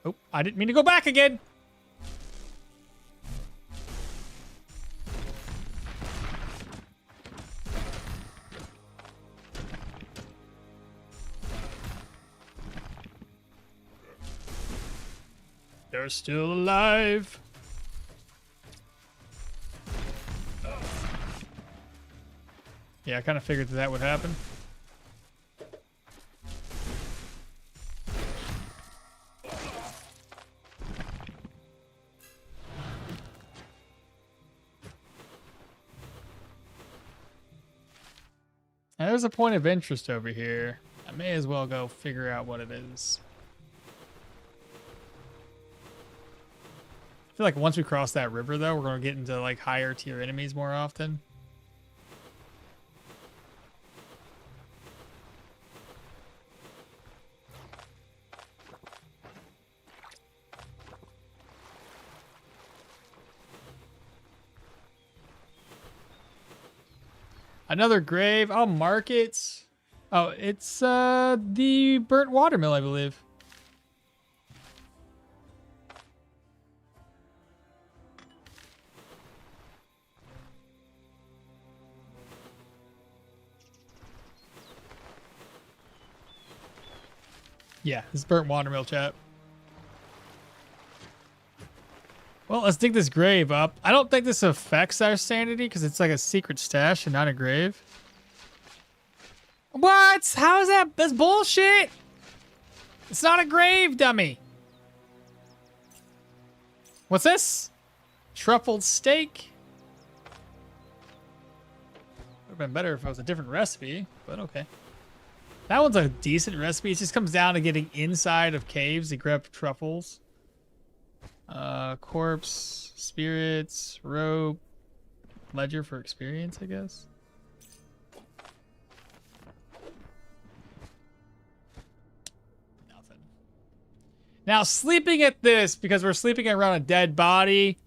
Oh, I didn't mean to go back again. They're still alive. Yeah, I kind of figured that would happen. Now, there's a point of interest over here. I may as well go figure out what it is. I feel like once we cross that river, though, we're going to get into like higher tier enemies more often. Another grave. I'll mark it. Oh, it's the burnt watermill, I believe. Yeah, this burnt watermill, chat. Well, let's dig this grave up. I don't think this affects our sanity because it's like a secret stash and not a grave. What? How is that? That's bullshit. It's not a grave, dummy. What's this? Truffled steak. Would have been better if it was a different recipe, but okay. That one's a decent recipe. It just comes down to getting inside of caves to grab truffles. Corpse, spirits, rope, ledger for experience, I guess. Nothing. Now, sleeping at this, because we're sleeping around a dead body.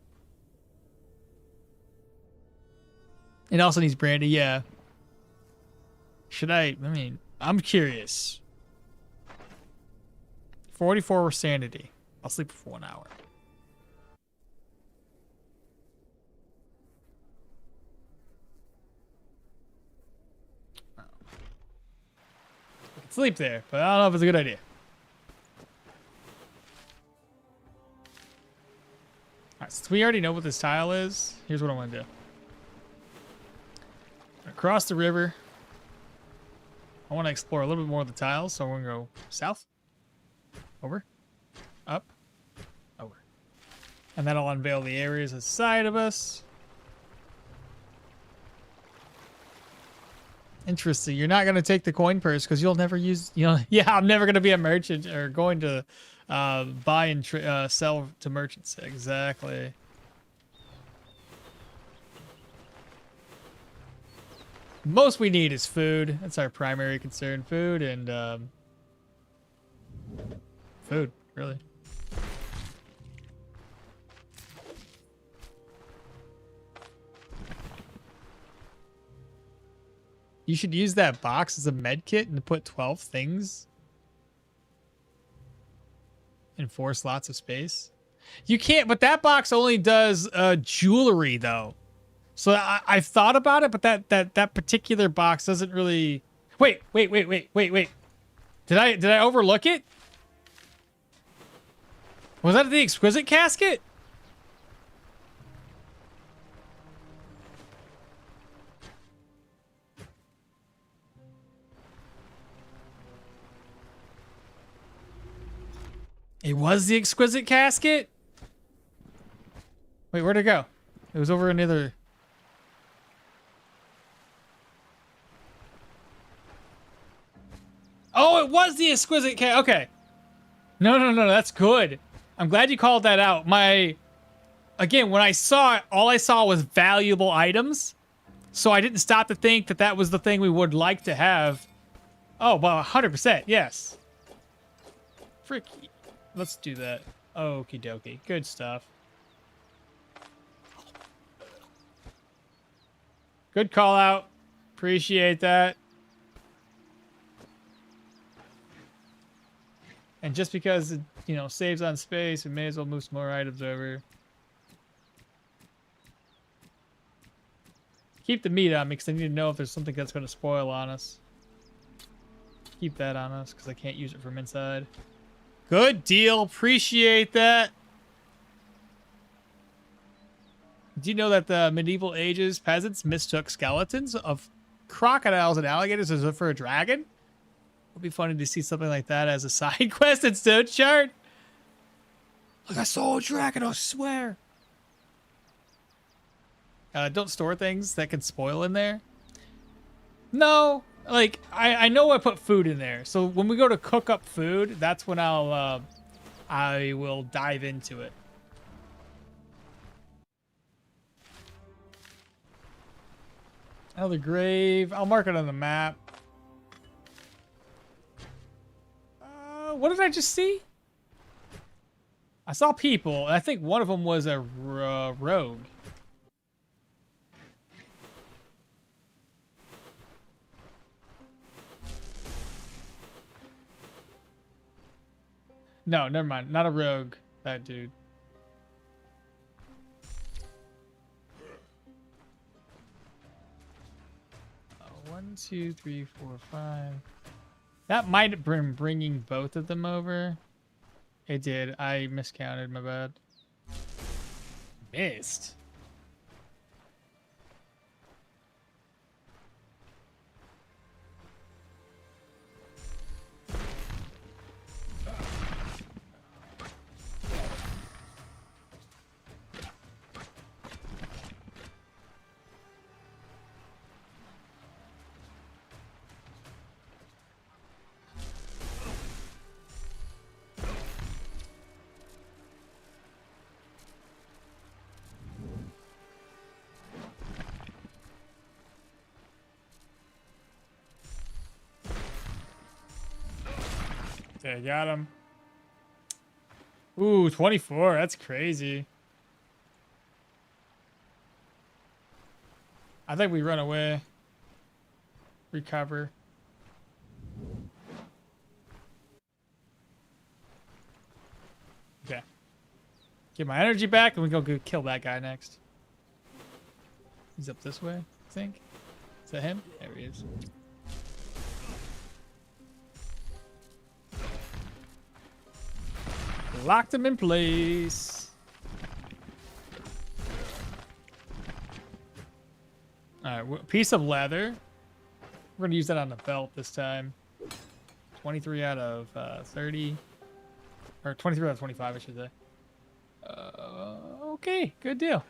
It also needs brandy, yeah. Should I mean, I'm curious. 44 sanity. I'll sleep for 1 hour. Sleep there, but I don't know if it's a good idea. Alright, since we already know what this tile is, here's what I want to do. Across the river. I want to explore a little bit more of the tiles, so we're going to go south, over, up, over. And that'll unveil the areas aside of us. Interesting. You're not going to take the coin purse because you'll never use, you know, yeah, I'm never going to be a merchant or going to buy and sell to merchants. Exactly. Most we need is food. That's our primary concern. Food and food, really. You should use that box as a med kit and put 12 things in 4 slots of space. You can't, but that box only does jewelry though. So I've thought about it, but that particular box doesn't really. Wait. Did I overlook it? Was that the exquisite casket? It was the exquisite casket? Wait, where'd it go? It was over another. Oh, it was the exquisite casket. Okay. No, that's good. I'm glad you called that out. Again, when I saw it, all I saw was valuable items. So I didn't stop to think that that was the thing we would like to have. Oh, well, 100%, yes. Frick. Let's do that. Okie dokie. Good stuff. Good call out. Appreciate that. And just because it, you know, saves on space, we may as well move some more items over. Keep the meat on me because I need to know if there's something that's going to spoil on us. Keep that on us because I can't use it from inside. Good deal. Appreciate that. Do you know that the medieval ages peasants mistook skeletons of crocodiles and alligators as if for a dragon? It would be funny to see something like that as a side quest in Stoneshard. Look, I saw a dragon, I swear. Don't store things that can spoil in there. No, like I know I put food in there, so when we go to cook up food, that's when I will dive into it. Another grave. I'll mark it on the map. What did I just see? I saw people, and I think one of them was a rogue. No, never mind. Not a rogue. That dude. One, two, three, four, five. That might have been bringing both of them over. It did. I miscounted. My bad. Missed. Okay, got him. Ooh, 24. That's crazy. I think we run away. Recover. Okay. Get my energy back and we go kill that guy next. He's up this way, I think. Is that him? There he is. Locked him in place. Alright, piece of leather. We're going to use that on the belt this time. 23 out of 30. Or 23 out of 25, I should say. Okay, good deal.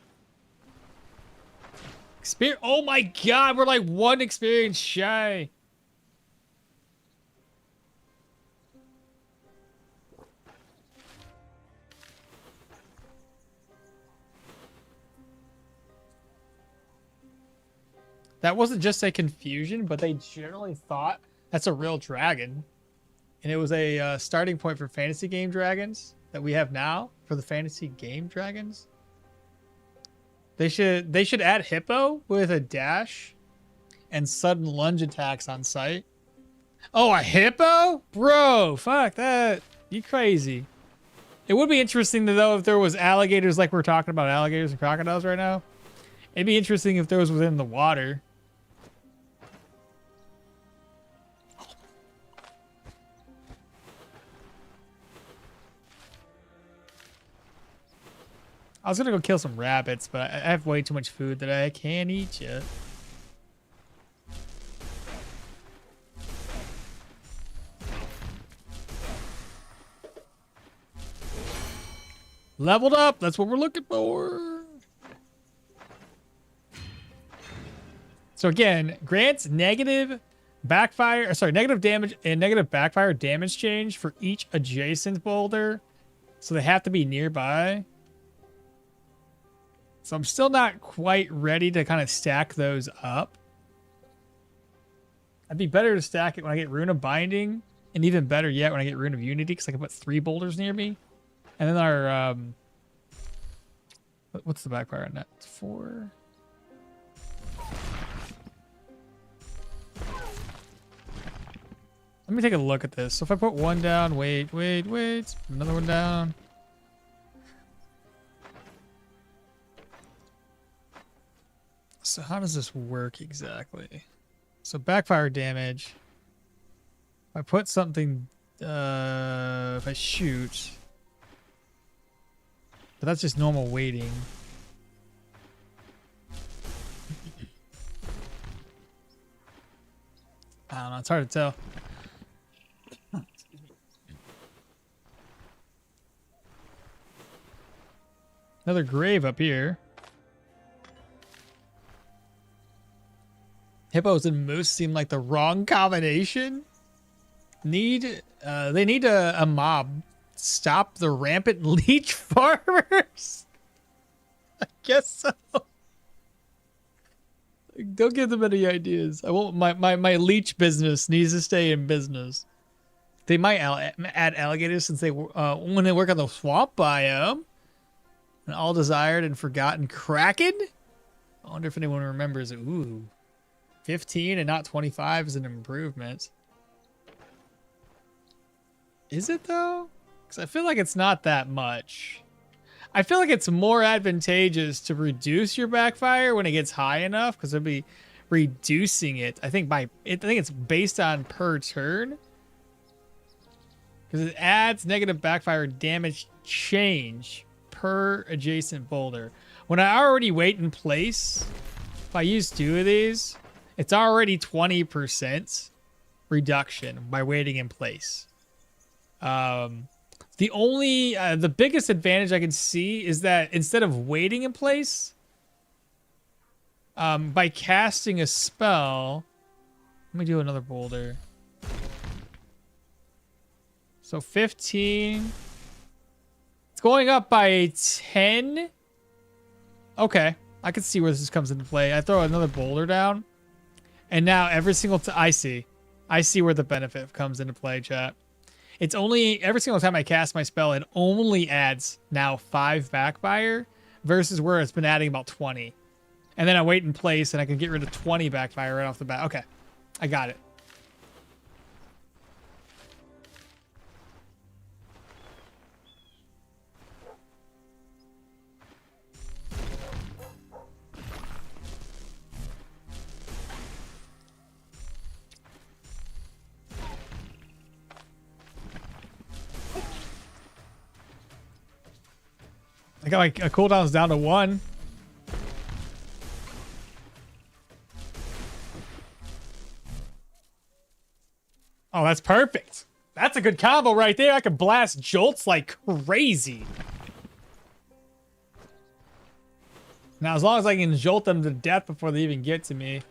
Oh my god, we're like one experience shy. That wasn't just a confusion, but they generally thought that's a real dragon. And it was a starting point for fantasy game dragons that we have now for the fantasy game dragons. They should add hippo with a dash and sudden lunge attacks on sight. Oh, a hippo? Bro, fuck that. You crazy. It would be interesting to know if there was alligators like we're talking about alligators and crocodiles right now. It'd be interesting if there was within the water. I was gonna go kill some rabbits, but I have way too much food that I can't eat yet. Leveled up, that's what we're looking for. So again, grants negative backfire, sorry, negative damage and negative backfire damage change for each adjacent boulder. So they have to be nearby. So I'm still not quite ready to kind of stack those up. It'd be better to stack it when I get Rune of Binding, and even better yet when I get Rune of Unity, because I can put 3 boulders near me. And then our, what's the backfire on that? It's 4. Let me take a look at this. So if I put one down, wait. Another one down. So how does this work exactly? So backfire damage. If I put something, if I shoot, but that's just normal weighting. I don't know. It's hard to tell. Another grave up here. Hippos and moose seem like the wrong combination. They need a mob. Stop the rampant leech farmers. I guess so. Don't give them any ideas. I won't. My leech business needs to stay in business. They might add alligators since they when they work on the swamp biome. An all desired and forgotten kraken. I wonder if anyone remembers it. Ooh, 15 and not 25 is an improvement. Is it though? Because I feel like it's not that much. I feel like it's more advantageous to reduce your backfire when it gets high enough, because it'll be reducing it. I think it's based on per turn, because it adds negative backfire damage change per adjacent boulder. When I already wait in place, if I use 2 of these, it's already 20% reduction by waiting in place. The biggest advantage I can see is that instead of waiting in place, by casting a spell, let me do another boulder. So 15. It's going up by 10. Okay, I can see where this comes into play. I throw another boulder down, and now every single time I see where the benefit comes into play, chat. It's only every single time I cast my spell, it only adds now 5 backfire versus where it's been adding about 20. And then I wait in place and I can get rid of 20 backfire right off the bat. Okay, I got it. I got like a cooldown's down to 1. Oh, that's perfect. That's a good combo right there. I can blast jolts like crazy. Now, as long as I can jolt them to death before they even get to me.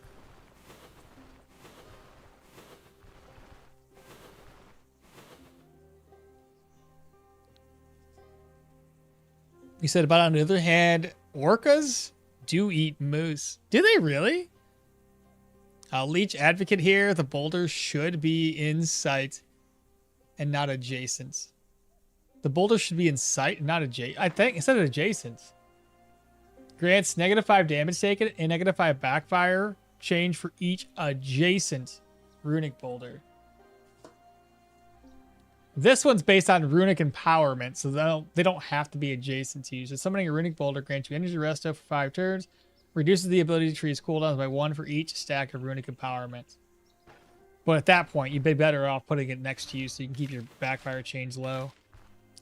You said, but on the other hand, orcas do eat moose. Do they really? Leech advocate here. The boulder should be in sight and not adjacent. The boulder should be in sight and not adjacent. I think instead of adjacent. Grants -5 damage taken and -5 backfire change for each adjacent runic boulder. This one's based on runic empowerment, so they don't have to be adjacent to you. So summoning a runic boulder grants you energy resto for 5 turns, reduces the ability to treat cooldowns by 1 for each stack of runic empowerment. But at that point, you'd be better off putting it next to you so you can keep your backfire change low.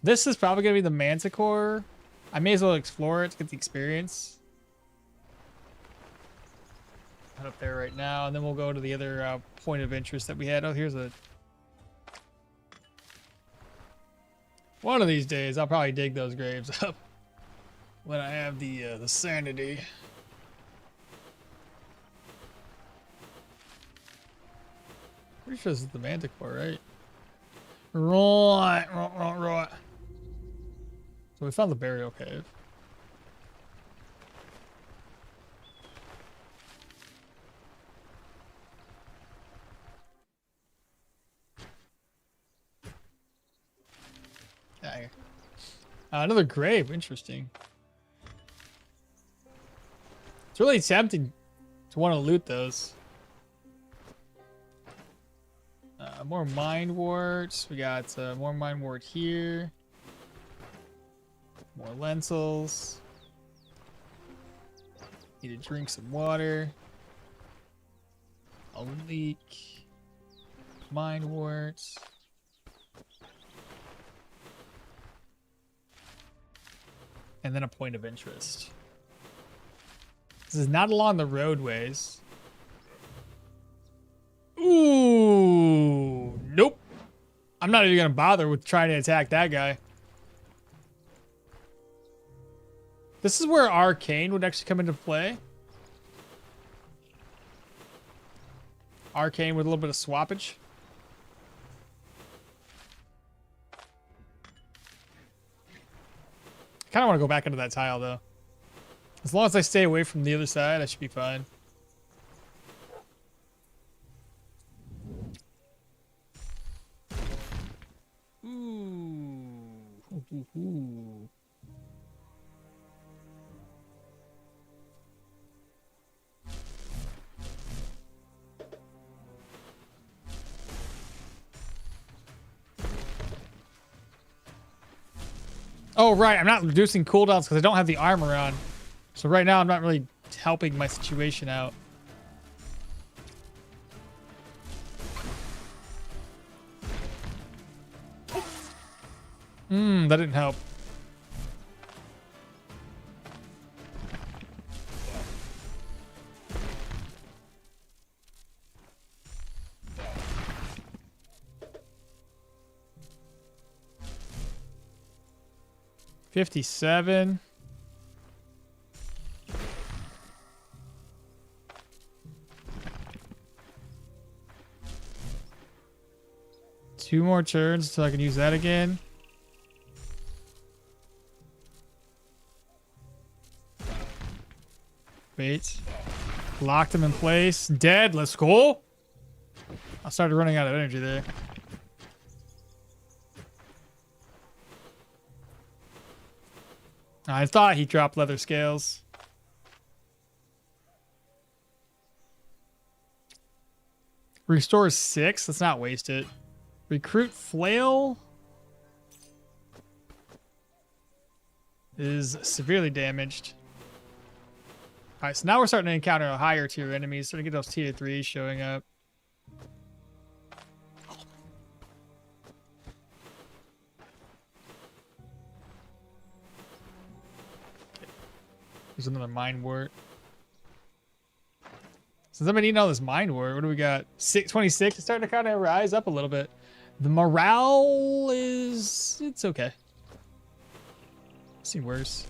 This is probably going to be the Manticore. I may as well explore it to get the experience. Head up there right now, and then we'll go to the other point of interest that we had. Oh, here's a... One of these days, I'll probably dig those graves up when I have the sanity. Pretty sure this is the Manticore, right? Right. So we found the burial cave. Here. Another grave. Interesting. It's really tempting to want to loot those. More mind warts. We got more mind wart here. More lentils. Need to drink some water. A leek. Mind warts. And then a point of interest. This is not along the roadways. Ooh, nope. I'm not even gonna bother with trying to attack that guy. This is where arcane would actually come into play. Arcane with a little bit of swappage. I kind of want to go back into that tile though. As long as I stay away from the other side, I should be fine. Ooh. Oh, right. I'm not reducing cooldowns because I don't have the armor on. So right now I'm not really helping my situation out. That didn't help. $57. Two more turns until I can use that again. Wait. Locked him in place. Dead. Let's go. I started running out of energy there. I thought he dropped leather scales. Restores 6. Let's not waste it. Recruit flail is severely damaged. All right, so now we're starting to encounter a higher tier enemies. Starting to get those tier 3s showing up. There's another mind wart. Since I've been eating all this mind wart, what do we got? 26. It's starting to kind of rise up a little bit. The morale is... it's okay. I've seen worse.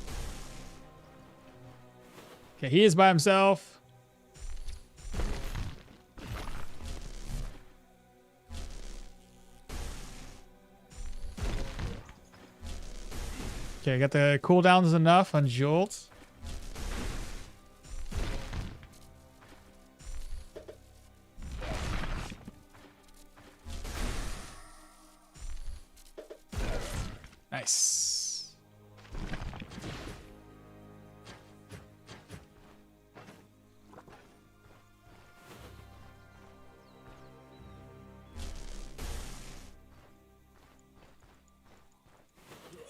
Okay, he is by himself. Okay, I got the cooldowns enough on Jolt. Nice.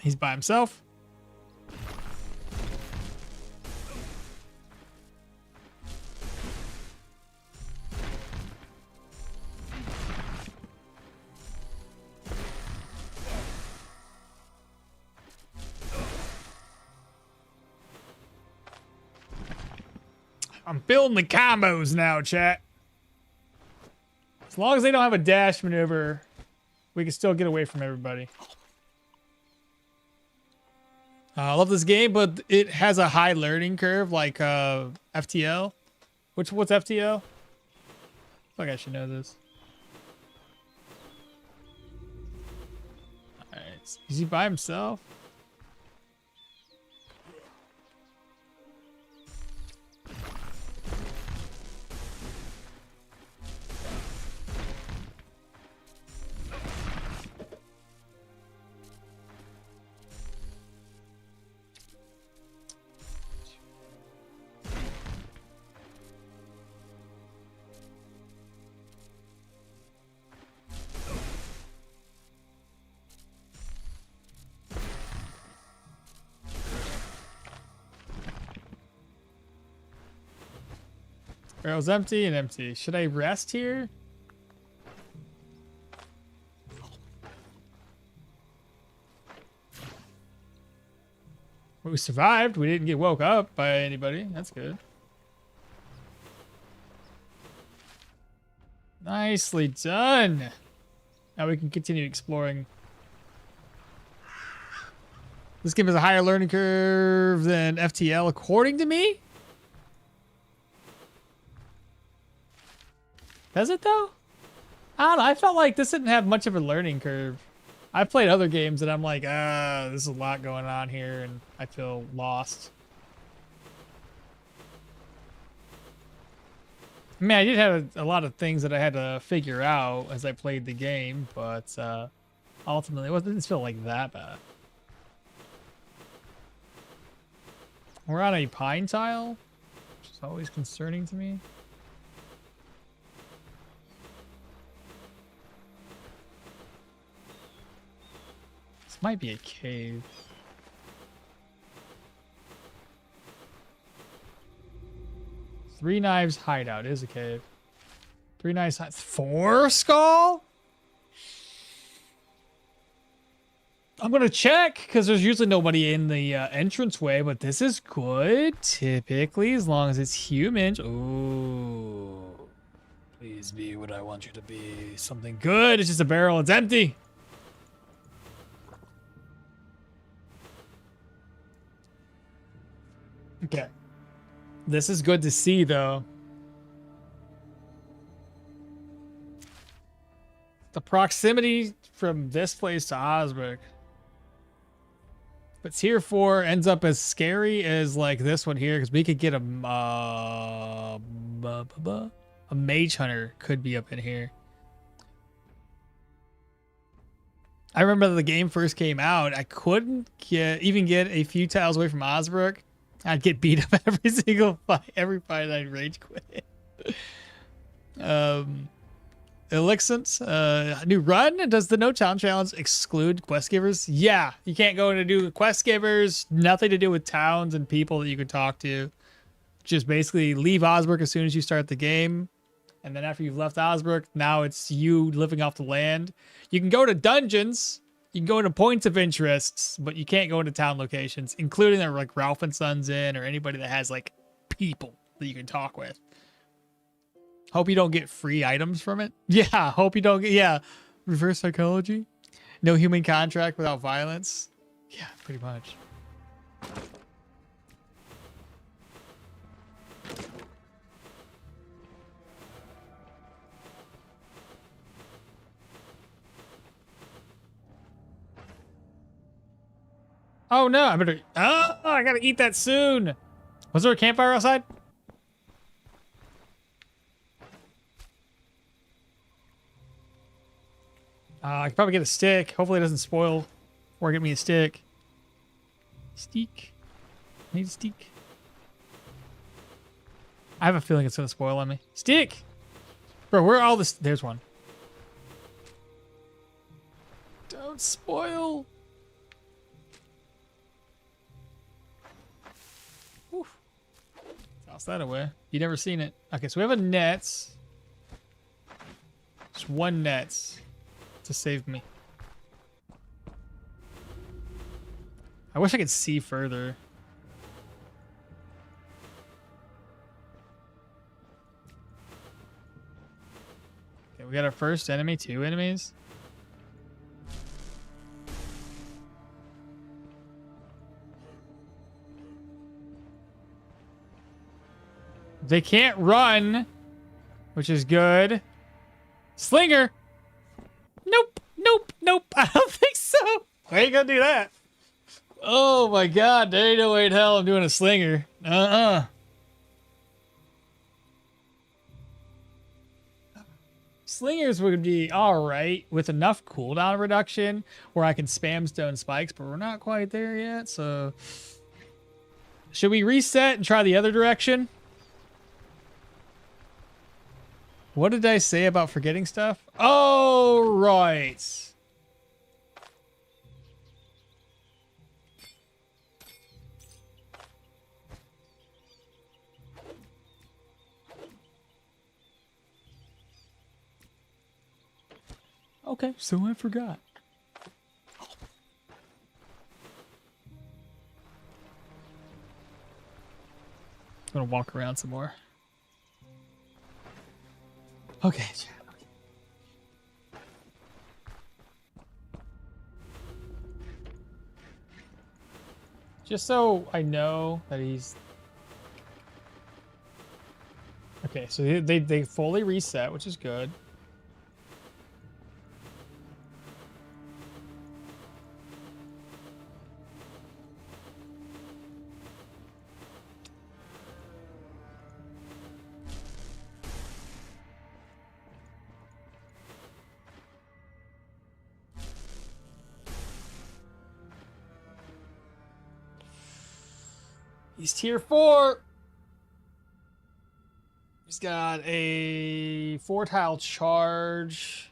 He's by himself. I'm building the combos now, chat. As long as they don't have a dash maneuver, we can still get away from everybody. I love this game, but it has a high learning curve like FTL. What's FTL? I feel like I should know this. Alright, is he by himself? Barrel's empty and empty. Should I rest here? We survived. We didn't get woke up by anybody. That's good. Nicely done. Now we can continue exploring. This game has a higher learning curve than FTL, according to me. Does it though? I don't know. I felt like this didn't have much of a learning curve. I've played other games and I'm like, there's a lot going on here and I feel lost. I mean, I did have a lot of things that I had to figure out as I played the game, but ultimately it didn't feel like that bad. We're on a pine tile, which is always concerning to me. This might be a cave. Three Knives hideout is a cave. Three Knives hideout. Four skull? I'm gonna check because there's usually nobody in the entranceway, but this is good. Typically, as long as it's humans. Ooh. Please be what I want you to be. Something good. It's just a barrel. It's empty. Okay. This is good to see, though. The proximity from this place to Osric. But tier 4 ends up as scary as like this one here, because we could get a mage hunter could be up in here. I remember the game first came out, I couldn't even get a few tiles away from Osric. I'd get beat up every single fight, every fight I'd rage quit. Elixant, new run. Does the no town challenge exclude quest givers? Yeah, you can't go in to do quest givers. Nothing to do with towns and people that you could talk to. Just basically leave Osric as soon as you start the game. And then after you've left Osric, now it's you living off the land. You can go to dungeons. You can go into points of interest, but you can't go into town locations, including that like Ralph and Sons Inn or anybody that has like people that you can talk with. Hope you don't get free items from it. Yeah, hope you don't get, yeah. Reverse psychology. No human contract without violence. Yeah, pretty much. Oh no, I better, I gotta eat that soon. Was there a campfire outside? I could probably get a stick. Hopefully it doesn't spoil. Or get me a stick. Steak. I need a stick. I have a feeling it's gonna spoil on me. Stick! Bro, where are all this? There's one. Don't spoil. Oof. Toss that away. You never seen it. Okay, so we have a nets. Just one nets to save me. I wish I could see further. Okay, we got our first enemy, 2 enemies. They can't run, which is good. Slinger! Nope, nope, nope. I don't think so. I ain't gonna do that. Oh my god, there ain't no way in hell I'm doing a slinger. Slingers would be alright with enough cooldown reduction where I can spam stone spikes, but we're not quite there yet, so... Should we reset and try the other direction? What did I say about forgetting stuff? Oh, right. Okay, so I forgot. I'm gonna walk around some more. Okay. Just so I know that he's... Okay, so they fully reset, which is good. He's tier 4. He's got a 4-tile charge.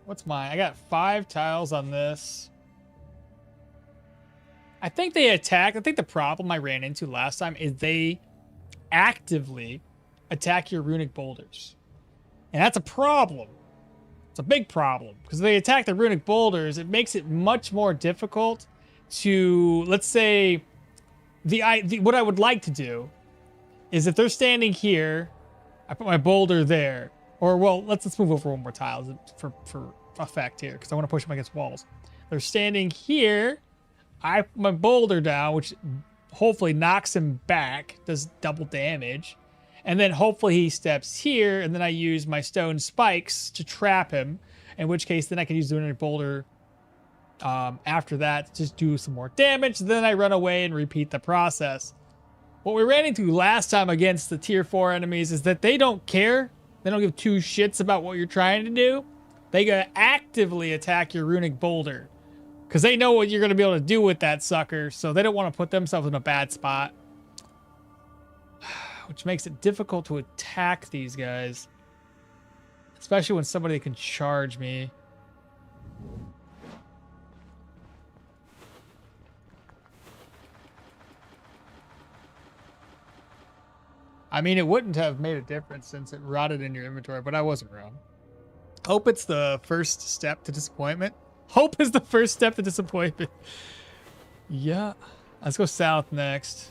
What's mine? I got 5 tiles on this. I think they attack. I think the problem I ran into last time is they actively attack your runic boulders. And that's a problem. It's a big problem. Because if they attack the runic boulders, it makes it much more difficult to, let's say, what I would like to do is if they're standing here, I put my boulder there. Or, well, let's move over one more tile for effect here, because I want to push them against walls. They're standing here. I put my boulder down, which hopefully knocks him back, does double damage. And then hopefully he steps here, and then I use my stone spikes to trap him, in which case then I can use the runic boulder after that to just do some more damage. Then I run away and repeat the process. What we ran into last time against the tier 4 enemies is that they don't care. They don't give 2 shits about what you're trying to do. They gotta actively attack your runic boulder, because they know what you're going to be able to do with that sucker, so they don't want to put themselves in a bad spot. Which makes it difficult to attack these guys. Especially when somebody can charge me. I mean, it wouldn't have made a difference since it rotted in your inventory, but I wasn't wrong. Hope it's the first step to disappointment. Hope is the first step to disappointment. Yeah. Let's go south next.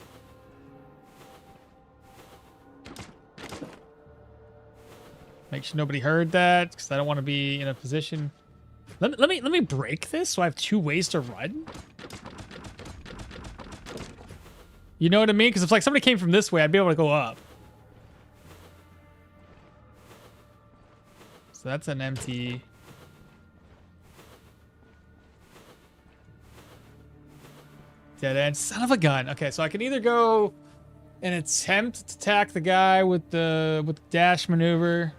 Make sure nobody heard that, because I don't want to be in a position. Let me break this so I have 2 ways to run. You know what I mean? Because if like somebody came from this way, I'd be able to go up. So that's an empty. Dead end. Son of a gun. Okay, so I can either go and attempt to attack the guy with the dash maneuver.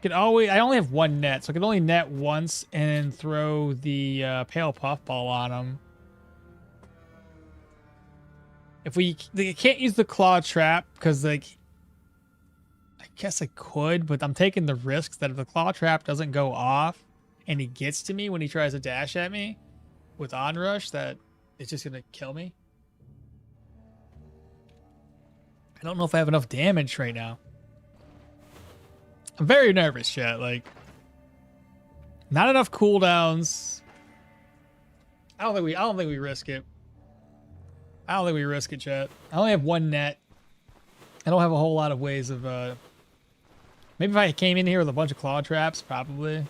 I only have 1 net, so I can only net once and throw the pale puffball on him. They can't use the claw trap because like I guess I could, but I'm taking the risks that if the claw trap doesn't go off and he gets to me when he tries to dash at me with onrush, that it's just gonna kill me. I don't know if I have enough damage right now. I'm very nervous, chat. Like, not enough cooldowns. I don't think we risk it. I don't think we risk it, chat. I only have 1 net. I don't have a whole lot of ways of maybe if I came in here with a bunch of claw traps, probably.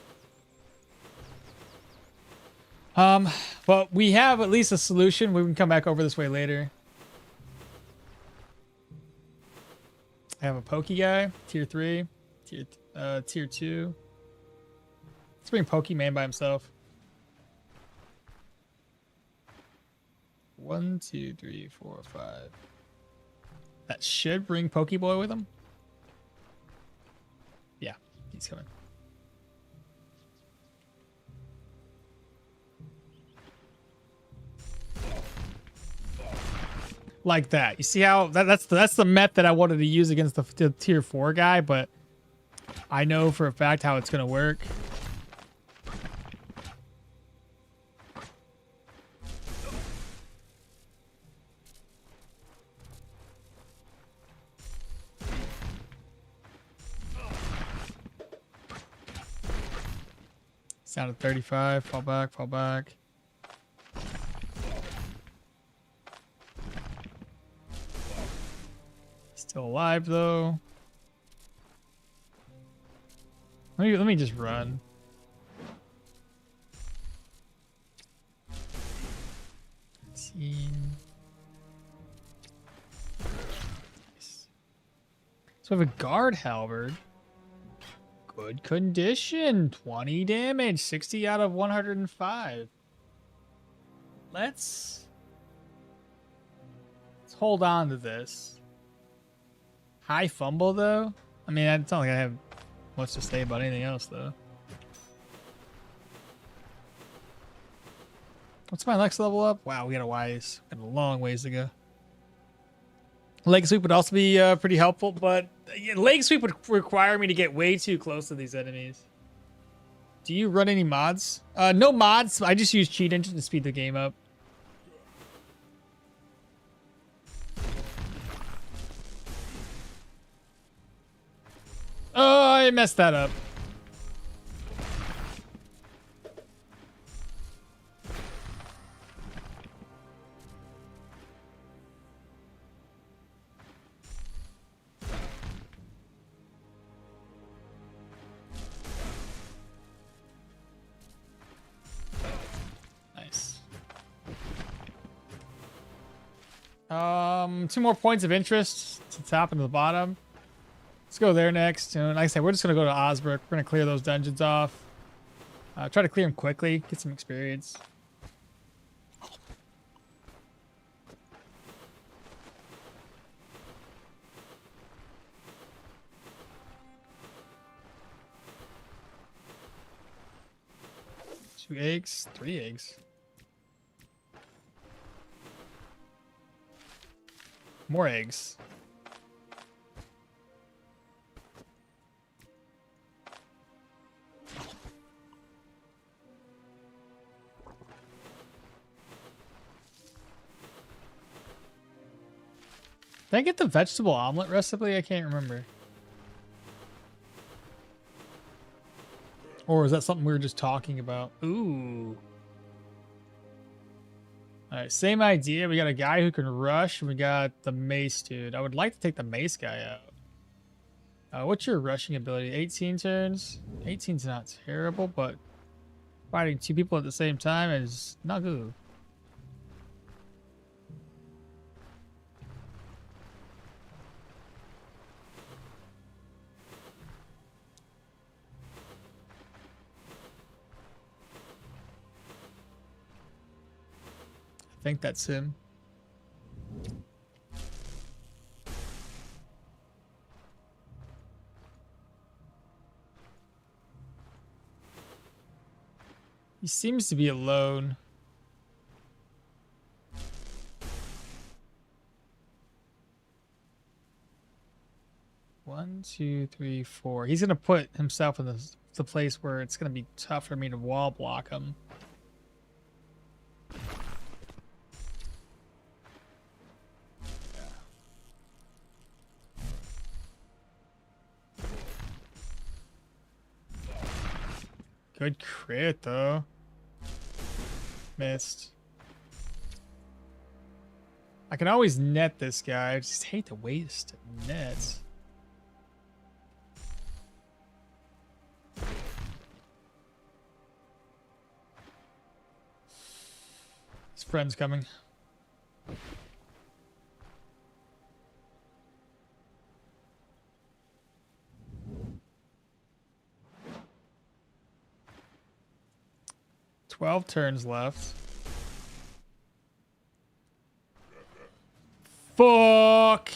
But we have at least a solution. We can come back over this way later. I have a pokey guy, tier 3, tier 2. Let's bring Pokemon by himself. 1, 2, 3, 4, 5. That should bring Pokeboy with him. Yeah, he's coming. Like that. You see how that's the met that I wanted to use against the tier 4 guy, but I know for a fact how it's gonna work. It's down to 35. Fall back, fall back. Still alive though. Let me just run. Nice. So we have a guard halberd. Good condition. 20 damage. 60 out of 105. Let's hold on to this. High fumble though. I mean, it's not like I have much to say about anything else though. What's my next level up? Wow, we got a wise. Got a long ways to go. Leg sweep would also be pretty helpful, but leg sweep would require me to get way too close to these enemies. Do you run any mods? No mods. I just use cheat engine to speed the game up. Oh, I messed that up. Nice. 2 more points of interest to the top and to the bottom. Let's go there next. And like I said, we're just going to go to Osbrook. We're going to clear those dungeons off. Try to clear them quickly. Get some experience. Two eggs. 3 eggs. More eggs. Did I get the vegetable omelet recipe? I can't remember. Or is that something we were just talking about? Ooh. Alright, same idea. We got a guy who can rush, and we got the mace dude. I would like to take the mace guy out. What's your rushing ability? 18 turns? 18's not terrible, but fighting 2 people at the same time is not good. I think that's him. He seems to be alone. One, two, three, four. He's gonna put himself in the place where it's gonna be tough for me to wall block him. Good crit, though. Missed. I can always net this guy. I just hate to waste nets. His friend's coming. Twelve turns left. Fuck.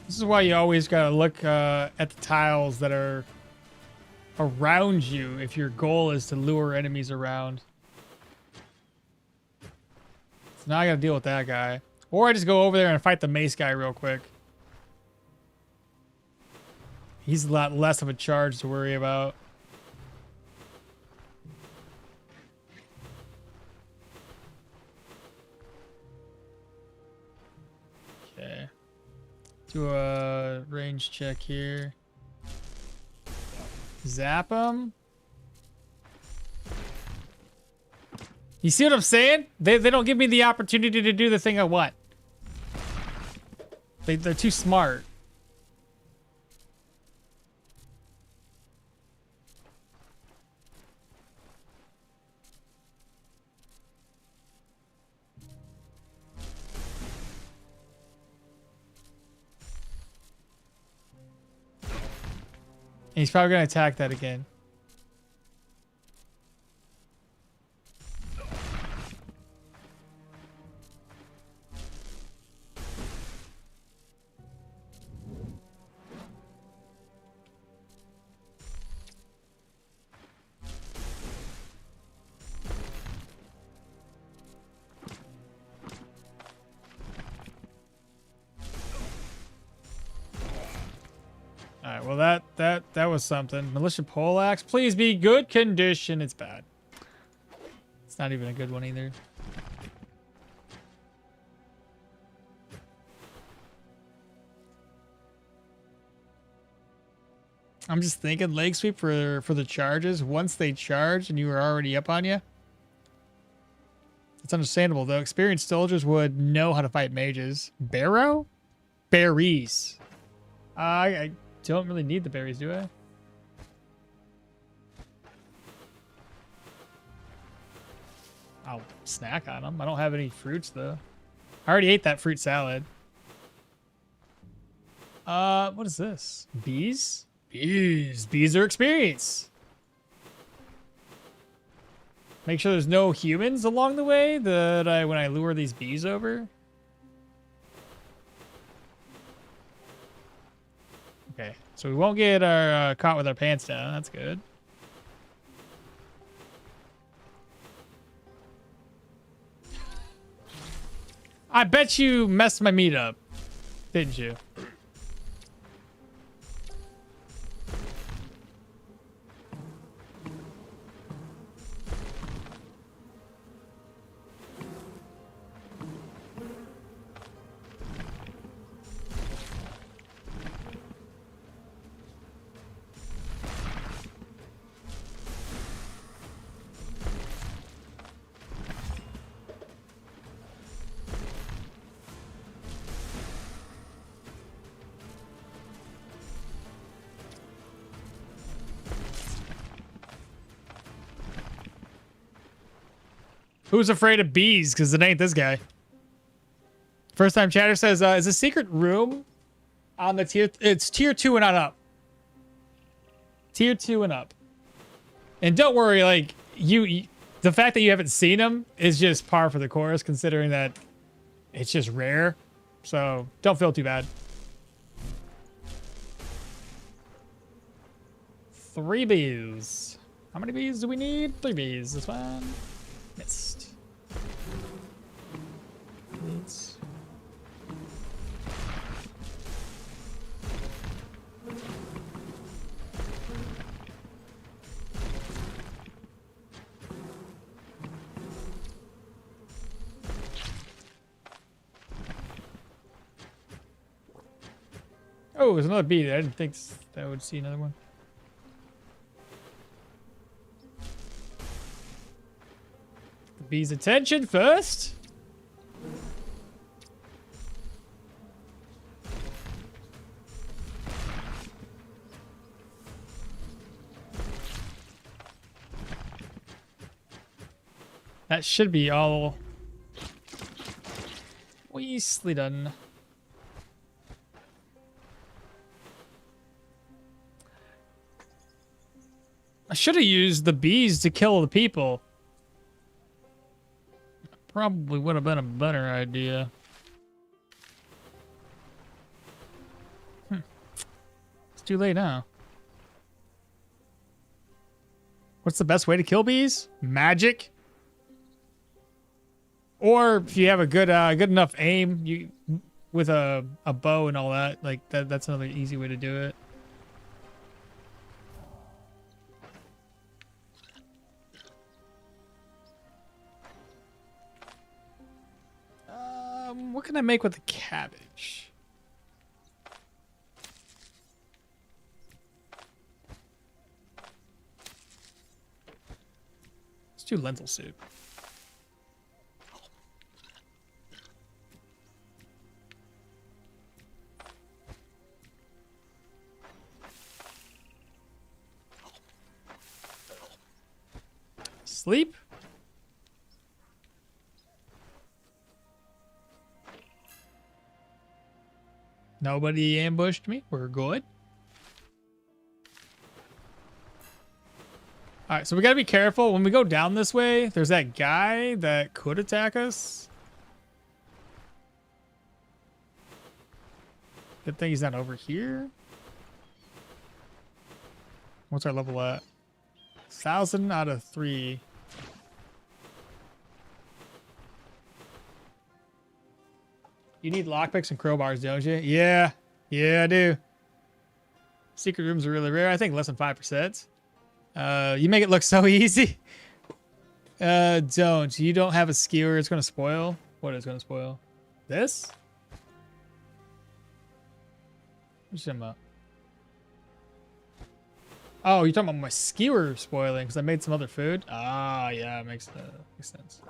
This is why you always gotta look at the tiles that are around you if your goal is to lure enemies around. So now I gotta deal with that guy. Or I just go over there and fight the mace guy real quick. He's a lot less of a charge to worry about. Okay. Do a range check here. Zap him. You see what I'm saying? They don't give me the opportunity to do the thing I want. They're too smart. And he's probably gonna attack that again. Alright, well that was something. Militia poleaxe, please be good condition. It's bad. It's not even a good one either. I'm just thinking leg sweep for the charges. Once they charge and you were already up on you. It's understandable though. Experienced soldiers would know how to fight mages. Barrow? Berries. I don't really need the berries, do I? I'll snack on them. I don't have any fruits though. I already ate that fruit salad. What is this? Bees? Bees. Bees are experience. Make sure there's no humans along the way that when I lure these bees over. Okay, so we won't get our caught with our pants down. That's good. I bet you messed my meat up, didn't you? Who's afraid of bees? Because it ain't this guy. First time chatter says, is a secret room on the tier... It's tier 2 and on up. Tier 2 and up. And don't worry, like, the fact that you haven't seen them is just par for the course, considering that it's just rare. So, don't feel too bad. 3 bees. How many bees do we need? 3 bees. This one. Missed. Needs. Oh, there's another bee there. I didn't think that I would see another one. The bee's attention first. That should be all easily done. I should have used the bees to kill the people. Probably would have been a better idea. It's too late now. What's the best way to kill bees? Magic? Or if you have a good enough aim, you with a bow and all that, like that's another easy way to do it. What can I make with the cabbage? Let's do lentil soup. Sleep? Nobody ambushed me. We're good. All right, so we gotta be careful when we go down this way. There's that guy that could attack us. Good thing he's not over here. What's our level at? 1,000 out of 3. You need lockpicks and crowbars, don't you? Yeah. Yeah, I do. Secret rooms are really rare. I think less than 5%. You make it look so easy. Don't. You don't have a skewer. It's going to spoil. What is going to spoil? This? What's you talking about? Oh, you're talking about my skewer spoiling because I made some other food? Ah, yeah, makes sense.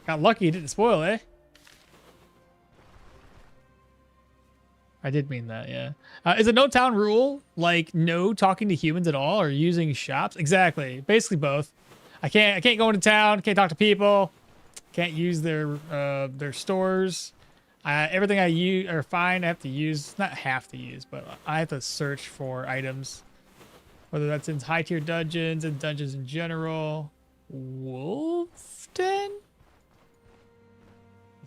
Got lucky it didn't spoil, eh? I did mean that, yeah. Is a no town rule like no talking to humans at all or using shops? Exactly. Basically both. I can't go into town, can't talk to people, can't use their stores. Everything I use or find I have to use, not have to use, but I have to search for items. Whether that's in high tier dungeons and dungeons in general. Wolf Den?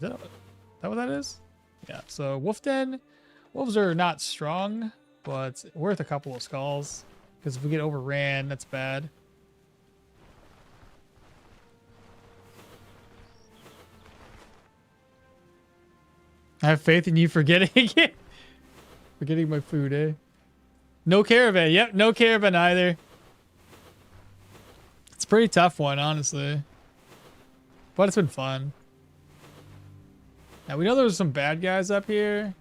Is that what that is? Yeah, so Wolf Den. Wolves are not strong, but it's worth a couple of skulls. Because if we get overran, that's bad. I have faith in you forgetting it. Forgetting my food, eh? No caravan. Yep, no caravan either. It's a pretty tough one, honestly. But it's been fun. Now, we know there's some bad guys up here.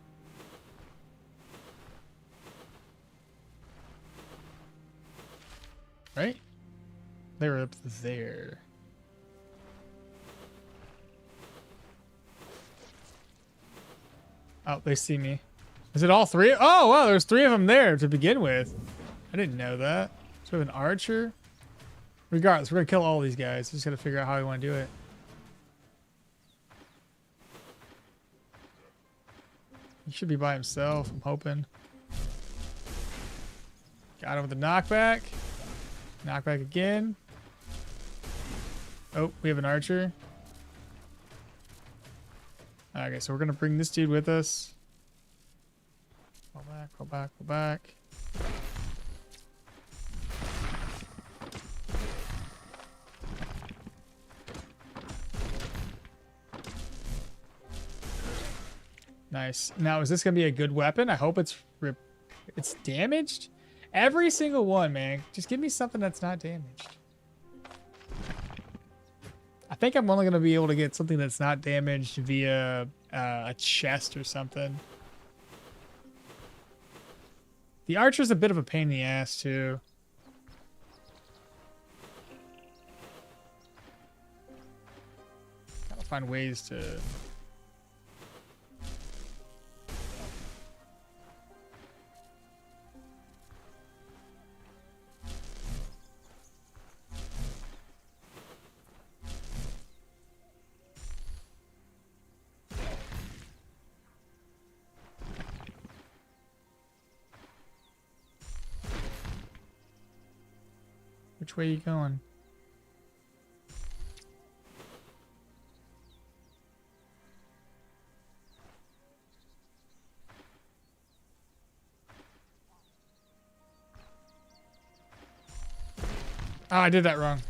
Right? They were up there. Oh, they see me. Is it all 3? Oh, wow, there's 3 of them there to begin with. I didn't know that. So we have an archer. Regardless, we're going to kill all these guys. Just got to figure out how we want to do it. He should be by himself, I'm hoping. Got him with the knockback. Knockback again. Oh, we have an archer. Okay, so we're going to bring this dude with us. Pull back, pull back, pull back. Nice. Now, is this going to be a good weapon? I hope it's damaged. Every single one, man. Just give me something that's not damaged. I think I'm only going to be able to get something that's not damaged via a chest or something. The archer's a bit of a pain in the ass, too. Gotta find ways to... Which way are you going? Oh, I did that wrong.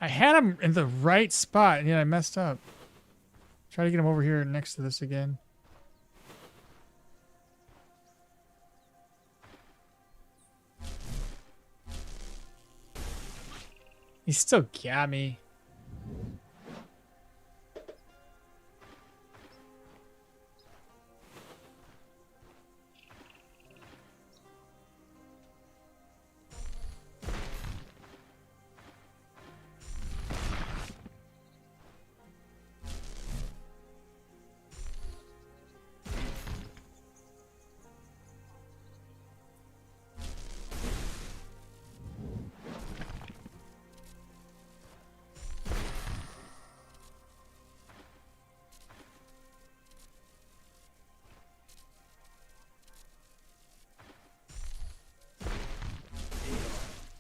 I had him in the right spot, and yet I messed up. Try to get him over here next to this again. He still got me.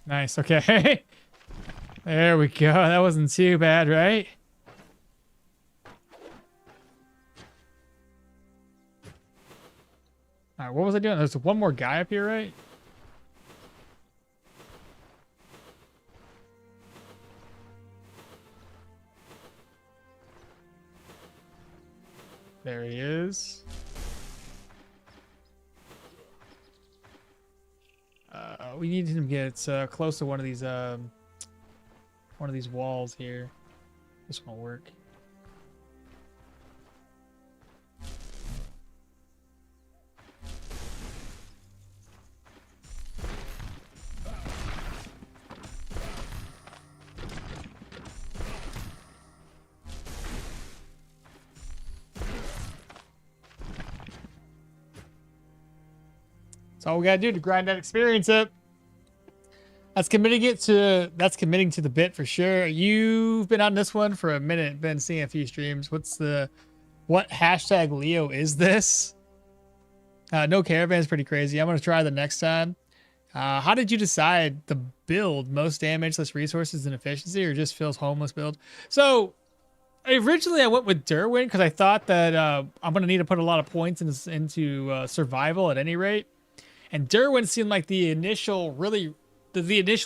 Nice, okay. There we go. That wasn't too bad, right? Alright, what was I doing? There's one more guy up here, right? There he is. We need him to get close to one of these walls here. This won't work. That's all we gotta do to grind that experience up. That's committing to the bit for sure. You've been on this one for a minute, been seeing a few streams. What hashtag Leo is this? No caravan is pretty crazy. I'm gonna try the next time. How did you decide the build? Most damage, less resources, and efficiency, or just feels homeless build? So originally I went with Derwin because I thought that I'm gonna need to put a lot of points into survival at any rate. And Derwin seemed like the initial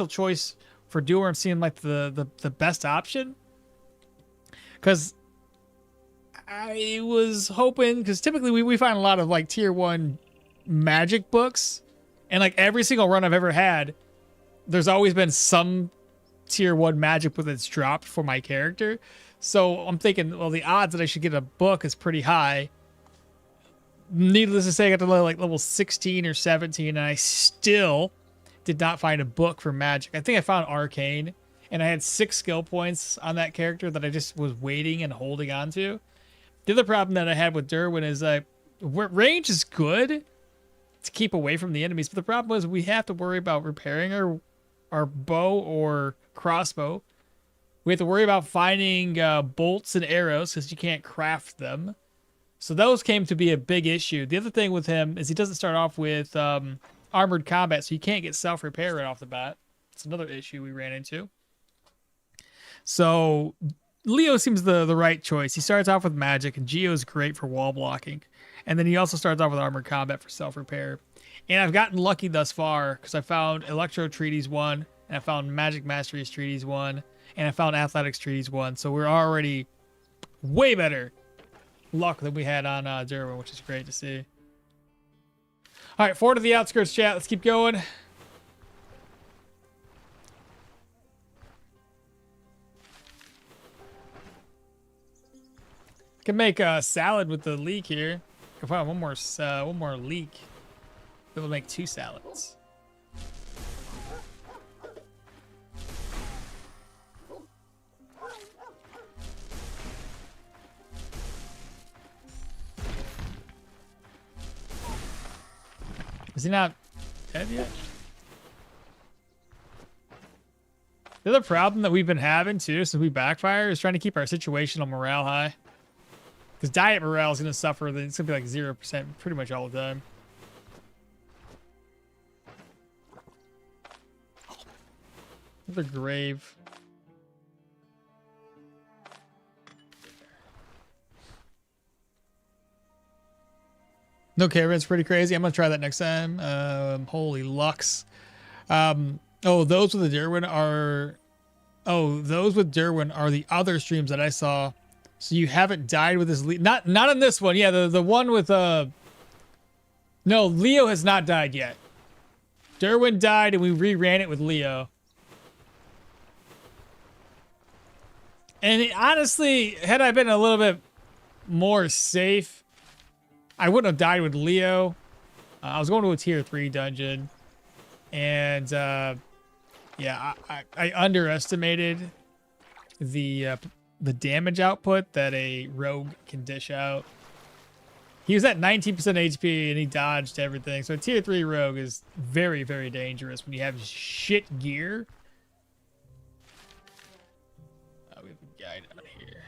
choice for Durham seemed like the best option. Because I was hoping, because typically we find a lot of like tier 1 magic books, and like every single run I've ever had, there's always been some tier 1 magic book that's dropped for my character. So I'm thinking, well, the odds that I should get a book is pretty high. Needless to say, I got to like level 16 or 17, and I still did not find a book for magic. I think I found Arcane, and I had 6 skill points on that character that I just was waiting and holding on to. The other problem that I had with Derwin is range is good to keep away from the enemies, but the problem is we have to worry about repairing our bow or crossbow. We have to worry about finding bolts and arrows because you can't craft them. So those came to be a big issue. The other thing with him is he doesn't start off with armored combat, so you can't get self-repair right off the bat. It's another issue we ran into. So Leo seems the right choice. He starts off with magic, and Geo is great for wall blocking. And then he also starts off with armored combat for self-repair. And I've gotten lucky thus far because I found Electro Treaties 1, and I found Magic Masteries Treaties 1, and I found Athletics Treaties 1. So we're already way better luck than we had on Derwin, which is great to see. All right, forward to the outskirts, chat. Let's keep going. Can make a salad with the leek here. If I have one more leek, it will make 2 salads. Is he not dead yet? The other problem that we've been having too since we backfire is trying to keep our situational morale high. Because diet morale is going to suffer. It's going to be like 0% pretty much all the time. Another grave. No caravan's pretty crazy. I'm going to try that next time. Holy Lux. Oh, those with the Derwin are Oh, those with Derwin are the other streams that I saw. So you haven't died with this not in this one. Yeah, the one with no, Leo has not died yet. Derwin died and we reran it with Leo. And honestly, had I been a little bit more safe, I wouldn't have died with Leo. I was going to a tier 3 dungeon. And yeah, I underestimated the damage output that a rogue can dish out. He was at 19% HP and he dodged everything. So a tier 3 rogue is very, very dangerous when you have shit gear. We have a guy down here.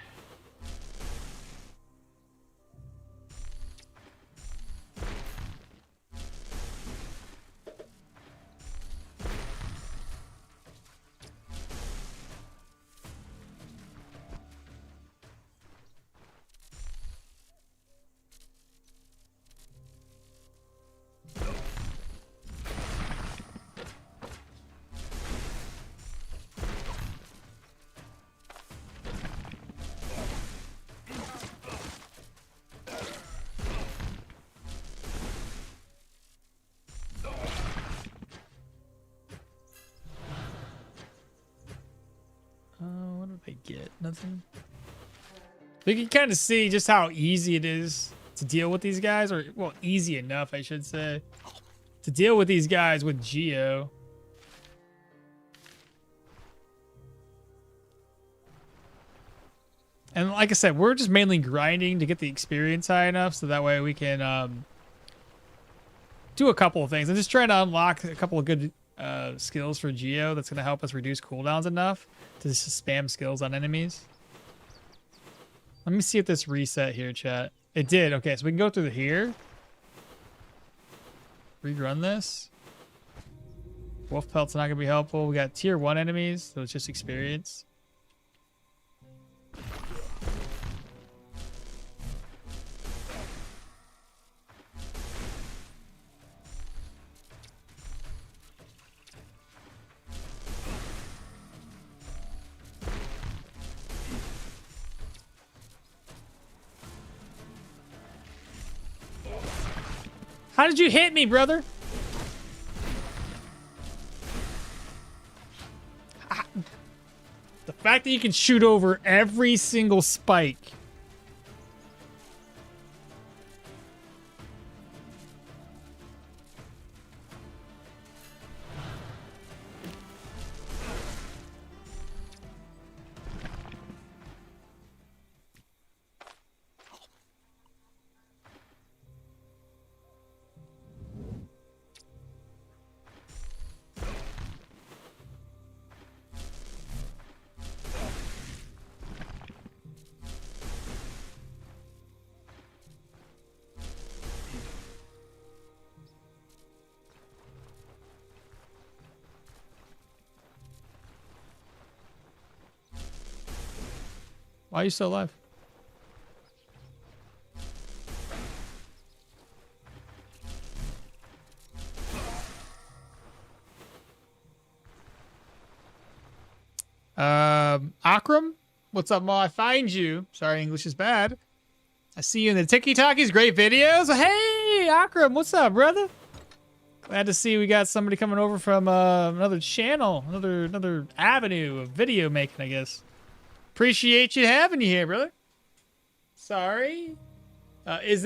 What did I get? Nothing. You can kind of see just how easy it is to deal with these guys, or well, easy enough, I should say, to deal with these guys with Geo. And like I said, we're just mainly grinding to get the experience high enough so that way we can do a couple of things. I'm just trying to unlock a couple of good skills for Geo that's going to help us reduce cooldowns enough to just spam skills on enemies. Let me see if this reset here, chat. It did. Okay, so we can go through here. Rerun this. Wolf Pelt's not going to be helpful. We got tier 1 enemies, so it's just experience. How did you hit me, brother? The fact that you can shoot over every single spike. Why are you still alive? Akram? What's up, Ma? I find you. Sorry, English is bad. I see you in the Tiki-Talkies. Great videos. Hey, Akram, what's up, brother? Glad to see we got somebody coming over from another channel, another avenue of video making, I guess. Appreciate you having you here, brother. Sorry. Is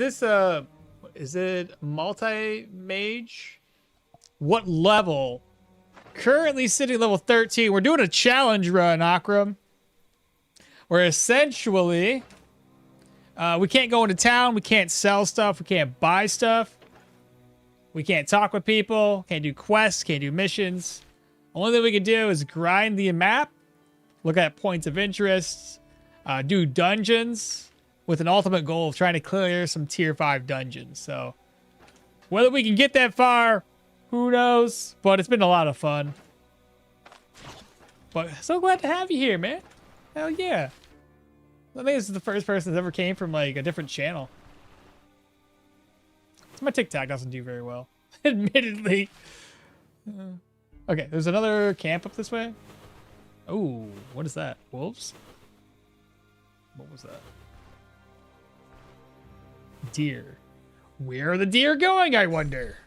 it multi-mage? What level? Currently sitting level 13. We're doing a challenge run, Akram. Where essentially, we can't go into town. We can't sell stuff. We can't buy stuff. We can't talk with people. Can't do quests. Can't do missions. Only thing we can do is grind the map. Look at points of interest. Do dungeons with an ultimate goal of trying to clear some tier 5 dungeons. So whether we can get that far, who knows? But it's been a lot of fun. But so glad to have you here, man. Hell yeah. I think this is the first person that ever came from like a different channel. My TikTok doesn't do very well, admittedly. Okay, there's another camp up this way. Oh, what is that? Wolves? What was that? Deer. Where are the deer going, I wonder?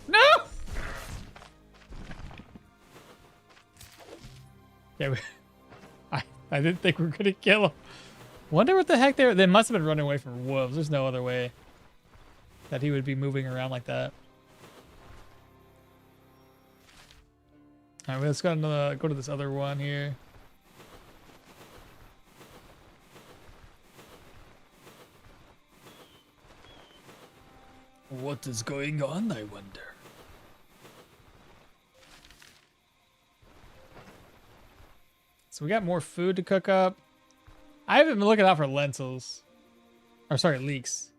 No! Yeah, I didn't think we were gonna kill him. Wonder what the heck they must have been running away from wolves. There's no other way that he would be moving around like that. All right, let's go to this other one here. What is going on, I wonder? So we got more food to cook up. I haven't been looking out for lentils. Or sorry, leeks.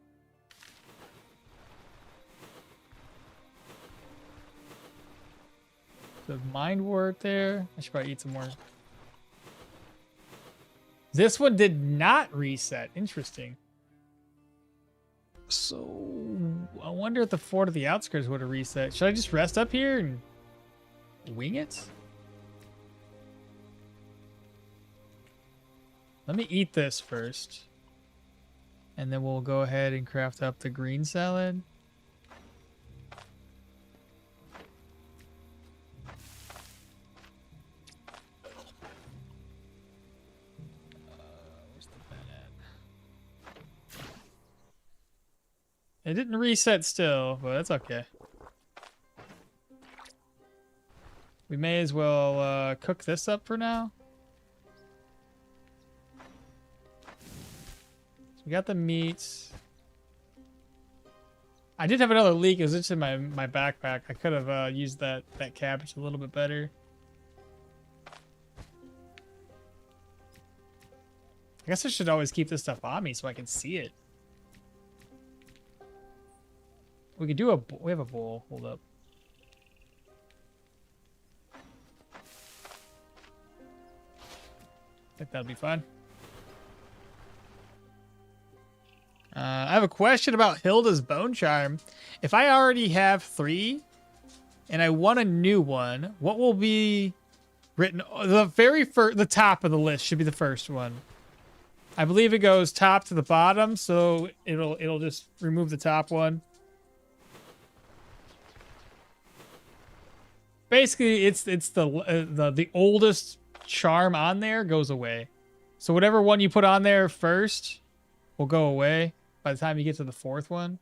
The mind wart there. I should probably eat some more. This one did not reset. Interesting. So I wonder if the fort of the outskirts would have reset. Should I just rest up here and wing it? Let me eat this first. And then we'll go ahead and craft up the green salad. Where's the bed at? It didn't reset still, but that's okay. We may as well cook this up for now. So we got the meats. I did have another leek. It was just in my backpack. I could have used that cabbage a little bit better. I guess I should always keep this stuff on me so I can see it. We could do we have a bowl. Hold up. I think that'll be fun. I have a question about Hilda's bone charm. If I already have 3 and I want a new one, what will be written? The top of the list should be the first one. I believe it goes top to the bottom, so it'll just remove the top one. Basically, it's the oldest charm on there goes away. So whatever one you put on there first will go away by the time you get to the 4th one.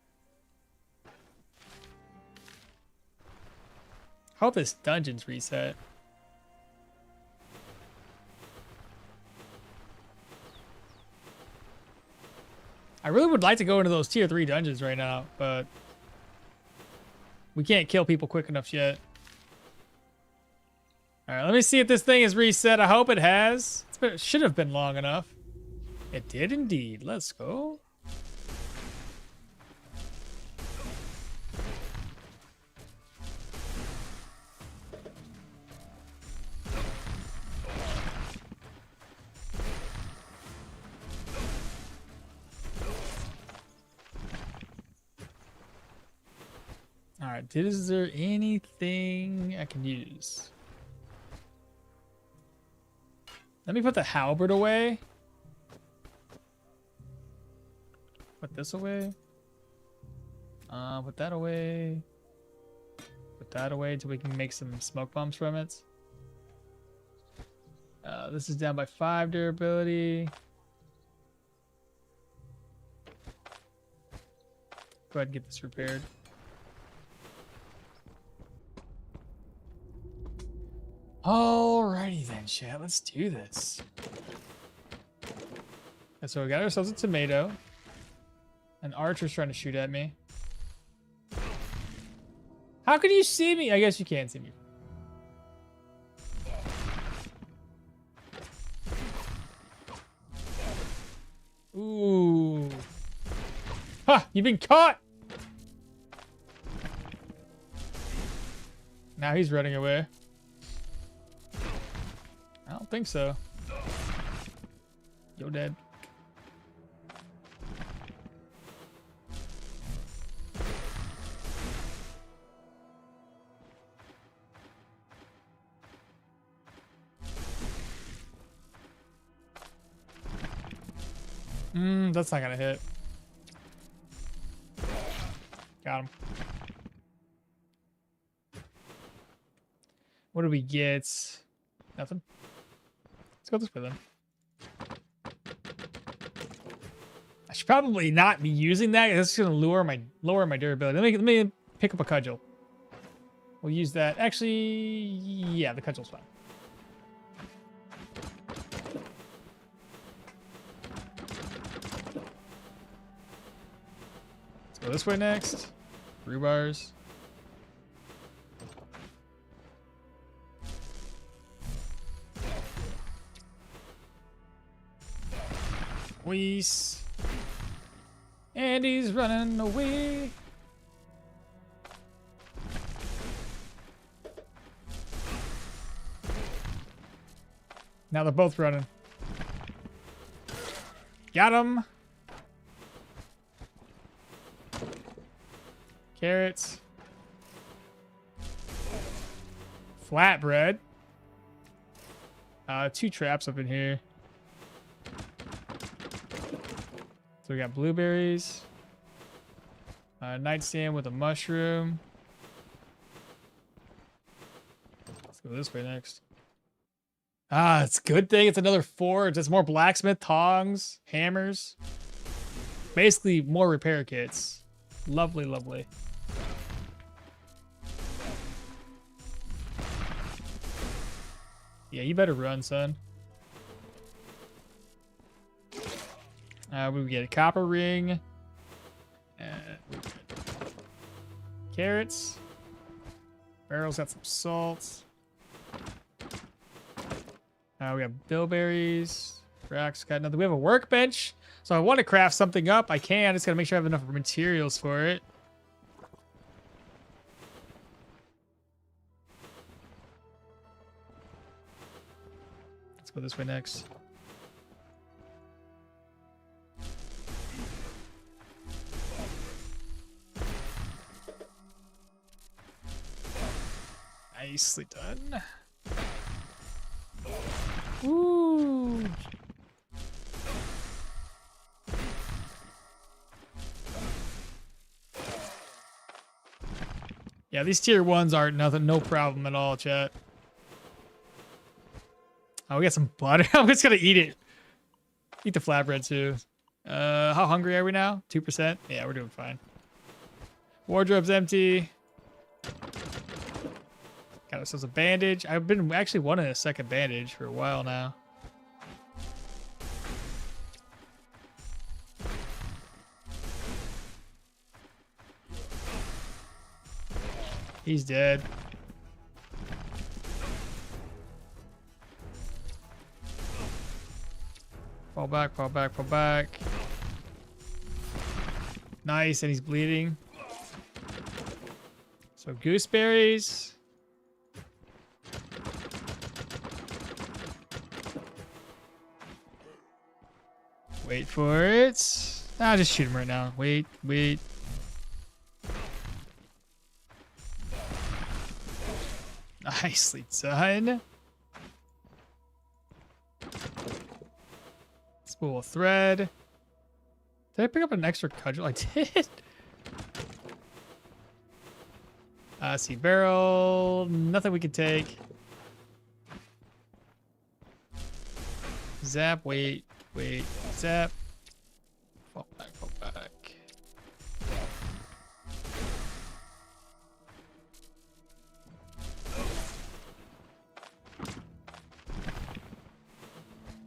I hope this dungeon's reset. I really would like to go into those tier 3 dungeons right now, but we can't kill people quick enough yet. All right, let me see if this thing is reset. I hope it has. It should have been long enough. It did indeed. Let's go. All right, is there anything I can use? Let me put the halberd away. Put this away. Put that away. Put that away until we can make some smoke bombs from it. This is down by 5 durability. Go ahead and get this repaired. Alrighty then, chat. Let's do this. And so we got ourselves a tomato. An archer's trying to shoot at me. How can you see me? I guess you can't see me. Ooh. Ha! You've been caught! Now he's running away. I don't think so. You're dead. That's not gonna hit. Got him. What do we get? Nothing. Let's go this way then. I should probably not be using that. That's gonna lower my durability. Let me pick up a cudgel. We'll use that. Actually, yeah, the cudgel's fine. Let's go this way next. Rhubars. Weiss. And he's running away. Now they're both running. Got him. Carrots. Flatbread. 2 traps up in here. So we got blueberries. Nightstand with a mushroom. Let's go this way next. It's a good thing it's another 4. It's more blacksmith, tongs, hammers. Basically, more repair kits. Lovely, lovely. Yeah, you better run, son. We get a copper ring. Carrots. Barrel's got some salt. We have bilberries. Rack's got nothing. We have a workbench. So I want to craft something up. I can. I just got to make sure I have enough materials for it. Let's go this way next. Nicely done. Woo! Yeah, these tier 1s aren't nothing, no problem at all, chat. Oh, we got some butter. I'm just gonna eat it. Eat the flatbread too. How hungry are we now? 2%? Yeah, we're doing fine. Wardrobe's empty. Got ourselves a bandage. I've been actually wanting a second bandage for a while now. He's dead. Fall back, fall back, fall back. Nice, and he's bleeding. So gooseberries. Wait for it. Just shoot him right now. Wait, wait. Nicely done. Spool of thread. Did I pick up an extra cudgel? I did. See barrel. Nothing we can take. Zap. Wait. Wait. Zap. Fall back. Fall back.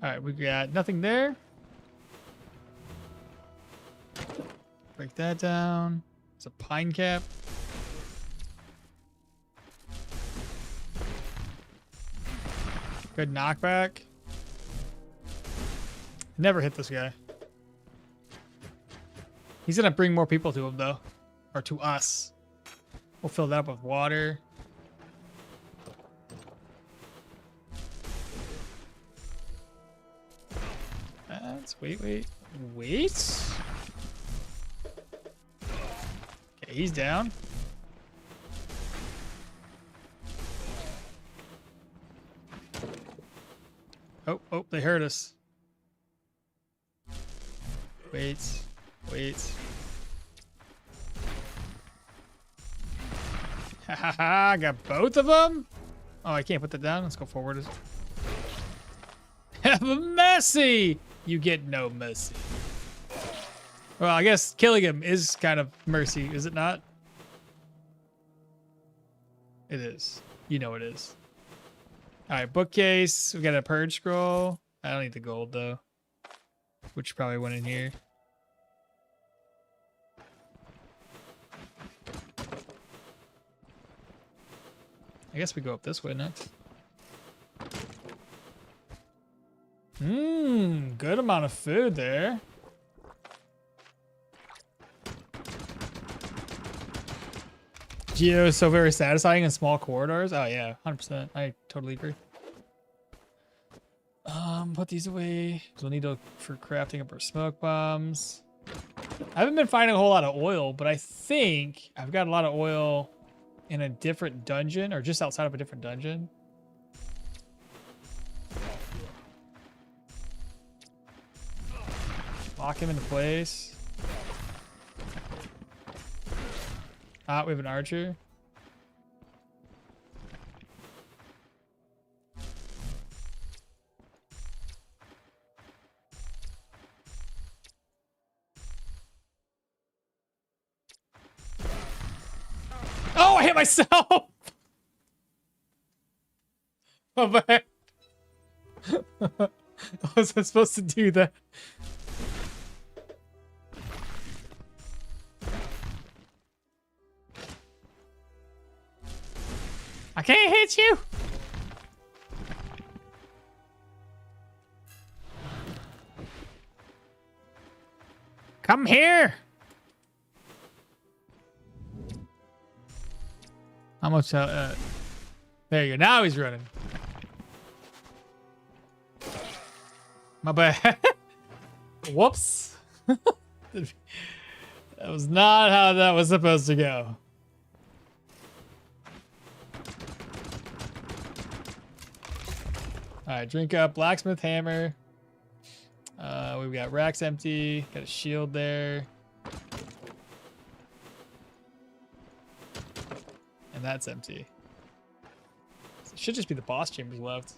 Alright, we got nothing there. Break that down. It's a pine cap. Good knockback. Never hit this guy. He's gonna bring more people to him though. Or to us. We'll fill that up with water. Wait. Okay, he's down. Oh, they heard us. Wait. Ha ha ha! I got both of them. Oh, I can't put that down. Let's go forward. Have a mercy. You get no mercy. Well, I guess killing him is kind of mercy, is it not? It is. You know it is. All right, bookcase. We got a purge scroll. I don't need the gold though, which probably went in here. I guess we go up this way next. Good amount of food there. Geo is so very satisfying in small corridors. Oh yeah, 100%. I totally agree. Put these away. So we'll need to for crafting up our smoke bombs. I haven't been finding a whole lot of oil, but I think I've got a lot of oil in a different dungeon or just outside of a different dungeon. Lock him into place. Ah, we have an archer. Oh, I hit myself! Oh, man. I wasn't supposed to do that. I can't hit you! Come here! How much? There you go. Now he's running. My bad. Whoops. That was not how that was supposed to go. All right, drink up. Blacksmith hammer. We've got racks empty. Got a shield there. And that's empty. So it should just be the boss chambers left.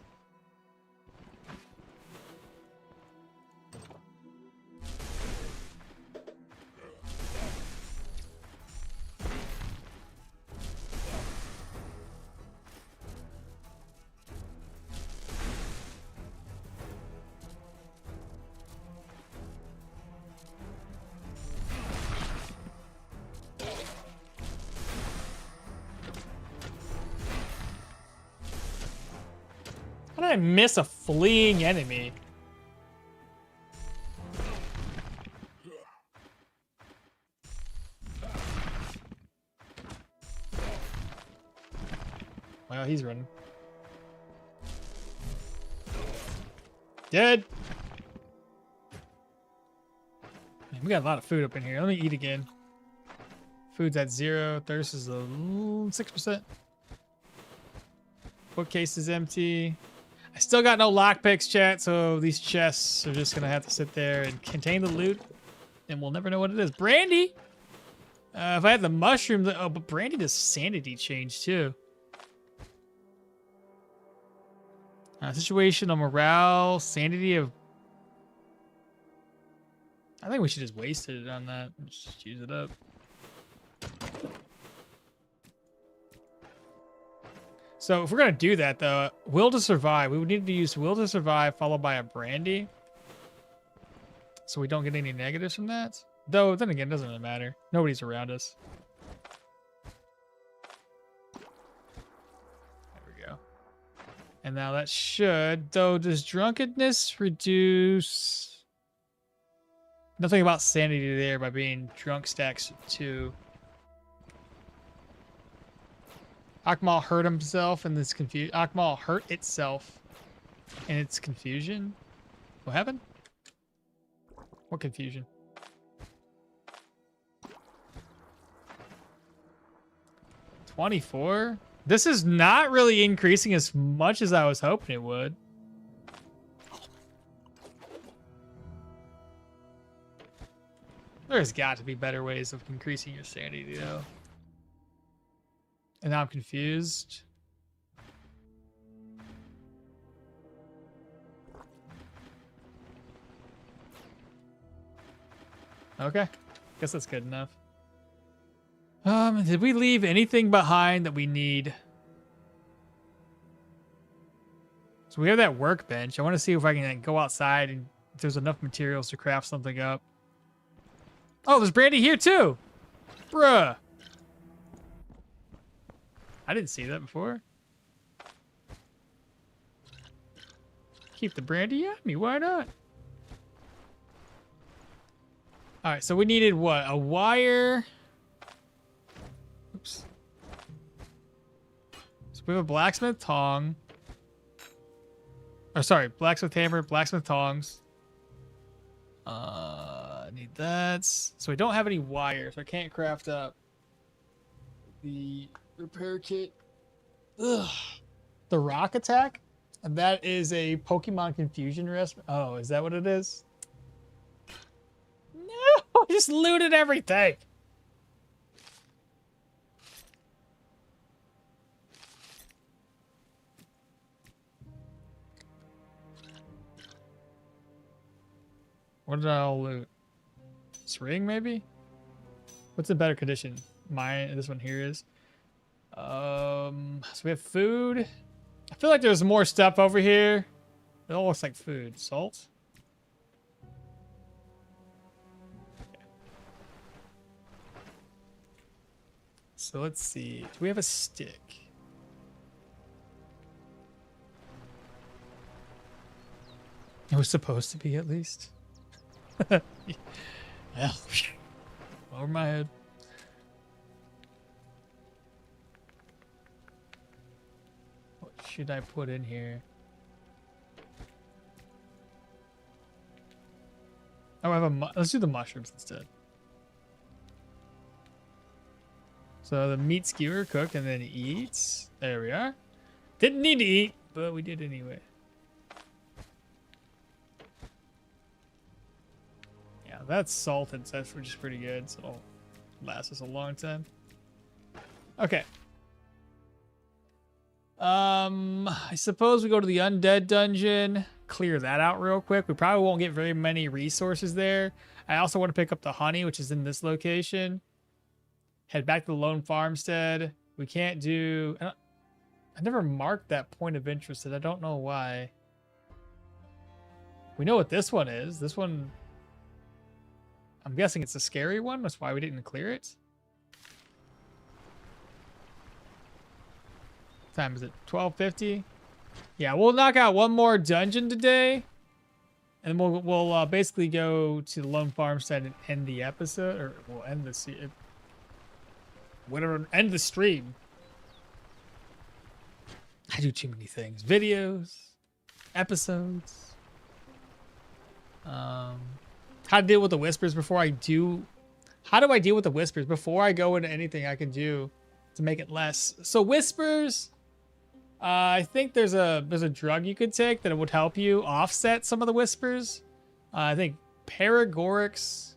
How did I miss a fleeing enemy? Wow, he's running. Dead. Man, we got a lot of food up in here. Let me eat again. Food's at 0. Thirst is a 6%. Bookcase is empty. I still got no lockpicks, chat, so these chests are just gonna have to sit there and contain the loot, and we'll never know what it is. Brandy! If I had the mushrooms, oh, but Brandy does sanity change too. Situational morale, sanity of... I think we should just waste it on that. Just use it up. So if we're gonna do that though, will to survive, we would need to use will to survive followed by a brandy, so we don't get any negatives from that. Though then again, it doesn't really matter. Nobody's around us. There we go. And now that should, though, does drunkenness reduce? Nothing about sanity there by being drunk stacks 2. Okmall hurt himself in this confusion. Okmall hurt itself in its confusion. What happened? What confusion? $24? This is not really increasing as much as I was hoping it would. There's got to be better ways of increasing your sanity, though. And now I'm confused. Okay. Guess that's good enough. Did we leave anything behind that we need? So we have that workbench. I want to see if I can go outside and if there's enough materials to craft something up. Oh, there's brandy here too. Bruh. I didn't see that before. Keep the brandy at me. Why not? All right, so we needed what? A wire. Oops. So we have a blacksmith tong. Or sorry, blacksmith hammer, blacksmith tongs. Need that. So we don't have any wires, so I can't craft up the repair kit. Ugh. The rock attack? And that is a Pokemon confusion recipe. Oh, is that what it is? No, I just looted everything. What did I all loot? This ring, maybe? What's in better condition? Mine, this one here is. So we have food. I feel like there's more stuff over here. It all looks like food. Salt? Okay. So let's see. Do we have a stick? It was supposed to be, at least. Well, over my head. What should I put in here? Oh, I have a. Let's do the mushrooms instead. So the meat skewer cooked and then eats. There we are. Didn't need to eat, but we did anyway. Yeah, that's salted stuff, which is pretty good. So it'll last us a long time. Okay. I suppose we go to the undead dungeon, clear that out real quick. We probably won't get very many resources there. I also want to pick up the honey, which is in this location. Head back to the lone farmstead. We can't do... I never marked that point of interest, and I don't know why. We know what this one is. This one... I'm guessing it's a scary one. That's why we didn't clear it. What time is it? 12:50. Yeah, we'll knock out one more dungeon today, and we'll basically go to the lone farmstead and end the episode, or we'll end the whatever, end the stream. I do too many things. Videos, episodes. How to deal with the whispers before I do. How do I deal with the whispers before I go into anything I can do to make it less? So whispers. I think there's a drug you could take that would help you offset some of the whispers. I think paregorics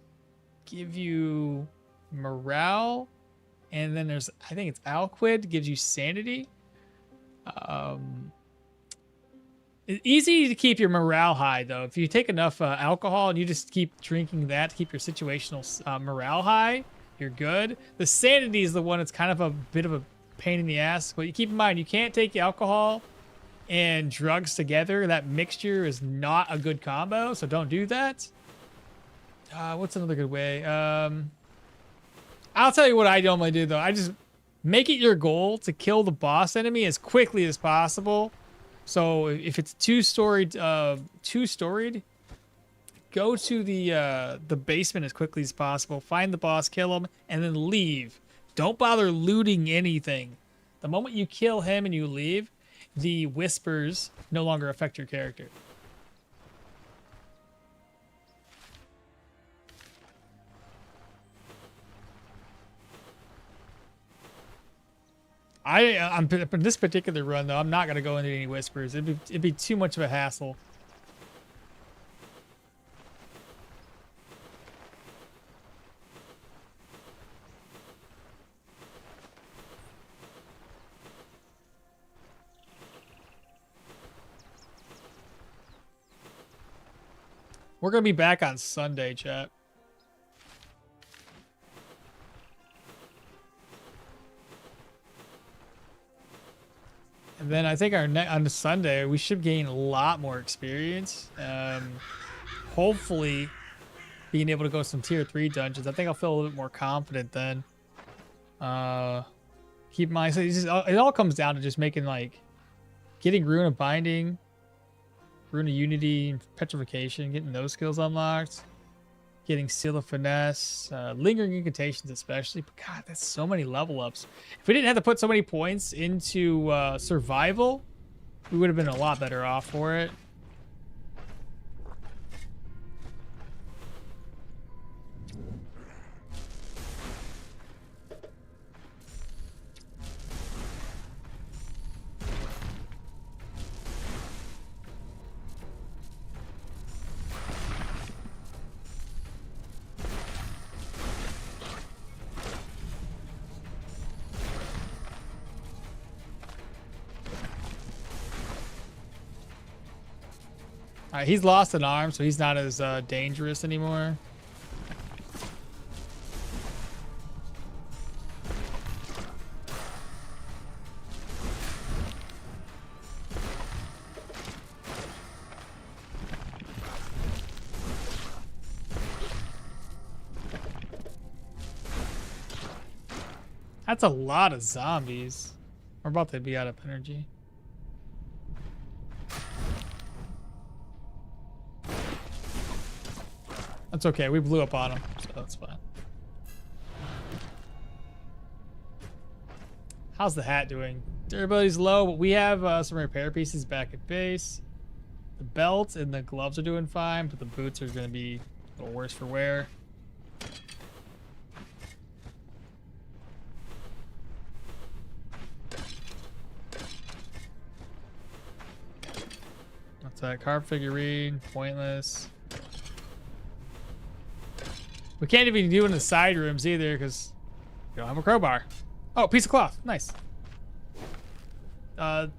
give you morale, and then there's, I think it's Alquid gives you sanity. It's easy to keep your morale high though. If you take enough alcohol and you just keep drinking that to keep your situational morale high, you're good. The sanity is the one that's kind of a bit of a pain in the ass, but you keep in mind you can't take alcohol and drugs together. That mixture is not a good combo, so don't do that. What's another good way? I'll tell you what I normally do though. I just make it your goal to kill the boss enemy as quickly as possible. So if it's two-storied, go to the basement as quickly as possible. Find the boss, kill him, and then leave. Don't bother looting anything. The moment you kill him and you leave, the whispers no longer affect your character. I'm in this particular run though, I'm not gonna go into any whispers. It'd be too much of a hassle. We're gonna be back on Sunday, chat. And then I think on the Sunday we should gain a lot more experience. Hopefully being able to go some tier 3 dungeons. I think I'll feel a little bit more confident then. Keep in mind, so it all comes down to just making like getting Rune of Binding, Rune of Unity, Petrification, getting those skills unlocked, getting Seal of Finesse, Lingering Incantations especially. But God, that's so many level ups. If we didn't have to put so many points into survival, we would have been a lot better off for it. He's lost an arm, so he's not as dangerous anymore. That's a lot of zombies. We're about to be out of energy. That's okay. We blew up on him, so that's fine. How's the hat doing? Durability's low, but we have some repair pieces back at base. The belt and the gloves are doing fine, but the boots are going to be a little worse for wear. What's that? Carved figurine. Pointless. We can't even do it in the side rooms either because we don't have a crowbar. Oh, piece of cloth. Nice.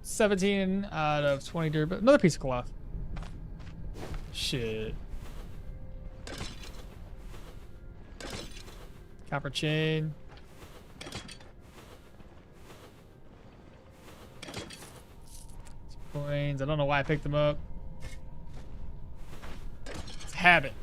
17 out of 20 durability. Another piece of cloth. Shit. Copper chain. Coins. I don't know why I picked them up. It's a habit.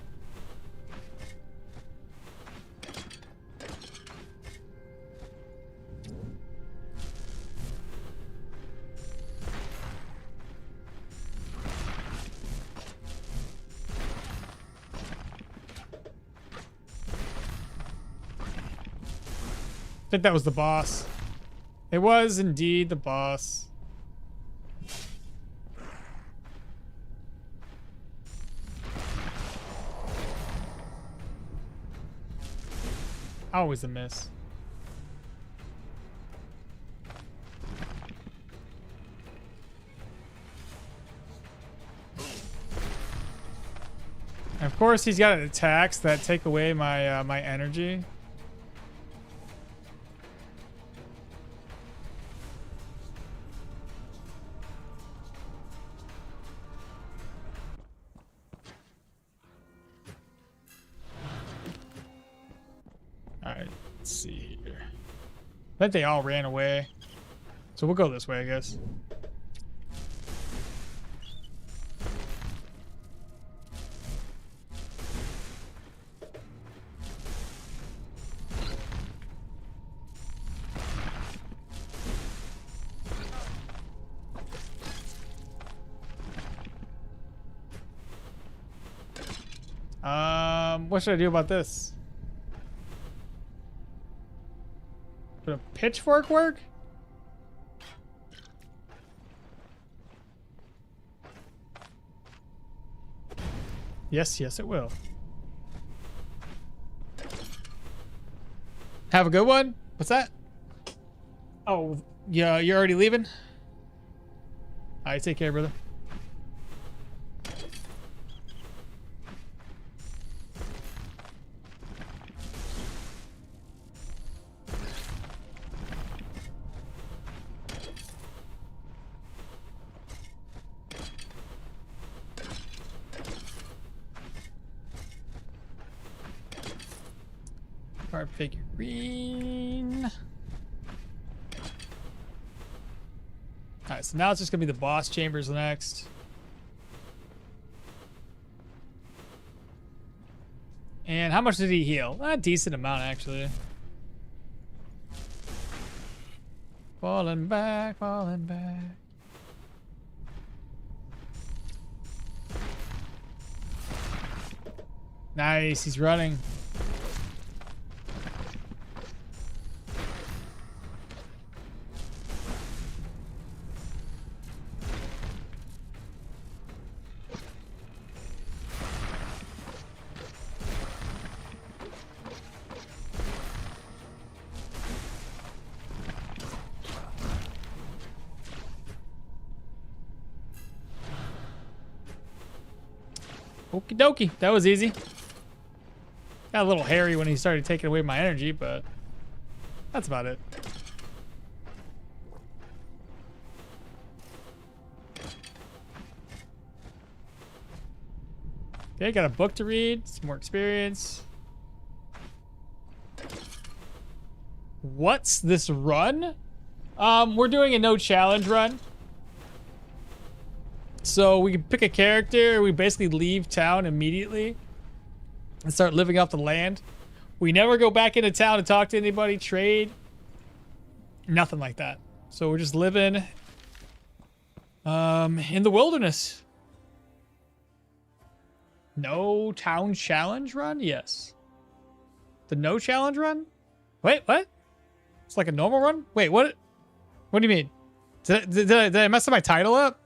I think that was the boss. It was indeed the boss. Always a miss. And of course, he's got attacks that take away my my energy. Alright, let's see here. I think they all ran away. So we'll go this way, I guess. What should I do about this? Would a pitchfork work? Yes, yes, it will. Have a good one. What's that? Oh, yeah, you're already leaving? All right, take care, brother. Card figurine. Alright, so now it's just gonna be the boss chambers next. And how much did he heal? A decent amount, actually. Falling back, falling back. Nice, he's running. Okie dokie, that was easy. Got a little hairy when he started taking away my energy, but that's about it. Okay, got a book to read, some more experience. What's this run? We're doing a no challenge run. So we can pick a character, we basically leave town immediately and start living off the land. We never go back into town to talk to anybody, trade, nothing like that. So we're just living in the wilderness. No town challenge run? Yes. The no challenge run? Wait, what? It's like a normal run? Wait, what? What do you mean? Did I mess my title up?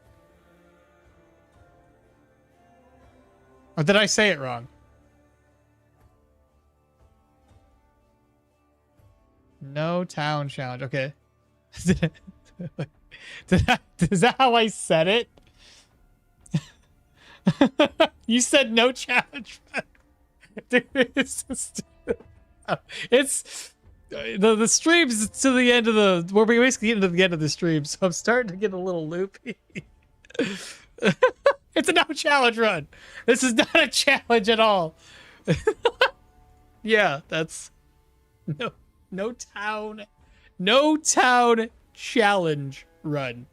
Or did I say it wrong? No town challenge. Okay. Is that how I said it? You said no challenge. Dude, it's just, it's the streams to the end of the. We're basically getting to the end of the stream, so I'm starting to get a little loopy. It's a no challenge run. This is not a challenge at all. Yeah, that's no town challenge run.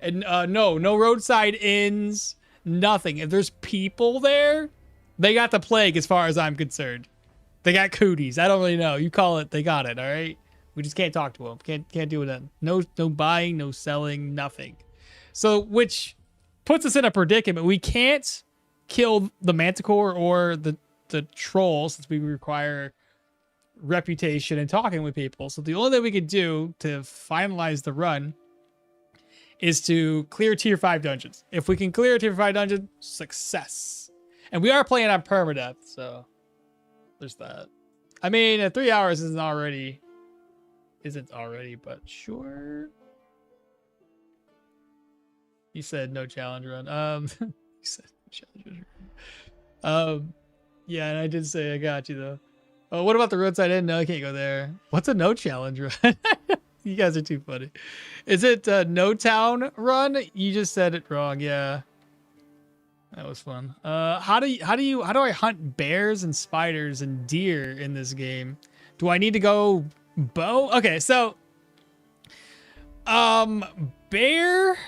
And no roadside inns, nothing. If there's people there, they got the plague as far as I'm concerned. They got cooties. I don't really know. You call it, they got it, all right? We just can't talk to them. Can't do it. No buying, no selling, nothing. So which puts us in a predicament. We can't kill the manticore or the troll since we require reputation and talking with people. So the only thing we could do to finalize the run is to clear tier 5 dungeons. If we can clear a tier 5 dungeon, success. And we are playing on permadeath, so there's that. I mean, 3 hours isn't already, but sure. He said no challenge run. He said no challenge run. Yeah, and I did say I got you though. Oh, what about the roadside inn? No, I can't go there. What's a no challenge run? You guys are too funny. Is it no town run? You just said it wrong. Yeah, that was fun. How do I hunt bears and spiders and deer in this game? Do I need to go bow? Okay, so bear.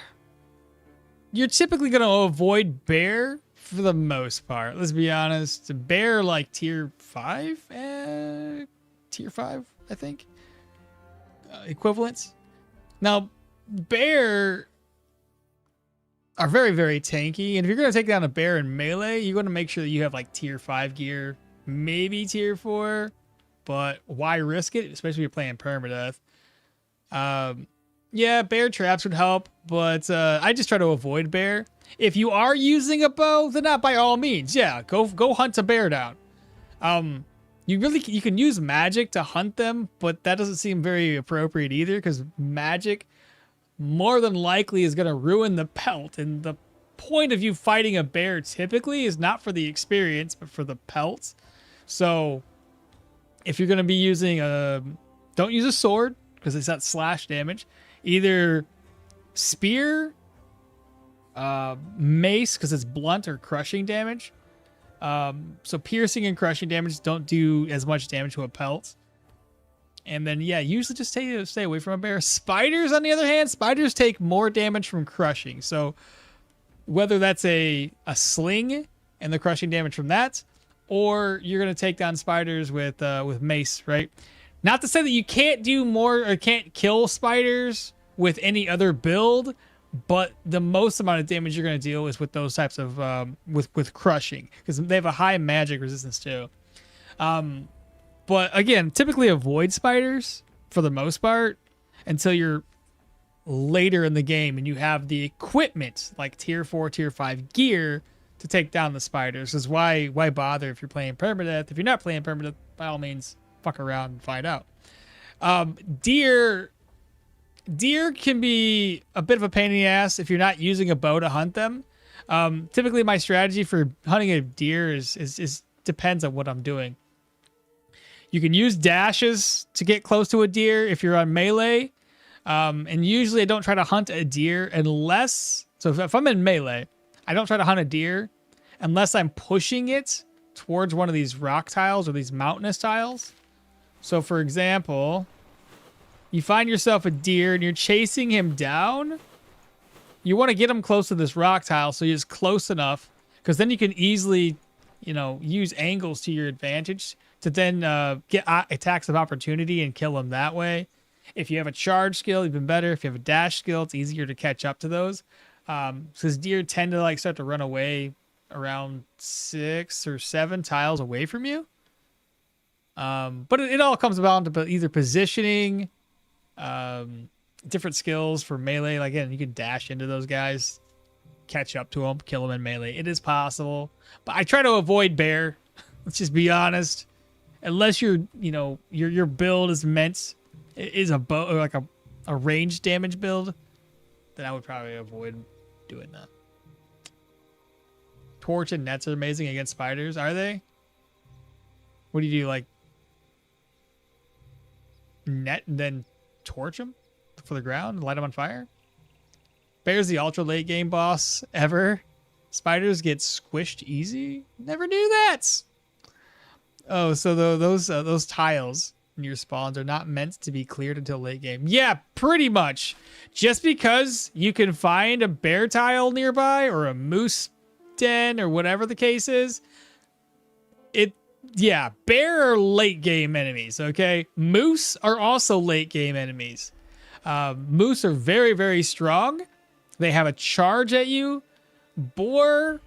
You're typically going to avoid bear for the most part. Let's be honest. Bear like tier 5? Tier 5, I think. Equivalents. Now, bear are very, very tanky. And if you're going to take down a bear in melee, you're going to make sure that you have like tier 5 gear, maybe tier 4. But why risk it? Especially if you're playing permadeath. Yeah, bear traps would help, but I just try to avoid bear. If you are using a bow, then by all means, yeah, go hunt a bear down. You can use magic to hunt them, but that doesn't seem very appropriate either, because magic more than likely is going to ruin the pelt, and the point of you fighting a bear typically is not for the experience, but for the pelt. So if you're going to be using don't use a sword, because it's that slash damage. Either spear, mace, because it's blunt or crushing damage. So piercing and crushing damage don't do as much damage to a pelt. And then, yeah, usually just stay away from a bear. Spiders, on the other hand, spiders take more damage from crushing. So whether that's a sling and the crushing damage from that, or you're going to take down spiders with mace, right? Not to say that you can't do more or can't kill spiders with any other build, but the most amount of damage you're going to deal is with those types of with crushing, because they have a high magic resistance too. But again, typically avoid spiders for the most part until you're later in the game and you have the equipment like tier 4, tier 5 gear to take down the spiders. Is why bother if you're playing permadeath? If you're not playing permadeath, by all means, fuck around and find out. Deer can be a bit of a pain in the ass if you're not using a bow to hunt them. Typically, my strategy for hunting a deer is depends on what I'm doing. You can use dashes to get close to a deer if you're on melee. And usually I don't try to hunt a deer unless... So if I'm in melee, I don't try to hunt a deer unless I'm pushing it towards one of these rock tiles or these mountainous tiles. So for example, you find yourself a deer and you're chasing him down. You want to get him close to this rock tile so he's close enough, because then you can easily, use angles to your advantage to then get attacks of opportunity and kill them that way. If you have a charge skill, even better. If you have a dash skill, it's easier to catch up to those. Because deer tend to start to run away around 6 or 7 tiles away from you. But it all comes down to either positioning, different skills for melee. Again, you can dash into those guys, catch up to them, kill them in melee. It is possible, but I try to avoid bear. Let's just be honest. Unless your build is a bow or like a range damage build, then I would probably avoid doing that. Torch and nets are amazing against spiders, are they? What do you do, like net and then torch them for the ground and light them on fire? Bear's the ultra late game boss ever. Spiders get squished easy? Never knew that. Oh, so those tiles in your spawns are not meant to be cleared until late game. Yeah, pretty much. Just because you can find a bear tile nearby or a moose den or whatever the case is, bear are late game enemies, okay? Moose are also late game enemies. Moose are very, very strong. They have a charge at you. Boar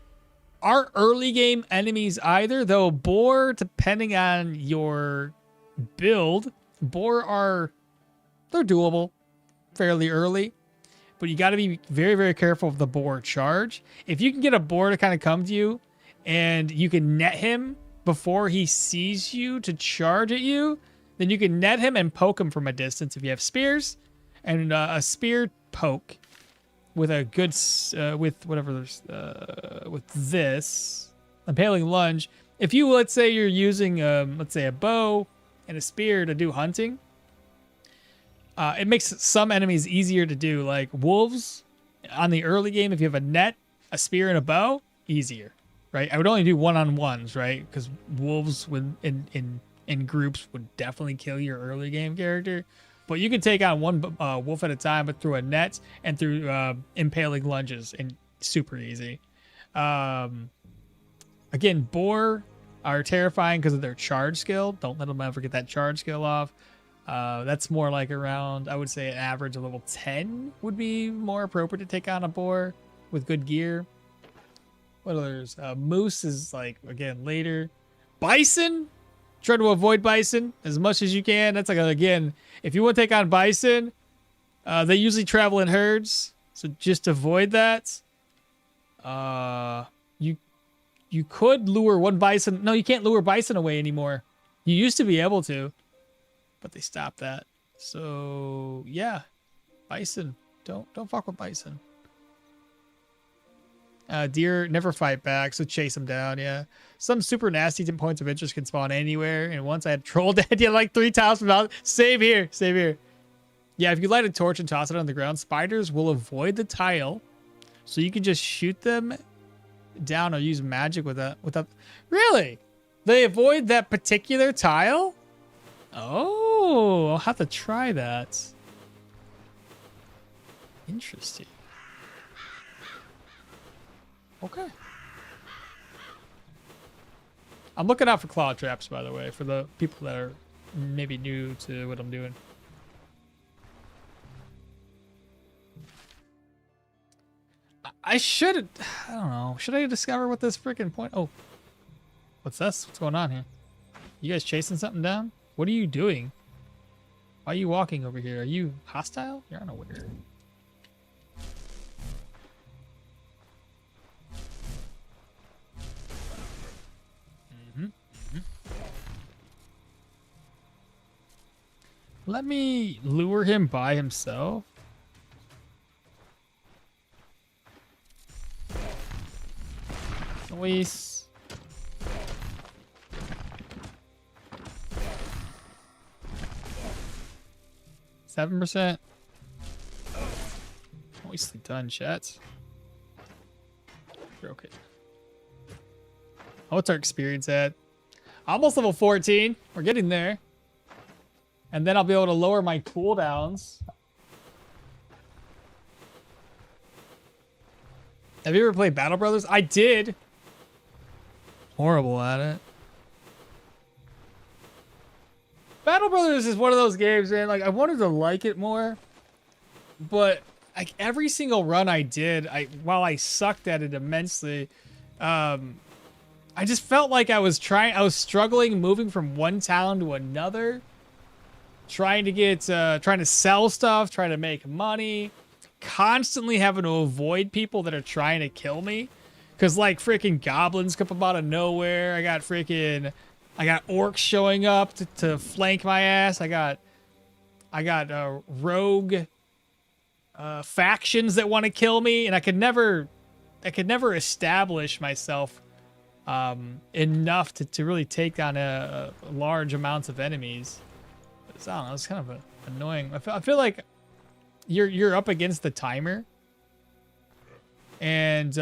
aren't early game enemies either, though boar, depending on your build, they're doable fairly early, but you got to be very, very careful of the boar charge. If you can get a boar to kind of come to you and you can net him before he sees you to charge at you, then you can net him and poke him from a distance if you have spears. And a spear poke with a good with this impaling lunge. If you, let's say you're using let's say a bow and a spear to do hunting, it makes some enemies easier to do, like wolves on the early game. If you have a net, a spear, and a bow, easier, right? I would only do one-on-ones, right? Because wolves in groups would definitely kill your early game character. But you can take on one wolf at a time, but through a net and through impaling lunges, and super easy. Again, boar are terrifying because of their charge skill. Don't let them ever get that charge skill off. That's more like around, I would say, an average of level 10 would be more appropriate to take on a boar with good gear. What others? Moose is again, later. Bison? Try to avoid bison as much as you can. That's again, if you want to take on bison, they usually travel in herds, so just avoid that. You could lure one bison. No, you can't lure bison away anymore. You used to be able to, but they stopped that. So yeah, bison. Don't fuck with bison. Deer never fight back, so chase them down. Yeah, some super nasty points of interest can spawn anywhere. And once I had troll dead, like 3 tiles from out. Save here. Yeah, if you light a torch and toss it on the ground, spiders will avoid the tile, so you can just shoot them down or use magic with a Really? They avoid that particular tile? Oh, I'll have to try that. Interesting. Okay. I'm looking out for claw traps, by the way, for the people that are maybe new to what I'm doing. I should, I don't know. Should I discover what this freaking point? Oh, what's this? What's going on here? You guys chasing something down? What are you doing? Why are you walking over here? Are you hostile? You're unaware. Let me lure him by himself. Noise. %. Nicely done, chat. We're okay. Oh, what's our experience at? Almost level 14. We're getting there. And then I'll be able to lower my cooldowns. Have you ever played Battle Brothers? I did. Horrible at it. Battle Brothers is one of those games, man. Like, I wanted to like it more, but like every single run I did, while I sucked at it immensely, I just felt like I was struggling moving from one town to another, trying to sell stuff, trying to make money, constantly having to avoid people that are trying to kill me. Cause like freaking goblins come up out of nowhere. I got orcs showing up to flank my ass. I got rogue factions that want to kill me, and I could never establish myself enough to really take on a large amounts of enemies. But I don't know, it's kind of annoying. I feel like you're up against the timer, and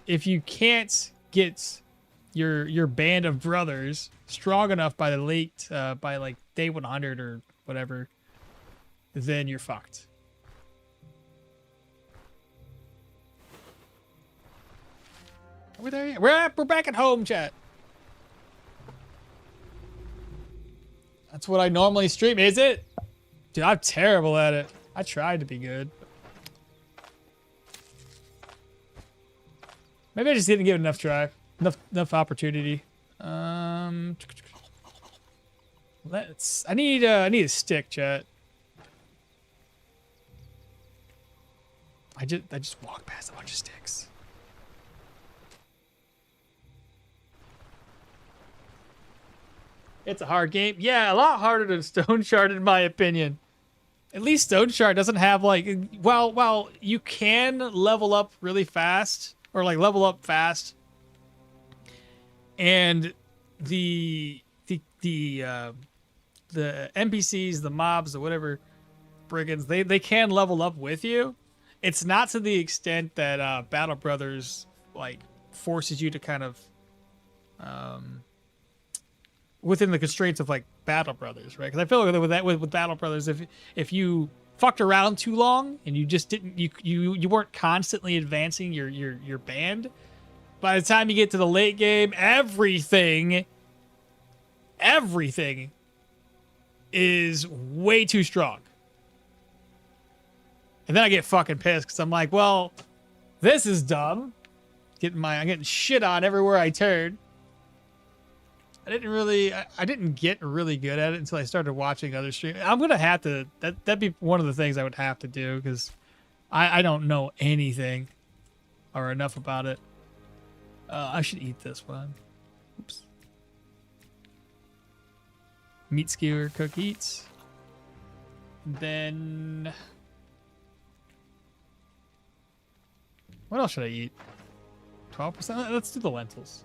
if you can't get your band of brothers strong enough by like day 100 or whatever, then you're fucked. Are we there yet? We're back at home, chat. That's what I normally stream, is it? Dude, I'm terrible at it. I tried to be good. Maybe I just didn't give it enough try. Enough opportunity. I need a stick, chat. I just walked past a bunch of sticks. It's a hard game. Yeah, a lot harder than Stoneshard in my opinion. At least Stoneshard doesn't have like, well, you can level up really fast, or like level up fast. And the NPCs, the mobs, or whatever brigands, they can level up with you. It's not to the extent that Battle Brothers like forces you to kind of within the constraints of like Battle Brothers, right? Because I feel like with Battle Brothers, if you fucked around too long and you just didn't you weren't constantly advancing your band, by the time you get to the late game, everything is way too strong. And then I get fucking pissed because I'm like, well, this is dumb. I'm getting shit on everywhere I turn. I didn't get really good at it until I started watching other streams. I'm gonna have to, that'd be one of the things I would have to do, because I don't know anything or enough about it. I should eat this one. Oops. Meat skewer, cook, eat. Then what else should I eat? 12%? Let's do the lentils.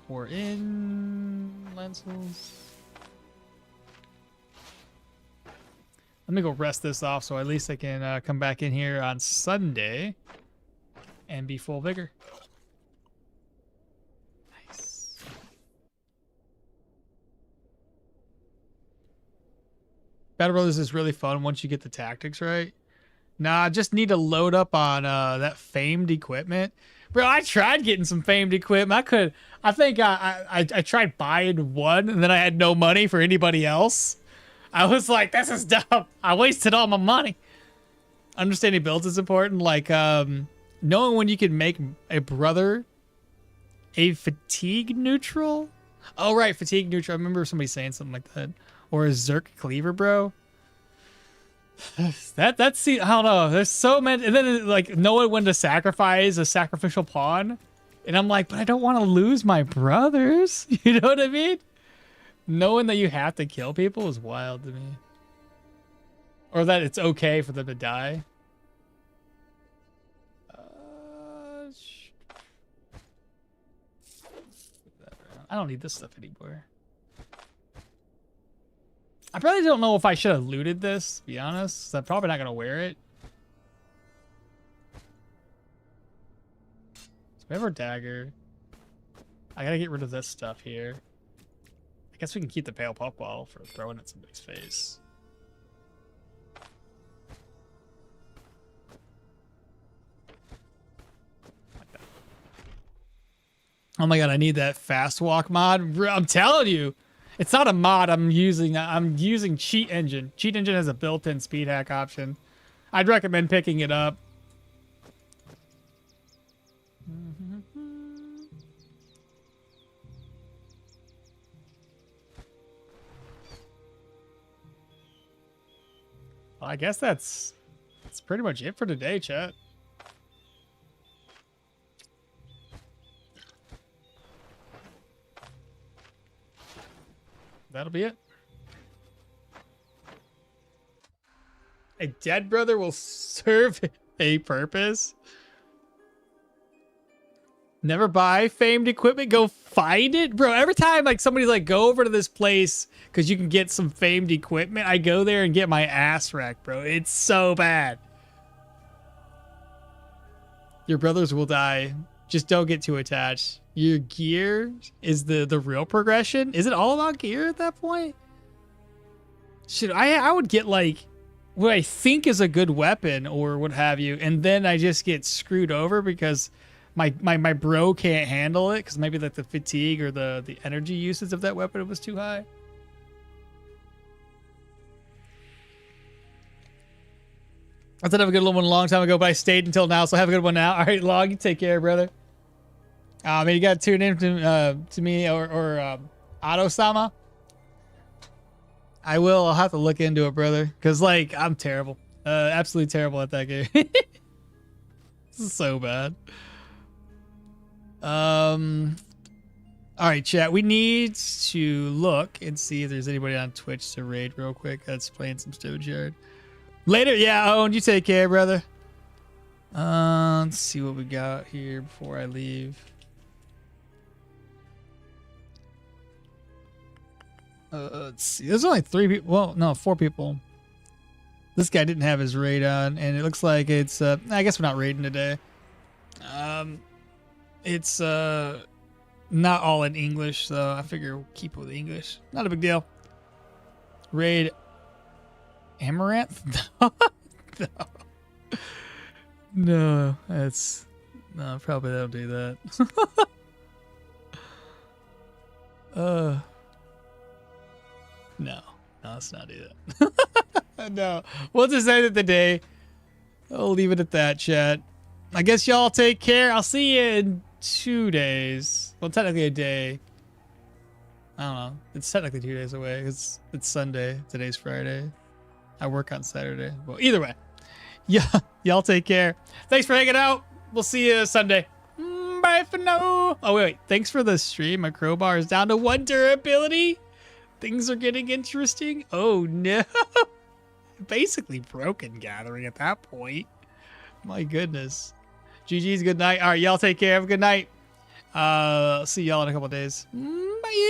Pour in lentils. Let me go rest this off so at least I can come back in here on Sunday and be full vigor. Nice. Battle Brothers is really fun once you get the tactics right. Nah, I just need to load up on that famed equipment. Bro, I tried getting some famed equipment. I think I tried buying one and then I had no money for anybody else. I was like, this is dumb. I wasted all my money. Understanding builds is important. Like, knowing when you can make a brother a fatigue neutral. Oh, right. Fatigue neutral. I remember somebody saying something like that. Or a Zerk cleaver, bro. That's I don't know. There's so many. And then, like, knowing when to sacrifice a sacrificial pawn. And I'm like, but I don't want to lose my brothers. You know what I mean? Knowing that you have to kill people is wild to me. Or that it's okay for them to die. I don't need this stuff anymore. I probably don't know if I should have looted this, to be honest. I'm probably not going to wear it. So we have our dagger. I got to get rid of this stuff here. I guess we can keep the pale puff bottle for throwing at somebody's face. Like that. Oh my god, I need that fast walk mod. I'm telling you. It's not a mod I'm using Cheat Engine. Cheat Engine has a built-in speed hack option. I'd recommend picking it up. Well, I guess that's pretty much it for today, chat. That'll be it. A dead brother will serve a purpose. Never buy famed equipment. Go find it. Bro, every time like somebody's like, go over to this place because you can get some famed equipment, I go there and get my ass wrecked, bro. It's so bad. Your brothers will die. Just don't get too attached. Your gear is the real progression. Is it all about gear at that point? Should I would get like what I think is a good weapon or what have you, and then I just get screwed over because my bro can't handle it because maybe like the fatigue or the energy usage of that weapon was too high. I thought I have a good one a long time ago, but I stayed until now, so have a good one now. All right, Log, you take care, brother. I mean, you got to tune in to me or Otto-sama. I will. I'll have to look into it, brother, because like I'm terrible, absolutely terrible at that game. This is so bad. All right, chat. We need to look and see if there's anybody on Twitch to raid real quick. That's playing some Stoneshard. Later, yeah, Owen, you take care, brother. Let's see what we got here before I leave. Let's see. There's only 3 people. Well, no, 4 people. This guy didn't have his raid on, and it looks like it's. I guess we're not raiding today. It's not all in English, so I figure we'll keep it with English. Not a big deal. Raid Amaranth? No. No, that's no. Probably don't do that. No, let's not do that. No, we'll just end it today. I'll leave it at that, chat. I guess y'all take care. I'll see you in 2 days. Well, technically a day. I don't know. It's technically 2 days away. It's Sunday. Today's Friday. I work on Saturday. Well, either way. Yeah, y'all take care. Thanks for hanging out. We'll see you Sunday. Bye for now. Oh, wait. Thanks for the stream. My crowbar is down to 1 durability. Things are getting interesting. Oh, no. Basically broken gathering at that point. My goodness. GG's, good night. All right, y'all take care. Have a good night. See y'all in a couple days. Bye.